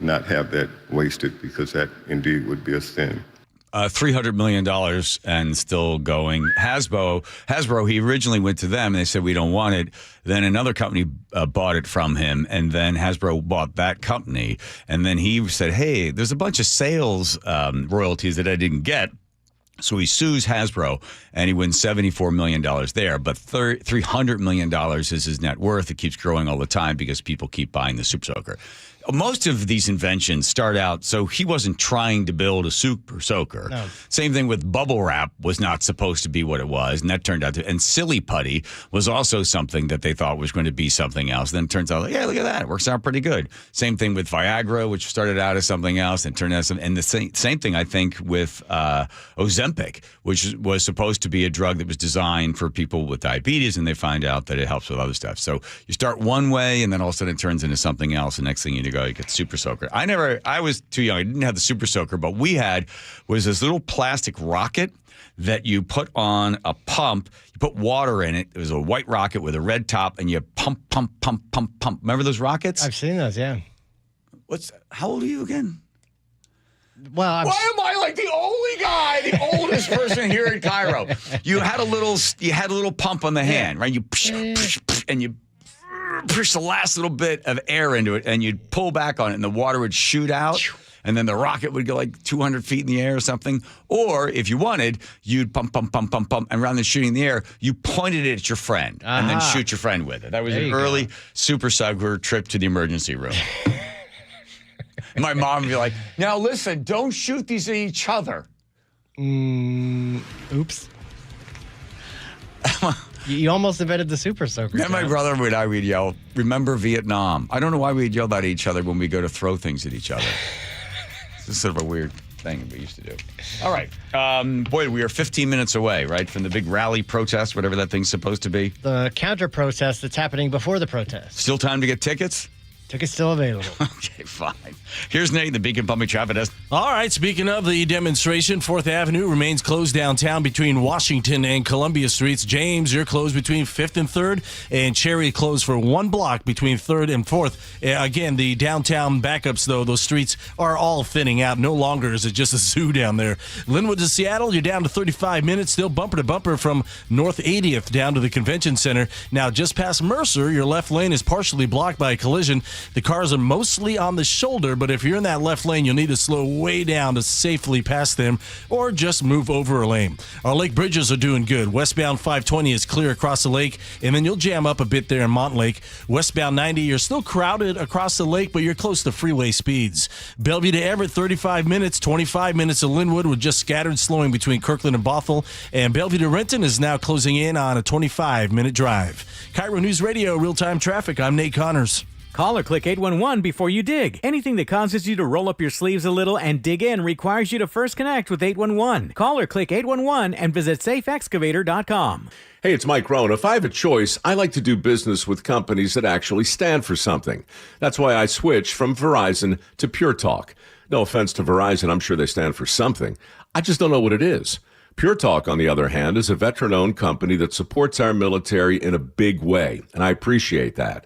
[SPEAKER 13] not have that wasted, because that indeed would be a sin.
[SPEAKER 3] $300 million and still going. Hasbro, he originally went to them and they said, we don't want it. Then another company bought it from him, and then Hasbro bought that company. And then he said, hey, there's a bunch of sales royalties that I didn't get. So he sues Hasbro, and he wins $74 million there. But $300 million is his net worth. It keeps growing all the time because people keep buying the Super Soaker. Most of these inventions start out, so he wasn't trying to build a Super Soaker.
[SPEAKER 4] No.
[SPEAKER 3] Same thing with bubble wrap was not supposed to be what it was, and that turned out to. And silly putty was also something that they thought was going to be something else. Then it turns out, yeah, look at that, it works out pretty good. Same thing with Viagra, which started out as something else and turned out something. And the same thing, I think, with Ozempic, which was supposed to be a drug that was designed for people with diabetes, and they find out that it helps with other stuff. So you start one way, and then all of a sudden it turns into something else. And next thing you go, you get Super Soaker. I was too young. I didn't have the Super Soaker, but we had was this little plastic rocket that you put on a pump. You put water in it. It was a white rocket with a red top, and you pump. Remember those rockets?
[SPEAKER 4] I've seen those, yeah.
[SPEAKER 3] How old are you again?
[SPEAKER 4] Well,
[SPEAKER 3] why am I like the only guy, the oldest person here in KIRO? You had a little pump on the hand, right? You and you push the last little bit of air into it, and you'd pull back on it, and the water would shoot out, and then the rocket would go like 200 feet in the air or something. Or if you wanted, you'd pump, and rather than shooting in the air, you pointed it at your friend and then shoot your friend with it. That was an early Super Soaker trip to the emergency room. My mom would be like, now listen, don't shoot these at each other.
[SPEAKER 4] Oops. You almost invented the Super Soaker.
[SPEAKER 3] And my brother and I would yell, remember Vietnam. I don't know why we'd yell that at each other when we go to throw things at each other. It's sort of a weird thing we used to do. All right. Boy, we are 15 minutes away, right, from the big rally protest, whatever that thing's supposed to be.
[SPEAKER 4] The counter-protest that's happening before the protest.
[SPEAKER 3] Still time to get tickets?
[SPEAKER 4] Tickets still available.
[SPEAKER 3] Okay, fine. Here's Nate, the Beacon Public Traffic Desk.
[SPEAKER 2] All right, speaking of the demonstration, 4th Avenue remains closed downtown between Washington and Columbia Streets. James, you're closed between 5th and 3rd, and Cherry closed for 1 block between 3rd and 4th. Again, the downtown backups, though, those streets are all thinning out. No longer is it just a zoo down there. Linwood to Seattle, you're down to 35 minutes, still bumper to bumper from North 80th down to the Convention Center. Now, just past Mercer, your left lane is partially blocked by a collision. The cars are mostly on the shoulder, but if you're in that left lane, you'll need to slow way down to safely pass them or just move over a lane. Our lake bridges are doing good. Westbound 520 is clear across the lake, and then you'll jam up a bit there in Montlake. Westbound 90, you're still crowded across the lake, but you're close to freeway speeds. Bellevue to Everett, 35 minutes, 25 minutes to Linwood with just scattered slowing between Kirkland and Bothell, and Bellevue to Renton is now closing in on a 25-minute drive. KIRO News Radio, real-time traffic. I'm Nate Connors.
[SPEAKER 12] Call or click 811 before you dig. Anything that causes you to roll up your sleeves a little and dig in requires you to first connect with 811. Call or click 811 and visit safeexcavator.com.
[SPEAKER 14] Hey, it's Mike Rohn. If I have a choice, I like to do business with companies that actually stand for something. That's why I switched from Verizon to Pure Talk. No offense to Verizon, I'm sure they stand for something. I just don't know what it is. Pure Talk, on the other hand, is a veteran-owned company that supports our military in a big way, and I appreciate that.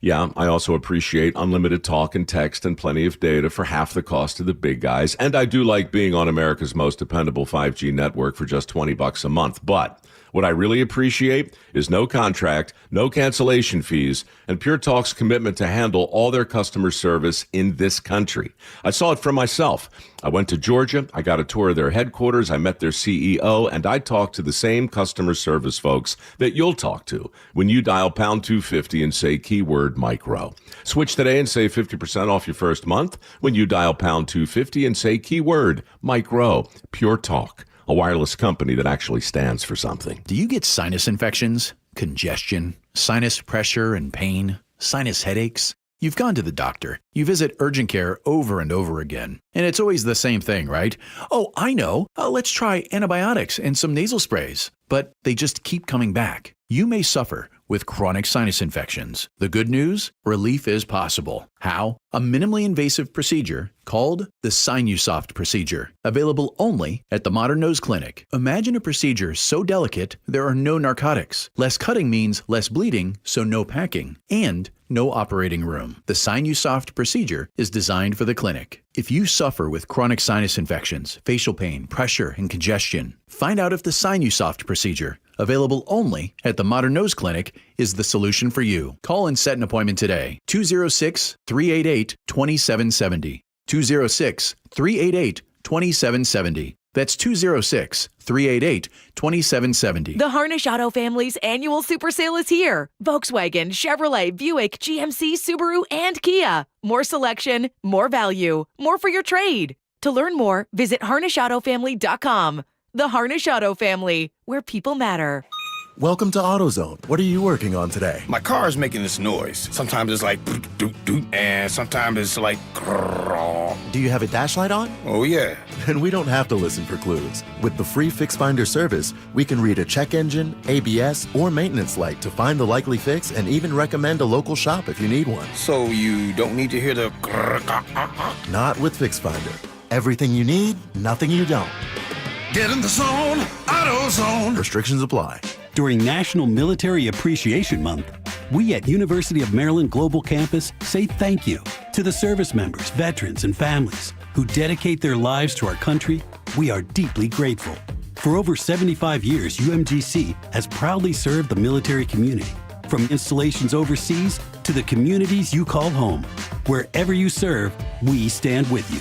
[SPEAKER 14] Yeah, I also appreciate unlimited talk and text and plenty of data for half the cost of the big guys. And I do like being on America's most dependable 5G network for just $20 a month. But what I really appreciate is no contract, no cancellation fees, and Pure Talk's commitment to handle all their customer service in this country. I saw it for myself. I went to Georgia, I got a tour of their headquarters, I met their CEO, and I talked to the same customer service folks that you'll talk to when you dial pound 250 and say keyword micro. Switch today and save 50% off your first month when you dial pound 250 and say keyword micro. Pure Talk, a wireless company that actually stands for something.
[SPEAKER 15] Do you get sinus infections, congestion, sinus pressure and pain, sinus headaches? You've gone to the doctor. You visit urgent care over and over again. And it's always the same thing, right? Oh, I know. Let's try antibiotics and some nasal sprays. But they just keep coming back. You may suffer with chronic sinus infections. The good news? Relief is possible. How? A minimally invasive procedure called the Sinusoft procedure, available only at the Modern Nose Clinic. Imagine a procedure so delicate there are no narcotics. Less cutting means less bleeding, so no packing, and no operating room. The Sinusoft procedure is designed for the clinic. If you suffer with chronic sinus infections, facial pain, pressure, and congestion, find out if the Sinusoft procedure, available only at the Modern Nose Clinic, is the solution for you. Call and set an appointment today. 206-388-2770. 206-388-2770. That's 206-388-2770.
[SPEAKER 16] The Harnish Auto family's annual super sale is here. Volkswagen, Chevrolet, Buick, GMC, Subaru, and Kia. More selection, more value, more for your trade. To learn more, visit HarnishAutoFamily.com. The Harnish Auto family, where people matter.
[SPEAKER 17] Welcome to AutoZone. What are you working on today?
[SPEAKER 18] My car is making this noise. Sometimes it's like doot, and sometimes it's like grrr.
[SPEAKER 17] Do you have a dash light on?
[SPEAKER 18] Oh, yeah.
[SPEAKER 17] Then we don't have to listen for clues. With the free Fix Finder service, we can read a check engine, ABS, or maintenance light to find the likely fix and even recommend a local shop if you need one.
[SPEAKER 18] So you don't need to hear the grrr.
[SPEAKER 17] Not with Fix Finder. Everything you need, nothing you don't.
[SPEAKER 18] Get in the zone, AutoZone.
[SPEAKER 17] Restrictions apply.
[SPEAKER 19] During National Military Appreciation Month, we at University of Maryland Global Campus say thank you to the service members, veterans, and families who dedicate their lives to our country. We are deeply grateful. For over 75 years, UMGC has proudly served the military community, from installations overseas to the communities you call home. Wherever you serve, we stand with you.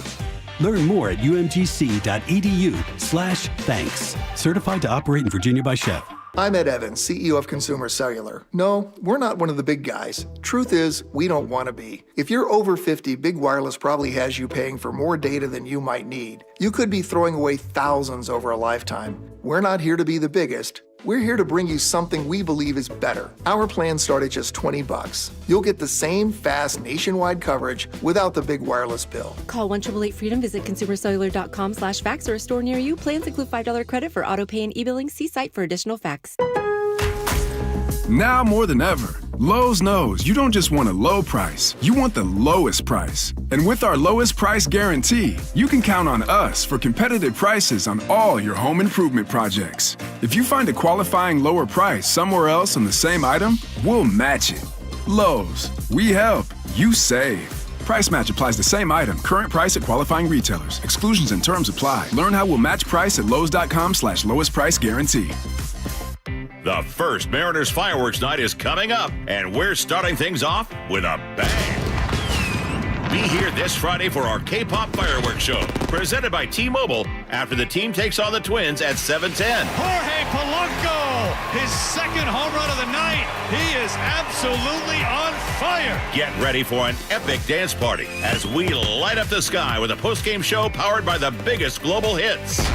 [SPEAKER 19] Learn more at umgc.edu/thanks. Certified to operate in Virginia by Chef.
[SPEAKER 20] I'm Ed Evans, CEO of Consumer Cellular. No, we're not one of the big guys. Truth is, we don't want to be. If you're over 50, Big Wireless probably has you paying for more data than you might need. You could be throwing away thousands over a lifetime. We're not here to be the biggest. We're here to bring you something we believe is better. Our plans start at just $20. You'll get the same fast nationwide coverage without the big wireless bill.
[SPEAKER 26] Call 1-888-FREEDOM, visit consumercellular.com/facts or a store near you. Plans include $5 credit for auto pay and e-billing. See site for additional facts.
[SPEAKER 27] Now more than ever, Lowe's knows you don't just want a low price, you want the lowest price. And with our lowest price guarantee, you can count on us for competitive prices on all your home improvement projects. If you find a qualifying lower price somewhere else on the same item, we'll match it. Lowe's, we help, you save. Price match applies the same item, current price at qualifying retailers. Exclusions and terms apply. Learn how we'll match price at lowes.com/lowest price guarantee.
[SPEAKER 24] The first Mariners Fireworks Night is coming up, and we're starting things off with a bang. Be here this Friday for our K-Pop Fireworks Show, presented by T-Mobile, after the team takes on the Twins at 7:10.
[SPEAKER 28] Jorge Polanco, his second home run of the night. He is absolutely on fire.
[SPEAKER 24] Get ready for an epic dance party as we light up the sky with a post-game show powered by the biggest global hits,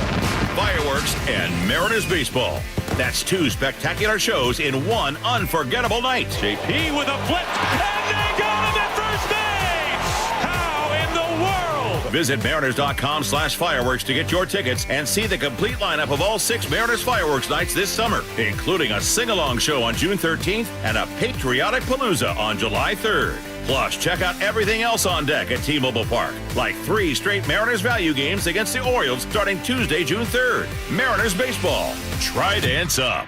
[SPEAKER 24] fireworks, and Mariners baseball. That's two spectacular shows in one unforgettable night.
[SPEAKER 28] JP with a flip, and they got him at first base! How in the world?
[SPEAKER 24] Visit Mariners.com/fireworks to get your tickets and see the complete lineup of all 6 Mariners Fireworks Nights this summer, including a sing-along show on June 13th and a patriotic palooza on July 3rd. Plus, check out everything else on deck at T-Mobile Park, like 3 straight Mariners value games against the Orioles starting Tuesday, June 3rd. Mariners baseball. Try dance up.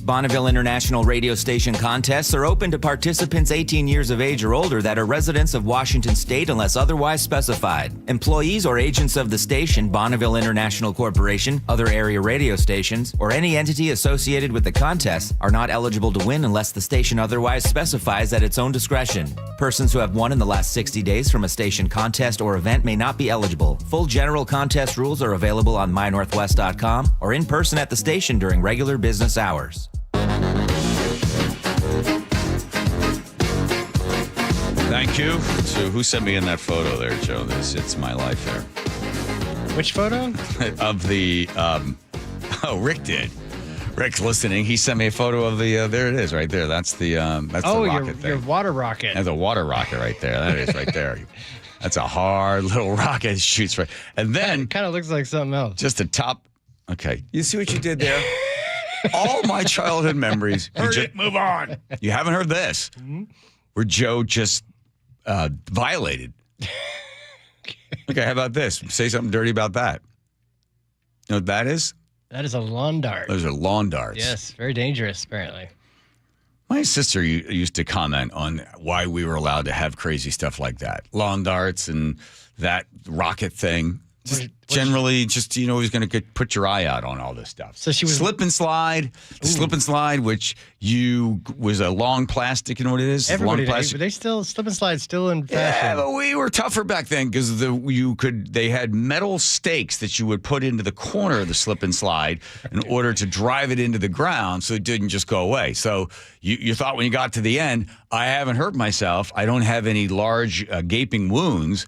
[SPEAKER 29] Bonneville International radio station contests are open to participants 18 years of age or older that are residents of Washington State unless otherwise specified. Employees or agents of the station, Bonneville International Corporation, other area radio stations, or any entity associated with the contest are not eligible to win unless the station otherwise specifies at its own discretion. Persons who have won in the last 60 days from a station contest or event may not be eligible. Full general contest rules are available on mynorthwest.com or in person at the station during regular business hours.
[SPEAKER 3] Thank you. So who sent me in that photo there, Joe? It's my life there.
[SPEAKER 4] Which photo?
[SPEAKER 3] Of the, Rick did. Rick's listening. He sent me a photo of the, there it is right there. That's the rocket thing.
[SPEAKER 4] Your water rocket.
[SPEAKER 3] That's a water rocket right there. That is right there. That's a hard little rocket. It shoots right. And then.
[SPEAKER 4] It kind of looks like something else.
[SPEAKER 3] Just the top. Okay. You see what you did there? All my childhood memories.
[SPEAKER 28] Move on.
[SPEAKER 3] You haven't heard this, where Joe just violated. Okay, how about this? Say something dirty about that. You know what that is?
[SPEAKER 4] That is a lawn dart.
[SPEAKER 3] Those are lawn darts.
[SPEAKER 4] Yes, very dangerous, apparently.
[SPEAKER 3] My sister used to comment on why we were allowed to have crazy stuff like that. Lawn darts and that rocket thing. Generally, who's going to put your eye out on all this stuff.
[SPEAKER 4] So she was
[SPEAKER 3] slip and slide, which was a long plastic. You know what it is?
[SPEAKER 4] Everybody,
[SPEAKER 3] long plastic.
[SPEAKER 4] they still slip and slide, still in fashion.
[SPEAKER 3] Yeah, but we were tougher back then because they had metal stakes that you would put into the corner of the slip and slide in order to drive it into the ground, so it didn't just go away. So you thought when you got to the end, I haven't hurt myself. I don't have any large gaping wounds.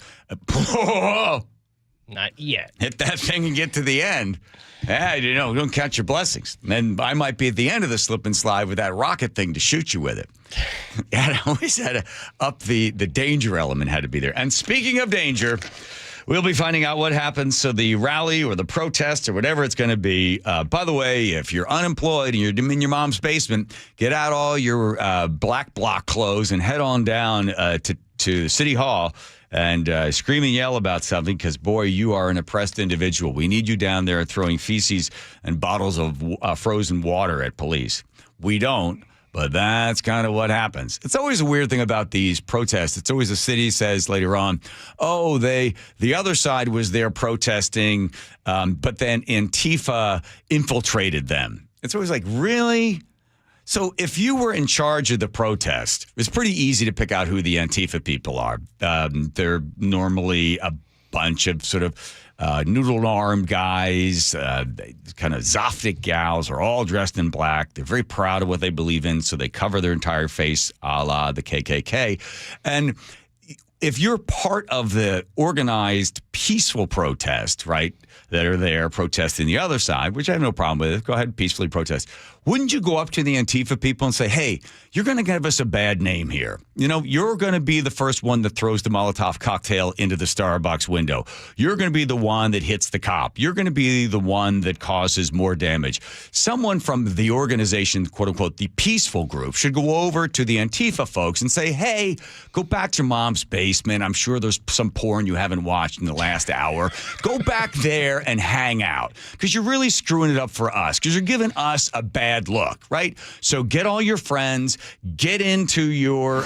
[SPEAKER 4] Not yet.
[SPEAKER 3] Hit that thing and get to the end. Don't count your blessings. And I might be at the end of the slip and slide with that rocket thing to shoot you with it. I always had to up the danger element had to be there. And speaking of danger, we'll be finding out what happens. So the rally or the protest or whatever it's going to be. By the way, if you're unemployed and you're in your mom's basement, get out all your black bloc clothes and head on down to City Hall and scream and yell about something because, boy, you are an oppressed individual. We need you down there throwing feces and bottles of frozen water at police. We don't, but that's kind of what happens. It's always a weird thing about these protests. It's always the city says later on, the other side was there protesting, but then Antifa infiltrated them. It's always like, really? So if you were in charge of the protest, it's pretty easy to pick out who the Antifa people are. They're normally a bunch of sort of noodle-armed guys, kind of Zoftic gals are all dressed in black. They're very proud of what they believe in, so they cover their entire face a la the KKK. And if you're part of the organized peaceful protest, right, that are there protesting the other side, which I have no problem with, go ahead and peacefully protest. Wouldn't you go up to the Antifa people and say, hey, you're going to give us a bad name here. You're going to be the first one that throws the Molotov cocktail into the Starbucks window. You're going to be the one that hits the cop. You're going to be the one that causes more damage. Someone from the organization, quote unquote, the peaceful group, should go over to the Antifa folks and say, hey, go back to your mom's basement. I'm sure there's some porn you haven't watched in the last hour. Go back there and hang out because you're really screwing it up for us because you're giving us a bad look, right? So get all your friends, get into your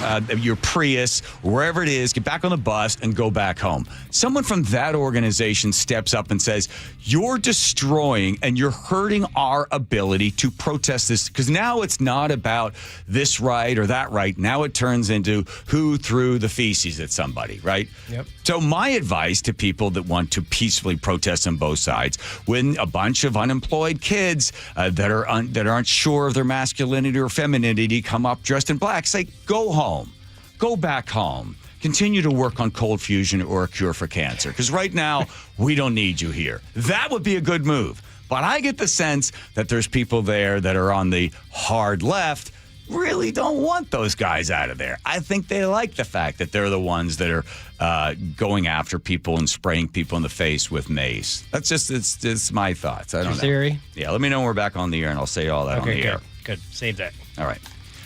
[SPEAKER 3] Prius, wherever it is, get back on the bus and go back home. Someone from that organization steps up and says, you're destroying and you're hurting our ability to protest this because now it's not about this right or that right. Now it turns into who threw the feces at somebody, right?
[SPEAKER 4] Yep.
[SPEAKER 3] So my advice to people that want to peacefully protest on both sides, when a bunch of unemployed kids that aren't sure of their masculinity or femininity come up dressed in black, say, go home, go back home, continue to work on cold fusion or a cure for cancer. Because right now, we don't need you here. That would be a good move. But I get the sense that there's people there that are on the hard left really don't want those guys out of there. I think they like the fact that they're the ones that are going after people and spraying people in the face with mace. That's just, it's my thoughts. I don't know.
[SPEAKER 4] Theory?
[SPEAKER 3] Yeah, let me know when we're back on the air and I'll say all that on the air.
[SPEAKER 4] Good. Save that.
[SPEAKER 3] All right.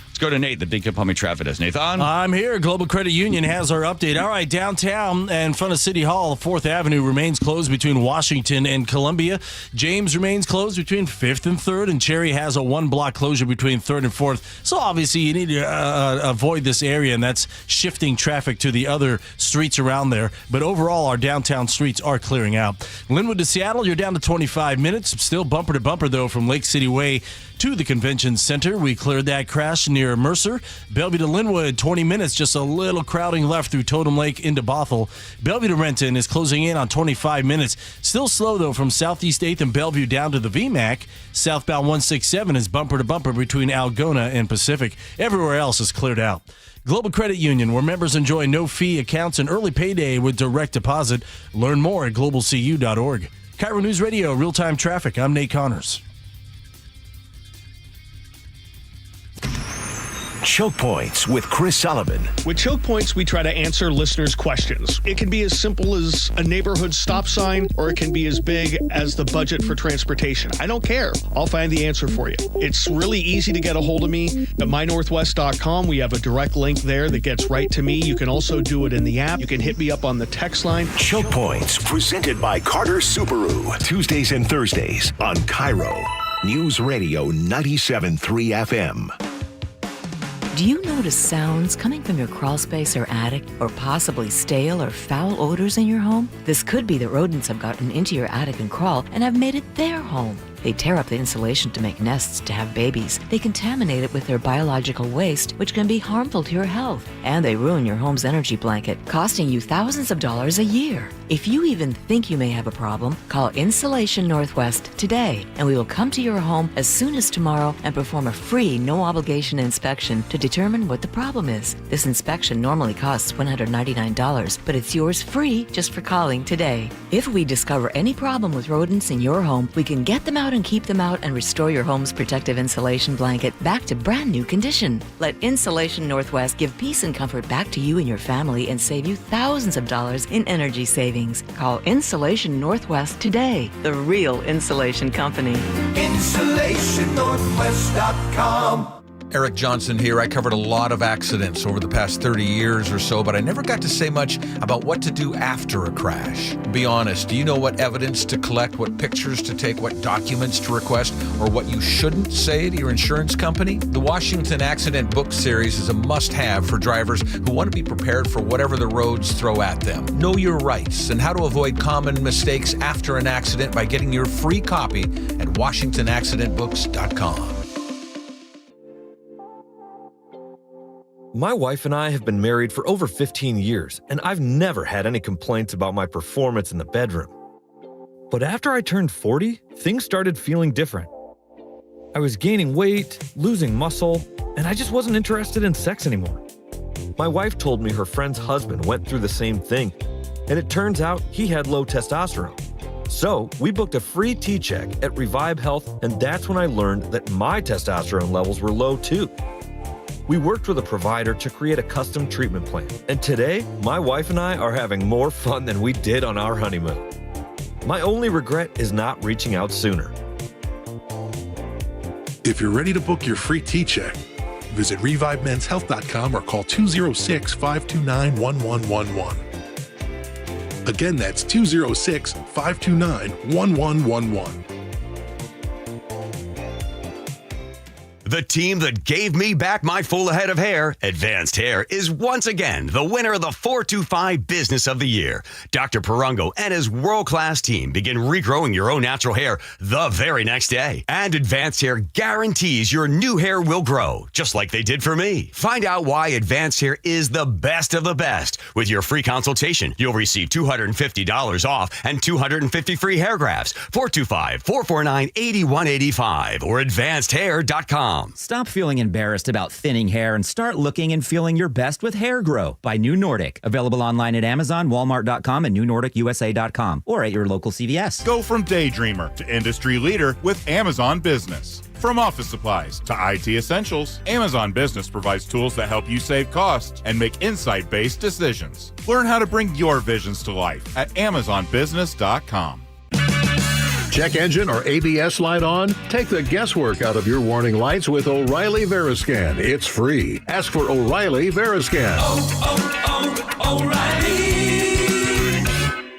[SPEAKER 3] Let's go to Nate, the Big Plumbing Traffic Desk. Nathan?
[SPEAKER 2] I'm here. Global Credit Union has our update. All right, downtown in front of City Hall, 4th Avenue remains closed between Washington and Columbia. James remains closed between 5th and 3rd, and Cherry has a 1-block closure between 3rd and 4th. So obviously you need to avoid this area, and that's shifting traffic to the other streets around there. But overall, our downtown streets are clearing out. Linwood to Seattle, you're down to 25 minutes. Still bumper to bumper, though, from Lake City Way to the Convention Center. We cleared that crash near Mercer. Bellevue to Linwood, 20 minutes, just a little crowding left through Totem Lake into Bothell. Bellevue to Renton is closing in on 25 minutes. Still slow, though, from Southeast 8th and Bellevue down to the VMAC. Southbound 167 is bumper to bumper between Algona and Pacific. Everywhere else is cleared out. Global Credit Union, where members enjoy no-fee accounts and early payday with direct deposit. Learn more at globalcu.org. KIRO News Radio, real-time traffic. I'm Nate Connors.
[SPEAKER 1] Choke Points with Chris Sullivan.
[SPEAKER 5] With Choke Points, we try to answer listeners' questions. It can be as simple as a neighborhood stop sign, or it can be as big as the budget for transportation. I don't care. I'll find the answer for you. It's really easy to get a hold of me at mynorthwest.com. We have a direct link there that gets right to me. You can also do it in the app. You can hit me up on the text line.
[SPEAKER 1] Choke Points, presented by Carter Subaru. Tuesdays and Thursdays on KIRO Newsradio 97.3 FM.
[SPEAKER 7] Do you notice sounds coming from your crawl space or attic, or possibly stale or foul odors in your home? This could be that rodents have gotten into your attic and crawl and have made it their home. They tear up the insulation to make nests to have babies. They contaminate it with their biological waste, which can be harmful to your health. And they ruin your home's energy blanket, costing you thousands of dollars a year. If you even think you may have a problem, call Insulation Northwest today, and we will come to your home as soon as tomorrow and perform a free, no-obligation inspection to determine what the problem is. This inspection normally costs $199, but it's yours free just for calling today. If we discover any problem with rodents in your home, we can get them out and keep them out and restore your home's protective insulation blanket back to brand new condition. Let Insulation Northwest give peace and comfort back to you and your family and save you thousands of dollars in energy savings. Call Insulation Northwest today, the real insulation company.
[SPEAKER 10] InsulationNorthwest.com.
[SPEAKER 11] Eric Johnson here. I covered a lot of accidents over the past 30 years or so, but I never got to say much about what to do after a crash. Be honest, do you know what evidence to collect, what pictures to take, what documents to request, or what you shouldn't say to your insurance company? The Washington Accident Book Series is a must-have for drivers who want to be prepared for whatever the roads throw at them. Know your rights and how to avoid common mistakes after an accident by getting your free copy at WashingtonAccidentBooks.com.
[SPEAKER 21] My wife and I have been married for over 15 years, and I've never had any complaints about my performance in the bedroom. But after I turned 40, things started feeling different. I was gaining weight, losing muscle, and I just wasn't interested in sex anymore. My wife told me her friend's husband went through the same thing, and it turns out he had low testosterone. So we booked a free T-check at Revive Health, and that's when I learned that my testosterone levels were low too. We worked with a provider to create a custom treatment plan, and today, my wife and I are having more fun than we did on our honeymoon. My only regret is not reaching out sooner.
[SPEAKER 22] If you're ready to book your free T-check, visit ReviveMen'sHealth.com or call 206-529-1111. Again, that's 206-529-1111.
[SPEAKER 23] The team that gave me back my full head of hair, Advanced Hair, is once again the winner of the 425 Business of the Year. Dr. Perungo and his world-class team begin regrowing your own natural hair the very next day. And Advanced Hair guarantees your new hair will grow, just like they did for me. Find out why Advanced Hair is the best of the best. With your free consultation, you'll receive $250 off and 250 free hair grafts. 425-449-8185 or advancedhair.com.
[SPEAKER 29] Stop feeling embarrassed about thinning hair and start looking and feeling your best with Hair Grow by New Nordic. Available online at Amazon, Walmart.com, and NewNordicUSA.com or at your local CVS.
[SPEAKER 25] Go from daydreamer to industry leader with Amazon Business. From office supplies to IT essentials, Amazon Business provides tools that help you save costs and make insight-based decisions. Learn how to bring your visions to life at AmazonBusiness.com.
[SPEAKER 30] Check engine or ABS light on? Take the guesswork out of your warning lights with O'Reilly Veriscan. It's free. Ask for O'Reilly Veriscan.
[SPEAKER 10] O'Reilly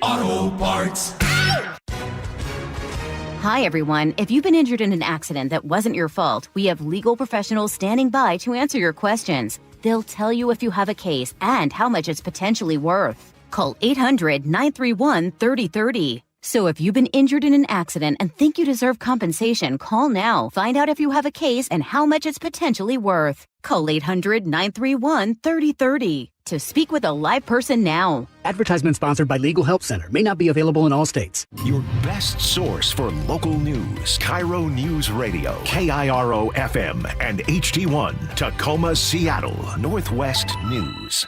[SPEAKER 10] Auto Parts.
[SPEAKER 31] Hi, everyone. If you've been injured in an accident that wasn't your fault, we have legal professionals standing by to answer your questions. They'll tell you if you have a case and how much it's potentially worth. Call 800-931-3030. So if you've been injured in an accident and think you deserve compensation, call now. Find out if you have a case and how much it's potentially worth. Call 800-931-3030 to speak with a live person now.
[SPEAKER 32] Advertisement sponsored by Legal Help Center. May not be available in all states.
[SPEAKER 1] Your best source for local news. KIRO News Radio. KIRO FM and HD1. Tacoma, Seattle. Northwest News.